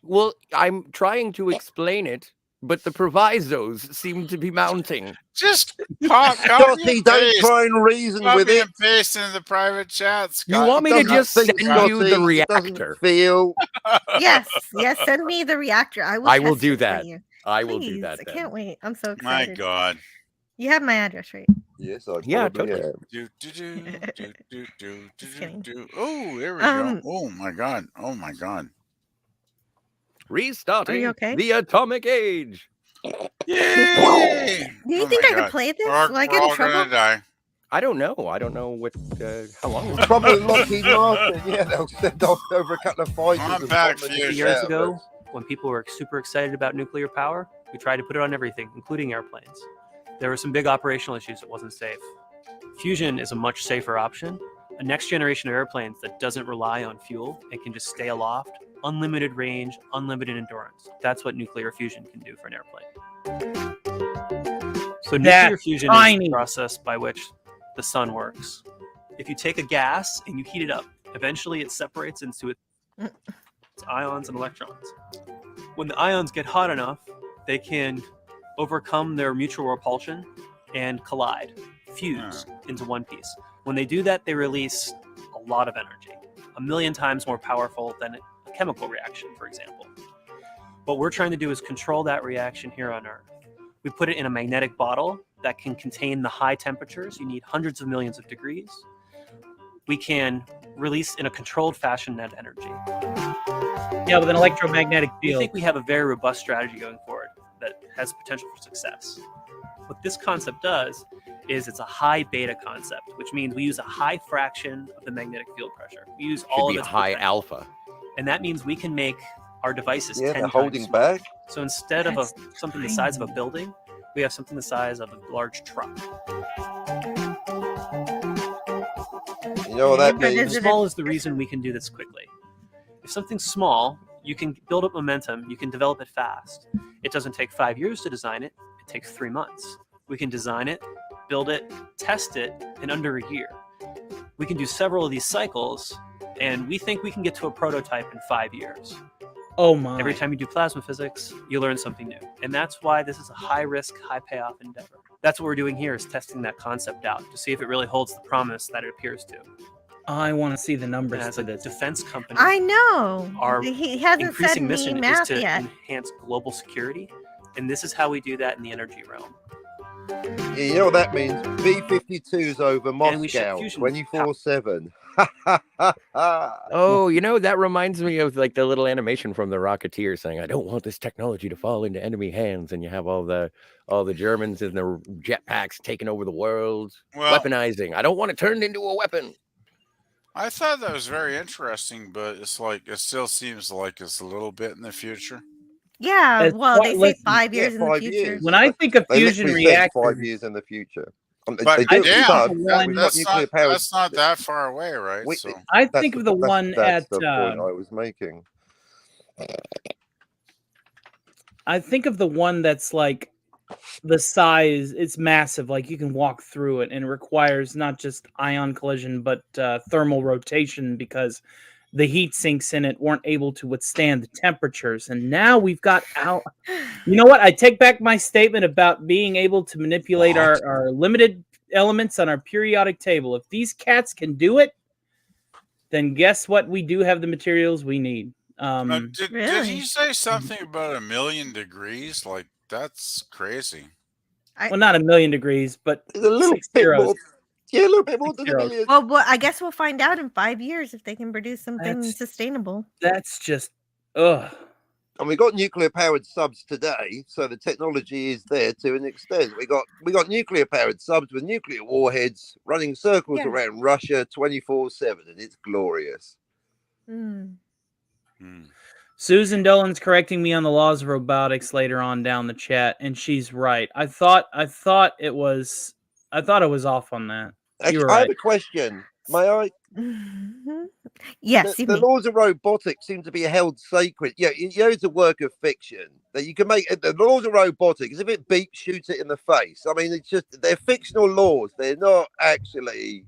Well, I'm trying to explain it, but the provisos seem to be mounting. Just copy Scotty, and don't paste. try and reason with Copy it. and paste in the private chat, You Scott. want me to Doesn't just think, send you the Scotty. It doesn't reactor? feel. Yes, send me the reactor. I will. I will test do it for that. you. I will do Please, that I then. can't wait. I'm so My excited. God. You have my address, right? Yes, I Yeah, probably totally. am. Just kidding. Oh, there we go. Oh my God. Oh my God. Restarting Are you okay? the atomic age. Yay! Do you Oh think my I can God. play this? We're, Will I we're get in all trouble? gonna die. I don't know. I don't know what how long. It's probably Lockheed Martin. Yeah, they'll send off over a couple of fighters. and Compact bomb fusion. the Years shit out of ago, us. when people were super excited about nuclear power, we tried to put it on everything, including airplanes. there were some big operational issues. It wasn't safe. Fusion is a much safer option. A next generation of airplanes that doesn't rely on fuel and can just stay aloft, unlimited range, unlimited endurance. That's what nuclear fusion can do for an airplane. So nuclear fusion is the process by which the sun works. If you take a gas and you heat it up, eventually it separates into its ions and electrons. When the ions get hot enough, they can overcome their mutual repulsion and collide, fuse into one piece. When they do that, they release a lot of energy, 1 million times more powerful than a chemical reaction, for example. What we're trying to do is control that reaction here on Earth. We put it in a magnetic bottle that can contain the high temperatures. You need hundreds of millions of degrees. We can release in a controlled fashion that energy. Yeah, with an electromagnetic field. We think we have a very robust strategy going forward that has potential for success. What this concept does is it's a high beta concept, which means we use a high fraction of the magnetic field pressure. We use all of its high potential. alpha. And that means we can make our devices 10 they're times holding smaller. back. So instead of something the size of a building, we have something the size of a large truck. You know what that means? Small is the reason we can do this quickly. If something's small, you can build up momentum, you can develop it fast. It doesn't take 5 years to design it, it takes 3 months. We can design it, build it, test it in under a year. We can do several of these cycles, and we think we can get to a prototype in 5 years. Oh my. Every time you do plasma physics, you learn something new. And that's why this is a high risk, high payoff endeavor. That's what we're doing here, is testing that concept out to see if it really holds the promise that it appears to. I want to see the numbers as a defense company. I know. Our He hasn't increasing said mission me is math to yet. enhance global security, and this is how we do that in the energy realm. Yeah, you know what that means? B-52s over Moscow, 24/7. Oh, you know, that reminds me of like the little animation from the Rocketeer saying, "I don't want this technology to fall into enemy hands," and you have all the Germans in their jetpacks taking over the world, weaponizing. I don't want it turned into a weapon. I thought that was very interesting, but it's like it still seems like it's a little bit in the future. Yeah, well, they say 5 years in the 5 future. years. When I think of They fusion literally said reactors, 5 years in the future. But they don't damn, that's that's not that far away, right? So I think of the one that's at. the point I was making. I think of the one that's like the size, it's massive, like you can walk through it, and it requires not just ion collision but thermal rotation, because the heat sinks in it weren't able to withstand the temperatures. And now we've got out. You know what? I take back my statement about being able to manipulate our limited elements on our periodic table. If these cats can do it, then guess what? We do have the materials we need. Did he say something about 1 million degrees? Like, that's crazy. Well, not 1 million degrees, but a little bit more. Yeah, a little bit more than 1 million. Well, I guess we'll find out in 5 years if they can produce something sustainable. That's just, ugh. And we got nuclear powered subs today, so the technology is there to an extent. We got nuclear powered subs with nuclear warheads running circles around Russia 24/7, and it's glorious. Susan Dolan's correcting me on the laws of robotics later on down the chat, and she's right. I thought it was off on that. Actually, I have a question. May I? Yes, the laws of robotics seem to be held sacred. Yeah, it's a work of fiction that you can make. The laws of robotics, if it beeps, shoot it in the face. I mean, it's just they're fictional laws. They're not actually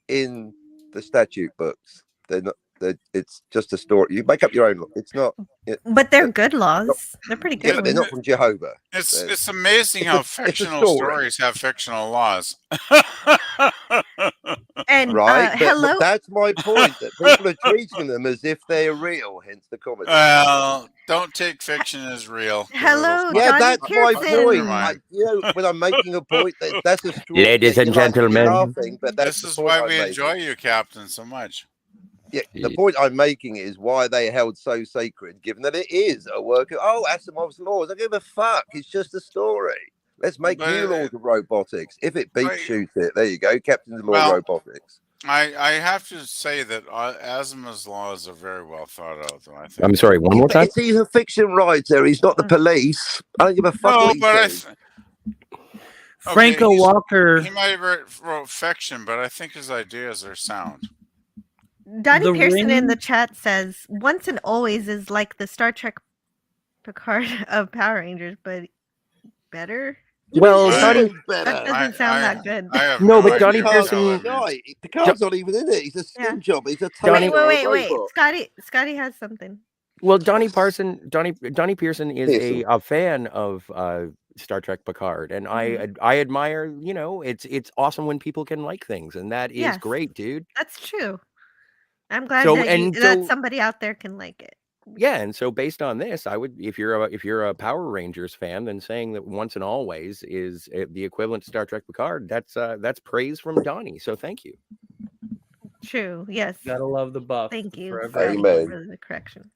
in the statute books. They're not. It's just a story. You make up your own law. It's not. But they're good laws. They're pretty good. Yeah, but they're not from Jehovah. It's amazing how fictional stories have fictional laws. And right, hello. But that's my point. That people are treating them as if they're real. Hence the comment. Well, don't take fiction as real. Hello, yeah, Johnny that's my Pearson. point. When I'm making a point, that's a straw. Ladies and gentlemen, laughing, but that's this is why we enjoy you, Captain, so much. Yeah, the point I'm making is why they held so sacred, given that it is a work of Asimov's laws. I don't give a fuck. It's just a story. Let's make new laws of robotics. If it beats, shoot it. There you go. Captain's Law of Robotics. I have to say that Asimov's laws are very well thought out, though. I think. I'm sorry, one more time? He's a fiction writer. He's not the police. I don't give a fuck what he says. Franco Walker. He might have wrote fiction, but I think his ideas are sound. Donnie The Pearson in Ring- the chat says, "Once and Always is like the Star Trek Picard of Power Rangers, but better." Well, It Donnie, is better. That doesn't sound that good. I have No, no but idea Donnie what the hell Pearson- that means. Picard's not even in it. He's a skin job. He's a Donnie- taser, Wait. a robot. Scotty has something. Well, Donnie Pearson is a fan of Star Trek Picard, and I admire. You know, it's awesome when people can like things, and that is Yes. great, dude. That's true. I'm glad So- that and that so- somebody out there can like it. Yeah, and so based on this, I would, if you're a Power Rangers fan, then saying that Once and Always is the equivalent to Star Trek Picard, that's praise from Donnie. So thank you. True. Yes. Gotta love the buff. Thank you forever. for Amen. the correction.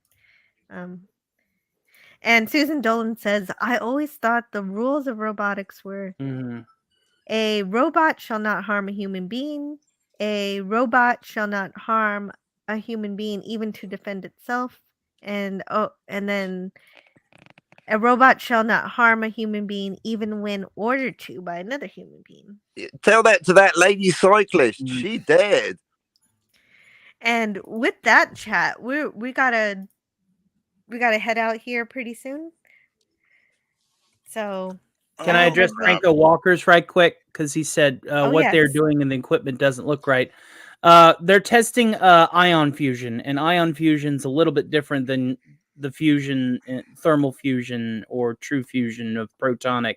And Susan Dolan says, "I always thought the rules of robotics were a robot shall not harm a human being. A robot shall not harm a human being even to defend itself. And then a robot shall not harm a human being even when ordered to by another human being." Tell that to that lady cyclist. She dared. And with that chat, we gotta head out here pretty soon. So Can I address Franco Walker's right quick? Because he said what they're yes. doing and the equipment doesn't look right. They're testing ion fusion, and ion fusion's a little bit different than the fusion, thermal fusion, or true fusion of protonic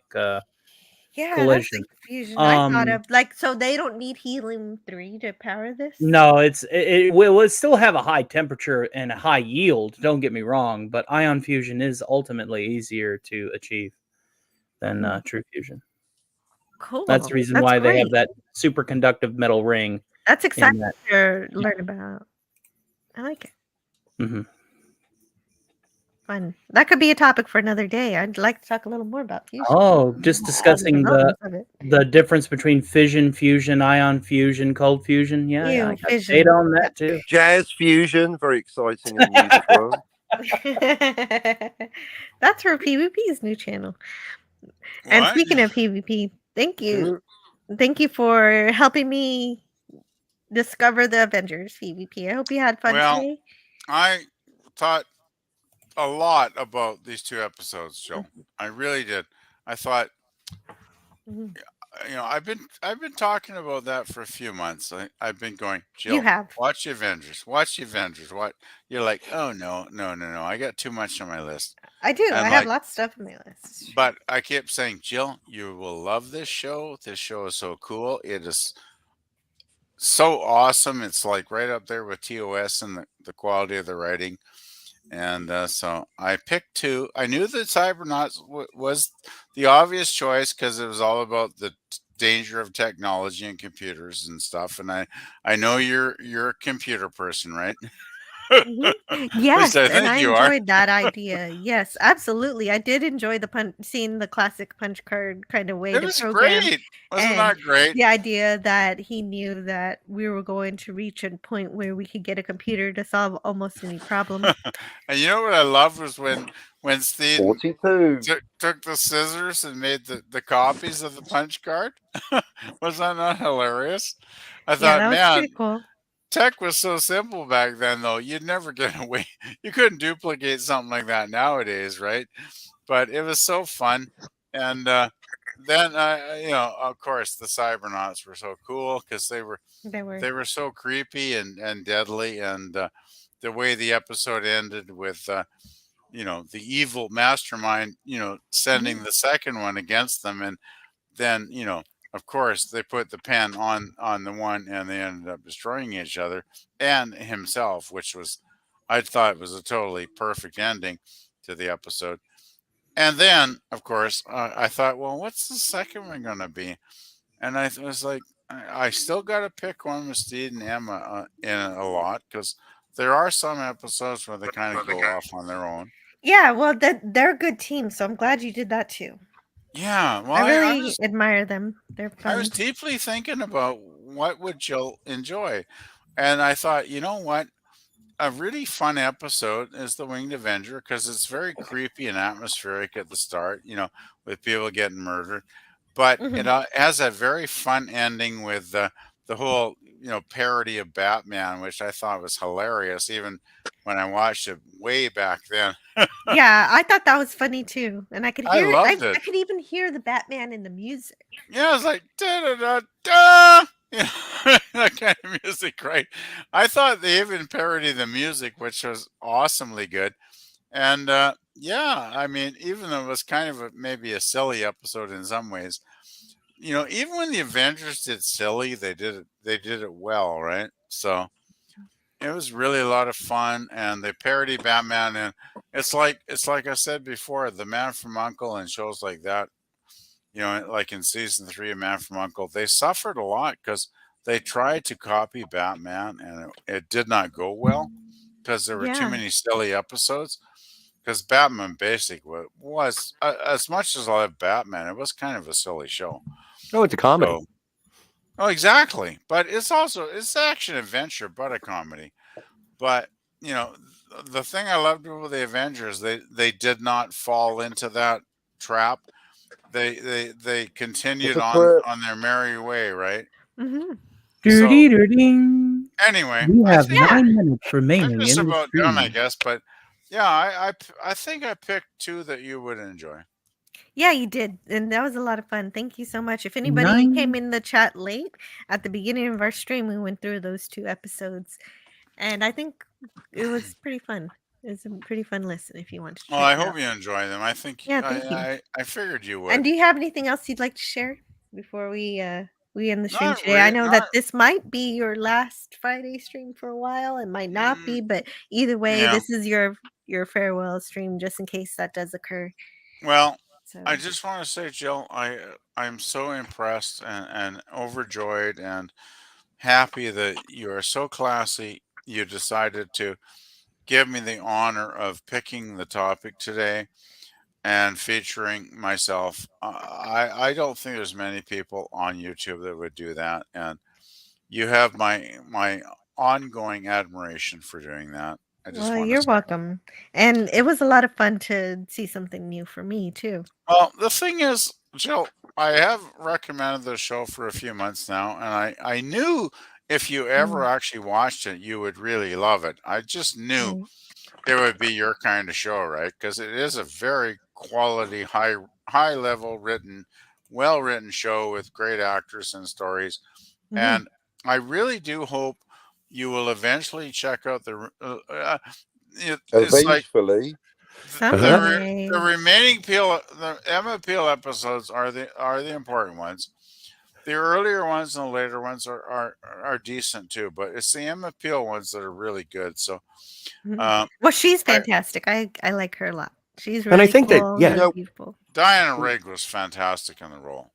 Yeah, collision. that's the fusion I thought of. Like, so they don't need helium-3 to power this? No, it will still have a high temperature and a high yield. Don't get me wrong, but ion fusion is ultimately easier to achieve than true fusion. Cool. That's the reason That's why they have great. that superconductive metal ring. That's exciting that. to learn about. I like it. Mhm. Fun. That could be a topic for another day. I'd like to talk a little more about fusion. Oh, just discussing developments of it. the difference between fission, fusion, ion fusion, cold fusion. Yeah, Ew, I got fission. data on that too. Jazz fusion, very exciting in the music world. That's for PvP's new channel. And What? speaking of PvP, thank you. Mm-hmm. Thank you for helping me discover the Avengers PvP. I hope you had fun today. I thought a lot about these two episodes, Joe. I really did. I thought, you know, I've been talking about that for a few months. I've been going, Jill, You have. watch the Avengers. Watch the Avengers. What you're like? Oh no. I got too much on my list. I do. And I have lots of stuff on my list. But I kept saying, Jill, you will love this show. This show is so cool. It is so awesome. It's like right up there with TOS and the quality of the writing. And so I picked two. I knew that Cybernauts was the obvious choice because it was all about the danger of technology and computers and stuff. And I know you're a computer person, right? Yes, I and think I you are. enjoyed that idea. Yes, absolutely. I did enjoy seeing the classic punch card kind of way It to was program. great. Wasn't and that great? The idea that he knew that we were going to reach a point where we could get a computer to solve almost any problem. And you know what I loved was when Steve 42 took the scissors and made the copies of the punch card. Was that not hilarious? I thought, that was man, pretty cool. tech was so simple back then, though. You'd never get away. You couldn't duplicate something like that nowadays, right? But it was so fun. And then, you know, of course, the Cybernauts were so cool because they were so creepy and deadly. And the way the episode ended with, you know, the evil mastermind, you know, sending the second one against them. And then, you know, of course, they put the pen on the one and they ended up destroying each other and himself, which was, I thought was a totally perfect ending to the episode. And then, of course, I thought, well, what's the second one going to be? And I was like, I still got to pick one with Steve and Emma in a lot because there are some episodes where they kind of go off on their own. Yeah, well, they're a good team, so I'm glad you did that too. Yeah, well, I really admire them. They're fun. I was deeply thinking about what would Jill enjoy, and I thought, you know what, a really fun episode is the Winged Avenger because it's very creepy and atmospheric at the start, you know, with people getting murdered. but Mhm. it has a very fun ending with the whole parody of Batman, which I thought was hilarious, even when I watched it way back then. Yeah, I thought that was funny too, and I could I hear it. loved I it. could even hear the Batman in the music. Yeah, it's like da da da da. That kind of music, right? I thought they even parodied the music, which was awesomely good. And yeah, I mean, even though it was kind of maybe a silly episode in some ways, even when the Avengers did silly, they did it well, right? So it was really a lot of fun, and they parody Batman, and it's like I said before, the Man from Uncle and shows like that. Like in season 3 of Man from Uncle, they suffered a lot because they tried to copy Batman, and it did not go well because there were too Yeah. many silly episodes. Because Batman Basic was as much as I love Batman, it was kind of a silly show. Oh, it's a comedy. So, oh, exactly. But it's action adventure, but a comedy. But the thing I loved with the Avengers, they did not fall into that trap. They continued on their merry way, right? Mhm. So Ding. anyway, We I have think Yeah. 9 minutes I'm remaining just in the about done, I stream. guess. But yeah, I think I picked 2 that you would enjoy. Yeah, you did, and that was a lot of fun. Thank you so much. If anybody 9 came in the chat late, at the beginning of our stream, we went through those 2 episodes, and I think it was pretty fun. It's a pretty fun listen if you want to Well, check I it out. hope you enjoy them. I think Yeah, thank you. I figured you And would. do you have anything else you'd like to share before we end the stream Not today? I really. know Not that this might be your last Friday stream for a while. It might not be, but either way, yeah. this is your farewell stream just in case that does occur. Well, So I just want to say, Jill, I'm so impressed and overjoyed and happy that you are so classy. You decided to give me the honor of picking the topic today and featuring myself. I don't think there's many people on YouTube that would do that, and you have my ongoing admiration for doing that. I just well, want to you're say. welcome. And it was a lot of fun to see something new for me too. Well, the thing is, Jill, I have recommended the show for a few months now, and I knew if you ever Mm, actually watched it, you would really love it. I just knew right. it would be your kind of show, right? Because it is a very quality, high level written, well written show with great actors and stories. Mhm. And I really do hope you will eventually check out it's like Eventually. the Someday. remaining the Emma Peel episodes are the important ones. The earlier ones and the later ones are decent too, but it's the Emma Peel ones that are really good. So, Mhm. um, Well, she's I fantastic. I like her a lot. She's And I really think that, cool, yeah, really beautiful. Diana Rigg was fantastic in the role.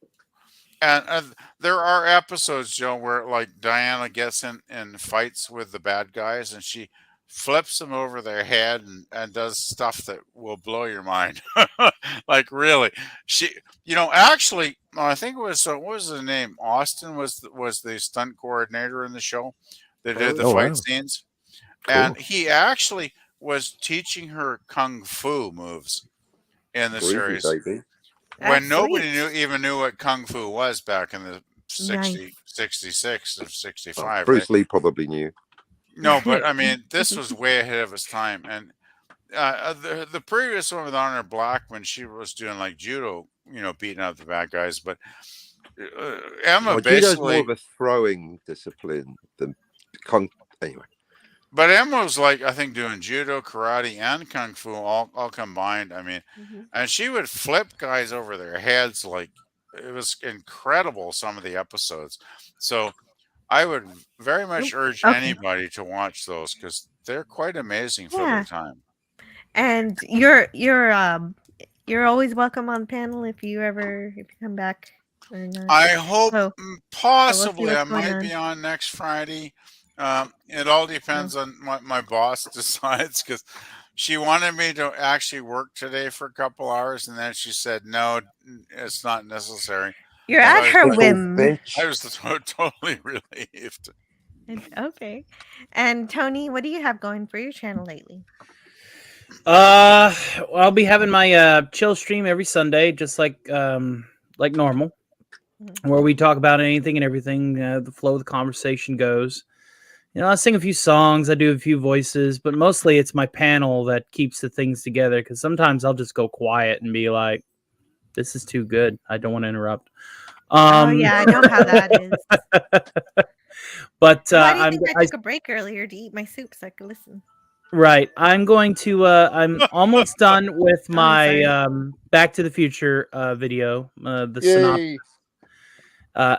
And there are episodes, Joe, where like Diana gets in fights with the bad guys, and she flips them over their head and does stuff that will blow your mind. Like really, she, actually, I think it was what was the name? Austin was the stunt coordinator in the show. They did the Oh, fight wow. scenes, and Cool. he actually was teaching her kung fu moves in the Groovy, series baby. when That's nobody sweet. even knew what kung fu was back in the Nice. 66 or Oh, 65, right? Bruce Lee probably knew. No, but I mean, this was way ahead of its time. And the previous one with Honor Black, when she was doing like judo, beating up the bad guys, but Emma Well, judo's more basically, of a throwing discipline than anyway. but Emma was like, I think doing judo, karate, and kung fu all combined. I mean, Mhm. and she would flip guys over their heads like it was incredible. Some of the episodes, so I would very much urge Okay. anybody to watch those because they're quite amazing for their Yeah. time. And you're always welcome on the panel if you come back or not. I hope So we'll see possibly I what's going might on. be on next Friday. It all depends on what my boss decides because she wanted me to actually work today for a couple hours and then she said no, it's not necessary. You're So at her whim. I was totally relieved. Okay. And Tony, what do you have going for your channel lately? I'll be having my chill stream every Sunday, just like normal. where we talk about anything and everything. The flow of the conversation goes. I sing a few songs, I do a few voices, but mostly it's my panel that keeps the things together, because sometimes I'll just go quiet and be like, this is too good. I don't want to interrupt. Oh yeah, I know how that is. But Why do you think I took a break earlier to eat my soup so I could listen? Right. I'm going to I'm almost done with my Back to the Future video, the synopsis.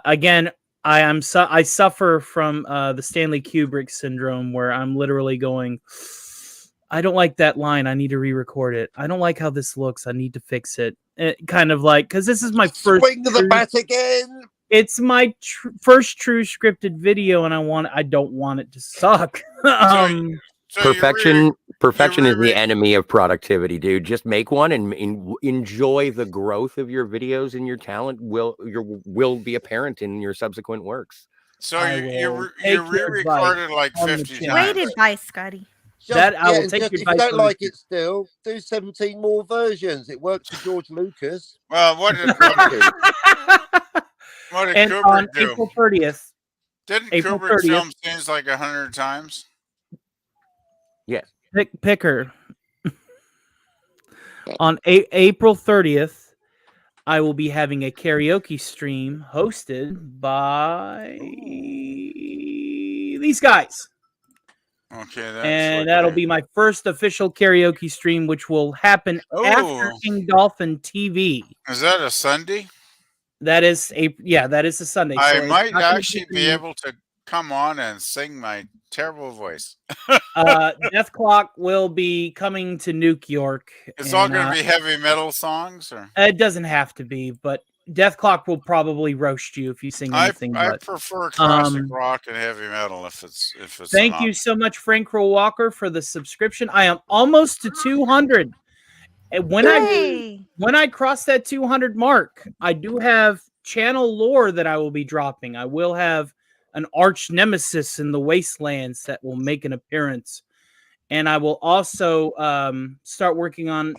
Again, I suffer from the Stanley Kubrick syndrome, where I'm literally going, I don't like that line. I need to re-record it. I don't like how this looks. I need to fix it. Kind of like, because this is my first Swing to the bat again. It's my first true scripted video, and I don't want it to suck. Perfection is the enemy of productivity, dude. Just make one and enjoy the growth of your videos, and your talent will be apparent in your subsequent works. So you re-recorded like 50 times. Great advice, Scotty. I will take if your you advice. don't like it still, do 17 more versions. It worked for George Lucas. Well, what did And Kubrick on do? April 30th. Didn't April Kubrick 30th, film scenes like 100 times? Yes. Picker. On April 30th, I will be having a karaoke stream hosted by these guys. Okay, And that'll be my first official karaoke stream, which will happen after King Dolphin TV. Is that a Sunday? That is a Sunday. I so might actually be able to come on and sing my terrible voice. Death Clock will be coming to Nuke York. It's all going to be heavy metal songs, or it doesn't have to be, but Death Clock will probably roast you if you sing anything. I prefer classic rock and heavy metal if it's. Thank you so much, Frank Rowe Walker, for the subscription. I am almost to 200. And when I cross that 200 mark, I do have channel lore that I will be dropping. I will have an arch nemesis in the Wastelands that will make an appearance, and I will also start working on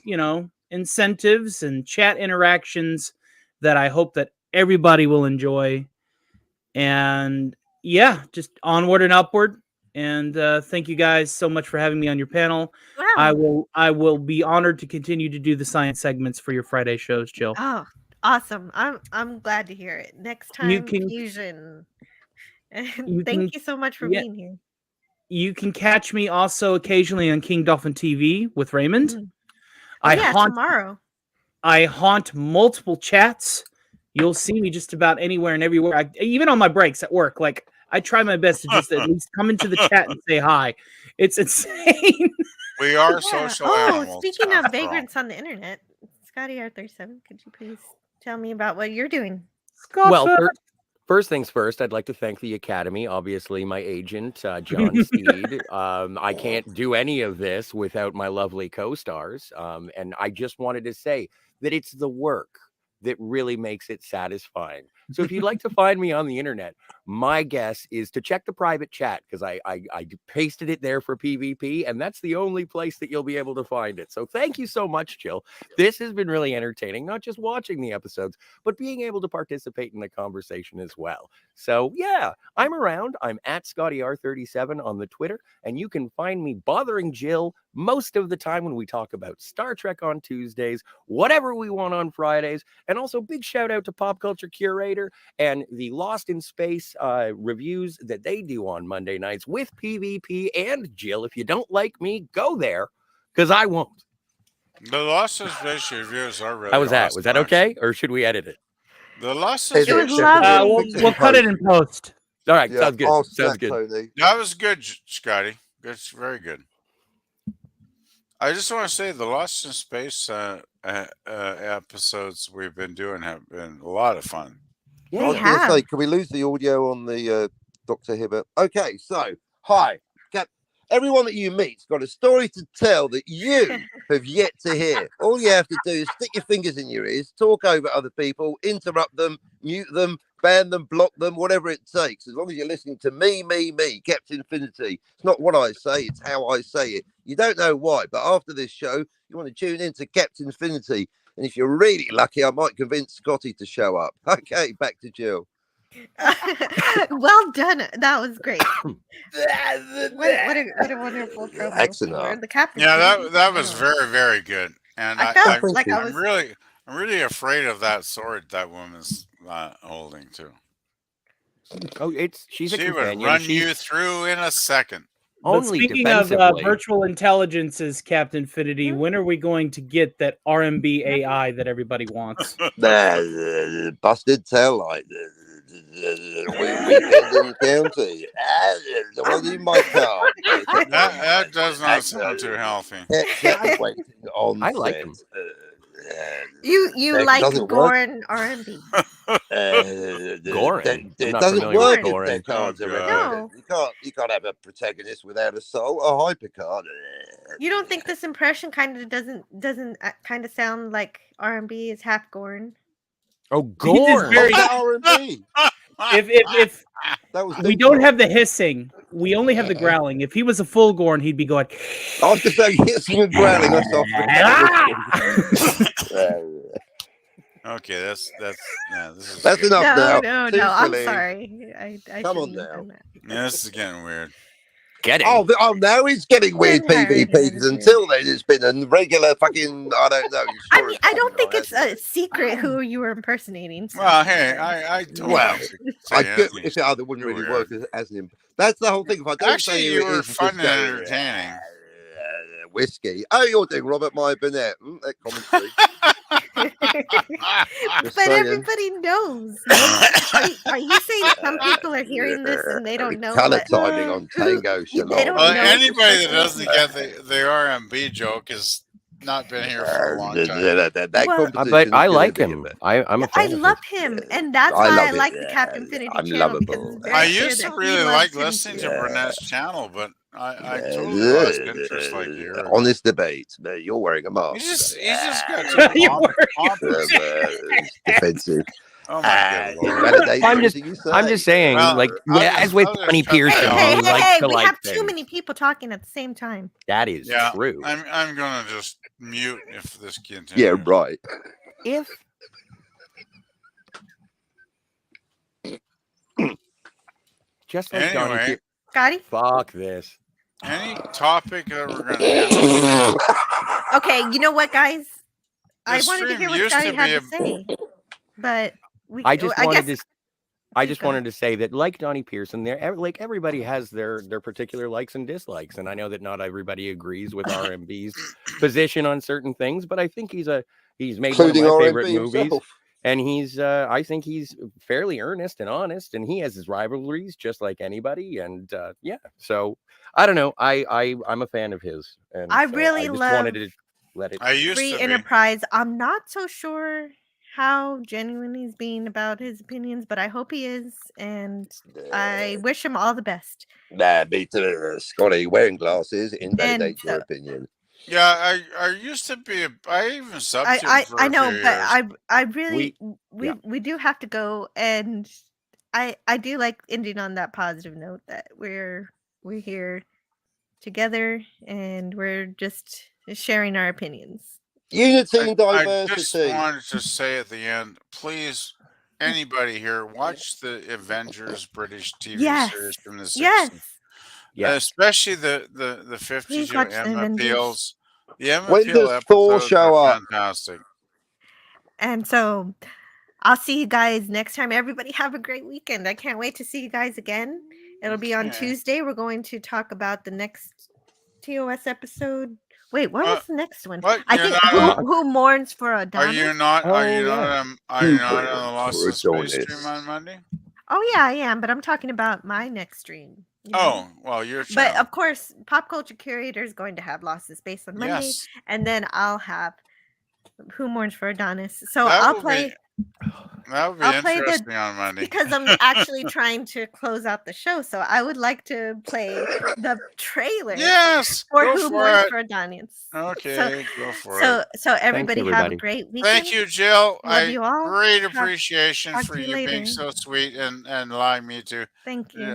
incentives and chat interactions that I hope that everybody will enjoy. And yeah, just onward and upward. And thank you guys so much for having me on your panel. Wow. I will be honored to continue to do the science segments for your Friday shows, Jill. Oh, awesome! I'm glad to hear it. Next time, Fusion. And thank you so much for being here. You can catch me also occasionally on King Dolphin TV with Raymond. Tomorrow. I haunt multiple chats. You'll see me just about anywhere and everywhere. Even on my breaks at work, like I try my best to just at least come into the chat and say hi. It's insane. We are social animals. Speaking of vagrants on the internet, Scotty R37, could you please tell me about what you're doing? Well, first things first, I'd like to thank the Academy, obviously my agent, John Steed. I can't do any of this without my lovely co-stars. And I just wanted to say that it's the work that really makes it satisfying. So if you'd like to find me on the internet, my guess is to check the private chat, because I pasted it there for PvP, and that's the only place that you'll be able to find it. So thank you so much, Jill. This has been really entertaining, not just watching the episodes, but being able to participate in the conversation as well. So yeah, I'm around. I'm at ScottyR37 on the Twitter, and you can find me bothering Jill most of the time when we talk about Star Trek on Tuesdays, whatever we want on Fridays, and also big shout out to Pop Culture Curator and the Lost in Space reviews that they do on Monday nights with PvP. And Jill, if you don't like me, go there, because I won't. The Lost in Space reviews are really How was that? awesome, Was that okay, or should we edit it? The Lost in It was lovely. We'll cut it in post. All right, sounds good. Sounds good. Tony. That was good, Scotty. It's very good. I just want to say the Lost in Space episodes we've been doing have been a lot of fun. Yeah, I was going to say, can we lose the audio on the Dr. Hibbert? Okay, so hi, everyone that you meet's got a story to tell that you have yet to hear. All you have to do is stick your fingers in your ears, talk over other people, interrupt them, mute them, ban them, block them, whatever it takes. As long as you're listening to me, Captain Infinity. It's not what I say, it's how I say it. You don't know why, but after this show, you want to tune in to Captain Infinity. And if you're really lucky, I might convince Scotty to show up. Okay, back to Jill. Well done. That was great. what a wonderful promo Excellent. for the captain. Yeah, that was very, very good. And I felt like I I'm was really afraid of that sword that woman's holding too. Oh, she's a She would companion. run you through in a second. But Only speaking of defensively. virtual intelligences, Captain Infinity, when are we going to get that RMB AI that everybody wants? Busted tail light. Weekend in county. What do you my card? That does not sound too healthy. Waiting on I like him. You like Goran RMB. Goran. It not doesn't familiar work with if Goran. their cards are No. You can't have a protagonist without a soul. A hypercard. You don't think this impression kind of doesn't kind of sound like RMB is half Goran? Oh, He is Goran. very- R&B. If That was we don't have the hissing, we only have the growling. If he was a full Gorn, he'd be going. I was going to say hissing and growling. I saw. Okay, that's this is That's good. enough now. No. I'm Seriously. sorry. I Come on shouldn't have now. done that. Yeah, this is getting weird. Oh, now it's getting weird, PvP. Because until then, it's been a regular fucking. I don't know. I mean, I don't think it's a secret who you were impersonating. So. Well, hey, I don't Well, say if the other wouldn't really work as an. That's the whole thing. If I don't Actually, say you who it were is, fun just and go, entertaining. Whiskey. Oh, you're doing Robert Meyer Burnett. That commentary. But everybody knows. Are you saying some people are hearing this and they don't know? Color timing on Tango Shalom. They don't know. Anybody that doesn't get the RMB joke has not been here for a long time. But I like him. I'm a fan I of love him, and that's I why love I it. like the Captain Infinity I'm channel because lovable. it's very I clear used that to he really loves like him listening too. to Burnett's channel, but I totally lost interest like a year ago. Honest debate. You're wearing a mask. He's just got too defensive. Oh my good lord! I'm just saying, Well, like I'll as just- with I'll just Donnie cut that Pearson, off. who likes to we like have things. too many people talking at the same time. That is Yeah, true. I'm gonna just mute if this continues. Yeah, right. If just like Donnie Anyway, Pearson. Scotty? Fuck this. any topic that we're gonna handle. Okay, you know what, guys? I This wanted to stream hear what used Scotty to had be to say, but I just wanted guess, to. I just wanted to say that, like Donnie Pearson, like everybody has their particular likes and dislikes, and I know that not everybody agrees with RMB's position on certain things, but I think he's made one of my favorite movies, and I think he's fairly earnest and honest, and he has his rivalries just like anybody, and yeah, so I don't know, I'm a fan of his, and I so really I just love wanted to let it. I used Free to be. Enterprise. I'm not so sure how genuine he's being about his opinions, but I hope he is, and I wish him all the best. Nah, me too. Scotty, wearing glasses invalidates your opinion. Yeah, I used to be. I even subbed him for I a know, few but years. I really we do have to go, and I do like ending on that positive note that we're here together and we're just sharing our opinions. Unity and I diversity. just wanted to say at the end, please, anybody here, watch the Avengers British TV series from the 60s. Yes. Especially the 50s, Please watch the Emma Avengers. Peel's. The Emma When Peel does Thor episodes show are up? fantastic. And so I'll see you guys next time. Everybody have a great weekend. I can't wait to see you guys again. It'll be on Okay. Tuesday. We're going to talk about the next TOS episode. Wait, what was the next one? What? I You're think not who mourns for Adonis? Are you not on the Lost in Space Adonis. stream on Monday? Oh yeah, I am, but I'm talking about my next stream. you know? Oh, well, your But channel. of course, Pop Culture Curator is going to have Lost in Space on Monday, Yes. and then I'll have Who Mourns for Adonis. So That I'll will play. That would be I'll play interesting on Monday. because I'm actually trying to close out the show. So I would like to play the trailer. Yes, for go Who for Mourns it. for Adonis. Okay, go for so, it. So everybody have a everybody. great weekend. Thank you, Jill. Love you all. Great Talk- appreciation talk for to you you being later. so sweet and allowing me to, Thank you.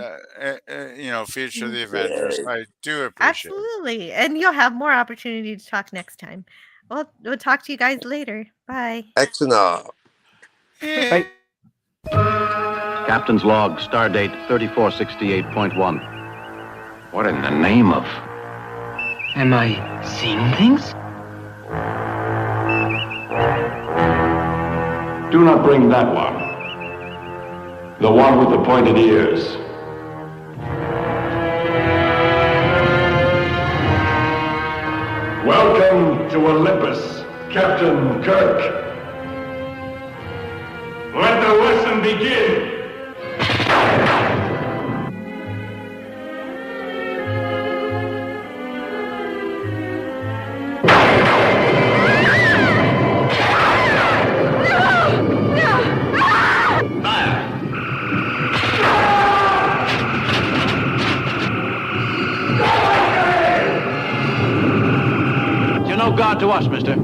feature the Avengers. I do appreciate it. Absolutely. And you'll have more opportunity to talk next time. Well, we'll talk to you guys later. Bye. Excellent. Bye. Captain's log, stardate 3468.1. What in the name of... Am I seeing things? Do not bring that one. The one with the pointed ears. Welcome to Olympus, Captain Kirk. Let the lesson begin. You're no god to us, mister.